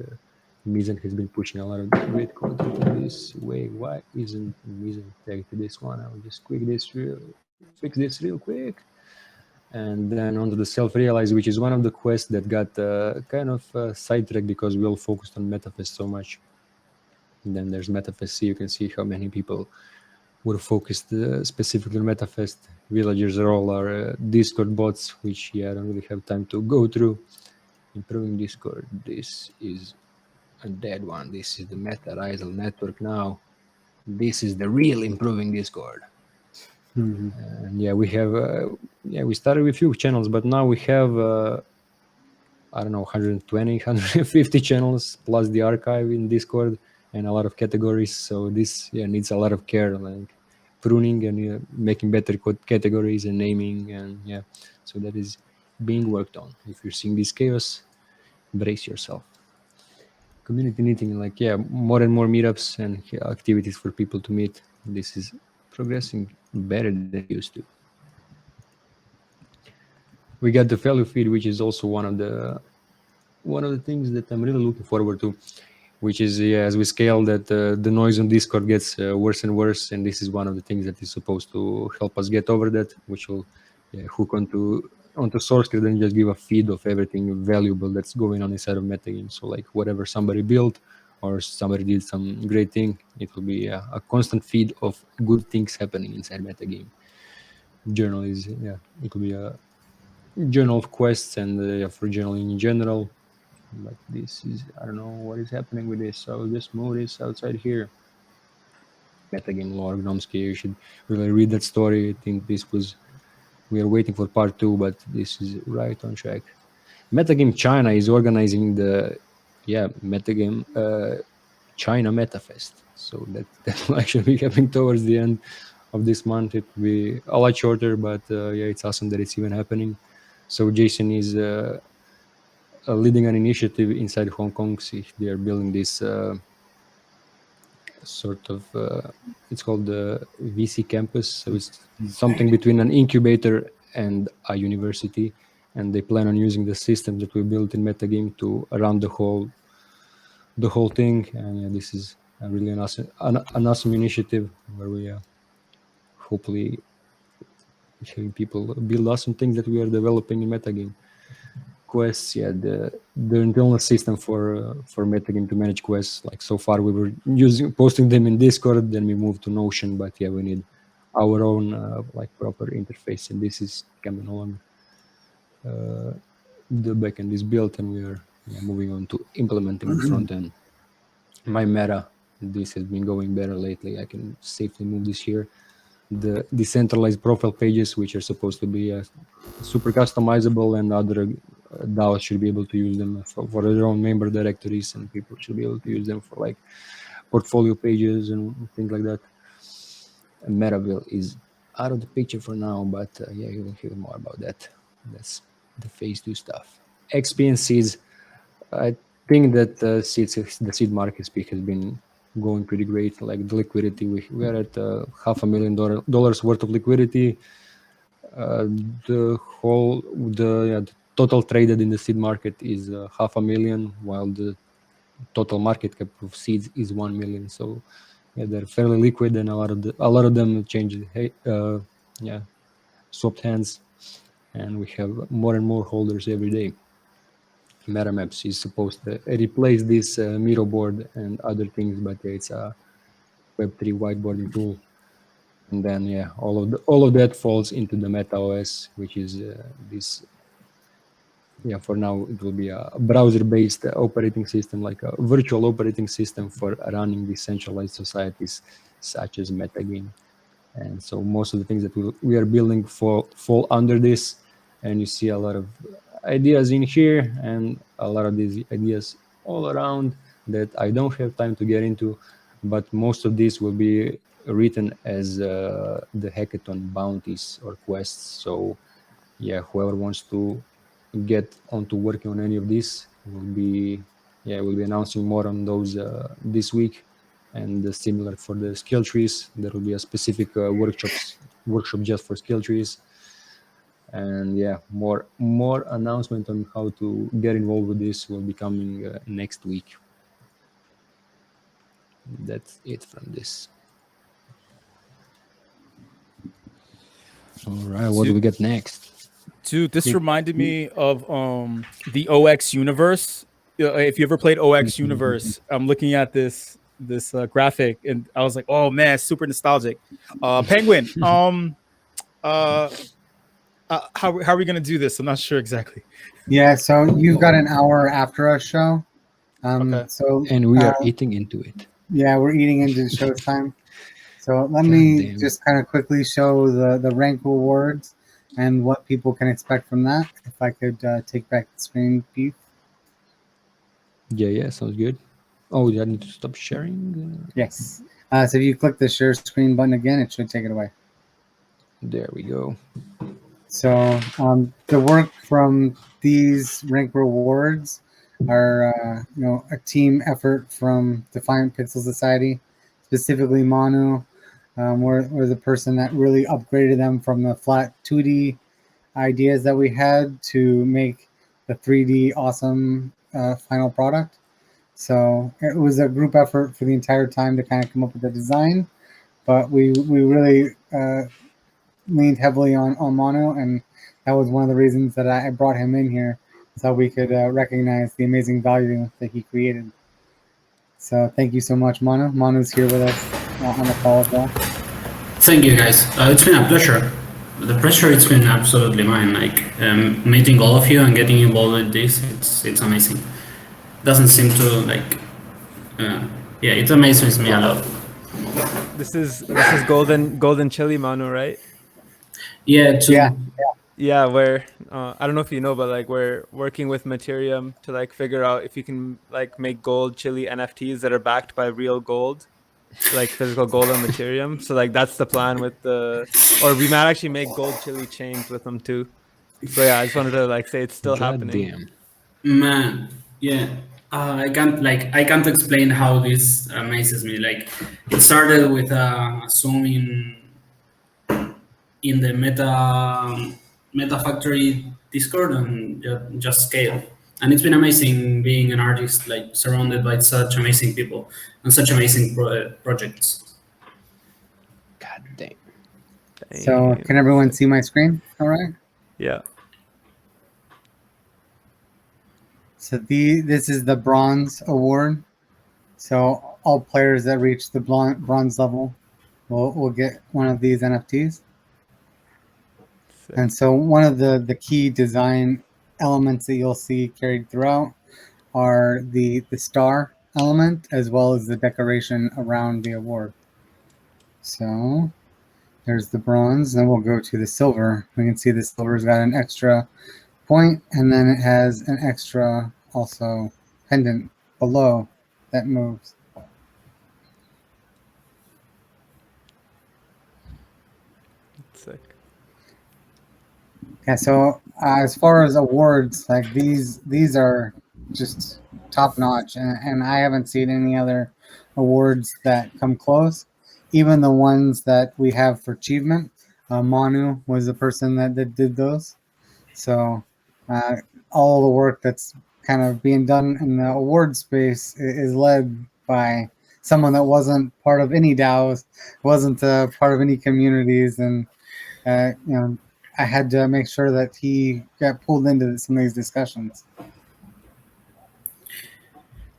Mizan has been pushing a lot of great content in this way. Why isn't Mizan tagged to this one? I'll just fix this real quick. And then onto the self-realize, which is one of the quests that got kind of sidetracked because we all focused on MetaFest so much. And then there's MetaFest, so you can see how many people were focused specifically on MetaFest. Villagers are all our Discord bots, which I don't really have time to go through. Improving Discord, this is a dead one. This is the Meta Risal network now. This is the real improving Discord. Mm-hmm. And yeah, we have we started with a few channels, but now we have I don't know, 120, 150 channels plus the archive in Discord and a lot of categories. So this needs a lot of care, like pruning and making better categories and naming, and so that is being worked on. If you're seeing this chaos, brace yourself. Community meeting, like more and more meetups and activities for people to meet. This is progressing better than it used to. We got the value feed, which is also one of the things that I'm really looking forward to, which is as we scale that the noise on Discord gets worse and worse, and this is one of the things that is supposed to help us get over that, which will hook onto SourceGrid and just give a feed of everything valuable that's going on inside of MetaGame. So like whatever somebody built or somebody did some great thing, it will be a constant feed of good things happening inside MetaGame. Journal is it will be a journal of quests and for journaling in general. But this is, I don't know what is happening with this. So I'll just move this outside here. MetaGame lore, Gnomsky, you should really read that story. I think we are waiting for part 2, but this is right on track. MetaGame China is organizing the MetaGame China MetaFest. So that will actually be happening towards the end of this month. It will be a lot shorter, but it's awesome that it's even happening. So Jason is leading an initiative inside Hong Kong. See, they are building this sort of, it's called the VC campus. So it's something between an incubator and a university. And they plan on using the system that we built in MetaGame to run the whole thing. And this is really an awesome initiative where we hopefully having people build awesome things that we are developing in MetaGame. Quests, the internal system for MetaGame to manage quests. Like so far we were posting them in Discord, then we moved to Notion, but we need our own proper interface, and this is coming along. The backend is built and we are moving on to implementing the front end. My meta, this has been going better lately. I can safely move this here. The decentralized profile pages, which are supposed to be super customizable, and other DAOs should be able to use them for their own member directories, and people should be able to use them for like portfolio pages and things like that. And Metaville is out of the picture for now, but you will hear more about that. That's the phase 2 stuff. XP and seeds, I think that the seed market speak has been going pretty great. Like the liquidity, we are at $500,000 worth of liquidity. The total traded in the seed market is $500,000, while the total market cap of seeds is $1 million. So they're fairly liquid, and a lot of them changed. Swapped hands, and we have more and more holders every day. MetaMaps is supposed to replace this Miro board and other things, but it's a Web3 whiteboarding tool. And then yeah, all of that falls into the MetaOS, which is this. Yeah, for now it will be a browser-based operating system, like a virtual operating system for running decentralized societies such as MetaGame. And so most of the things that we are building fall under this, and you see a lot of ideas in here and a lot of these ideas all around that I don't have time to get into, but most of this will be written as the hackathon bounties or quests. So yeah, whoever wants to get onto working on any of this will be announcing more on those this week. And similar for the skill trees, there will be a specific workshop just for skill trees. And yeah, more announcement on how to get involved with this will be coming next week. That's it from this. All right, what do we get next? Dude, this reminded me of the OX universe. If you ever played OX universe, I'm looking at this graphic and I was like, oh man, super nostalgic. Penguin, how are we gonna do this? I'm not sure exactly. Yeah, so you've got an hour after our show. Okay. So and we are eating into it. Yeah, we're eating into the show's time. So let me just kind of quickly show the rank rewards and what people can expect from that. If I could take back the screen, Pete. Yeah, sounds good. Oh, I need to stop sharing? Yes. So if you click the share screen button again, it should take it away. There we go. So the work from these rank rewards are a team effort from Defiant Pixel Society, specifically Manu. We're the person that really upgraded them from the flat 2D ideas that we had to make the 3D awesome final product. So it was a group effort for the entire time to kind of come up with the design, but we really leaned heavily on Manu, and that was one of the reasons that I brought him in here, so we could recognize the amazing value that he created. So thank you so much, Manu. Manu's here with us on the call as well. Thank you, guys. It's been a pleasure. The pressure, it's been absolutely mine. Like meeting all of you and getting involved with this, it's amazing. Doesn't seem to like, it amazes me a lot. This is golden chili, Manu, right? Yeah. Yeah, where I don't know if you know, but like we're working with Materium to like figure out if you can like make gold chili NFTs that are backed by real gold, like physical gold on Materium. So like that's the plan with or we might actually make gold chili chains with them too. So yeah, I just wanted to like say it's still happening. Damn. Man, yeah. I can't explain how this amazes me. Like it started with a Zoom in the Meta Factory Discord and just scale. And it's been amazing being an artist, like surrounded by such amazing people and such amazing projects. God damn. So can everyone see my screen? All right. Yeah. So this is the bronze award. So all players that reach the bronze level will get one of these NFTs. And so one of the key design elements that you'll see carried throughout are the star element as well as the decoration around the award. So there's the bronze, then we'll go to the silver. We can see the silver's got an extra point, and then it has an extra also pendant below that moves. Sick. Yeah, so as far as awards, like these are just top notch, and I haven't seen any other awards that come close. Even the ones that we have for achievement, Manu was the person that did those. So all the work that's kind of being done in the award space is led by someone that wasn't part of any DAOs, wasn't part of any communities, and I had to make sure that he got pulled into some of these discussions.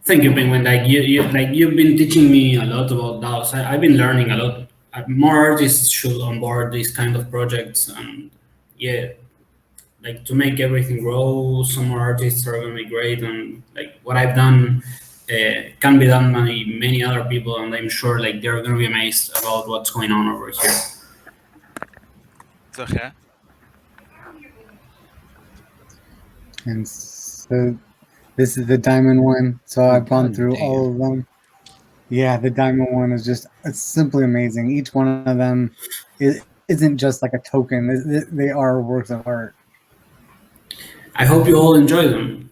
Thank you, Penguin. Like you've been teaching me a lot about DAOs. I've been learning a lot. More artists should onboard these kind of projects, and yeah, like to make everything grow. Some more artists are gonna be great, and like what I've done can be done by many other people, and I'm sure like they're gonna be amazed about what's going on over here. It's okay. And so this is the diamond one. So I've gone through all of them. Yeah, the diamond one is it's simply amazing. Each one of them isn't just like a token. They are works of art. I hope you all enjoy them.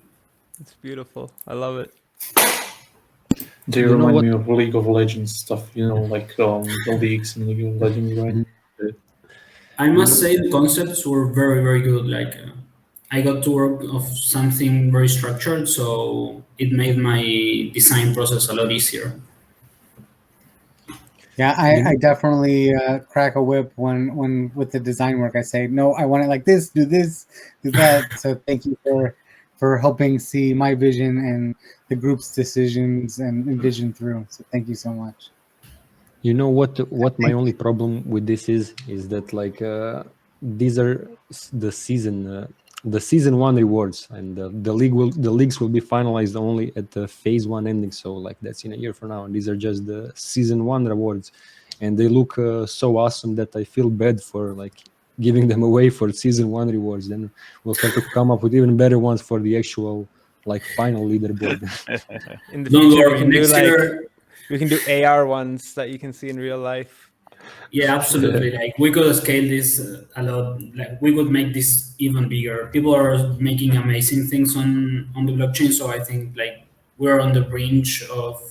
It's beautiful. I love it. They remind me of League of Legends stuff, you know, like the leagues in League of Legends, right? I must say the concepts were very, very good. Like I got to work of something very structured, so it made my design process a lot easier. Yeah, I definitely crack a whip when with the design work. I say, no, I want it like this, do that. So thank you for helping see my vision and the group's decisions and vision through. So thank you so much. You know what my only problem with this is that like these are the season 1 rewards, and the leagues will be finalized only at the phase 1 ending. So like that's in a year from now, and these are just the season 1 rewards, and they look so awesome that I feel bad for like giving them away for season 1 rewards. Then we'll have to come up with even better ones for the actual like final leaderboard. In the future, we can do AR ones that you can see in real life. Yeah, absolutely. Like we could scale this a lot. Like we could make this even bigger. People are making amazing things on the blockchain, so I think like we're on the brink of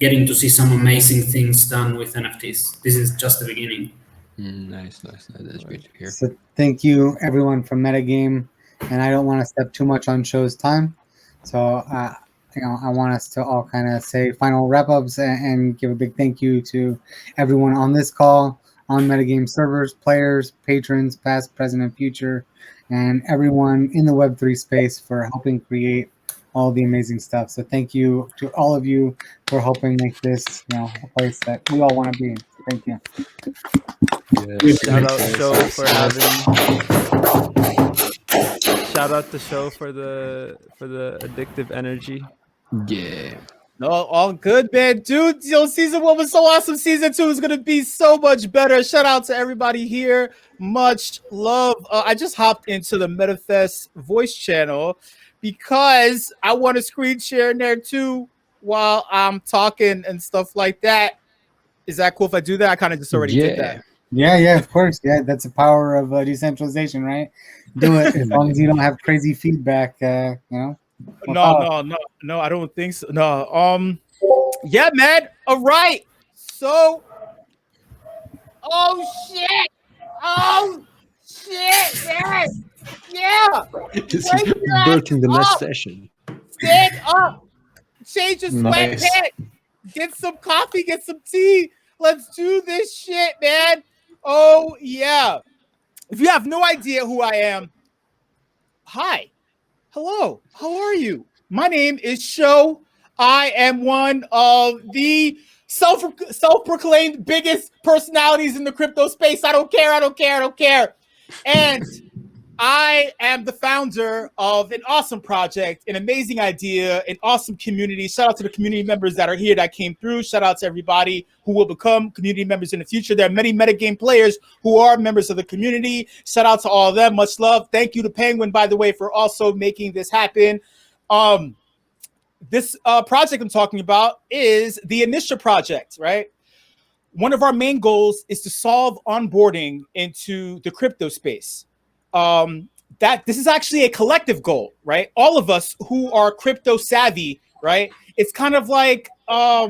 getting to see some amazing things done with NFTs. This is just the beginning. Nice. That's great to hear. So thank you everyone from MetaGame, and I don't want to step too much on show's time, so I want us to all kind of say final wrap-ups and give a big thank you to everyone on this call, on MetaGame servers, players, patrons, past, present, and future, and everyone in the Web3 space for helping create all the amazing stuff. So thank you to all of you for helping make this, a place that we all want to be in. So thank you. Shout out Show for shout out to Show for the addictive energy. Yeah. No, all good, man. Dude, season 1 was so awesome. Season 2 is going to be so much better. Shout out to everybody here. Much love. I just hopped into the MetaFest voice channel because I want to screen share in there too while I'm talking and stuff like that. Is that cool if I do that? I kind of just already did that. Yeah, of course. Yeah, that's the power of decentralization, right? Do it as long as you don't have crazy feedback, No, I don't think so. No. Yeah, man. All right. So Oh shit! Yes! Yeah! This is birthing the next session. Stand up! Change your Nice. sweatpants! Get some coffee, get some tea. Let's do this shit, man. Oh yeah. If you have no idea who I am, hi. Hello. How are you? My name is Sho. I am one of the self-proclaimed biggest personalities in the crypto space. I don't care. And I am the founder of an awesome project, an amazing idea, an awesome community. Shout out to the community members that are here that came through. Shout out to everybody who will become community members in the future. There are many MetaGame players who are members of the community. Shout out to all of them. Much love. Thank you to Penguin, by the way, for also making this happen. This project I'm talking about is the Initial project, right? One of our main goals is to solve onboarding into the crypto space. That this is actually a collective goal, right? All of us who are crypto savvy, right? It's kind of like our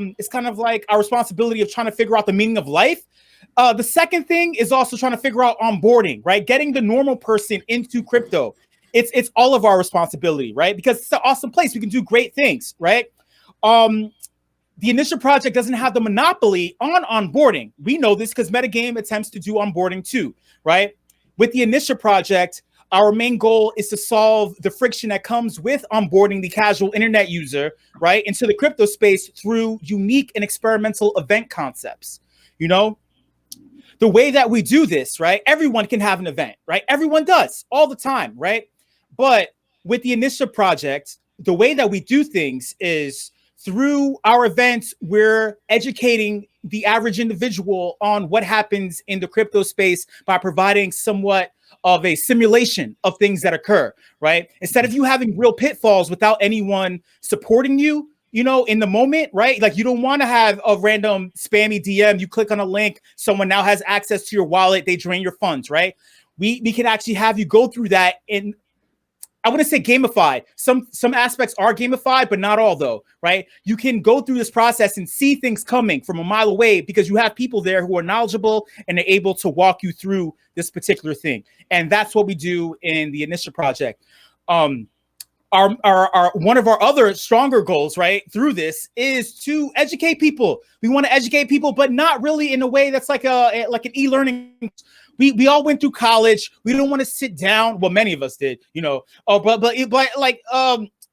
responsibility of trying to figure out the meaning of life. The second thing is also trying to figure out onboarding, right? Getting the normal person into crypto. It's all of our responsibility, right? Because it's an awesome place. We can do great things, right? The Initial project doesn't have the monopoly on onboarding. We know this because MetaGame attempts to do onboarding too, right? With the Initial project, Our main goal is to solve the friction that comes with onboarding the casual internet user, right, into the crypto space through unique and experimental event concepts. You know, the way that we do this, right, everyone can have an event, right? Everyone does all the time, right? But with the initial project, the way that we do things is through our events, we're educating the average individual on what happens in the crypto space by providing somewhat of a simulation of things that occur, right? Instead of you having real pitfalls without anyone supporting you, you know, in the moment, right? Like you don't want to have a random spammy DM. You click on a link, someone now has access to your wallet, they drain your funds, right? We can actually have you go through that in, I wouldn't say gamified. Some aspects are gamified, but not all though, right? You can go through this process and see things coming from a mile away because you have people there who are knowledgeable and are able to walk you through this particular thing. And that's what we do in the initial project. Our one of our other stronger goals, right, through this is to educate people. We want to educate people, but not really in a way that's like an e-learning. We all went through college. We don't want to sit down. Well, many of us did, you know. But like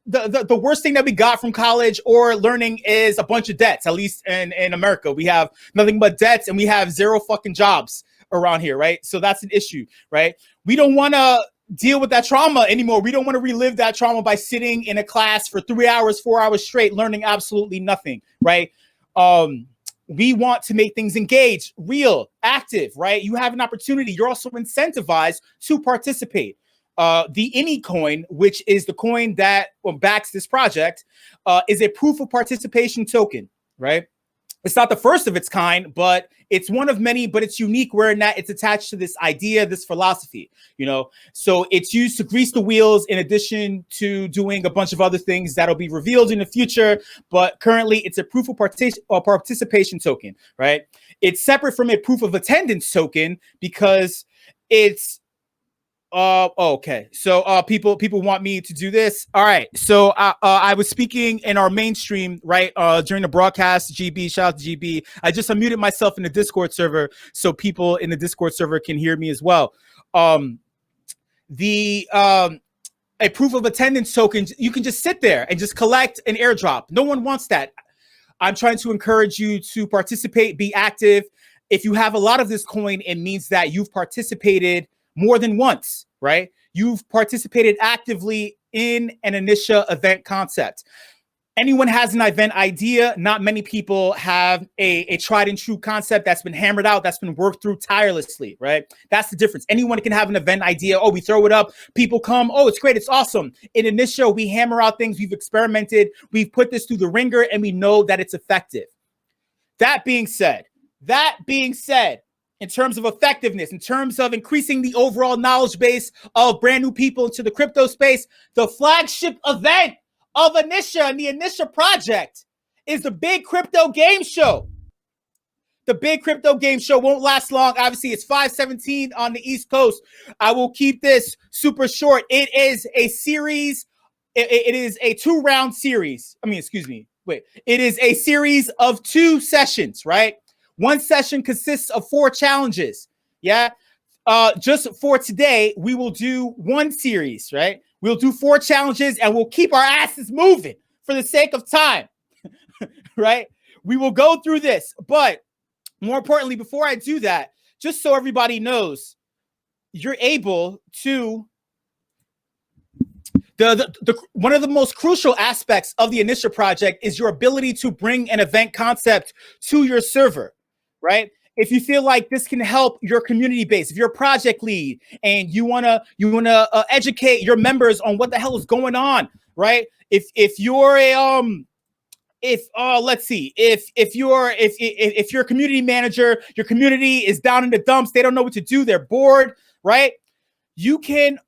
the worst thing that we got from college or learning is a bunch of debts. At least in America, we have nothing but debts, and we have zero fucking jobs around here, right? So that's an issue, right? We don't want to deal with that trauma anymore. We don't want to relive that trauma by sitting in a class for 3 hours, 4 hours straight, learning absolutely nothing, right? We want to make things engaged, real, active, right? You have an opportunity. You're also incentivized to participate. The Any coin, which is the coin that backs this project, is a proof of participation token, right? It's not the first of its kind, but it's one of many, but it's unique where in that it's attached to this idea, this philosophy, you know? So it's used to grease the wheels in addition to doing a bunch of other things that'll be revealed in the future. But currently it's a proof of participation token, right? It's separate from a proof of attendance token because it's okay. So people want me to do this. All right. So I was speaking in our mainstream, right? During the broadcast, GB, shout out to GB. I just unmuted myself in the Discord server so people in the Discord server can hear me as well. A proof of attendance token, you can just sit there and just collect an airdrop. No one wants that. I'm trying to encourage you to participate, be active. If you have a lot of this coin, it means that you've participated more than once, right? You've participated actively in an initial event concept. Anyone has an event idea. Not many people have a tried and true concept that's been hammered out, that's been worked through tirelessly, right? That's the difference. Anyone can have an event idea. Oh, we throw it up. People come. Oh, it's great. It's awesome. In initial, we hammer out things. We've experimented. We've put this through the ringer and we know that it's effective. That being said, in terms of effectiveness, in terms of increasing the overall knowledge base of brand new people into the crypto space, the flagship event of Initial and the Initial project is the Big Crypto Game Show. The Big Crypto Game Show won't last long. Obviously, it's 5:17 on the East Coast. I will keep this super short. It is a series. It is a 2-round series. It is a series of 2 sessions, right? One session consists of 4 challenges. Yeah. Just for today, we will do 1 series, right? We'll do 4 challenges and we'll keep our asses moving for the sake of time, right? We will go through this. But more importantly, before I do that, just so everybody knows, you're able to one of the most crucial aspects of the Initial project is your ability to bring an event concept to your server, right? If you feel like this can help your community base, if you're a project lead and you wanna educate your members on what the hell is going on, right? If you're a if you're a community manager, your community is down in the dumps, they don't know what to do, they're bored, right? You can.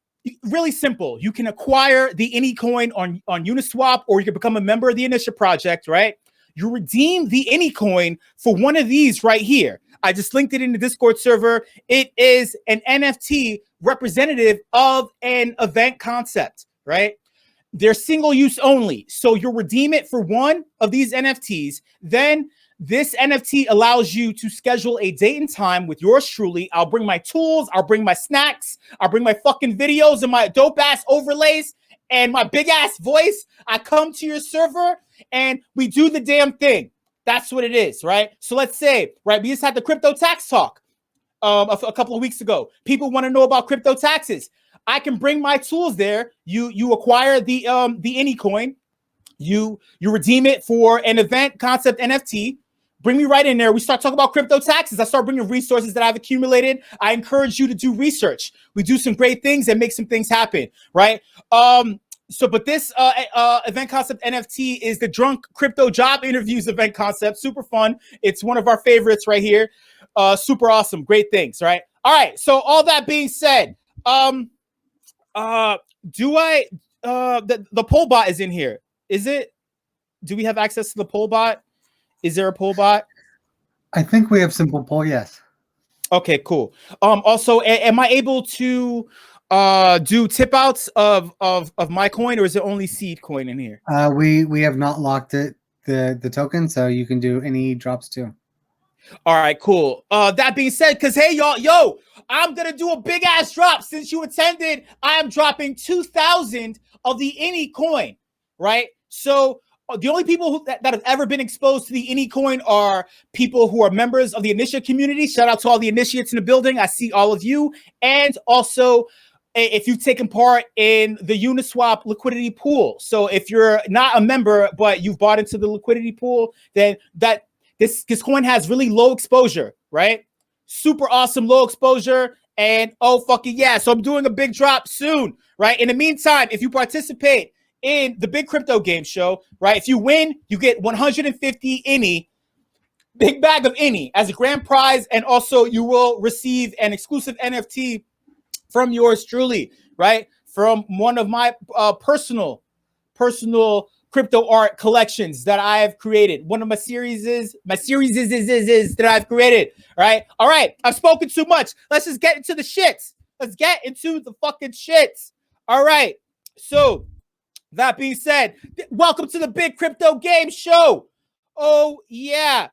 Really simple. You can acquire the Any coin on Uniswap, or you can become a member of the Initial project, right? You redeem the Any coin for one of these right here. I just linked it in the Discord server. It is an NFT representative of an event concept, right? They're single use only. So you'll redeem it for one of these NFTs. Then This NFT allows you to schedule a date and time with yours truly. I'll bring my tools, I'll bring my snacks, I'll bring my fucking videos and my dope ass overlays and my big ass voice. I come to your server and we do the damn thing. That's what it is, right? So let's say, right, we just had the crypto tax talk a couple of weeks ago. People want to know about crypto taxes. I can bring my tools there. You acquire the AnyCoin. You redeem it for an event concept NFT. Bring me right in there. We start talking about crypto taxes. I start bringing resources that I've accumulated. I encourage you to do research. We do some great things and make some things happen, right? But this event concept NFT is the Drunk Crypto Job Interviews event concept. Super fun. It's one of our favorites right here. Super awesome. Great things, right? All right. So all that being said, the poll bot is in here. Is it? Do we have access to the poll bot? Is there a poll bot? I think we have simple poll. Yes. Okay, cool. Also, am I able to do tip outs of my coin, or is it only seed coin in here? We have not locked the token, so you can do any drops too. All right, cool. That being said, because hey, y'all, I'm gonna do a big ass drop since you attended. I am dropping 2,000 of the AnyCoin, right? So the only people that have ever been exposed to the AnyCoin are people who are members of the initiate community. Shout out to all the initiates in the building. I see all of you. And also, if you've taken part in the Uniswap liquidity pool. So if you're not a member, but you've bought into the liquidity pool, then this coin has really low exposure, right? Super awesome low exposure. And oh, fucking yeah. So I'm doing a big drop soon, right? In the meantime, if you participate in the big crypto game show, right? If you win, you get 150 INI, big bag of INI as a grand prize. And also you will receive an exclusive NFT from yours truly, right? From one of my personal crypto art collections that I have created. One of my series is that I've created, right? All right, I've spoken too much. Let's just get into the shits. Let's get into the fucking shits. All right, so that being said, welcome to the big crypto game show. Oh, yeah.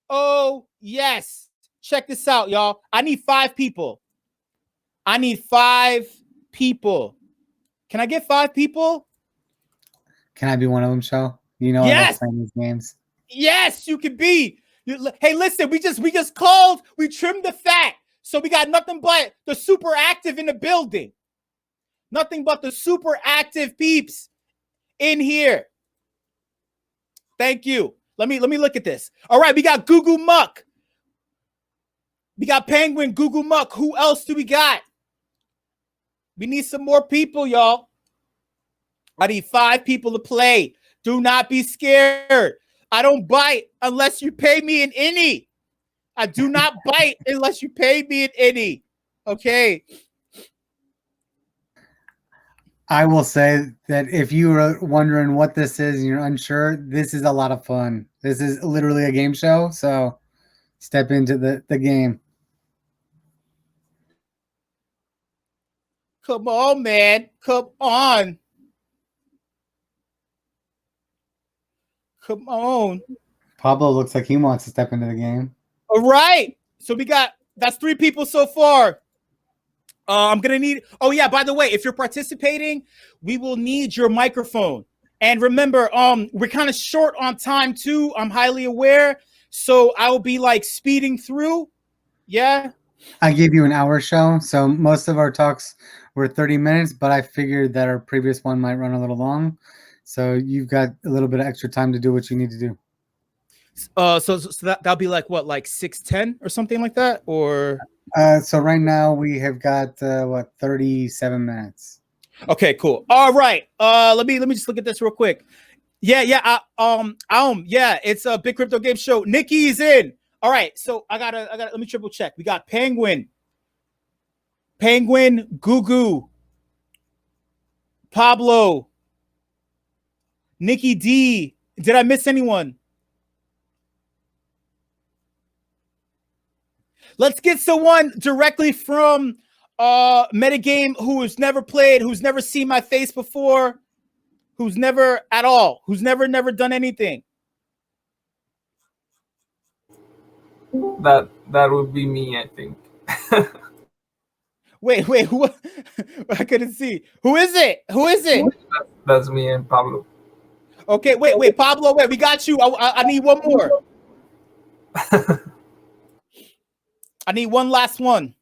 Oh, yes. Check this out, y'all. I need 5 people. I need 5 people. Can I get 5 people? Can I be one of them, Show? You know, yes. I love playing these games. Yes, you can be. Hey, listen, we just called. We trimmed the fat. So we got nothing but the super active in the building. Nothing but the super active peeps in here. Thank you. Let me look at this. All right, we got Google Muck. We got Penguin, Google Muck. Who else do we got? We need some more people, y'all. I need 5 people to play. Do not be scared. I don't bite unless you pay me an INI. I do not bite unless you pay me an INI. Okay. I will say that if you were wondering what this is and you're unsure, this is a lot of fun. This is literally a game show, so step into the game. Come on, man. Come on. Come on. Pablo looks like he wants to step into the game. All right. So that's 3 people so far. I'm going to need, oh yeah, by the way, if you're participating, we will need your microphone. And remember, we're kind of short on time too. I'm highly aware. So I will be like speeding through. Yeah. I gave you an hour show. So most of our talks were 30 minutes, but I figured that our previous one might run a little long. So you've got a little bit of extra time to do what you need to do. So that'll be like what, like 6:10 or something like that, or? So right now we have got 37 minutes. Okay, cool. All right. Let me just look at this real quick. Yeah. It's a big crypto game show. Nikki's in. All right. So I gotta let me triple check. We got Penguin, Gugu, Pablo, Nikki D. Did I miss anyone? Let's get someone directly from MetaGame who's never played, who's never seen my face before, who's never at all, who's never done anything. That would be me, I think. Wait, who? I couldn't see. Who is it? Who is it? That's me and Pablo. Okay, wait, Pablo, wait, we got you. I need one more. I need one last one.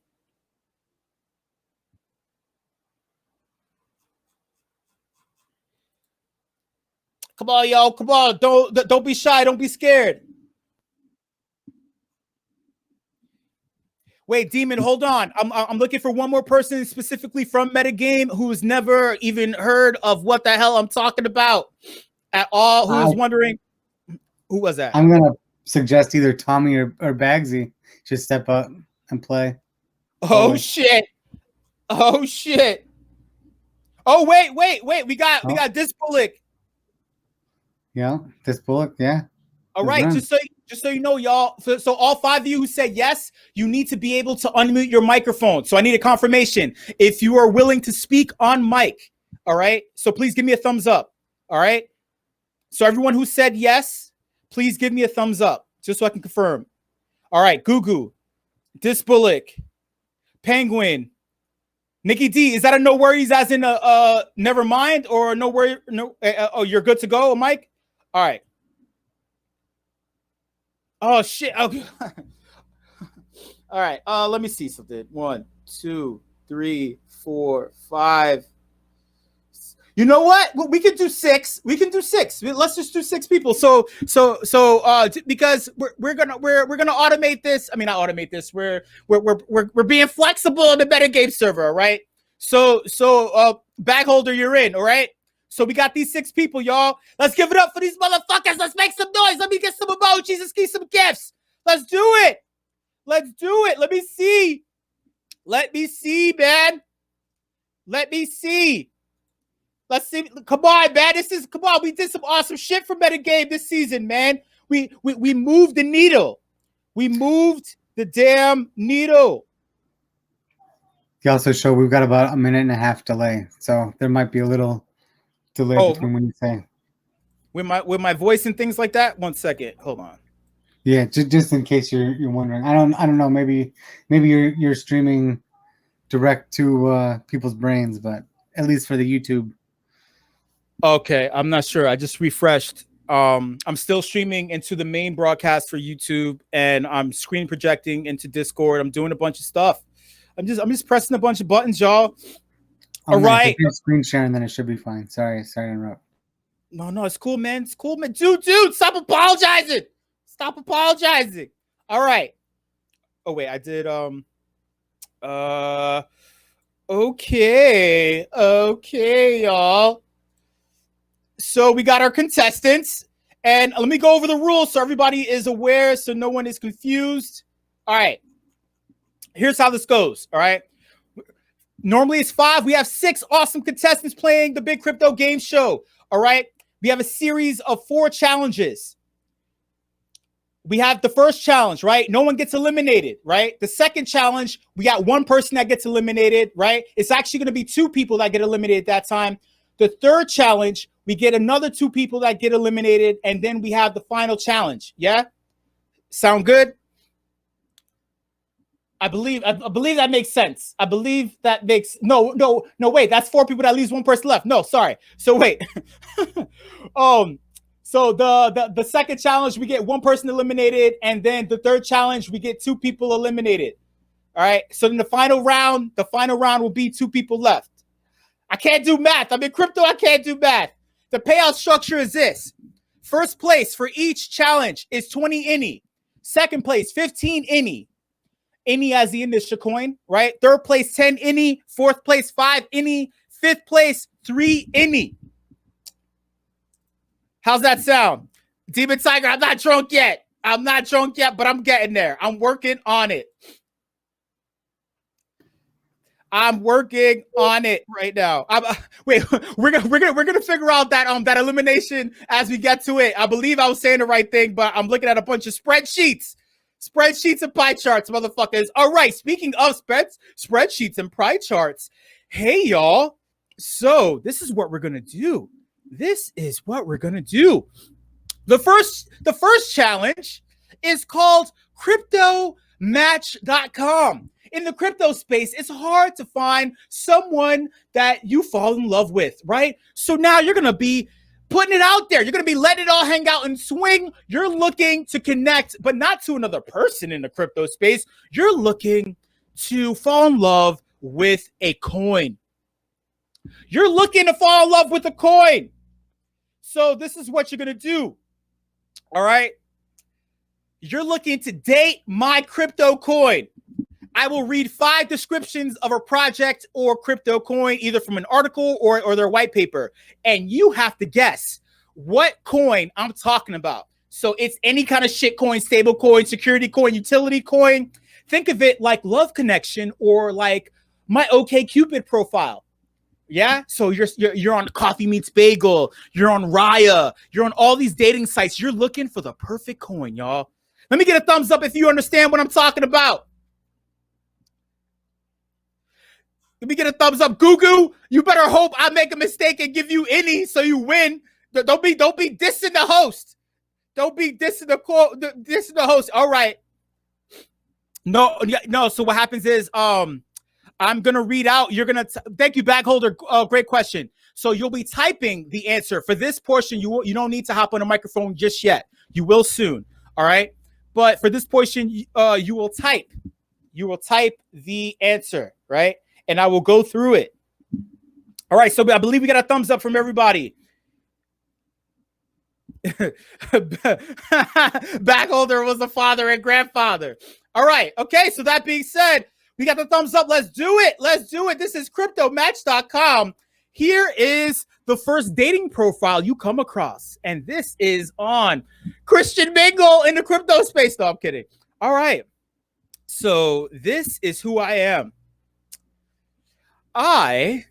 Come on, y'all. Come on. Don't be shy. Don't be scared. Wait, Demon, hold on. I'm looking for one more person specifically from MetaGame who's never even heard of what the hell I'm talking about at all. Who's wondering? Who was that? I'm gonna suggest either Tommy or Bagsy should step up and play. Oh shit! Oh shit! Oh wait! We got Disbullock. Yeah, this Bullock. Yeah. All right, just so you know, y'all. So all 5 of you who said yes, you need to be able to unmute your microphone. So I need a confirmation if you are willing to speak on mic. All right. So please give me a thumbs up. All right. So everyone who said yes, please give me a thumbs up just so I can confirm. All right, Gugu, Disbullock, Penguin, Nikki D. Is that a no worries as in a never mind or no worry? No. Oh, you're good to go, Mike. All right. Oh shit. Okay. All right. Let me see something. 1, 2, 3, 4, 5. You know what? We can do 6. We can do 6. Let's just do 6 people. So because we're gonna automate this. I mean, not automate this. We're being flexible in the MetaGame server, all right? So bag holder, you're in, all right? So we got these 6 people, y'all. Let's give it up for these motherfuckers. Let's make some noise. Let me get some emojis. Let's get some gifts. Let's do it. Let's do it. Let me see. Let me see, man. Let me see. Let's see. Come on, man. Come on. We did some awesome shit for MetaGame this season, man. We moved the needle. We moved the damn needle. He also showed we've got about a 1.5 minute delay, so there might be a little delay between when you say. With my voice and things like that. 1 second. Hold on. Yeah, just in case you're wondering. I don't know. Maybe you're streaming direct to people's brains, but at least for the YouTube. Okay, I'm not sure. I just refreshed. I'm still streaming into the main broadcast for YouTube, and I'm screen projecting into Discord. I'm doing a bunch of stuff. I'm just pressing a bunch of buttons, y'all. All right. If you're screen sharing, then it should be fine. Sorry to interrupt. No, it's cool, man. It's cool, man. Dude, stop apologizing. Stop apologizing. All right. Oh wait, I did. Okay, y'all. So we got our contestants, and let me go over the rules so everybody is aware, so no one is confused. All right. Here's how this goes. All right. Normally it's 5. We have 6 awesome contestants playing the Big Crypto Game Show. All right. We have a series of 4 challenges. We have the first challenge, right? No one gets eliminated, right? The second challenge, we got 1 person that gets eliminated, right? It's actually going to be 2 people that get eliminated that time. The third challenge, we get another 2 people that get eliminated, and then we have the final challenge. Yeah? Sound good? I believe that makes sense. I believe that makes no, wait, that's 4 people that leaves 1 person left. No, sorry. So wait. So the second challenge, we get 1 person eliminated, and then the third challenge, we get 2 people eliminated. All right. So in the final round will be 2 people left. I can't do math. I'm in crypto. I can't do math. The payout structure is this. First place for each challenge is 20 INI. Second place, 15 INI. INI as the initial coin, right? Third place, 10 INI. Fourth place, 5 INI. Fifth place, 3 INI. How's that sound? Demon Tiger, I'm not drunk yet. But I'm getting there. I'm working on it. I'm working on it right now. Wait, we're gonna figure out that elimination as we get to it. I believe I was saying the right thing, but I'm looking at a bunch of spreadsheets and pie charts, motherfuckers. All right, speaking of spreadsheets and pie charts, hey y'all. So this is what we're gonna do. The first challenge is called CryptoMatch.com. In the crypto space, it's hard to find someone that you fall in love with, right? So now you're going to be putting it out there. You're going to be letting it all hang out and swing. You're looking to connect, but not to another person in the crypto space. You're looking to fall in love with a coin. You're looking to fall in love with a coin. So this is what you're going to do. All right. You're looking to date my crypto coin. I will read 5 descriptions of a project or crypto coin, either from an article or their white paper. And you have to guess what coin I'm talking about. So it's any kind of shit coin, stable coin, security coin, utility coin. Think of it like Love Connection or like my OkCupid profile. Yeah. So you're on Coffee Meets Bagel. You're on Raya. You're on all these dating sites. You're looking for the perfect coin, y'all. Let me get a thumbs up if you understand what I'm talking about. Let me get a thumbs up. Gugu, you better hope I make a mistake and give you any so you win. Don't be dissing the host. Don't be dissing the host. All right. No. So what happens is I'm gonna read out. You're gonna thank you, Bagholder. Great question. So you'll be typing the answer for this portion. You don't need to hop on a microphone just yet. You will soon. All right. But for this portion, you will type. You will type the answer, right? And I will go through it. All right, so I believe we got a thumbs up from everybody. Backholder was the father and grandfather. All right, okay, so that being said, we got the thumbs up. Let's do it. Let's do it. This is CryptoMatch.com. Here is the first dating profile you come across. And this is on Christian Mingle in the crypto space. No, I'm kidding. All right, so this is who I am. I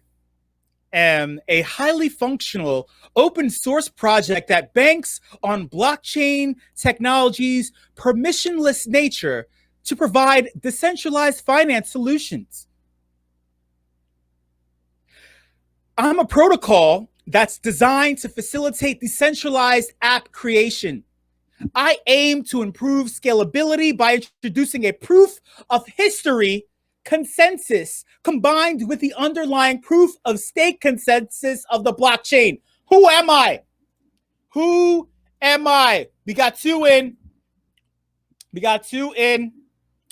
am a highly functional open source project that banks on blockchain technology's permissionless nature to provide decentralized finance solutions. I'm a protocol that's designed to facilitate decentralized app creation. I aim to improve scalability by introducing a proof of history consensus combined with the underlying proof of stake consensus of the blockchain. Who am I? Who am I? We got 2 in. We got 2 in.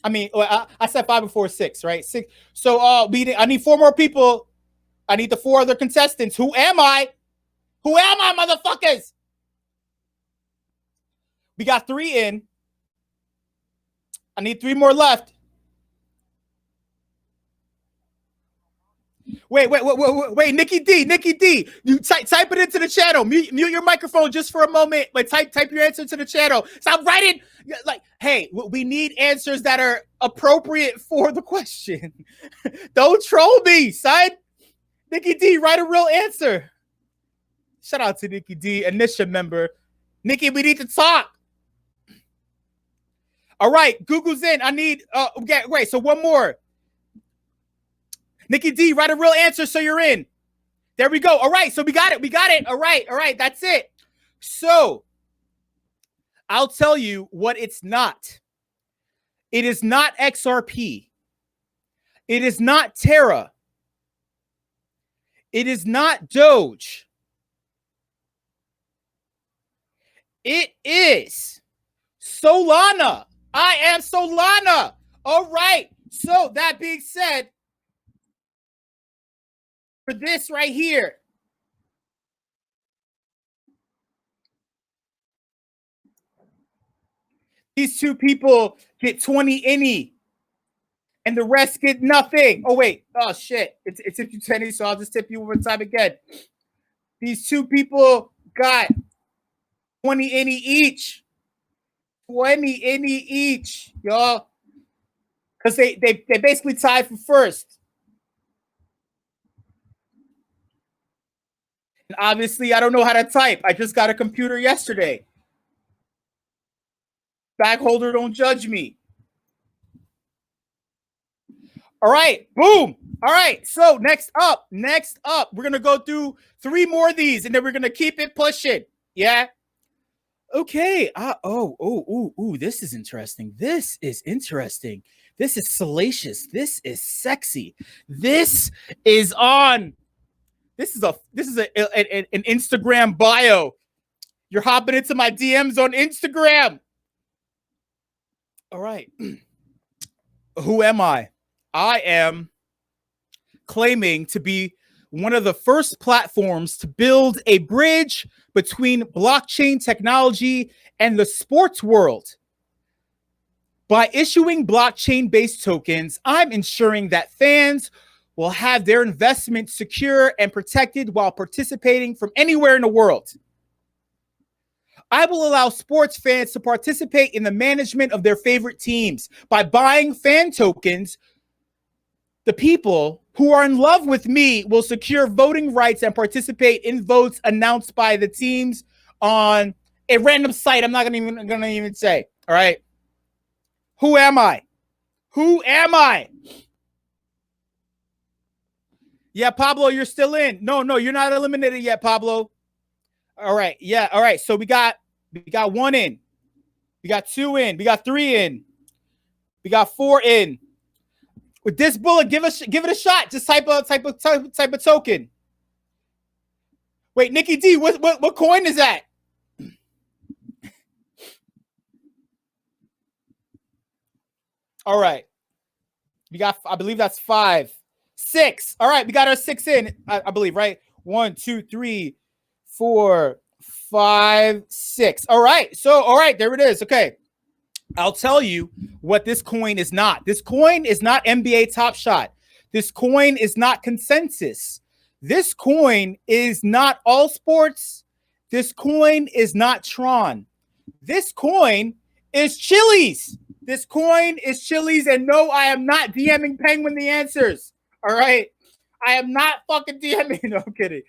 I mean, I said 5 before 6, right? 6. So I need 4 more people. I need the 4 other contestants. Who am I? Who am I, motherfuckers? We got 3 in. I need 3 more left. Wait, Nikki D, you type it into the channel. Mute your microphone just for a moment. But type your answer to the channel. Stop writing. Like, hey, we need answers that are appropriate for the question. Don't troll me, son. Nikki D, write a real answer. Shout out to Nikki D, Anisha member. Nikki, we need to talk. All right, Google's in. I need, wait, so 1 more. Nikki D, write a real answer so you're in. There we go. All right, so we got it. All right, that's it. So I'll tell you what it's not. It is not XRP. It is not Terra. It is not Doge. It is Solana. I am Solana. All right. So that being said, for this right here, these 2 people get 20 any, and the rest get nothing. Oh wait, oh shit, it's tip you 10, so I'll just tip you one time again. These 2 people got 20 any each. 20 any each, y'all, because they basically tied for first. And obviously, I don't know how to type. I just got a computer yesterday. Bagholder, don't judge me. All right, boom. All right, so next up, we're going to go through 3 more of these, and then we're going to keep it pushing. Yeah? Okay. This is interesting. This is interesting. This is salacious. This is sexy. This is on. This is an Instagram bio. You're hopping into my DMs on Instagram. All right. Who am I? I am claiming to be one of the first platforms to build a bridge between blockchain technology and the sports world. By issuing blockchain-based tokens, I'm ensuring that fans will have their investment secure and protected while participating from anywhere in the world. I will allow sports fans to participate in the management of their favorite teams. By buying fan tokens, the people who are in love with me will secure voting rights and participate in votes announced by the teams on a random site. I'm not gonna even say. All right. Who am I? Who am I? Yeah, Pablo, you're still in. No, you're not eliminated yet, Pablo. All right. Yeah. All right. So we got 1 in. We got 2 in. We got 3 in. We got 4 in. With this bullet, give it a shot. Just type a token. Wait, Nikki D, what coin is that? All right. We got, I believe that's 5. 6. All right, we got our 6 in, I believe, right? 1, 2, 3, 4, 5, 6. All right. So, all right, there it is. Okay. I'll tell you what this coin is not. This coin is not NBA Top Shot. This coin is not Consensus. This coin is not All Sports. This coin is not Tron. This coin is Chili's. This coin is Chili's. And no, I am not DMing Penguin the answers. All right. I am not fucking DMing. No, I'm kidding.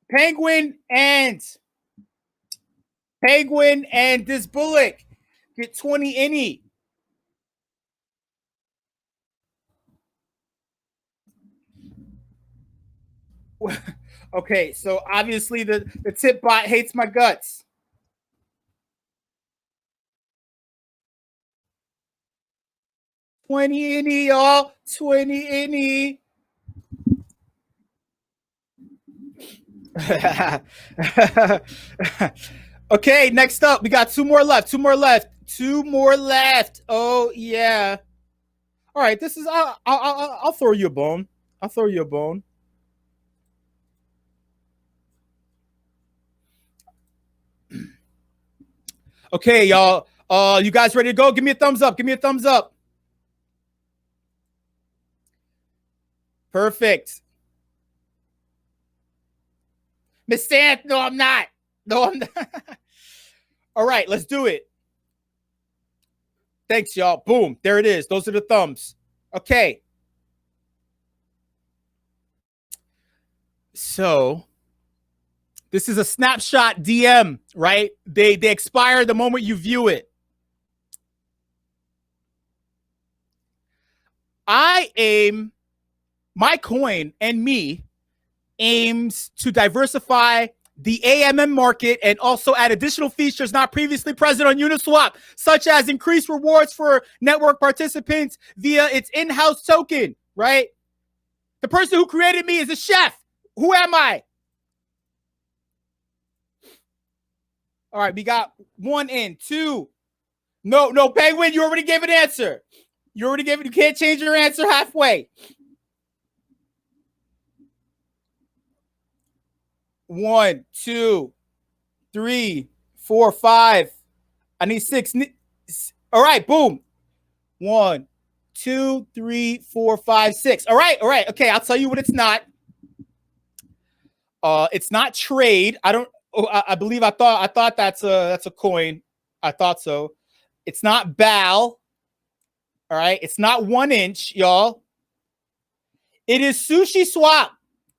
Penguin and this Bullock get 20 any. Okay, so obviously the tip bot hates my guts. $20 any, y'all. 20 any. Okay, next up, we got 2 more left. 2 more left. 2 more left. Oh yeah. All right, this is I'll throw you a bone. I'll throw you a bone. Okay, y'all. You guys ready to go? Give me a thumbs up. Give me a thumbs up. Perfect. Miss Santh, no, I'm not. No, I'm not. All right, let's do it. Thanks, y'all. Boom. There it is. Those are the thumbs. Okay. So this is a snapshot DM, right? They expire the moment you view it. My coin and me aims to diversify the AMM market and also add additional features not previously present on Uniswap, such as increased rewards for network participants via its in-house token, right? The person who created me is a chef. Who am I? All right, we got 1 in, 2. No, Penguin, you already gave an answer. You already gave it. You can't change your answer halfway. 1, 2, 3, 4, 5. I need 6. All right, boom. 1, 2, 3, 4, 5, 6. All right. Okay, I'll tell you what it's not. It's not trade. I thought that's a coin. I thought so. It's not BAL. All right. It's not 1 inch, y'all. It is Sushi Swap.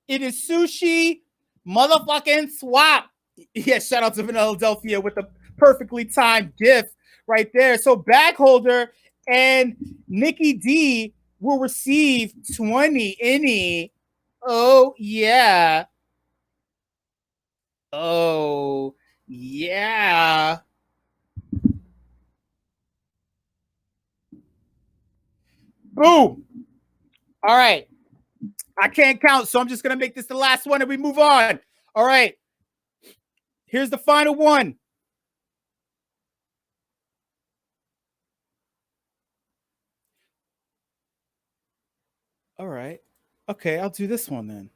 It is Sushi motherfucking Swap. Yeah, shout out to Philadelphia with the perfectly timed gift right there. So bag holder and Nikki D will receive 20 any. Oh yeah. Oh Yeah. Boom. All right. I can't count, so I'm just going to make this the last one and we move on. All right. Here's the final one. All right. Okay, I'll do this one then.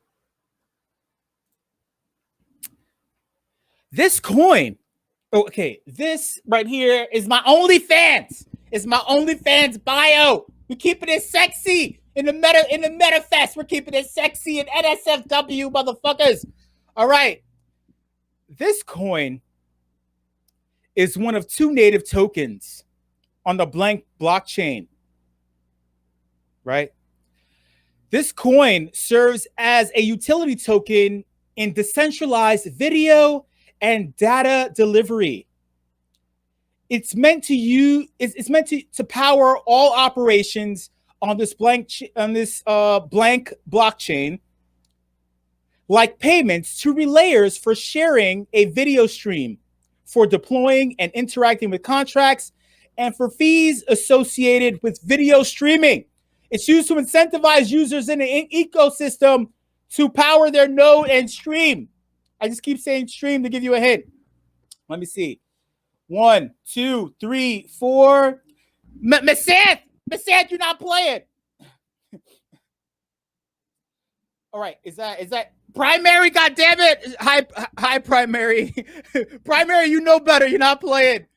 This coin. Oh, okay, this right here is my OnlyFans. It's my OnlyFans bio. We're keeping it sexy in the MetaFest. We're keeping it sexy in NSFW, motherfuckers. All right. This coin is one of 2 native tokens on the Blank blockchain. Right? This coin serves as a utility token in decentralized video and data delivery. It's meant to to power all operations on this blank blockchain, like payments to relayers for sharing a video stream, for deploying and interacting with contracts, and for fees associated with video streaming. It's used to incentivize users in the ecosystem to power their node and stream. I just keep saying stream to give you a hint. Let me see. 1, 2, 3, 4. Masant, you're not playing. All right, is that primary? God damn it! Hi, primary. Primary, you know better. You're not playing.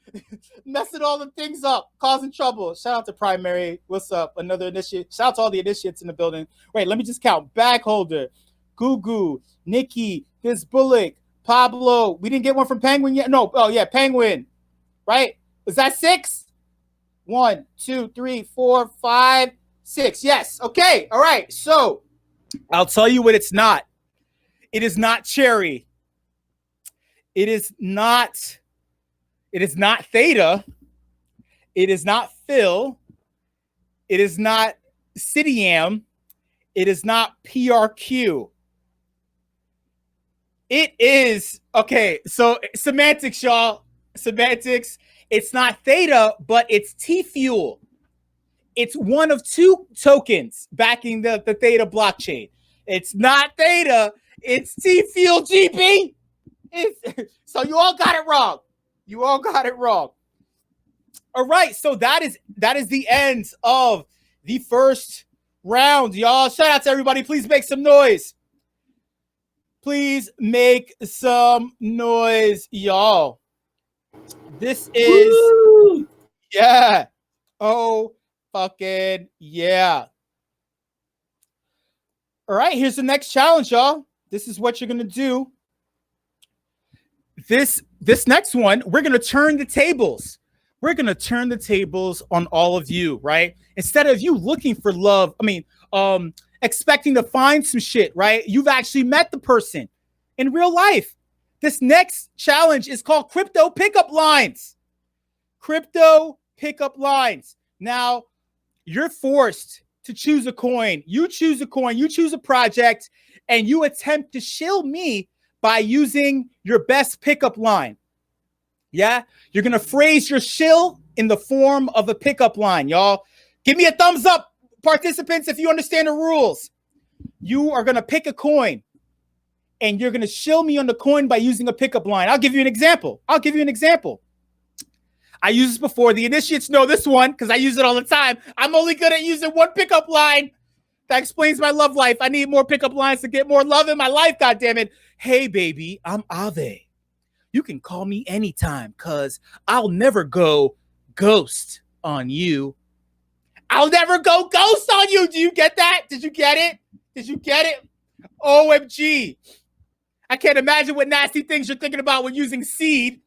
Messing all the things up, causing trouble. Shout out to primary. What's up? Another initiate. Shout out to all the initiates in the building. Wait, let me just count. Bagholder, Gugu, Nikki, This Bullock, Pablo. We didn't get one from Penguin yet. No. Oh yeah, Penguin. Right? Was that 6? 1, 2, 3, 4, 5, 6. Yes. Okay. All right. So I'll tell you what it's not. It is not cherry. It is not Theta. It is not Phil. It is not Cidiam. It is not PRQ. It is, okay, so semantics, y'all. Semantics. It's not Theta, but it's T-Fuel. It's one of 2 tokens backing the Theta blockchain. It's not Theta. It's T-Fuel, GB. So you all got it wrong. You all got it wrong. All right, so that is the end of the first round, y'all. Shout out to everybody. Please make some noise. Please make some noise, y'all. This is, woo! Yeah. Oh, fucking yeah. All right, here's the next challenge, y'all. This is what you're going to do. This next one, we're going to turn the tables. We're going to turn the tables on all of you, right? Instead of you looking for love, expecting to find some shit, right? You've actually met the person in real life. This next challenge is called Crypto Pickup Lines. Crypto Pickup Lines. Now, you're forced to choose a coin. You choose a coin, you choose a project, and you attempt to shill me by using your best pickup line. Yeah? You're going to phrase your shill in the form of a pickup line, y'all. Give me a thumbs up, participants, if you understand the rules. You are going to pick a coin, and you're going to shill me on the coin by using a pickup line. I'll give you an example. I used this before. The initiates know this one because I use it all the time. I'm only good at using one pickup line. That explains my love life. I need more pickup lines to get more love in my life, goddammit. Hey, baby, I'm Ave. You can call me anytime because I'll never go ghost on you. I'll never go ghost on you. Do you get that? Did you get it? Did you get it? OMG. I can't imagine what nasty things you're thinking about when using seed.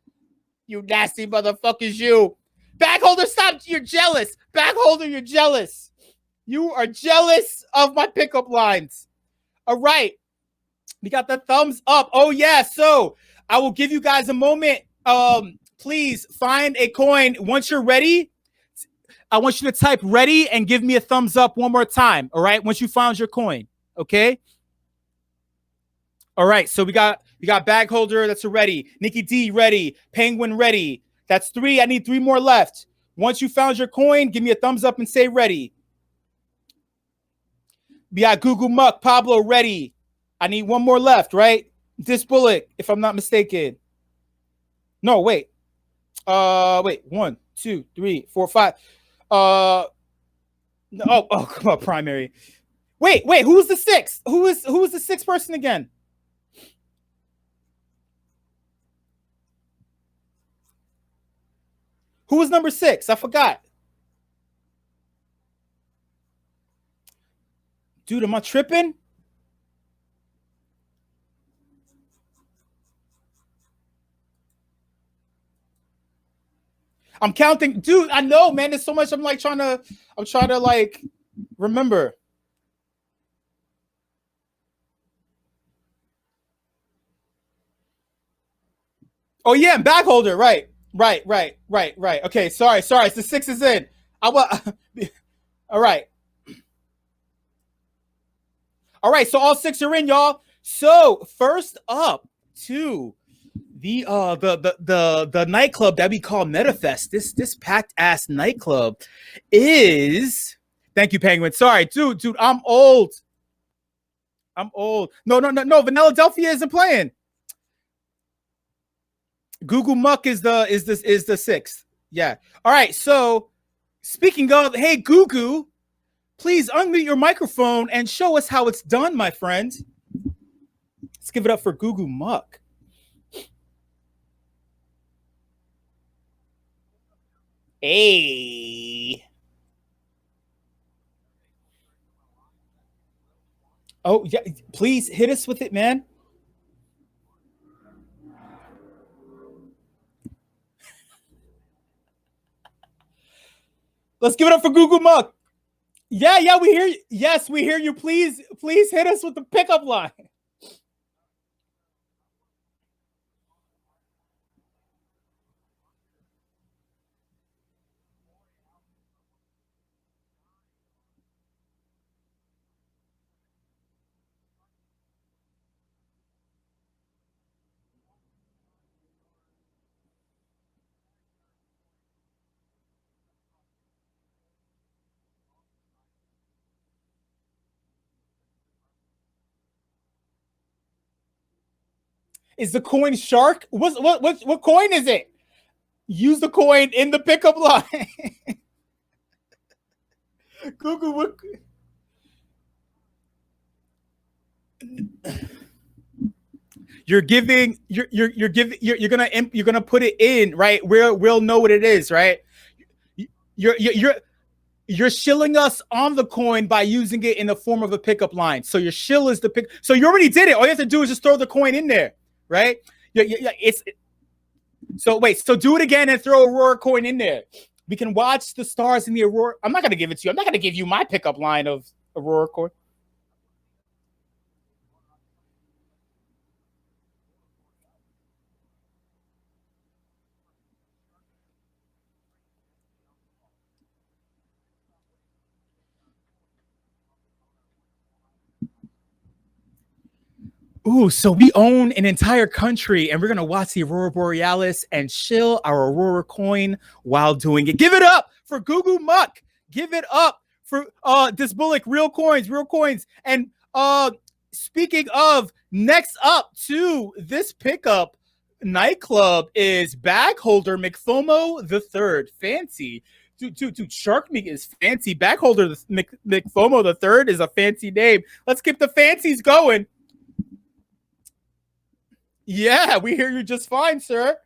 You nasty motherfuckers, you. Bagholder, stop. You're jealous. Bagholder, you're jealous. You are jealous of my pickup lines. All right. We got the thumbs up. Oh, yeah. So I will give you guys a moment. Please find a coin. Once you're ready, I want you to type ready and give me a thumbs up one more time. All right. Once you found your coin. Okay. All right. So we got You got Bag Holder, that's a ready. Nikki D, ready. Penguin, ready. That's 3. I need 3 more left. Once you found your coin, give me a thumbs up and say ready. We got Google Muck, Pablo, ready. I need 1 more left, right? This bullet, if I'm not mistaken. No, wait. Wait. 1, 2, 3, 4, 5. Oh, come on, primary. Wait. Who's the 6th? Who is the 6th person again? Who was number 6? I forgot. Dude, am I tripping? I'm counting. Dude, I know, man. There's so much I'm trying to like remember. Oh yeah, Bag Holder, right. Okay, sorry. It's the 6 is in. All right. All right, so all 6 are in, y'all. So first up to the nightclub that we call MetaFest. This packed ass nightclub is. Thank you, Penguin. Sorry, dude. I'm old. No. Vanilla isn't playing. Google Muck is the 6th. Yeah. All right. So speaking of, hey Google, please unmute your microphone and show us how it's done, my friend. Let's give it up for Google Muck. Hey. Oh yeah, please hit us with it, man. Let's give it up for Google Muck. Yeah, we hear you. Yes, we hear you. Please hit us with the pickup line. Is the coin shark? What coin is it? Use the coin in the pickup line. Google, what? You're gonna put it in, right? We'll know what it is, right? You're shilling us on the coin by using it in the form of a pickup line. So your shill is the pick. So you already did it. All you have to do is just throw the coin in there, right? So wait. So do it again and throw Aurora coin in there. We can watch the stars in the Aurora. I'm not gonna give it to you. I'm not gonna give you my pickup line of Aurora coin. Ooh, so we own an entire country and we're going to watch the Aurora Borealis and shill our Aurora coin while doing it. Give it up for Google Muck. Give it up for this Bullock, real coins. And speaking of, next up to this pickup nightclub is Bag Holder McFomo the Third. Fancy. Dude, Shark Meat is fancy. Bag Holder McFomo the Third is a fancy name. Let's keep the fancies going. Yeah, we hear you just fine, sir.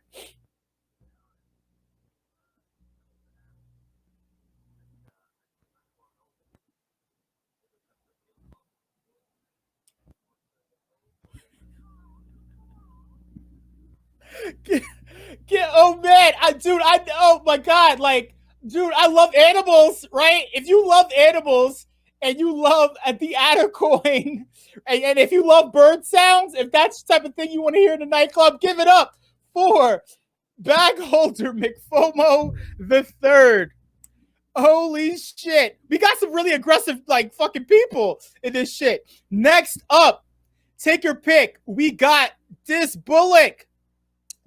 Oh man, oh my god, like, dude, I love animals, right? If you love animals and you love the adder coin, and if you love bird sounds, if that's the type of thing you want to hear in the nightclub, give it up for Bag Holder McFomo the Third. Holy shit. We got some really aggressive, like, fucking people in this shit. Next up, take your pick. We got This Bullock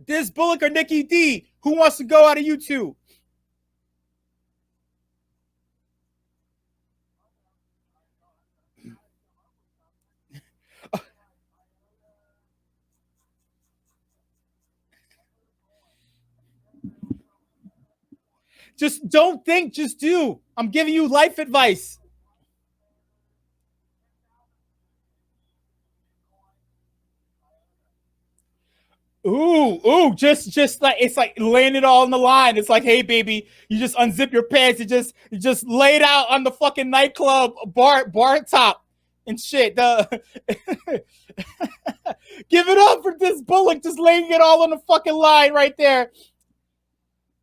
or Nikki D. Who wants to go out of you two? Just don't think, just do. I'm giving you life advice. Ooh, just like it's like laying it all on the line. It's like, hey baby, you just unzip your pants, you just lay it out on the fucking nightclub bar top and shit. Give it up for this Bullock, just laying it all on the fucking line right there.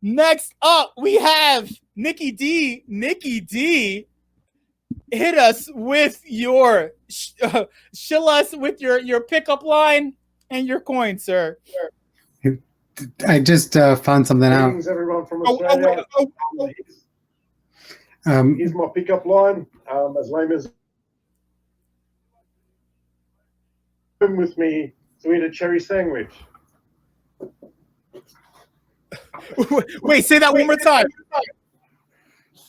Next up, we have Nikki D. Nikki D, hit us with your shill us with your pickup line and your coin, sir. I just found something out. Greetings, everyone from Australia. Here's my pickup line. As lame as come with me to eat a cherry sandwich. Wait, say that one more time.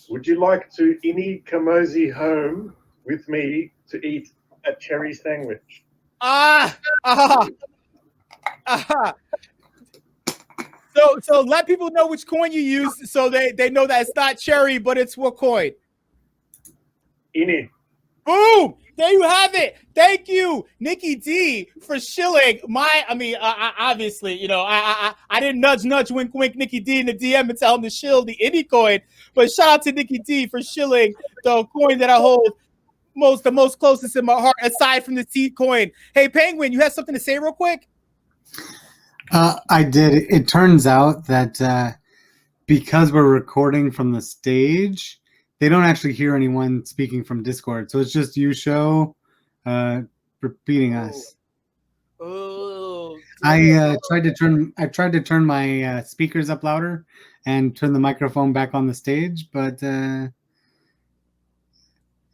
Would you like to Ini Kamosi home with me to eat a cherry sandwich? So let people know which coin you use so they know that it's not cherry, but it's what coin? Ini. Boom! There you have it. Thank you, Nikki D, for shilling obviously, you know, I didn't nudge, wink, Nikki D in the DM and tell him to shill the indie coin, but shout out to Nikki D for shilling the coin that I hold the most closest in my heart, aside from the seed coin. Hey, Penguin, you have something to say real quick? I did. It turns out that because we're recording from the stage, they don't actually hear anyone speaking from Discord. So it's just you show repeating us. Oh. I tried to turn my speakers up louder and turn the microphone back on the stage, but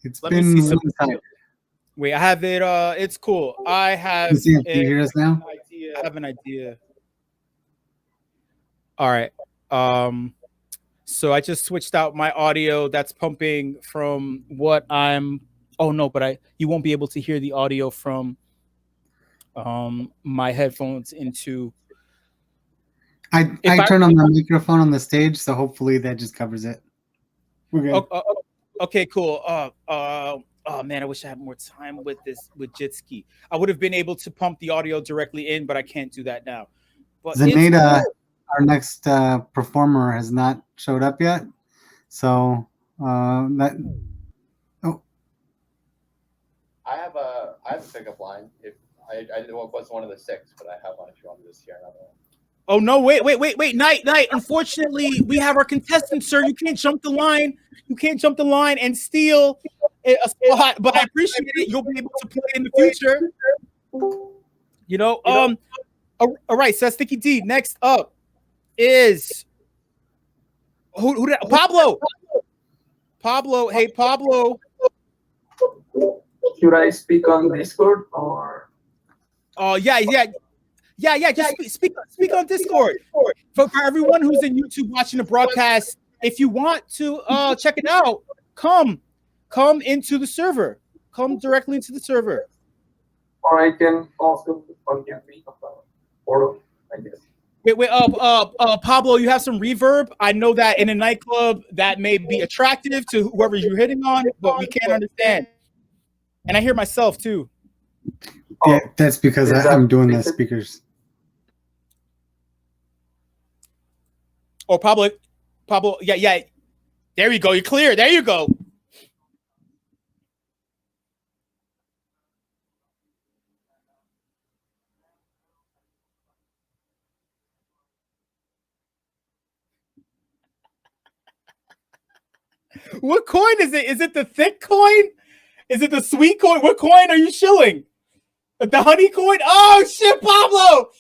it's Let been me see some. one-sided. Wait, I have it. It's cool. I have. Can you hear us now? I have an idea. All right. So I just switched out my audio that's pumping from what I'm. Oh no, but you won't be able to hear the audio from my headphones into. I turn on the microphone on the stage, so hopefully that just covers it. We're good. Okay, cool. Oh man, I wish I had more time with Jitski. I would have been able to pump the audio directly in, but I can't do that now. But Zaneta, our next performer, has not showed up yet, so that. Oh, I have a pickup line. If I was one of the 6, but I have one if you want me to just hear another one. Oh no! Wait! Night. Unfortunately, we have our contestant, sir. You can't jump the line. You can't jump the line and steal a spot. But I appreciate it. You'll be able to play in the future. You know. All right. So that's Sticky D. Next up is who? Pablo. Pablo. Hey, Pablo. Should I speak on Discord or? Oh yeah. Just speak on Discord. For everyone who's in YouTube watching the broadcast, if you want to check it out, come into the server. Come directly into the server. Or I can also forgive me or I guess. Wait. Pablo, you have some reverb. I know that in a nightclub that may be attractive to whoever you're hitting on, but we can't understand. And I hear myself too. Yeah, that's because I'm doing the speakers. Oh, Pablo, yeah. There you go. You're clear. There you go. What coin is it? Is it the thick coin? Is it the sweet coin? What coin are you shilling? The honey coin? Oh shit, Pablo!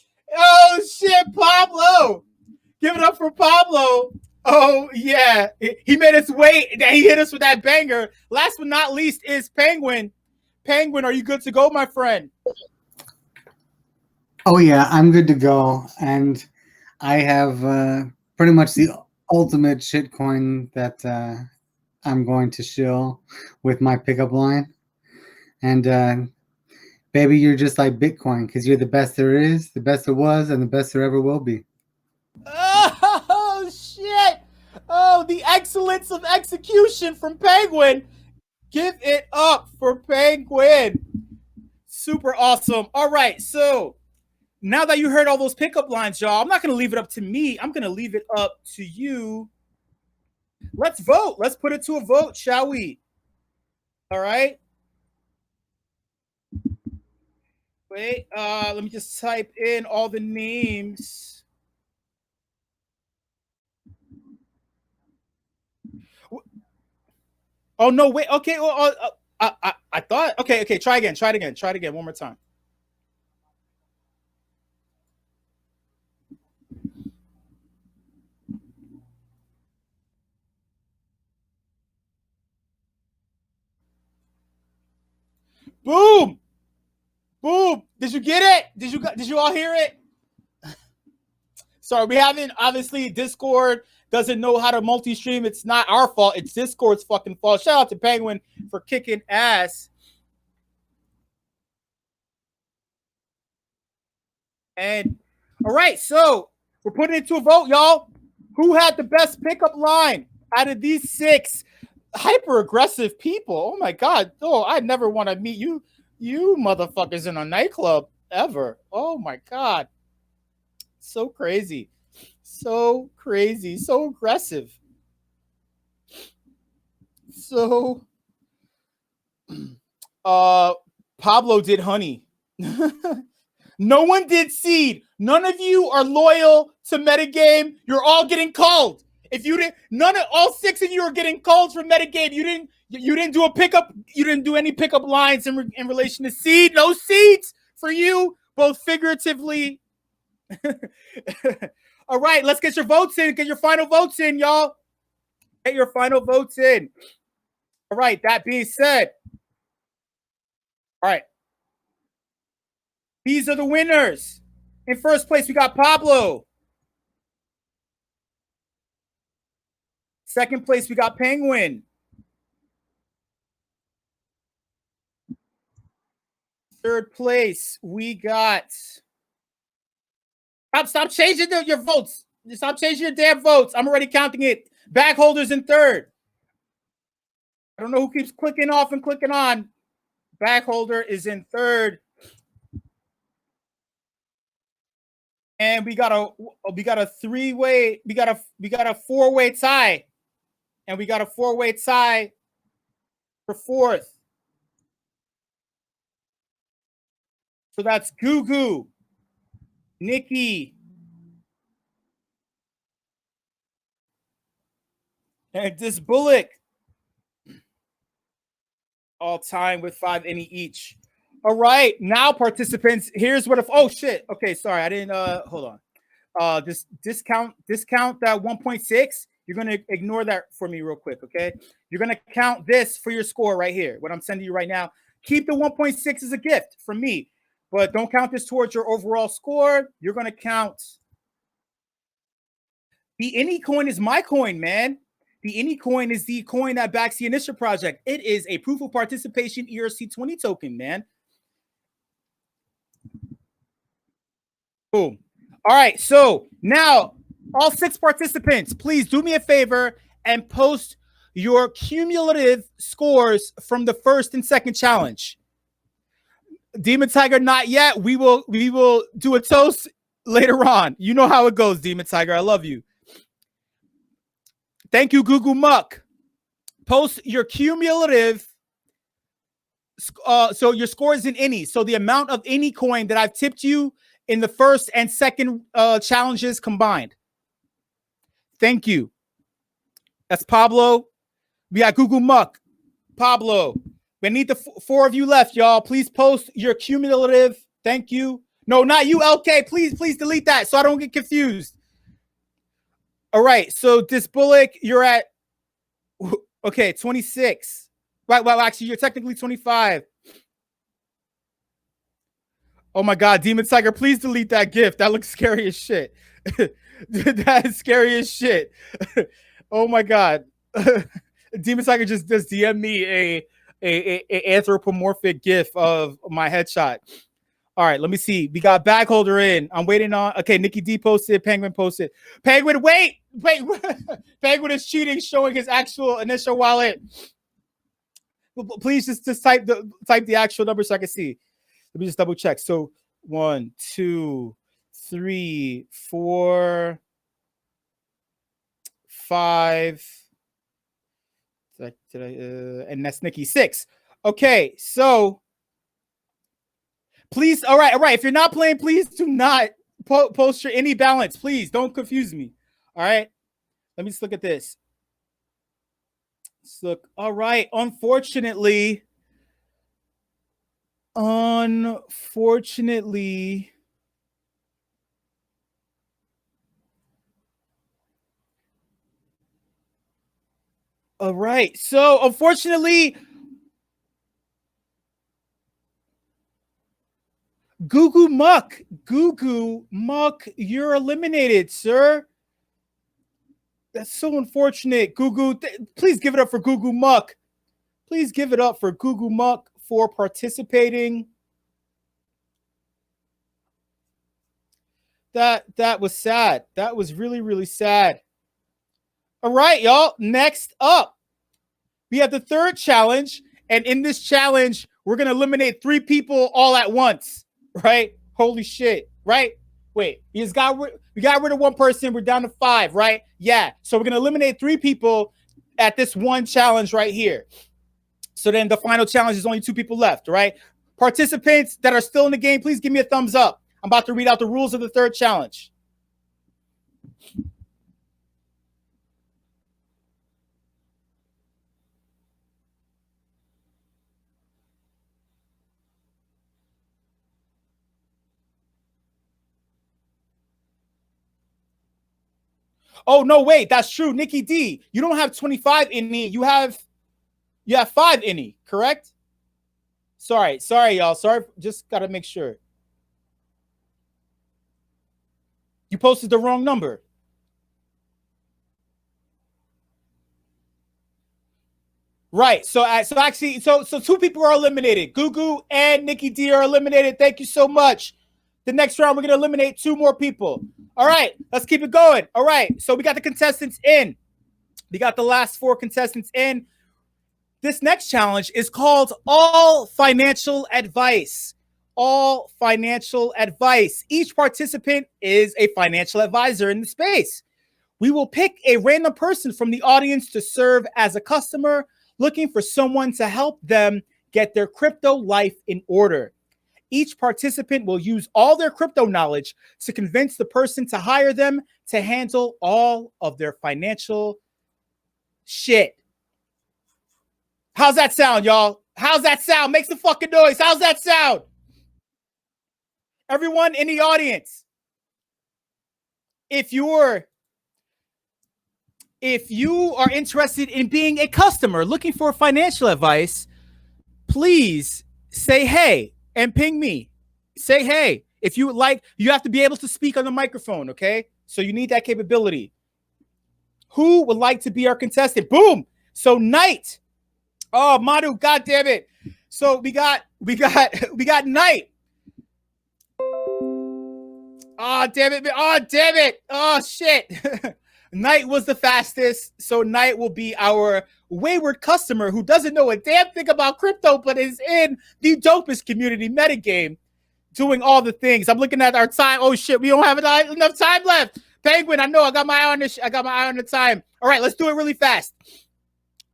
Give it up for Pablo. Oh yeah, he made us wait. He hit us with that banger. Last but not least is Penguin. Penguin, are you good to go, my friend? Oh yeah, I'm good to go, and I have pretty much the ultimate shitcoin that I'm going to shill with my pickup line. And baby, you're just like Bitcoin because you're the best there is, the best there was, and the best there ever will be. Oh shit! Oh, the excellence of execution from Penguin. Give it up for Penguin. Super awesome. All right, so now that you heard all those pickup lines, y'all, I'm not going to leave it up to me. I'm going to leave it up to you. Let's vote. Let's put it to a vote, shall we? All right. Wait, let me just type in all the names. Oh, no, wait. Okay. I thought. Okay. Try again. Try it again. One more time. Boom. Boom. Did you get it? Did you all hear it? Sorry, we haven't, obviously, Discord doesn't know how to multi-stream. It's not our fault. It's Discord's fucking fault. Shout out to Penguin for kicking ass. And all right, so we're putting it to a vote, y'all. Who had the best pickup line out of these 6 hyper-aggressive people? Oh my God. Oh, I never want to meet you motherfuckers in a nightclub ever. Oh my God. So crazy. So crazy. So aggressive. So Pablo did honey. No one did seed. None of you are loyal to MetaGame. You're all getting called. If you didn't, all 6 of you are getting called for MetaGame. You didn't do a pickup. You didn't do any pickup lines in relation to seed. No seeds for you, both figuratively. All right, let's get your votes in. Get your final votes in, y'all. Get your final votes in. All right, that being said, all right, these are the winners. In first place, we got Pablo. Second place, we got Penguin. Third place, we got... Stop changing your votes. Stop changing your damn votes. I'm already counting it. Bag holders in third. I don't know who keeps clicking off and clicking on. Bag holder is in third. And we got a three-way, we got a four-way tie. And we got a four-way tie for fourth. So that's Gugu, Nikki, and this Bullock. All time with 5 any each. All right, now participants, here's what if, oh shit. Okay, sorry, I didn't, hold on. This discount that 1.6, you're gonna ignore that for me real quick, okay? You're gonna count this for your score right here, what I'm sending you right now. Keep the 1.6 as a gift from me, but don't count this towards your overall score. You're gonna count. The any coin is my coin, man. The any coin is the coin that backs the initial project. It is a proof of participation ERC20 token, man. Boom. All right, so now all 6 participants, please do me a favor and post your cumulative scores from the first and second challenge. Demon Tiger, not yet. We will do a toast later on. You know how it goes, Demon Tiger. I love you. Thank you, Google Muck. Post your cumulative. So your score is in any. So the amount of any coin that I've tipped you in the first and second challenges combined. Thank you. That's Pablo. We got Google Muck. Pablo. We need the 4 of you left, y'all. Please post your cumulative. Thank you. No, not you, LK. Please delete that so I don't get confused. All right. So this Bullock, you're at, okay, 26. Right. Well, actually, you're technically 25. Oh my God, Demon Tiger, please delete that GIF. That looks scary as shit. That is scary as shit. Oh my God. Demon Tiger just DM me a anthropomorphic GIF of my headshot. All right, let me see. We got bag holder in. I'm waiting on. Okay, Nikki D posted. Penguin posted. Penguin, wait. Penguin is cheating, showing his actual initial wallet. Please just type the actual number so I can see. Let me just double check. So 1, 2, 3, 4, 5. And that's Nikki 6. Okay, so please, all right. If you're not playing, please do not post your any balance. Please don't confuse me. All right, let me just look at this. Let's look. All right, unfortunately. All right, so unfortunately, Goo Muck, you're eliminated, sir. That's so unfortunate. Please give it up for Goo Muck. Please give it up for Goo Muck for participating. That was sad. That was really, really sad. All right, y'all. Next up, we have the third challenge. And in this challenge, we're going to eliminate 3 people all at once, right? Holy shit, right? Wait, we got rid of 1 person. We're down to 5, right? Yeah. So we're going to eliminate 3 people at this one challenge right here. So then the final challenge is only 2 people left, right? Participants that are still in the game, please give me a thumbs up. I'm about to read out the rules of the third challenge. Oh, no, wait, that's true. Nikki D, you don't have 25 inni. You have 5 inni, correct? Sorry, y'all. Sorry, just got to make sure. You posted the wrong number. Right. So actually, 2 people are eliminated. Goo and Nikki D are eliminated. Thank you so much. The next round, we're going to eliminate 2 more people. All right, let's keep it going. All right, so we got the contestants in. We got the last 4 contestants in. This next challenge is called All Financial Advice. All Financial Advice. Each participant is a financial advisor in the space. We will pick a random person from the audience to serve as a customer looking for someone to help them get their crypto life in order. Each participant will use all their crypto knowledge to convince the person to hire them to handle all of their financial shit. How's that sound, y'all? How's that sound? Make some fucking noise. How's that sound? Everyone in the audience, if you are interested in being a customer looking for financial advice, please say hey and ping me. Say hey. If you would like, you have to be able to speak on the microphone, okay? So you need that capability. Who would like to be our contestant? Boom. So Knight. Oh, Manu, god damn it. So we got Knight. Oh, damn it. Oh, damn it. Oh, shit. Knight was the fastest. So Knight will be our wayward customer who doesn't know a damn thing about crypto, but is in the dopest community MetaGame doing all the things. I'm looking at our time. Oh, shit. We don't have enough time left. Penguin, I know. I got my eye on this. I got my eye on the time. All right, let's do it really fast.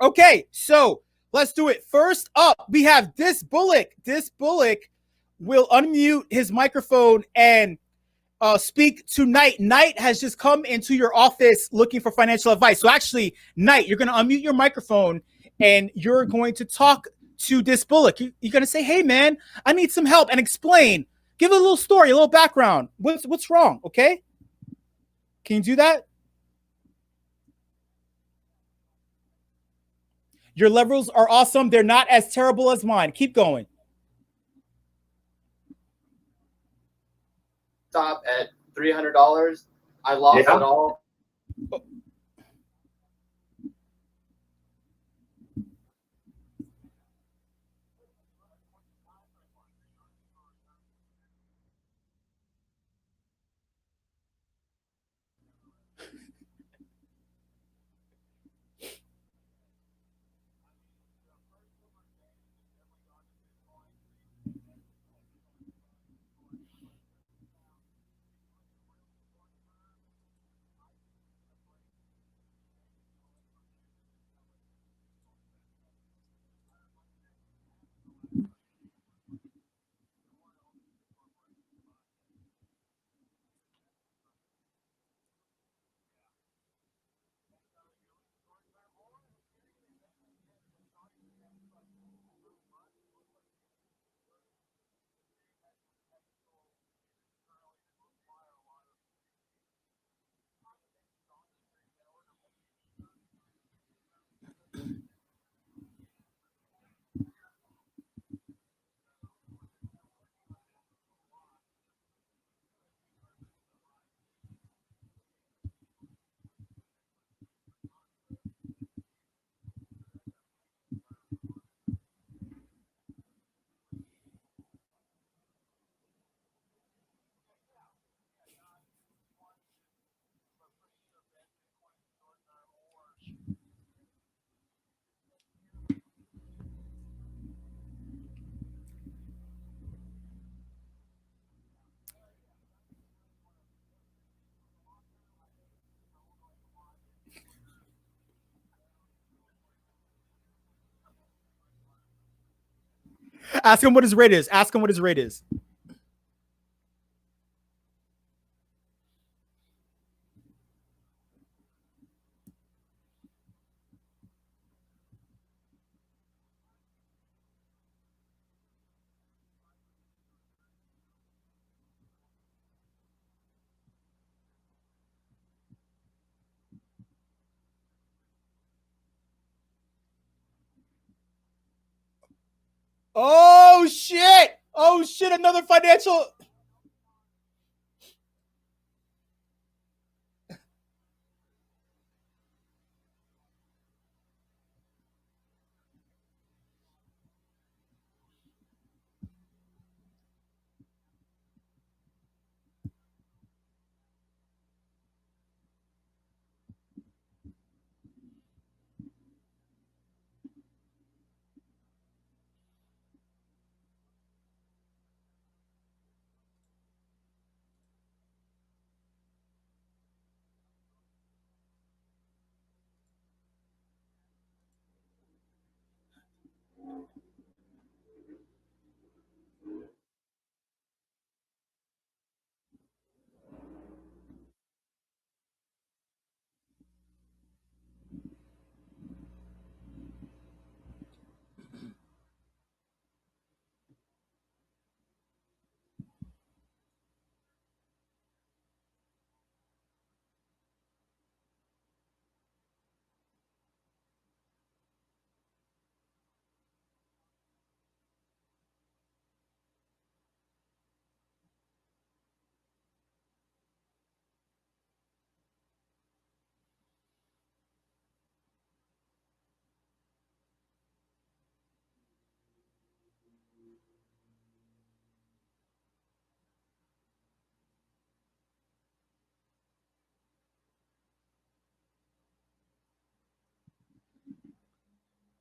Okay, so let's do it. First up, we have This Bullock. This Bullock will unmute his microphone and speak to Knight. Knight has just come into your office looking for financial advice. So actually, Knight, you're going to unmute your microphone and you're going to talk to This Bullock. You're going to say, hey, man, I need some help, and explain. Give a little story, a little background. What's wrong, okay? Can you do that? Your levels are awesome. They're not as terrible as mine. Keep going. GameStop at $300. I lost Yeah. it all. Ask him what his rate is. Ask him what his rate is. Oh shit! Oh shit! Another financial.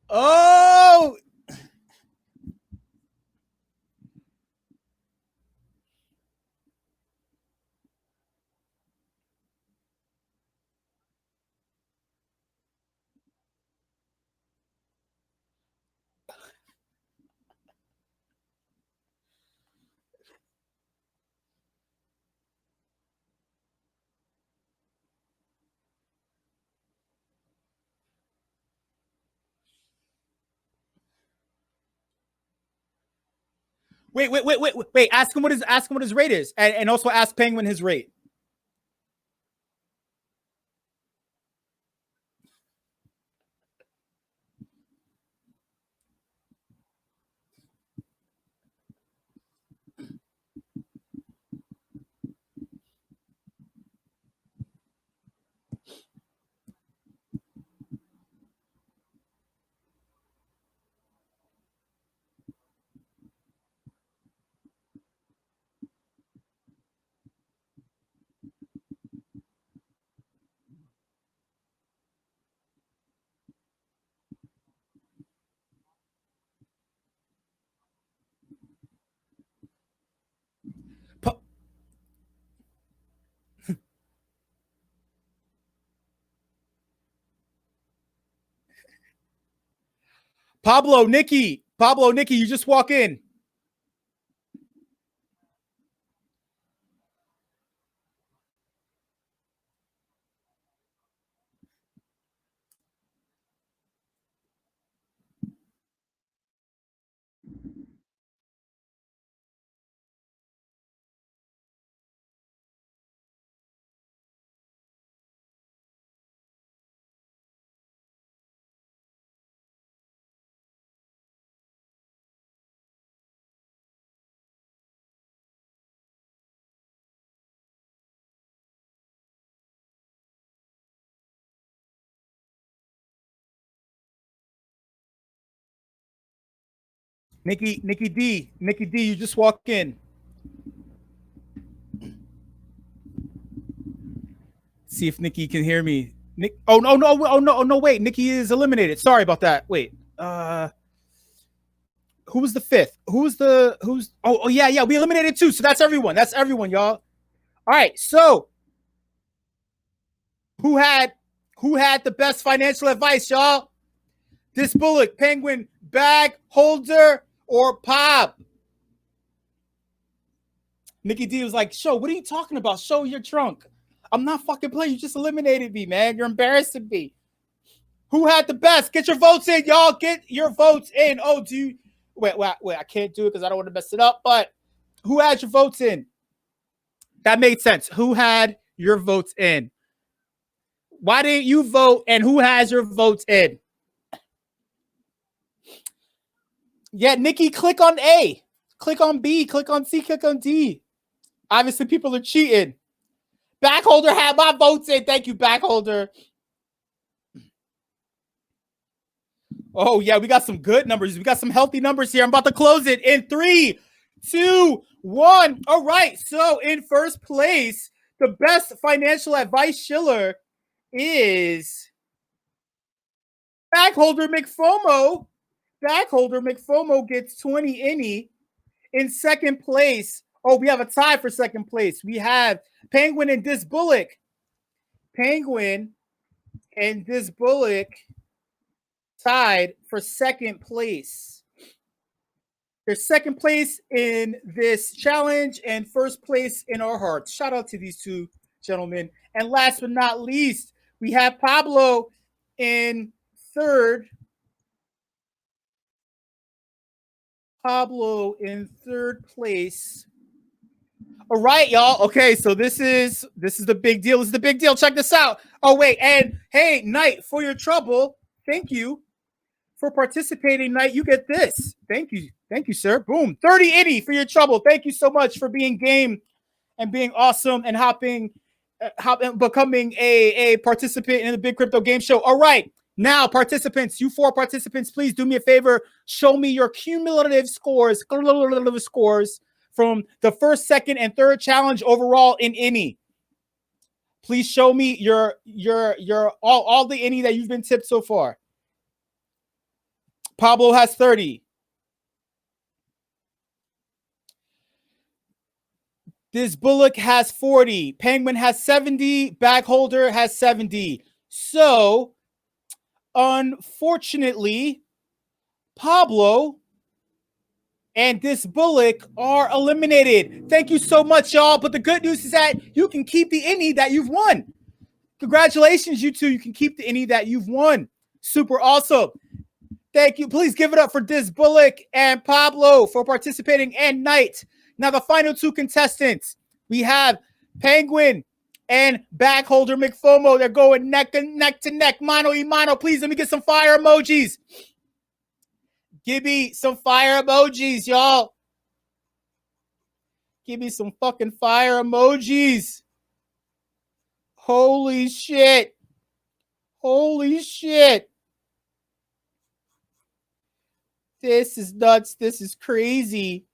Oh! Wait. Ask him what his rate is, and also ask Penguin his rate. Pablo, Nikki, you just walk in. Nikki D, you just walk in. See if Nikki can hear me. No, wait. Nikki is eliminated. Sorry about that. Wait. Who was the fifth? Yeah, we eliminated 2. So that's everyone. That's everyone, y'all. All right. So who had the best financial advice, y'all? This Bullock, Penguin, Bag Holder, or Pop? Nikki D was like, "Show, what are you talking about? Show, you're drunk. I'm not fucking playing. You just eliminated me, man. You're embarrassing me." Who had the best? Get your votes in, y'all. Get your votes in. Oh, do you... Wait. I can't do it because I don't want to mess it up. But who had your votes in? That made sense. Who had your votes in? Why didn't you vote? And who has your votes in? Yeah, Nikki, click on A. Click on B. Click on C. Click on D. Obviously, people are cheating. Backholder had my votes in. Thank you, Backholder. Oh, yeah, we got some good numbers. We got some healthy numbers here. I'm about to close it in 3, 2, 1. All right, so in first place, the best financial advice shiller is Backholder McFomo. Backholder McFomo gets 20 innie. In second place, we have a tie for second place. We have Penguin and Dis Bullock. Penguin and Dis Bullock tied for second place. They're second place in this challenge and first place in our hearts. Shout out to these two gentlemen. And last but not least, we have Pablo in third. Pablo in third place. All right, y'all. Okay, so this is the big deal. This is the big deal. Check this out. Oh, wait. And hey, Knight, for your trouble, thank you for participating, Knight. You get this. Thank you. Thank you, sir. Boom. 30 innie for your trouble. Thank you so much for being game and being awesome and becoming a participant in the Big Crypto Game Show. All right. Now, participants, you 4 participants, please do me a favor. Show me your cumulative scores from the first, second, and third challenge overall in innie. Please show me your all the innie that you've been tipped so far. Pablo has 30. This Bullock has 40. Penguin has 70. Backholder has 70. So, unfortunately, Pablo and this Bullock are eliminated. Thank you so much, y'all. But the good news is that you can keep the innie that you've won. Congratulations, you two. You can keep the innie that you've won. Super awesome. Thank you. Please give it up for Dis Bullock and Pablo for participating, and Knight. Now, the final 2 contestants. We have Penguin and Backholder McFomo. They're going neck to neck, mano y mano. Please, let me get some fire emojis. Give me some fire emojis, y'all. Give me some fucking fire emojis. Holy shit. Holy shit. This is nuts. This is crazy.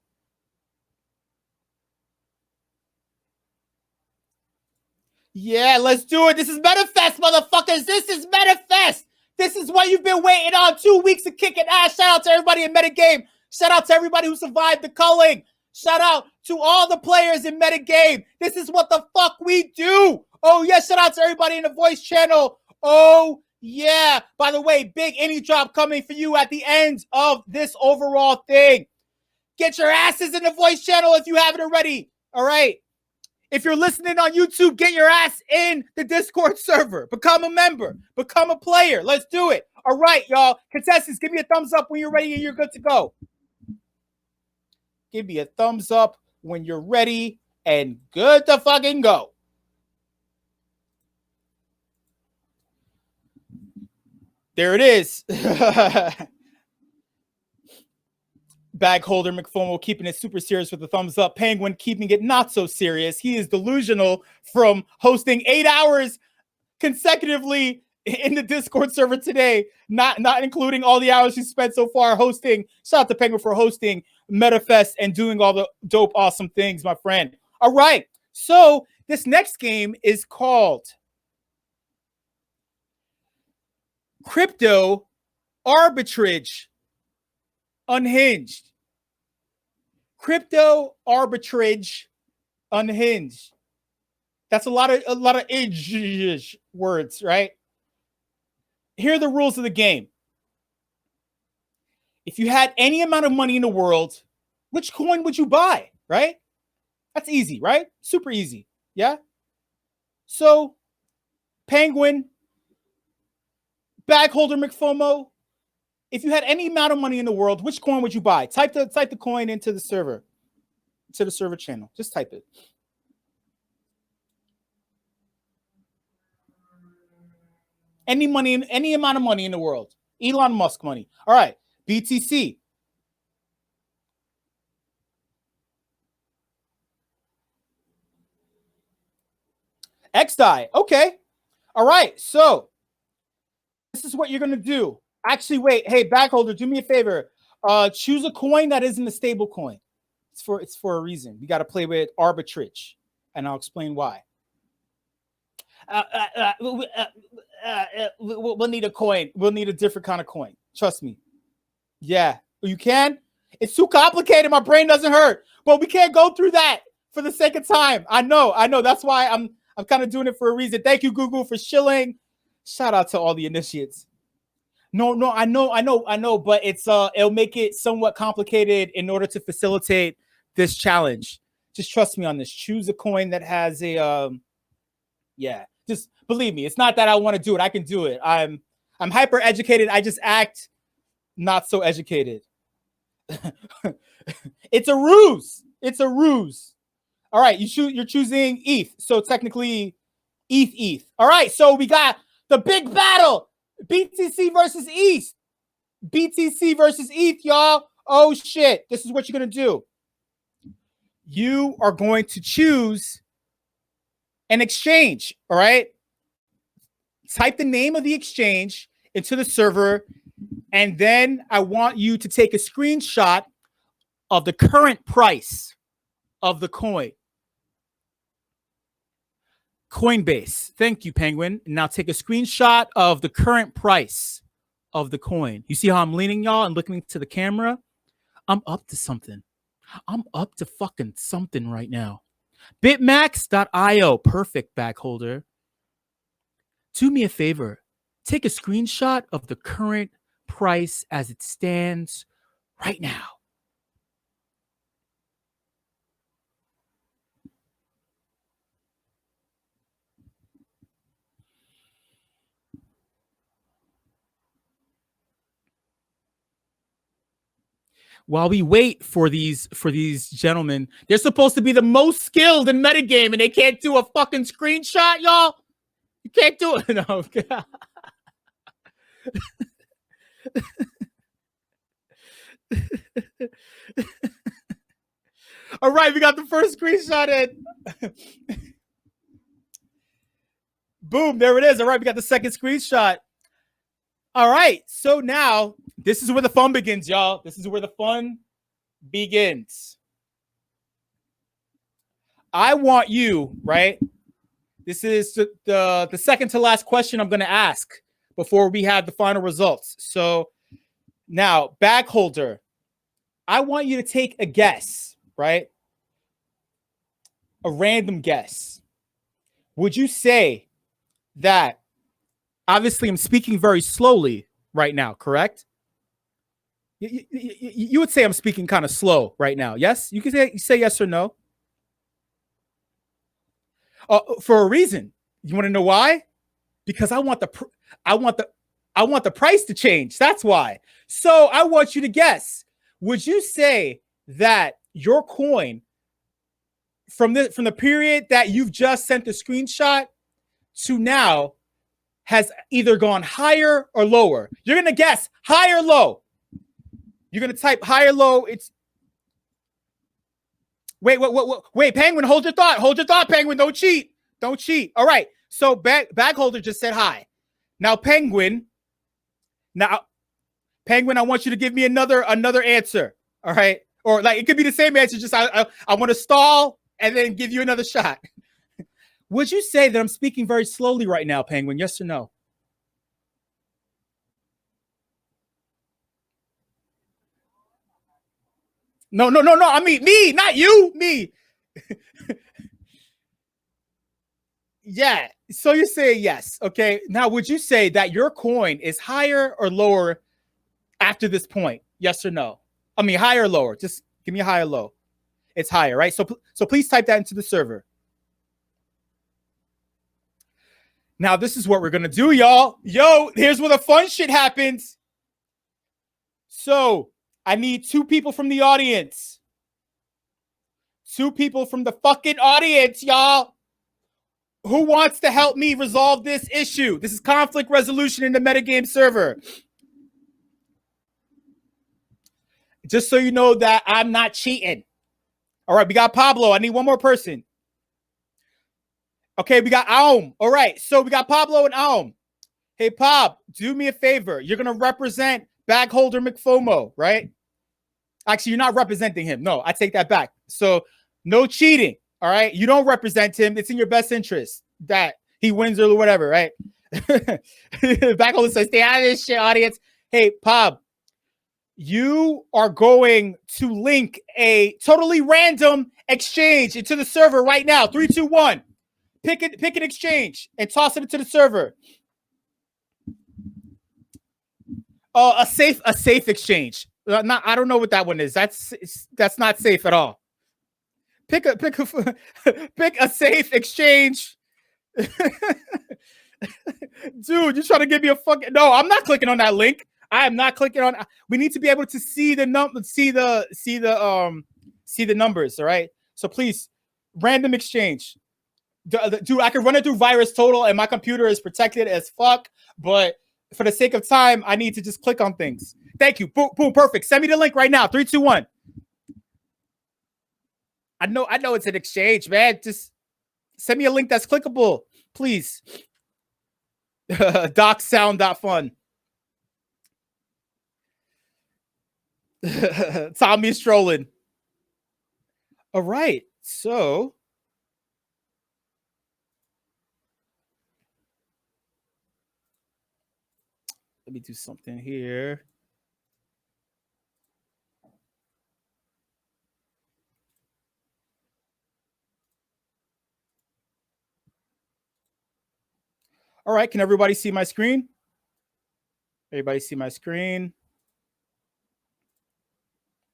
Yeah, let's do it. This is MetaFest, motherfuckers. This is MetaFest. This is what you've been waiting on. 2 weeks of kicking ass. Shout out to everybody in MetaGame. Shout out to everybody who survived the culling. Shout out to all the players in MetaGame. This is what the fuck we do. Oh, yes. Shout out to everybody in the voice channel. Oh, Yeah. By the way, big any drop coming for you at the end of this overall thing. Get your asses in the voice channel if you haven't already. All right. If you're listening on YouTube, get your ass in the Discord server. Become a member. Become a player. Let's do it. All right, y'all. Contestants, give me a thumbs up when you're ready and you're good to go. Give me a thumbs up when you're ready and good to fucking go. There it is. Bag holder McFomo keeping it super serious with a thumbs up. Penguin keeping it not so serious. He is delusional from hosting 8 hours consecutively in the Discord server today, not including all the hours he spent so far hosting. Shout out to Penguin for hosting MetaFest and doing all the dope, awesome things, my friend. All right, so this next game is called Crypto Arbitrage Unhinged. Crypto Arbitrage Unhinged. That's a lot of words, right? Here are the rules of the game. If you had any amount of money in the world, which coin would you buy, right? That's easy, right? Super easy, yeah? So, Penguin, Bag holder McFomo, if you had any amount of money in the world, which coin would you buy? Type the coin into the server, to the server channel. Just type it. Any money, any amount of money in the world. Elon Musk money. All right. BTC. XDAI. Okay. All right. So this is what you're going to do. Actually, wait. Hey, backholder, do me a favor. Choose a coin that isn't a stable coin. It's for a reason. We got to play with arbitrage, and I'll explain why. We'll need a coin. We'll need a different kind of coin. Trust me. Yeah, you can. It's too complicated. My brain doesn't hurt, but we can't go through that for the sake of time. I know. That's why I'm kind of doing it for a reason. Thank you, Google, for shilling. Shout out to all the initiates. No, I know, but it'll make it somewhat complicated in order to facilitate this challenge. Just trust me on this. Choose a coin that has a yeah. Just believe me. It's not that I want to do it. I can do it. I'm hyper educated. I just act not so educated. It's a ruse. It's a ruse. All right, you're choosing ETH. So technically ETH. All right, so we got the big battle. BTC versus ETH. BTC versus ETH, y'all. Oh shit. This is what you're going to do. You are going to choose an exchange, all right? Type the name of the exchange into the server, and then I want you to take a screenshot of the current price of the coin. Coinbase. Thank you, Penguin. Now take a screenshot of the current price of the coin. You see how I'm leaning, y'all, and looking to the camera? I'm up to something. I'm up to fucking something right now. Bitmax.io. Perfect, backholder. Do me a favor. Take a screenshot of the current price as it stands right now. While we wait for these gentlemen, they're supposed to be the most skilled in metagame, and they can't do a fucking screenshot, y'all. You can't do it. No. All right, we got the first screenshot in. Boom, there it is. All right, we got the second screenshot. All right, so now this is where the fun begins, y'all. This is where the fun begins. I want you, right? This is the second to last question I'm going to ask before we have the final results. So now, bag holder, I want you to take a guess, right? A random guess. Would you say that obviously I'm speaking very slowly right now, correct? You would say I'm speaking kind of slow right now. Yes, you can say yes or no. For a reason. You want to know why? Because I want the price to change. That's why. So I want you to guess. Would you say that your coin from the period that you've just sent the screenshot to now has either gone higher or lower? You're gonna guess high or low. You're gonna type high or low. It's wait, Penguin, hold your thought. Hold your thought, Penguin. Don't cheat. Don't cheat. All right. So bag holder just said hi. Now, Penguin, I want you to give me another answer. All right. Or like it could be the same answer. Just I want to stall and then give you another shot. Would you say that I'm speaking very slowly right now, Penguin? Yes or no? No. I mean me, not you. Me. Yeah. So you say yes. Okay. Now, would you say that your coin is higher or lower after this point? Yes or no? I mean, higher or lower? Just give me a high or low. It's higher, right? So please type that into the server. Now, this is what we're going to do, y'all. Yo, here's where the fun shit happens. So I need 2 people from the audience. 2 people from the fucking audience, y'all. Who wants to help me resolve this issue? This is conflict resolution in the MetaGame server. Just so you know that I'm not cheating. All right, we got Pablo. I need one more person. Okay, we got Aum. All right, so we got Pablo and Aum. Hey, Pab, do me a favor. You're going to represent bag holder McFOMO, right? Actually, you're not representing him. No, I take that back. So no cheating, all right? You don't represent him. It's in your best interest that he wins or whatever, right? Bag holder says, stay out of this shit, audience. Hey, Pab, you are going to link a totally random exchange into the server right now. 3, 2, 1. Pick an exchange and toss it into the server. A safe exchange. I don't know what that one is. That's not safe at all. Pick a safe exchange. Dude, you're trying to give me a fucking no. I'm not clicking on that link. I am not clicking on. We need to be able to see the numbers. All right. So please, random exchange. Dude, I can run it through Virus Total, and my computer is protected as fuck. But for the sake of time, I need to just click on things. Thank you. Boom, boom, perfect. Send me the link right now. 3, 2, 1. I know it's an exchange, man. Just send me a link that's clickable, please. Docsound.fun. Tommy's trolling. All right, so let me do something here. All right, can everybody see my screen? Everybody see my screen?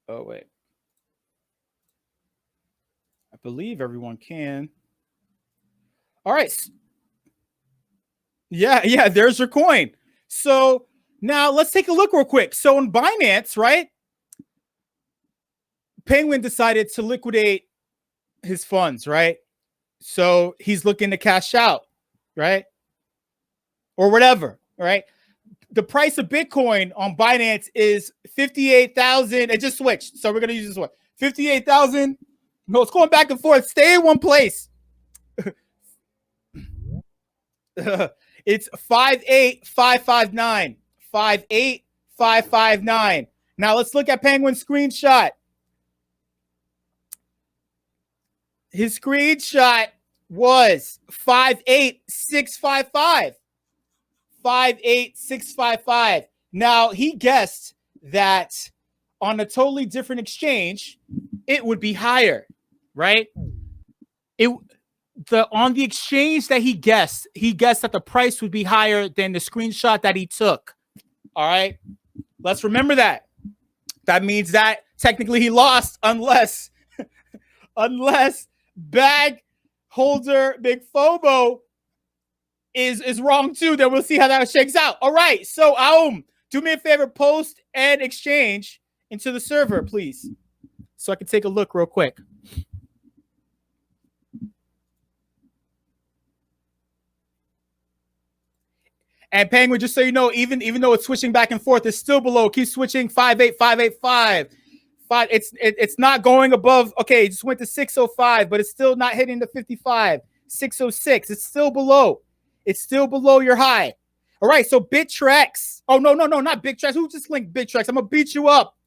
Oh, wait. I believe everyone can. All right. Yeah, there's your coin. So now let's take a look real quick. So in Binance, right? Penguin decided to liquidate his funds, right? So he's looking to cash out, right? Or whatever, right? The price of Bitcoin on Binance is 58,000. It just switched. So we're going to use this one. 58,000. No, it's going back and forth. Stay in one place. It's 58559. 58559. Now let's look at Penguin's screenshot. His screenshot was 58655. 58655. Now he guessed that on a totally different exchange, it would be higher, right? on the exchange that he guessed that the price would be higher than the screenshot that he took. All right, let's remember that. That means that technically he lost unless bag holder Big FOMO is wrong too. Then we'll see how that shakes out. All right, so do me a favor, post and exchange into the server, please, so I can take a look real quick. And Penguin, just so you know, even though it's switching back and forth, it's still below. Keep switching. 58585. It's not going above. Okay, it just went to 605, but it's still not hitting the 55. 606. It's still below. It's still below your high. All right, so Bittrex. Oh, no, not Bittrex. Who just linked Bittrex? I'm gonna beat you up.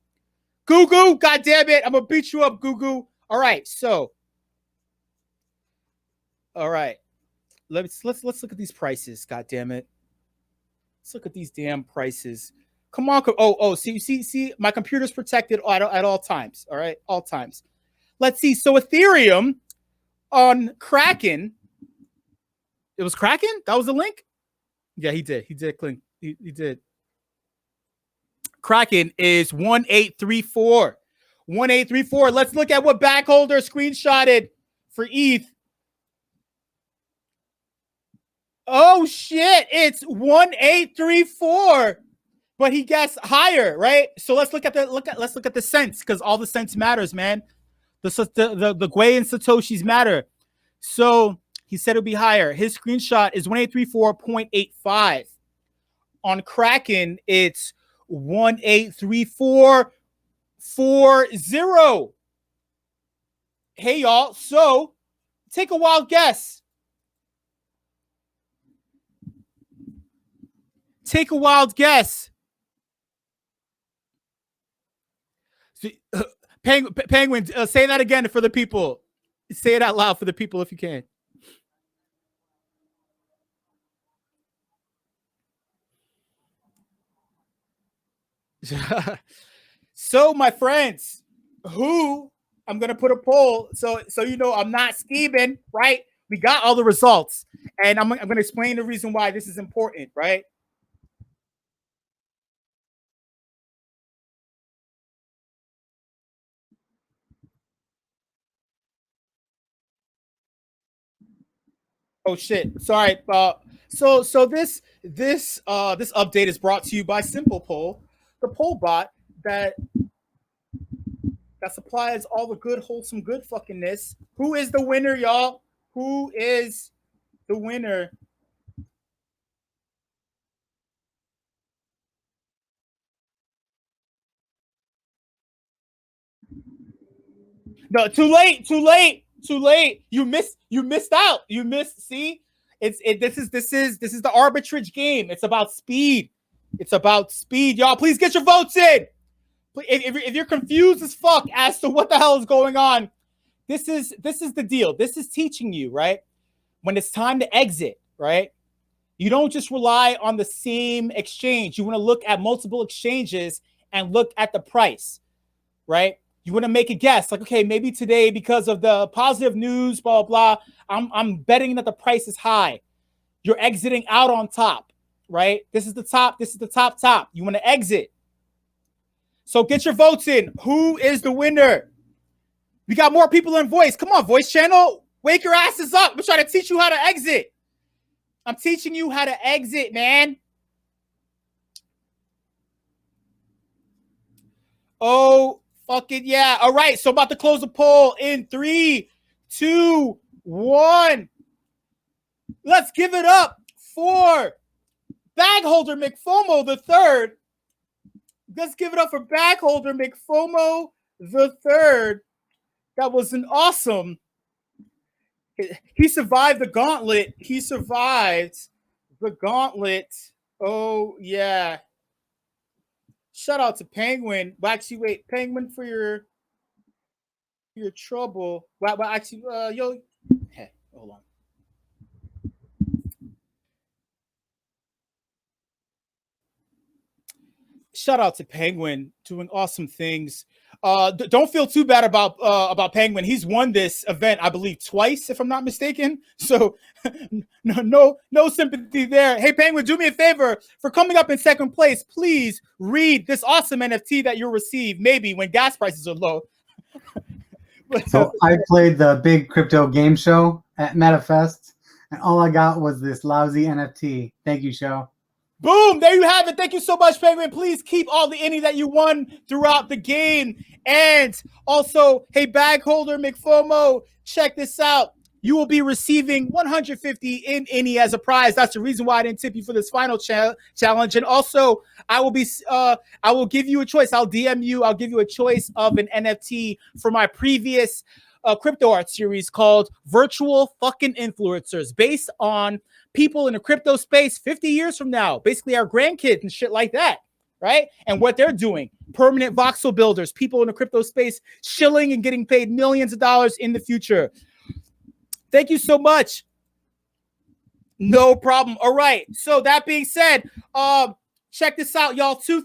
Goo, god damn it. I'm gonna beat you up, Goo. All right, so. All right. Let's look at these prices. God damn it. Let's look at these damn prices. Come on. Oh, see, my computer's protected at all times. All right, all times. Let's see. So Ethereum on Kraken. It was Kraken? That was the link? Yeah, he did. He did click. He did. Kraken is 1834. 1834. Let's look at what backholder screenshotted for ETH. Oh shit, it's 1834, but he guessed higher, right? So let's look at the cents, because all the cents matters, man. The Gwei and Satoshis matter. So he said it'll be higher. His screenshot is 1834.85. On Kraken, it's 1834.40. Hey y'all, so take a wild guess. Take a wild guess. Penguin, say that again for the people. Say it out loud for the people if you can. So, my friends, I'm going to put a poll so you know I'm not scheming, right? We got all the results, and I'm going to explain the reason why this is important, right? Oh shit! Sorry. So this update is brought to you by Simple Poll, the poll bot that supplies all the good, wholesome, good fuckingness. Who is the winner, y'all? Who is the winner? No, too late. You missed out. You missed. See, this is the arbitrage game. It's about speed. Y'all. Please get your votes in. If you're confused as fuck as to what the hell is going on, this is the deal. This is teaching you, right? When it's time to exit, right? You don't just rely on the same exchange. You want to look at multiple exchanges and look at the price, right? You want to make a guess, like, okay, maybe today, because of the positive news, blah, blah, blah, I'm betting that the price is high. You're exiting out on top, right? This is the top. This is the top. You want to exit. So get your votes in. Who is the winner? We got more people in voice. Come on, voice channel. Wake your asses up. I'm trying to teach you how to exit. I'm teaching you how to exit, man. Oh, fucking yeah. All right. So about to close the poll in 3, 2, 1. Let's give it up for Bagholder McFomo the third. Let's give it up for Bagholder McFomo the third. That was an awesome. He survived the gauntlet. Oh, yeah. Shout out to Penguin. Well, actually, wait. Penguin, for your trouble. Well, actually, hey, hold on. Shout out to Penguin doing awesome things. Don't feel too bad about Penguin. He's won this event, I believe, twice, if I'm not mistaken. So no sympathy there. Hey, Penguin, do me a favor for coming up in second place. Please read this awesome NFT that you'll receive maybe when gas prices are low. So I played the big crypto game show at MetaFest, and all I got was this lousy NFT. Thank you, show. Boom! There you have it. Thank you so much, Penguin. Please keep all the any that you won throughout the game. And also, hey, bag holder McFomo, check this out. You will be receiving 150 in any as a prize. That's the reason why I didn't tip you for this final challenge. And also, I will give you a choice. I'll DM you. I'll give you a choice of an NFT for my previous crypto art series called Virtual Fucking Influencers, based on people in the crypto space 50 years from now, basically our grandkids and shit like that, right? And what they're doing, permanent voxel builders, people in the crypto space shilling and getting paid millions of dollars in the future. Thank you so much. No problem. All right. So that being said, check this out, y'all. Two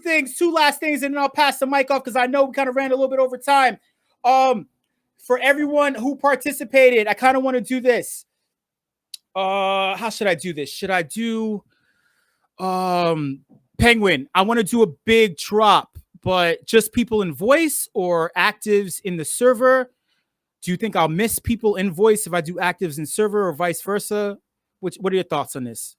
last things, and then I'll pass the mic off because I know we kind of ran a little bit over time. For everyone who participated, I kind of want to do this. How should I do this? Should I do Penguin? I want to do a big drop, but just people in voice or actives in the server. Do you think I'll miss people in voice if I do actives in server or vice versa? What are your thoughts on this?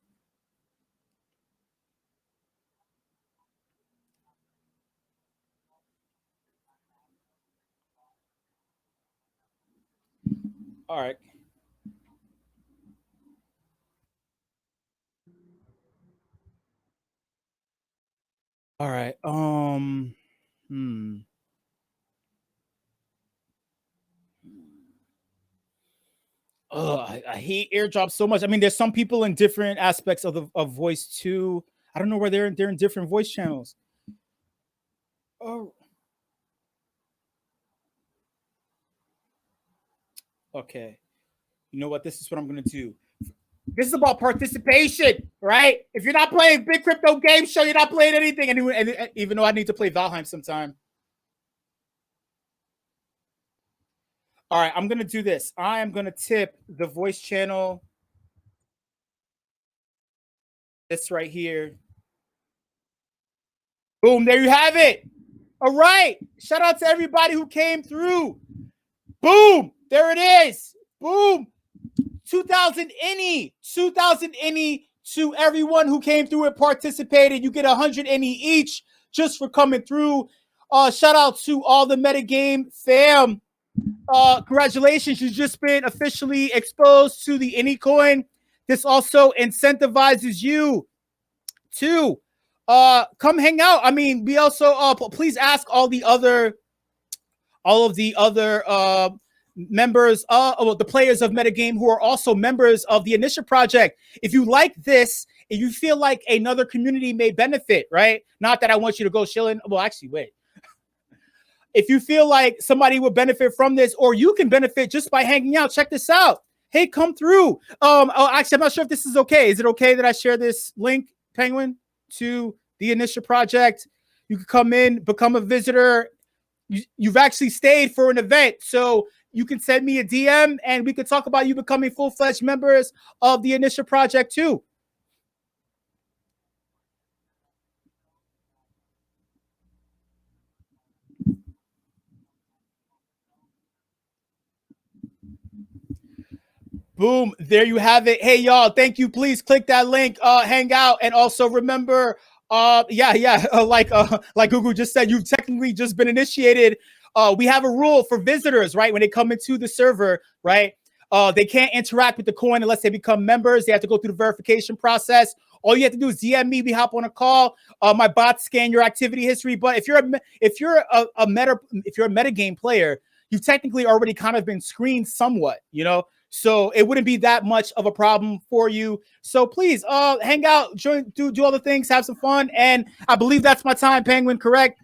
All right. All right. I hate airdrops so much. I mean, there's some people in different aspects of voice too. I don't know where they're in different voice channels. Oh. Okay. You know what? This is what I'm gonna do. This is about participation, right? If you're not playing big crypto game show, you're not playing anything. And even though I need to play Valheim sometime. All right, I'm going to do this. I am going to tip the voice channel. This right here. Boom, there you have it. All right. Shout out to everybody who came through. Boom, there it is. Boom. 2,000 any. 2,000 any to everyone who came through and participated. You get 100 any each just for coming through. Shout out to all the MetaGame fam. Congratulations, you've just been officially exposed to the AnyCoin. This also incentivizes you to come hang out. I mean, we also please ask all of the other members, the players of MetaGame who are also members of the Initial Project. If you like this, if you feel like another community may benefit, right? Not that I want you to go chilling. Well, actually, wait. If you feel like somebody will benefit from this, or you can benefit just by hanging out, check this out. Hey, come through. Actually, I'm not sure if this is okay. Is it okay that I share this link, Penguin, to the Initial Project? You can come in, become a visitor. You've actually stayed for an event, so you can send me a DM, and we could talk about you becoming full-fledged members of the Initial Project too. Boom, there you have it. Hey, y'all, thank you. Please click that link, hang out, and also remember, like Google just said, you've technically just been initiated. We have a rule for visitors, right? When they come into the server, right? They can't interact with the coin unless they become members. They have to go through the verification process. All you have to do is DM me. We hop on a call. My bots scan your activity history. But if you're a MetaGame player, you've technically already kind of been screened somewhat, you know. So it wouldn't be that much of a problem for you. So please hang out, join, do all the things, have some fun. And I believe that's my time, Penguin, correct?